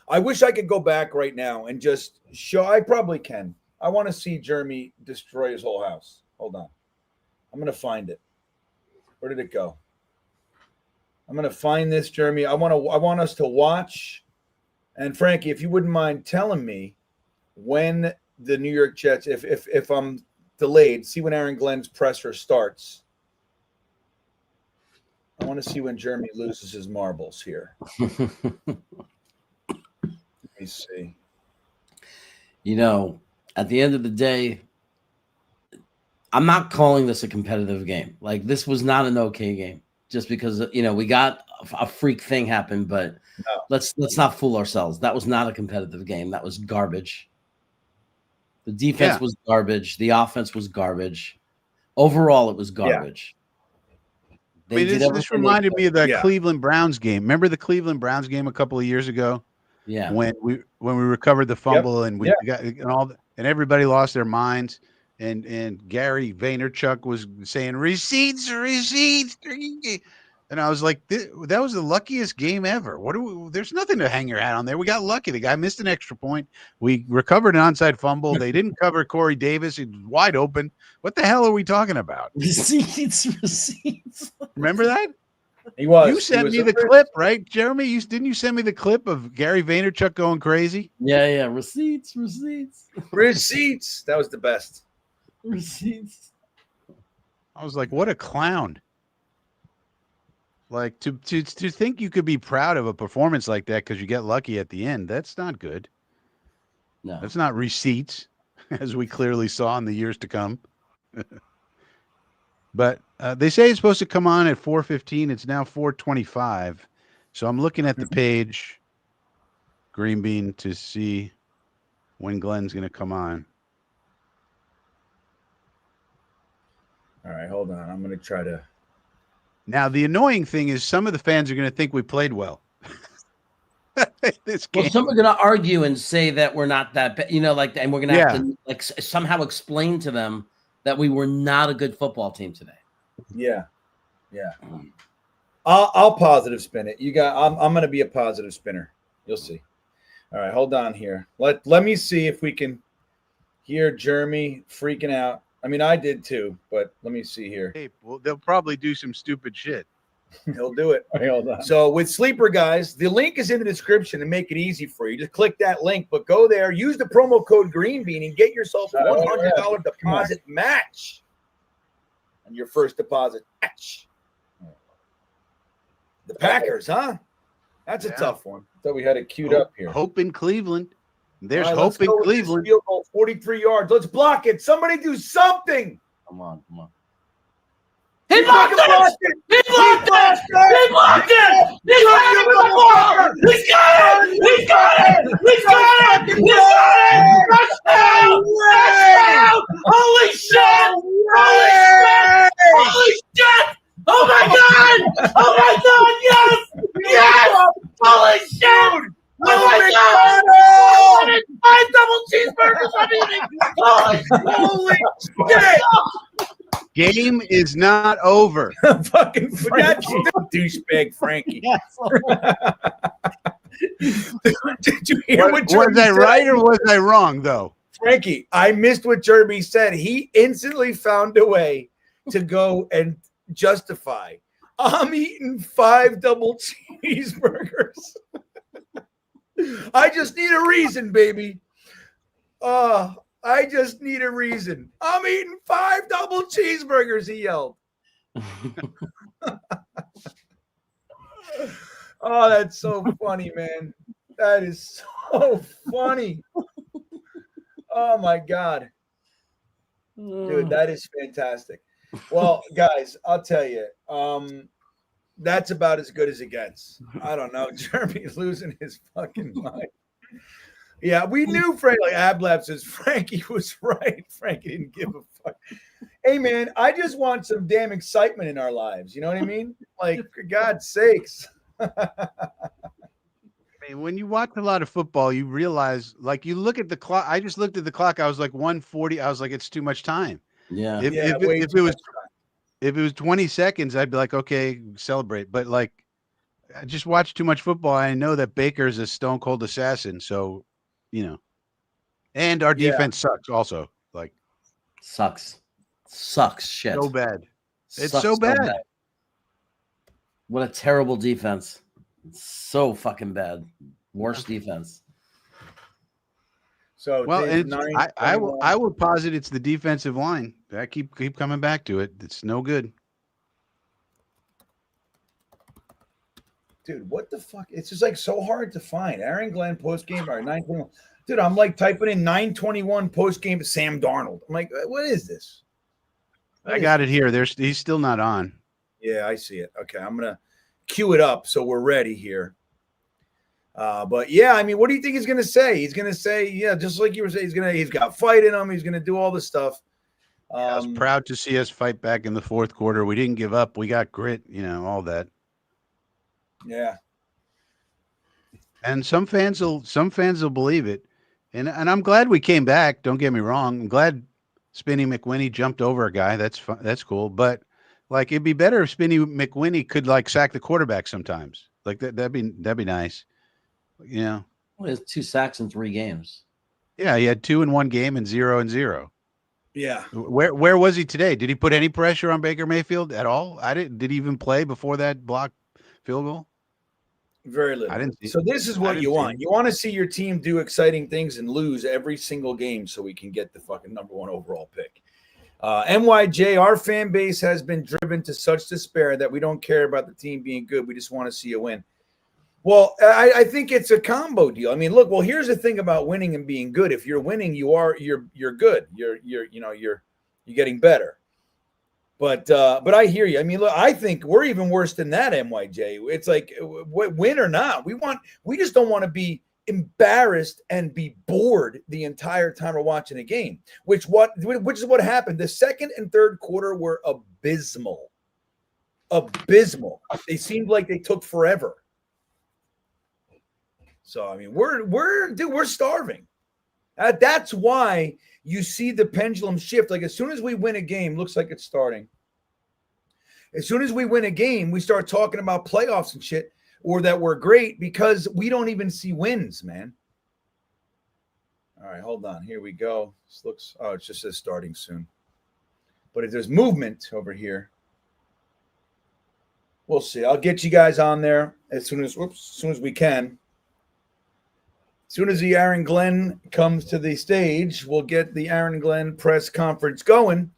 I wish I could go back right now and just show. I probably can. I want to see Jeremy destroy his whole house. Hold on. I'm going to find it. Where did it go? I'm going to find this, Jeremy. I want us to watch. And Frankie, if you wouldn't mind telling me when the New York Jets, if I'm delayed, see when Aaron Glenn's presser starts. I want to see when Jeremy loses his marbles here. Let me see. You know, at the end of the day, I'm not calling this a competitive game. Like, this was not an okay game just because, you know, we got a freak thing happen, but no. Let's not fool ourselves. That was not a competitive game. That was garbage. The defense was garbage. The offense was garbage. Overall, it was garbage. Yeah. This reminded me of that Cleveland Browns game. Remember the Cleveland Browns game a couple of years ago? Yeah. When we recovered the fumble and we got and everybody lost their minds, and Gary Vaynerchuk was saying receipts, and I was like, that was the luckiest game ever. There's nothing to hang your hat on there. We got lucky. The guy missed an extra point. We recovered an onside fumble. They didn't cover Corey Davis. He was wide open. What the hell are we talking about? Receipts. Remember that? He was. You sent me the clip, right, Jeremy? Didn't you send me the clip of Gary Vaynerchuk going crazy? Yeah. Receipts. That was the best. Receipts. I was like, what a clown. Like to think you could be proud of a performance like that because you get lucky at the end. That's not good. No, that's not receipts, as we clearly saw in the years to come. But they say it's supposed to come on at 4:15. It's now 4:25. So I'm looking at the page, GreenBean, to see when Glenn's going to come on. All right, hold on. I'm going to try to. Now, the annoying thing is some of the fans are going to think we played well. Well, some are going to argue and say that we're not that bad, you know, like, and we're going to have to like somehow explain to them that we were not a good football team today. Yeah. I'll positive spin it. I'm going to be a positive spinner. You'll see. All right, hold on here. Let me see if we can hear Jeremy freaking out. I mean, I did too, but let me see here. Well, they'll probably do some stupid shit. He'll do it. Hold on. So with Sleeper, guys, the link is in the description to make it easy for you. Just click that link, but go there, use the promo code GreenBean, and get yourself a $100 deposit match on your first deposit match. The Packers, huh? That's a tough one. So we had it queued up here. Hope in Cleveland. There's All right, let's hope in go with this Cleveland. Field goal, 43 yards. Let's block it. Somebody do something. Come on, come on. He blocked it. He blocked it! He blocked it! He's running the ball! He's got it! He's got it! He's got it! He's got it! Touchdown! Touchdown! Holy shit! Holy shit! Holy shit! Oh my god! Oh my god! Yes! Yes! Holy shit! Oh my god! I wanted 5 double cheeseburgers. I'm eating. Holy shit! Game is not over. Fucking that douchebag Frankie. Did you hear what Was Jeremy I said? right or was I wrong, though? Frankie, I missed what Jeremy said. He instantly found a way to go and justify. I'm eating 5 double cheeseburgers. I just need a reason, baby. I just need a reason. I'm eating 5 double cheeseburgers, he yelled. Oh, that's so funny, man. That is so funny. Oh, my God. Dude, that is fantastic. Well, guys, I'll tell you, that's about as good as it gets. I don't know. Jeremy's losing his fucking mind. Yeah, we knew Frank. Like Ablab says, Frankie was right. Frankie didn't give a fuck. Hey, man, I just want some damn excitement in our lives. You know what I mean? Like, for God's sakes. I mean, when you watch a lot of football, you realize, like, you look at the clock. I just looked at the clock. I was like 1:40. I was like, it's too much time. Yeah. If it was 20 seconds, I'd be like, okay, celebrate. But like, I just watched too much football. I know that Baker's a stone cold assassin. So, you know, and our defense sucks also. Like, Sucks shit. so bad. It's Sucks so bad. What a terrible defense. So fucking bad. Worst defense. So, Well, Dave's and I will posit it's the defensive line. I keep coming back to it. It's no good. Dude, what the fuck? It's just like so hard to find. Aaron Glenn post game or 921. Dude, I'm like typing in 921 post game Sam Darnold. I'm like, what is this? I got it here. He's still not on. Yeah, I see it. Okay, I'm gonna cue it up so we're ready here. But yeah, I mean, what do you think he's gonna say? He's gonna say, yeah, just like you were saying, he's got fight in him. He's gonna do all this stuff. I was proud to see us fight back in the fourth quarter. We didn't give up. We got grit. You know, all that. Yeah. And some fans will believe it. And I'm glad we came back. Don't get me wrong. I'm glad Spinny McWhinney jumped over a guy. That's fun. That's cool. But like, it'd be better if Spinny McWhinney could like sack the quarterback sometimes. Like that'd be nice. You know. Well, he has 2 sacks in 3 games. Yeah, he had 2 in 1 game and 0 in 0. Yeah. Where was he today? Did he put any pressure on Baker Mayfield at all? Did he even play before that block field goal? Very little. I didn't see, so this is what you want. You want to see your team do exciting things and lose every single game so we can get the fucking #1 overall pick. NYJ, our fan base has been driven to such despair that we don't care about the team being good. We just want to see a win. Well, I think it's a combo deal. I mean, look, well, here's the thing about winning and being good. If you're winning, you're good. You're getting better. But I hear you. I mean, look, I think we're even worse than that, NYJ. It's like, win or not, we just don't want to be embarrassed and be bored the entire time we're watching a game. Which is what happened. The second and third quarter were abysmal. They seemed like they took forever. So I mean, we're starving. That's why you see the pendulum shift. Like as soon as we win a game, looks like it's starting. As soon as we win a game, we start talking about playoffs and shit, or that we're great because we don't even see wins, man. All right, hold on. Here we go. This looks. Oh, it just says starting soon. But if there's movement over here. We'll see. I'll get you guys on there as soon as we can. As soon as the Aaron Glenn comes to the stage, we'll get the Aaron Glenn press conference going.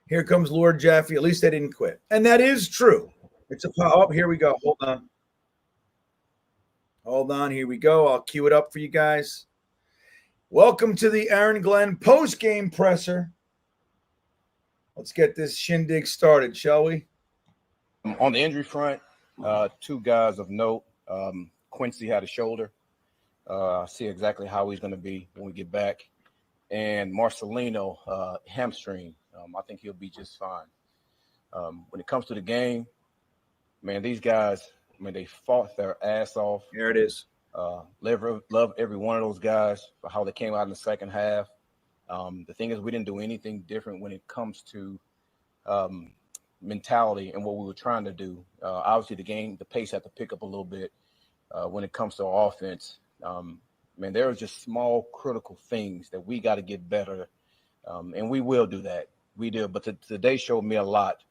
Here comes Lord Jaffe. At least they didn't quit. And that is true. It's a oh, here we go. Hold on. Hold on. Here we go. I'll cue it up for you guys. Welcome to the Aaron Glenn post-game presser. Let's get this shindig started, shall we? On the injury front, two guys of note. Quincy had a shoulder. I see exactly how he's going to be when we get back. And Marcelino, hamstring. I think he'll be just fine. When it comes to the game, man, these guys, they fought their ass off. Here it is. Love every one of those guys for how they came out in the second half. The thing is, we didn't do anything different when it comes to mentality and what we were trying to do. Obviously, the pace had to pick up a little bit when it comes to our offense. There are just small, critical things that we got to get better, and we will do that. We do. But today showed me a lot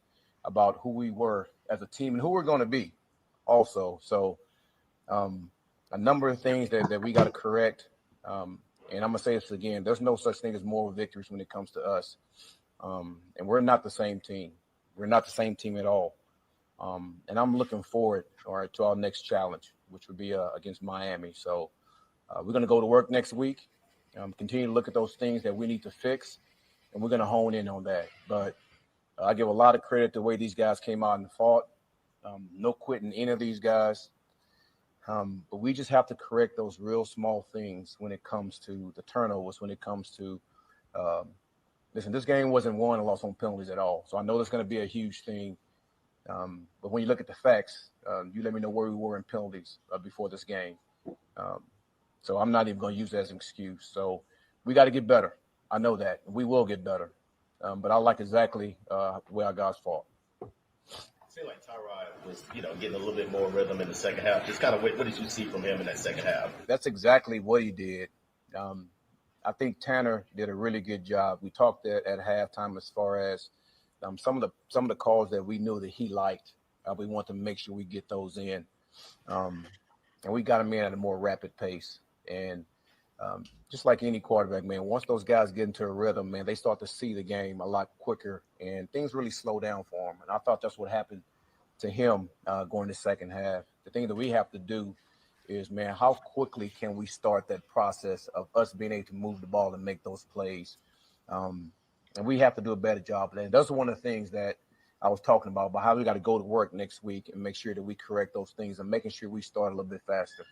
about who we were as a team and who we're going to be also. So a number of things that we got to correct. And I'm going to say this again, there's no such thing as moral victories when it comes to us. And we're not the same team. We're not the same team at all. And I'm looking forward, to our next challenge, which would be against Miami. So we're going to go to work next week, continue to look at those things that we need to fix, and we're going to hone in on that. But I give a lot of credit to the way these guys came out and fought. No quitting any of these guys. But we just have to correct those real small things when it comes to the turnovers, when it comes to listen, this game wasn't won and lost on penalties at all. So I know that's going to be a huge thing. But when you look at the facts, you let me know where we were in penalties before this game. So I'm not even going to use that as an excuse. So we got to get better. I know that. We will get better. But I like exactly where our guys fought. I feel like Tyrod was, getting a little bit more rhythm in the second half. Just kind of what did you see from him in that second half? That's exactly what he did. I think Tanner did a really good job. We talked at halftime as far as some of the calls that we knew that he liked. We want to make sure we get those in, and we got him in at a more rapid pace. And just like any quarterback, man, once those guys get into a rhythm, man, they start to see the game a lot quicker, and things really slow down for him. And I thought that's what happened to him going the second half. The thing that we have to do is, man, how quickly can we start that process of us being able to move the ball and make those plays? And we have to do a better job of that. And that's one of the things that I was talking about how we got to go to work next week and make sure that we correct those things and making sure we start a little bit faster.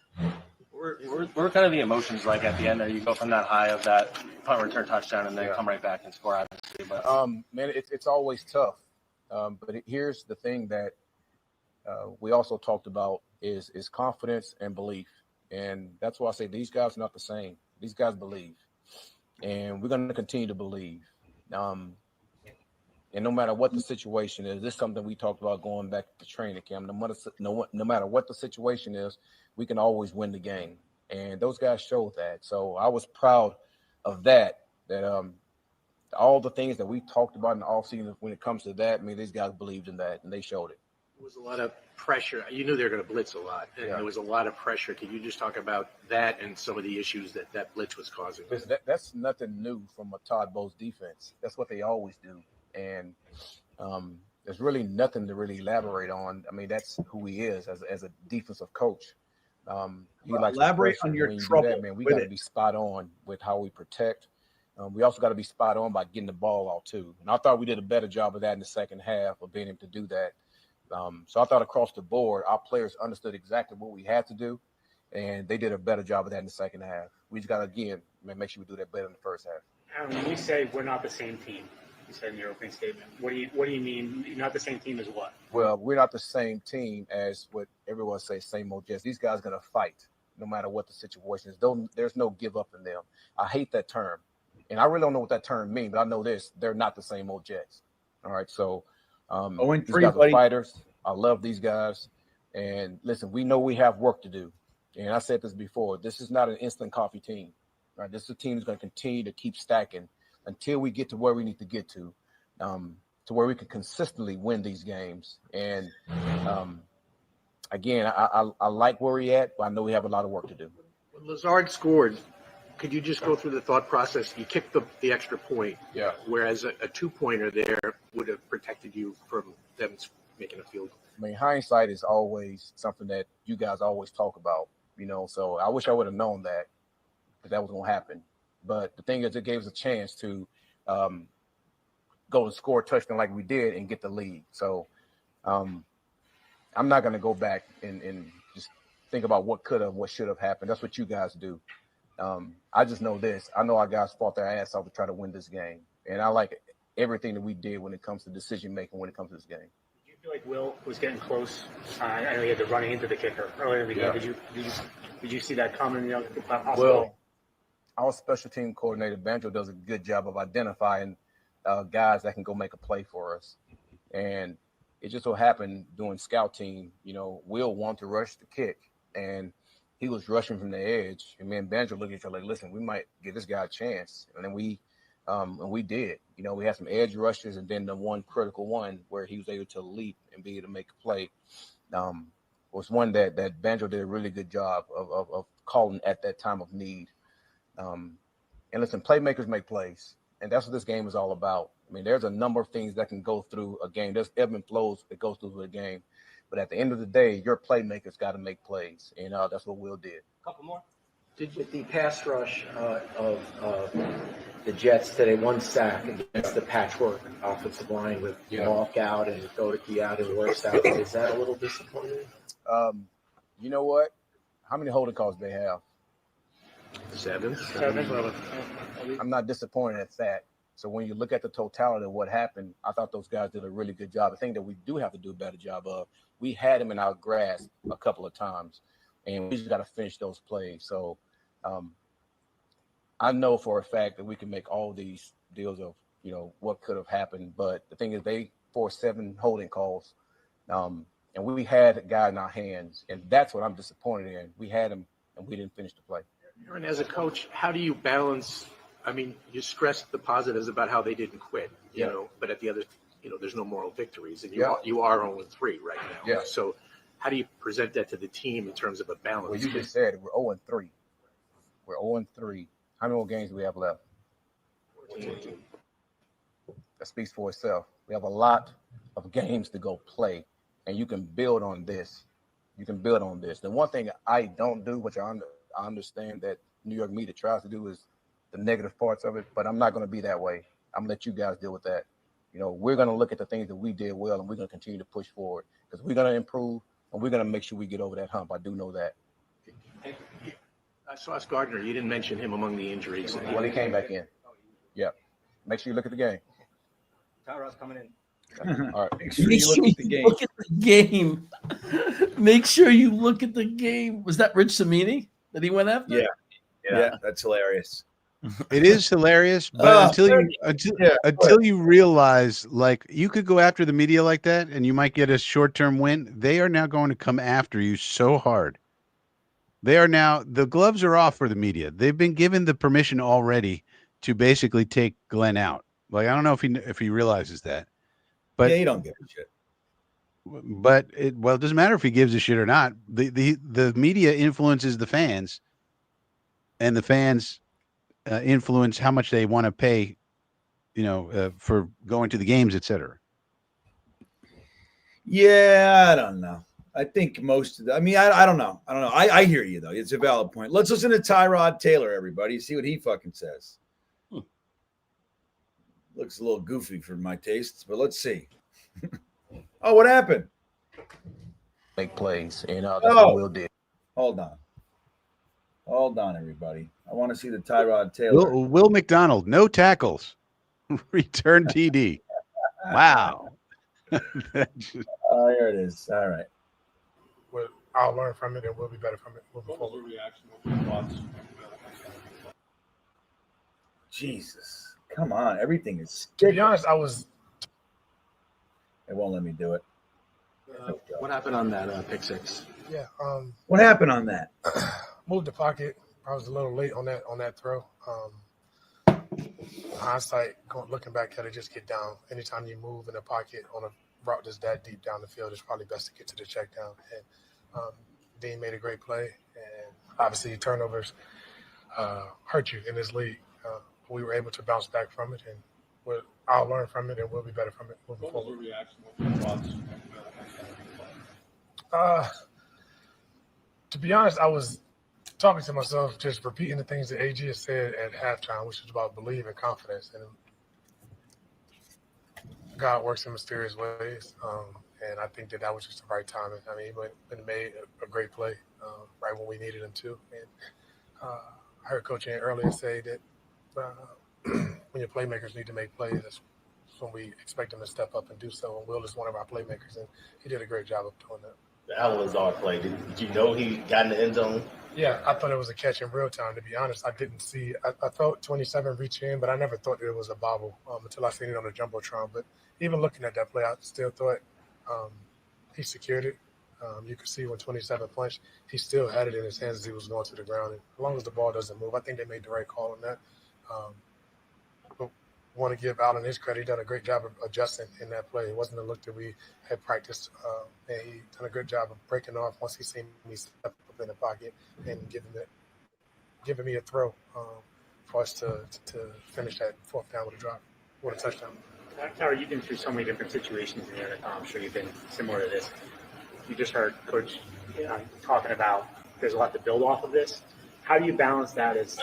We're kind of the emotions like at the end there. You go from that high of that punt return touchdown and then come right back and score, obviously. But man, it's always tough. But here's the thing that we also talked about is confidence and belief. And that's why I say these guys are not the same. These guys believe. And we're going to continue to believe. And no matter what the situation is, this is something we talked about going back to training camp. No matter what the situation is, we can always win the game. And those guys showed that. So I was proud of that all the things that we talked about in the offseason when it comes to that, these guys believed in that, and they showed it. There was a lot of pressure. You knew they were going to blitz a lot, and there was a lot of pressure. Can you just talk about that and some of the issues that blitz was causing? That's nothing new from a Todd Bowles defense. That's what they always do. And there's really nothing to really elaborate on. That's who he is as a defensive coach. He likes elaborate on your trouble. Man, we got to be spot on with how we protect. We also got to be spot on by getting the ball out too. And I thought we did a better job of that in the second half of being able to do that. So I thought across the board, our players understood exactly what we had to do, and they did a better job of that in the second half. We just got to, again, make sure we do that better in the first half. When we say we're not the same team, you said in your opening statement, what do you mean? You're not the same team as what? Well, we're not the same team as what everyone says, same old Jets. These guys are going to fight no matter what the situation is. There's no give up in them. I hate that term, and I really don't know what that term means, but I know this. They're not the same old Jets. All right, so these guys are fighters. I love these guys. And listen, we know we have work to do. And I said this before. This is not an instant coffee team. All right, this is a team that's going to continue to keep stacking until we get to where we need to get to to where we can consistently win these games. And again, I like where we're at, but I know we have a lot of work to do. When Lazard scored, could you just go through the thought process? You kicked the extra point, Yeah. whereas a two-pointer there would have protected you from them making a field goal. I mean, hindsight is always something that you guys always talk about, so I wish I would have known that was going to happen. But the thing is, it gave us a chance to go and score a touchdown like we did and get the lead. So I'm not going to go back and just think about what could have, what should have happened. That's what you guys do. I just know this. I know our guys fought their ass off to try to win this game. And I like everything that we did when it comes to decision-making when it comes to this game. Did you feel like Will was getting close? I know he had the running into the kicker earlier in the game. Did you see that coming? Well, our special team coordinator, Banjo, does a good job of identifying guys that can go make a play for us. And it just so happened during scout team, Will wanted to rush the kick. And he was rushing from the edge. And me and Banjo looked at each other like, listen, we might give this guy a chance. And then we did. We had some edge rushes, and then the one critical one where he was able to leap and be able to make a play was one that Banjo did a really good job of calling at that time of need. And listen, playmakers make plays, and that's what this game is all about. I mean, there's a number of things that can go through a game. There's ebb and flows that goes through a game. But at the end of the day, your playmakers got to make plays, and that's what Will did. Couple more. With the pass rush of the Jets today, one sack against the patchwork offensive line with walk out and go to key out and works out. Is that a little disappointing? You know what? How many holding calls do they have? Seven. I'm not disappointed at that. So when you look at the totality of what happened, I thought those guys did a really good job. The thing that we do have to do a better job of, we had him in our grasp a couple of times, and we just got to finish those plays. So I know for a fact that we can make all these deals of, what could have happened. But the thing is, they forced 7 holding calls, and we had a guy in our hands, and that's what I'm disappointed in. We had him, and we didn't finish the play. Aaron, as a coach, how do you balance? I mean, you stressed the positives about how they didn't quit, but at the other, there's no moral victories, and you are 0-3 right now. Yeah. So how do you present that to the team in terms of a balance? Well, you just said it. We're 0-3. We're 0-3. How many more games do we have left? 14. That speaks for itself. We have a lot of games to go play, and you can build on this. The one thing I don't do, which I understand that New York media tries to do, is the negative parts of it, but I'm not going to be that way. I'm going to let you guys deal with that. We're going to look at the things that we did well, and we're going to continue to push forward because we're going to improve, and we're going to make sure we get over that hump. I do know that. Sauce Gardner, you didn't mention him among the injuries. Well, he came back in. Yeah. Make sure you look at the game. Tyrod's coming in. All right. Make sure you look at the game. Look at the game. Make sure you look at the game. Was that Rich Samini that he went after? Yeah, that's hilarious. It is hilarious, but until you realize, like, you could go after the media like that and you might get a short-term win. They are now going to come after you so hard. The gloves are off for the media. They've been given the permission already to basically take Glenn out. Like, I don't know if he realizes that, but he don't give a shit. But it doesn't matter if he gives a shit or not. The media influences the fans, and the fans influence how much they want to pay, for going to the games, etc. Yeah, I don't know. I think most of I don't know. I hear you, though. It's a valid point. Let's listen to Tyrod Taylor, everybody. See what he fucking says. Looks a little goofy for my tastes, but let's see. Oh, what happened? Make plays, and that's what Will did. Hold on, everybody. I want to see the Tyrod Taylor. Will McDonald, no tackles, return TD. Wow. Here it is. All right. Well, I'll learn from it, and we'll be better from it moving forward. Jesus, come on! Everything is. To be honest, I was. It won't let me do it. What happened on that pick six? Yeah. What happened on that? Moved the pocket. I was a little late on that throw. Hindsight, looking back at it, just get down. Anytime you move in a pocket on a route that's that deep down the field, it's probably best to get to the check down. And Dean made a great play, and obviously turnovers hurt you in this league. We were able to bounce back from it, and I'll learn from it, and we'll be better from it moving forward. What was your reaction when you watched? To be honest, I was talking to myself, just repeating the things that AG has said at halftime, which is about belief and confidence. And God works in mysterious ways. And I think that was just the right timing. I mean, he went and made a great play right when we needed him to. And I heard Coach Ian earlier say that when your playmakers need to make plays, that's when we expect them to step up and do so. And Will is one of our playmakers, and he did a great job of doing that. The Alazar play, did you know he got in the end zone? Yeah, I thought it was a catch in real time, to be honest. I didn't see – I thought 27 reach in, but I never thought that it was a bobble until I seen it on the Jumbotron. But even looking at that play, I still thought he secured it. You could see when 27 punched, he still had it in his hands as he was going to the ground. And as long as the ball doesn't move, I think they made the right call on that. But want to give Allen his credit. He done a great job of adjusting in that play. It wasn't a look that we had practiced, and he done a good job of breaking off once he seen me step up in the pocket and giving me a throw for us to finish that fourth down with a drop, with a touchdown. Tara, you've been through so many different situations in the NFL. I'm sure you've been similar to this. You just heard Coach talking about there's a lot to build off of this. How do you balance that as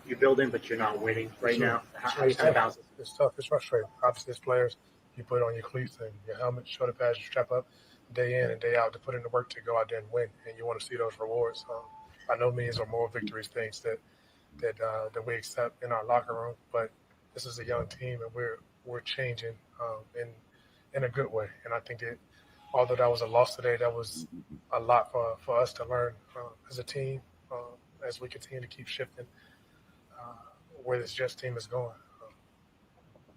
you're building but you're not winning right now? How do you kind of balance it? It's tough. It's frustrating. Obviously, as players, you put on your cleats and your helmet, shoulder pads, you strap up day in and day out to put in the work to go out there and win, and you want to see those rewards. By no means are more victories things that we accept in our locker room, but this is a young team, and we're changing in a good way. And I think that although that was a loss today, that was a lot for us to learn as a team as we continue to keep shifting where this Jets team is going.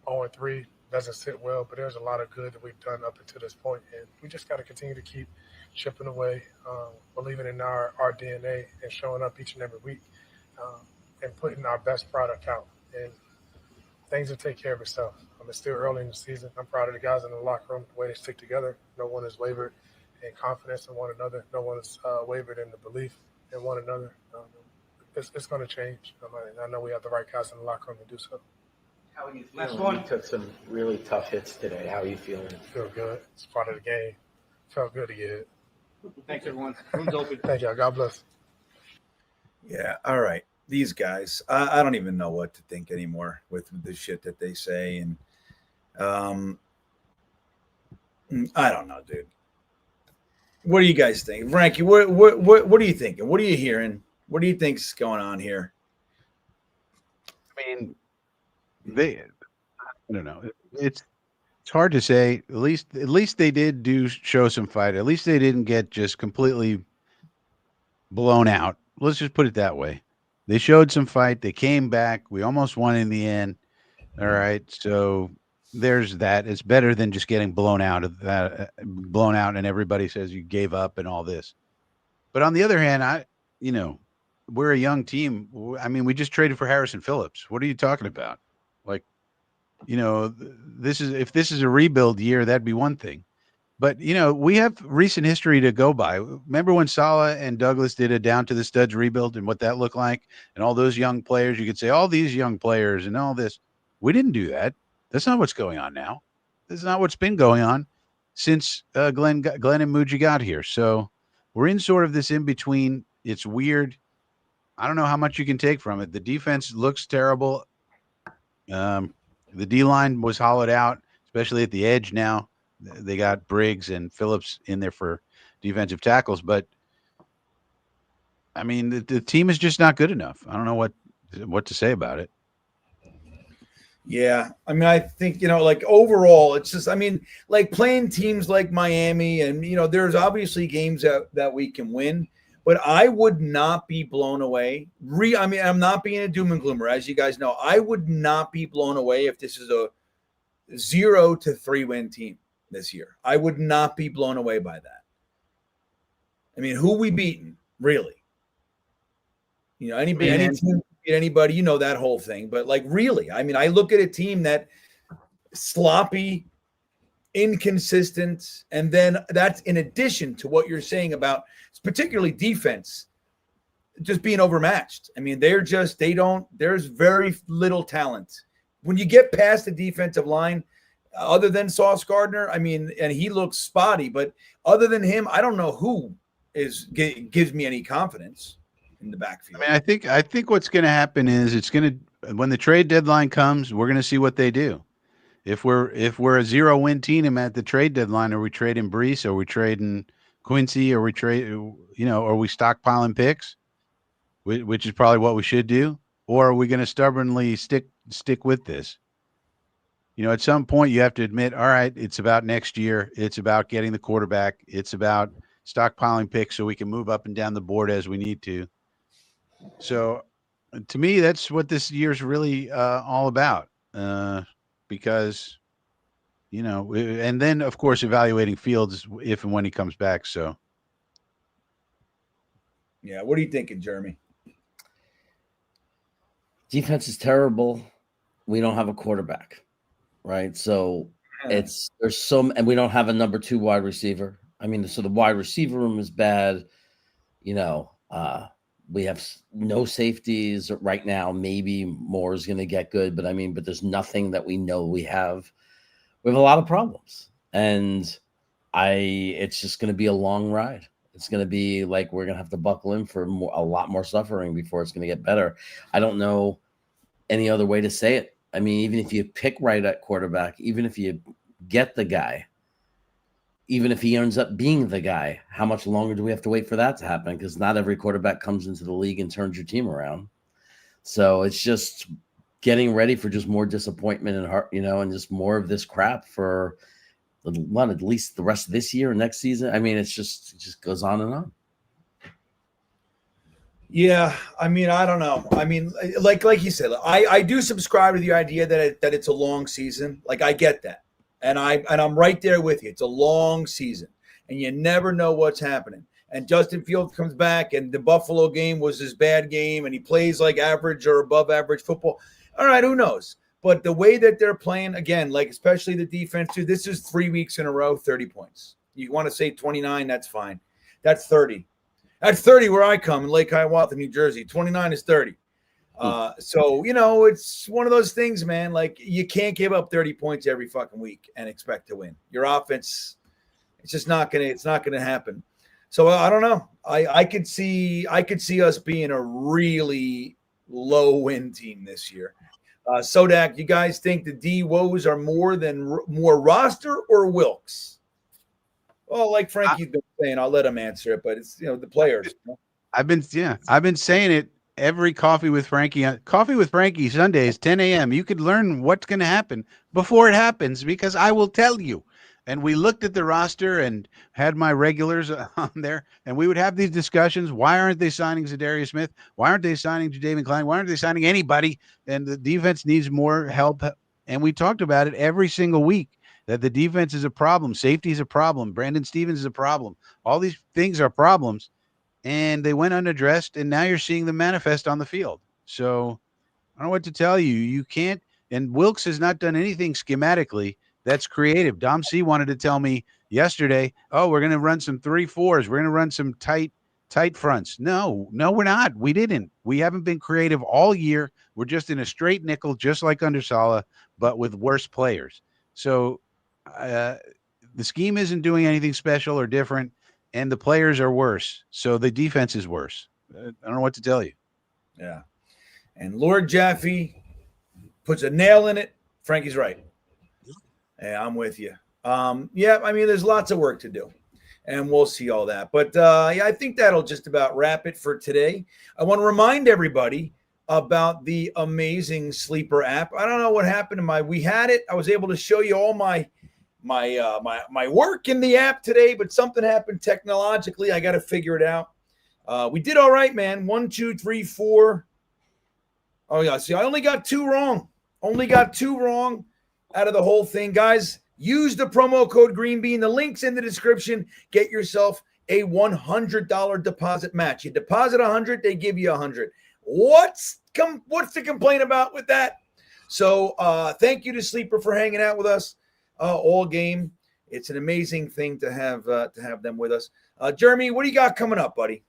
0-3 doesn't sit well, but there's a lot of good that we've done up until this point, and we just got to continue to keep chipping away, believing in our DNA and showing up each and every week and putting our best product out. And things will take care of itself. It's still early in the season. I'm proud of the guys in the locker room, the way they stick together. No one has wavered in confidence in one another. No one has wavered in the belief in one another. It's going to change. I know we have the right guys in the locker room to do so. How are you feeling? You took some really tough hits today. How are you feeling? Feel good. It's part of the game. Felt good to get it. Thanks, everyone. Room's open. Thank y'all. God bless. Yeah. All right. These guys, I don't even know what to think anymore with the shit that they say. And I don't know, dude. What do you guys think? Frankie, what are you thinking? What are you hearing? What do you think's going on here? I mean, I don't know. It's hard to say. At least they did show some fight. At least they didn't get just completely blown out. Let's just put it that way. They showed some fight. They came back. We almost won in the end. All right. So there's that. It's better than just getting blown out and everybody says you gave up and all this. But on the other hand, we're a young team. I mean, we just traded for Harrison Phillips. What are you talking about? Like, if this is a rebuild year, that'd be one thing. But, we have recent history to go by. Remember when Saleh and Douglas did a down to the studs rebuild and what that looked like? And all those young players, you could say all these young players and all this. We didn't do that. That's not what's going on now. This is not what's been going on since Glenn and Muji got here. So we're in sort of this in between. It's weird. I don't know how much you can take from it. The defense looks terrible. The D-line was hollowed out, especially at the edge now. They got Briggs and Phillips in there for defensive tackles. But, I mean, the team is just not good enough. I don't know what to say about it. Yeah. I mean, I think, overall, it's just, like playing teams like Miami and, there's obviously games that we can win. But I would not be blown away. I'm not being a doom and gloomer, as you guys know. I would not be blown away if this is a 0-3 win team this year. I would not be blown away by that. I mean, who we beaten, really? Any team anybody, you know that whole thing. But like, really, I mean, I look at a team that sloppy, inconsistent, and then that's in addition to what you're saying about particularly defense just being overmatched. I mean, there's very little talent. When you get past the defensive line, other than Sauce Gardner, I mean, and he looks spotty, but other than him, I don't know who gives me any confidence in the backfield. I mean, I think what's going to happen is when the trade deadline comes, we're going to see what they do. If we're a 0-win team at the trade deadline, are we trading Brees? Are we trading Quincy? Are we are we stockpiling picks, which is probably what we should do? Or are we going to stubbornly stick with this? At some point you have to admit, all right, it's about next year. It's about getting the quarterback. It's about stockpiling picks so we can move up and down the board as we need to. So to me, that's what this year's really all about. Because, and then of course, evaluating Fields if and when he comes back. So. Yeah. What are you thinking, Jeremy? Defense is terrible. We don't have a quarterback. Right. So and we don't have a number 2 wide receiver. I mean, so the wide receiver room is bad. We have no safeties right now. Maybe more is going to get good, but there's nothing that we know we have. We have a lot of problems, and it's just going to be a long ride. It's going to be like we're going to have to buckle in for a lot more suffering before it's going to get better. I don't know any other way to say it. I mean, even if you pick right at quarterback, even if you get the guy, even if he ends up being the guy, how much longer do we have to wait for that to happen? Because not every quarterback comes into the league and turns your team around. So it's just getting ready for just more disappointment and heart, and just more of this crap for at least the rest of this year and next season. I mean, it just goes on and on. Yeah, I mean, I don't know. I mean, like you said, I do subscribe to the idea that it's a long season. Like, I get that, and I'm right there with you. It's a long season, and you never know what's happening. And Justin Fields comes back, and the Buffalo game was his bad game, and he plays like average or above average football. All right, who knows? But the way that they're playing, again, like especially the defense too. This is 3 weeks in a row, 30 points. You want to say 29? That's fine. That's 30. At 30, where I come in Lake Hiawatha, New Jersey, 29 is 30. So, it's one of those things, man. Like, you can't give up 30 points every fucking week and expect to win. Your offense, it's just not gonna happen. So I don't know. I could see us being a really low win team this year. Sodak, you guys think the D woes are more roster or Wilkes? Well, like Frankie's been saying, I'll let him answer it, but it's the players. I've been saying it every Coffee with Frankie Sundays, 10 a.m. You could learn what's going to happen before it happens because I will tell you. And we looked at the roster and had my regulars on there, and we would have these discussions. Why aren't they signing Zadarius Smith? Why aren't they signing Jadeveon Clowney? Why aren't they signing anybody? And the defense needs more help. And we talked about it every single week. That the defense is a problem, safety is a problem, Brandon Stevens is a problem. All these things are problems, and they went unaddressed, and now you're seeing them manifest on the field. So I don't know what to tell you. You can't, and Wilkes has not done anything schematically that's creative. Dom C wanted to tell me yesterday, we're going to run some 3-4s. We're going to run some tight fronts. No, we're not. We didn't. We haven't been creative all year. We're just in a straight nickel, just like under Saleh, but with worse players. So the scheme isn't doing anything special or different, and the players are worse. So the defense is worse. I don't know what to tell you. Yeah. And Lord Jaffe puts a nail in it. Frankie's right. Yeah, I'm with you. Yeah, I mean, there's lots of work to do, and we'll see all that. But, yeah, I think that'll just about wrap it for today. I want to remind everybody about the amazing Sleeper app. I don't know what happened to we had it. I was able to show you all my work in the app today, but something happened technologically. I got to figure it out. We did all right, man. 1, 2, 3, 4. Oh yeah. See, I only got 2 wrong. Out of the whole thing, guys. Use the promo code GreenBean. The link's in the description. Get yourself a $100 deposit match. You deposit $100, they give you $100. What's What's to complain about with that? So thank you to Sleeper for hanging out with us all game. It's an amazing thing to have them with us. Jeremy, what do you got coming up, buddy?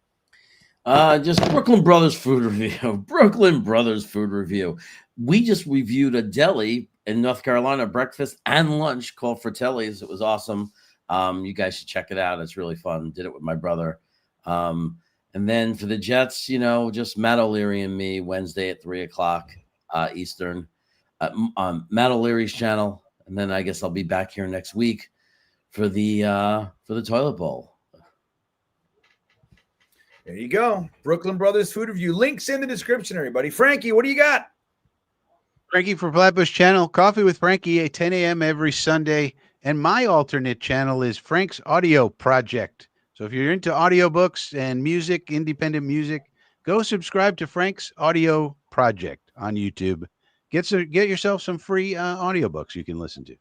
Just Brooklyn Brothers food review. Brooklyn Brothers food review. We just reviewed a deli in North Carolina, breakfast and lunch called Fratelli's. It was awesome. You guys should check it out. It's really fun. Did it with my brother. And then for the Jets, just Matt O'Leary and me Wednesday at 3:00 Eastern on Matt O'Leary's channel. And then I guess I'll be back here next week for the toilet bowl. There you go. Brooklyn Brothers food review. Links in the description, everybody. Frankie, what do you got? Frankie for Flatbush channel. Coffee with Frankie at 10 a.m. every Sunday. And my alternate channel is Frank's Audio Project. So if you're into audiobooks and music, independent music, go subscribe to Frank's Audio Project on YouTube. Get yourself some free audiobooks you can listen to.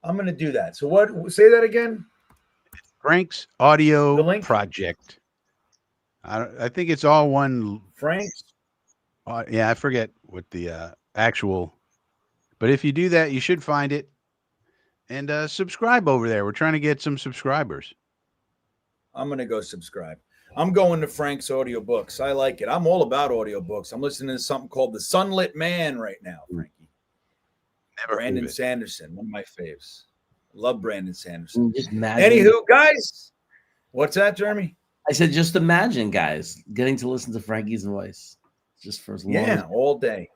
I'm going to do that. So what? Say that again. Frank's Audio Project. I think it's all one. Frank's. Yeah, I forget what the actual. But if you do that, you should find it. And subscribe over there. We're trying to get some subscribers. I'm going to go subscribe. I'm going to Frank's audiobooks. I like it. I'm all about audiobooks. I'm listening to something called The Sunlit Man right now, Frankie. Brandon Sanderson, one of my faves. Love Brandon Sanderson. Just imagine. Anywho, guys, what's that, Jeremy? I said, just imagine, guys, getting to listen to Frankie's voice just for as long as all day.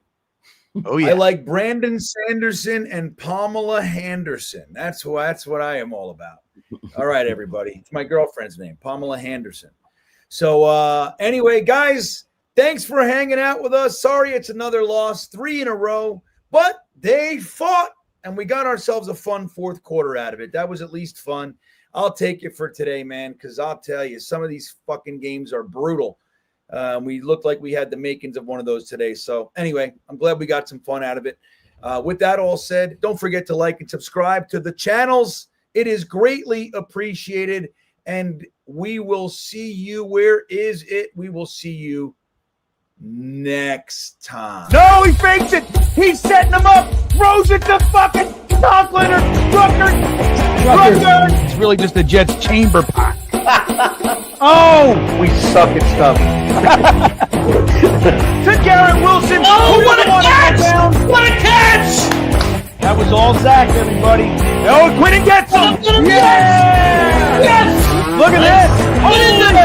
Oh yeah, I like Brandon Sanderson and Pamela Henderson. That's what I am all about. All right, everybody. It's my girlfriend's name, Pamela Henderson. So anyway, guys, thanks for hanging out with us. Sorry it's another loss, 3 in a row, but they fought and we got ourselves a fun fourth quarter out of it. That was at least fun. I'll take it for today, man, because I'll tell you, some of these fucking games are brutal. We looked like we had the makings of one of those today. So anyway, I'm glad we got some fun out of it. With that all said, don't forget to like and subscribe to the channels. It is greatly appreciated. And we will see you. Where is it? We will see you next time. No, he fakes it. He's setting him up. Throws it to fucking Conklin or Rucker. It's really just the Jets chamber pot. Oh, we suck at stuff. To Garrett Wilson. Oh, what a catch! What a catch! That was all Zach, everybody. Oh, Quinn gets him. Yes! Yes! Look at this. What is it?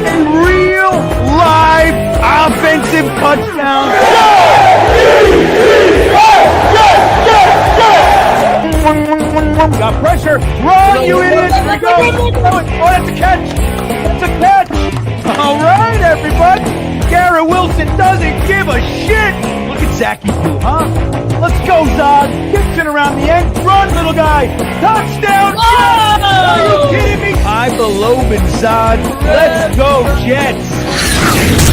A real live offensive touchdown. Got pressure. Run, you idiot. Here we go. Oh, that's a catch. That's a catch. All right, everybody. Garrett Wilson doesn't give a shit. Look at Zachy do, huh? Let's go, Zod. Kicks it around the end. Run, little guy. Touchdown. Jets. Are you kidding me? I believe in Zod. Let's go, Jets.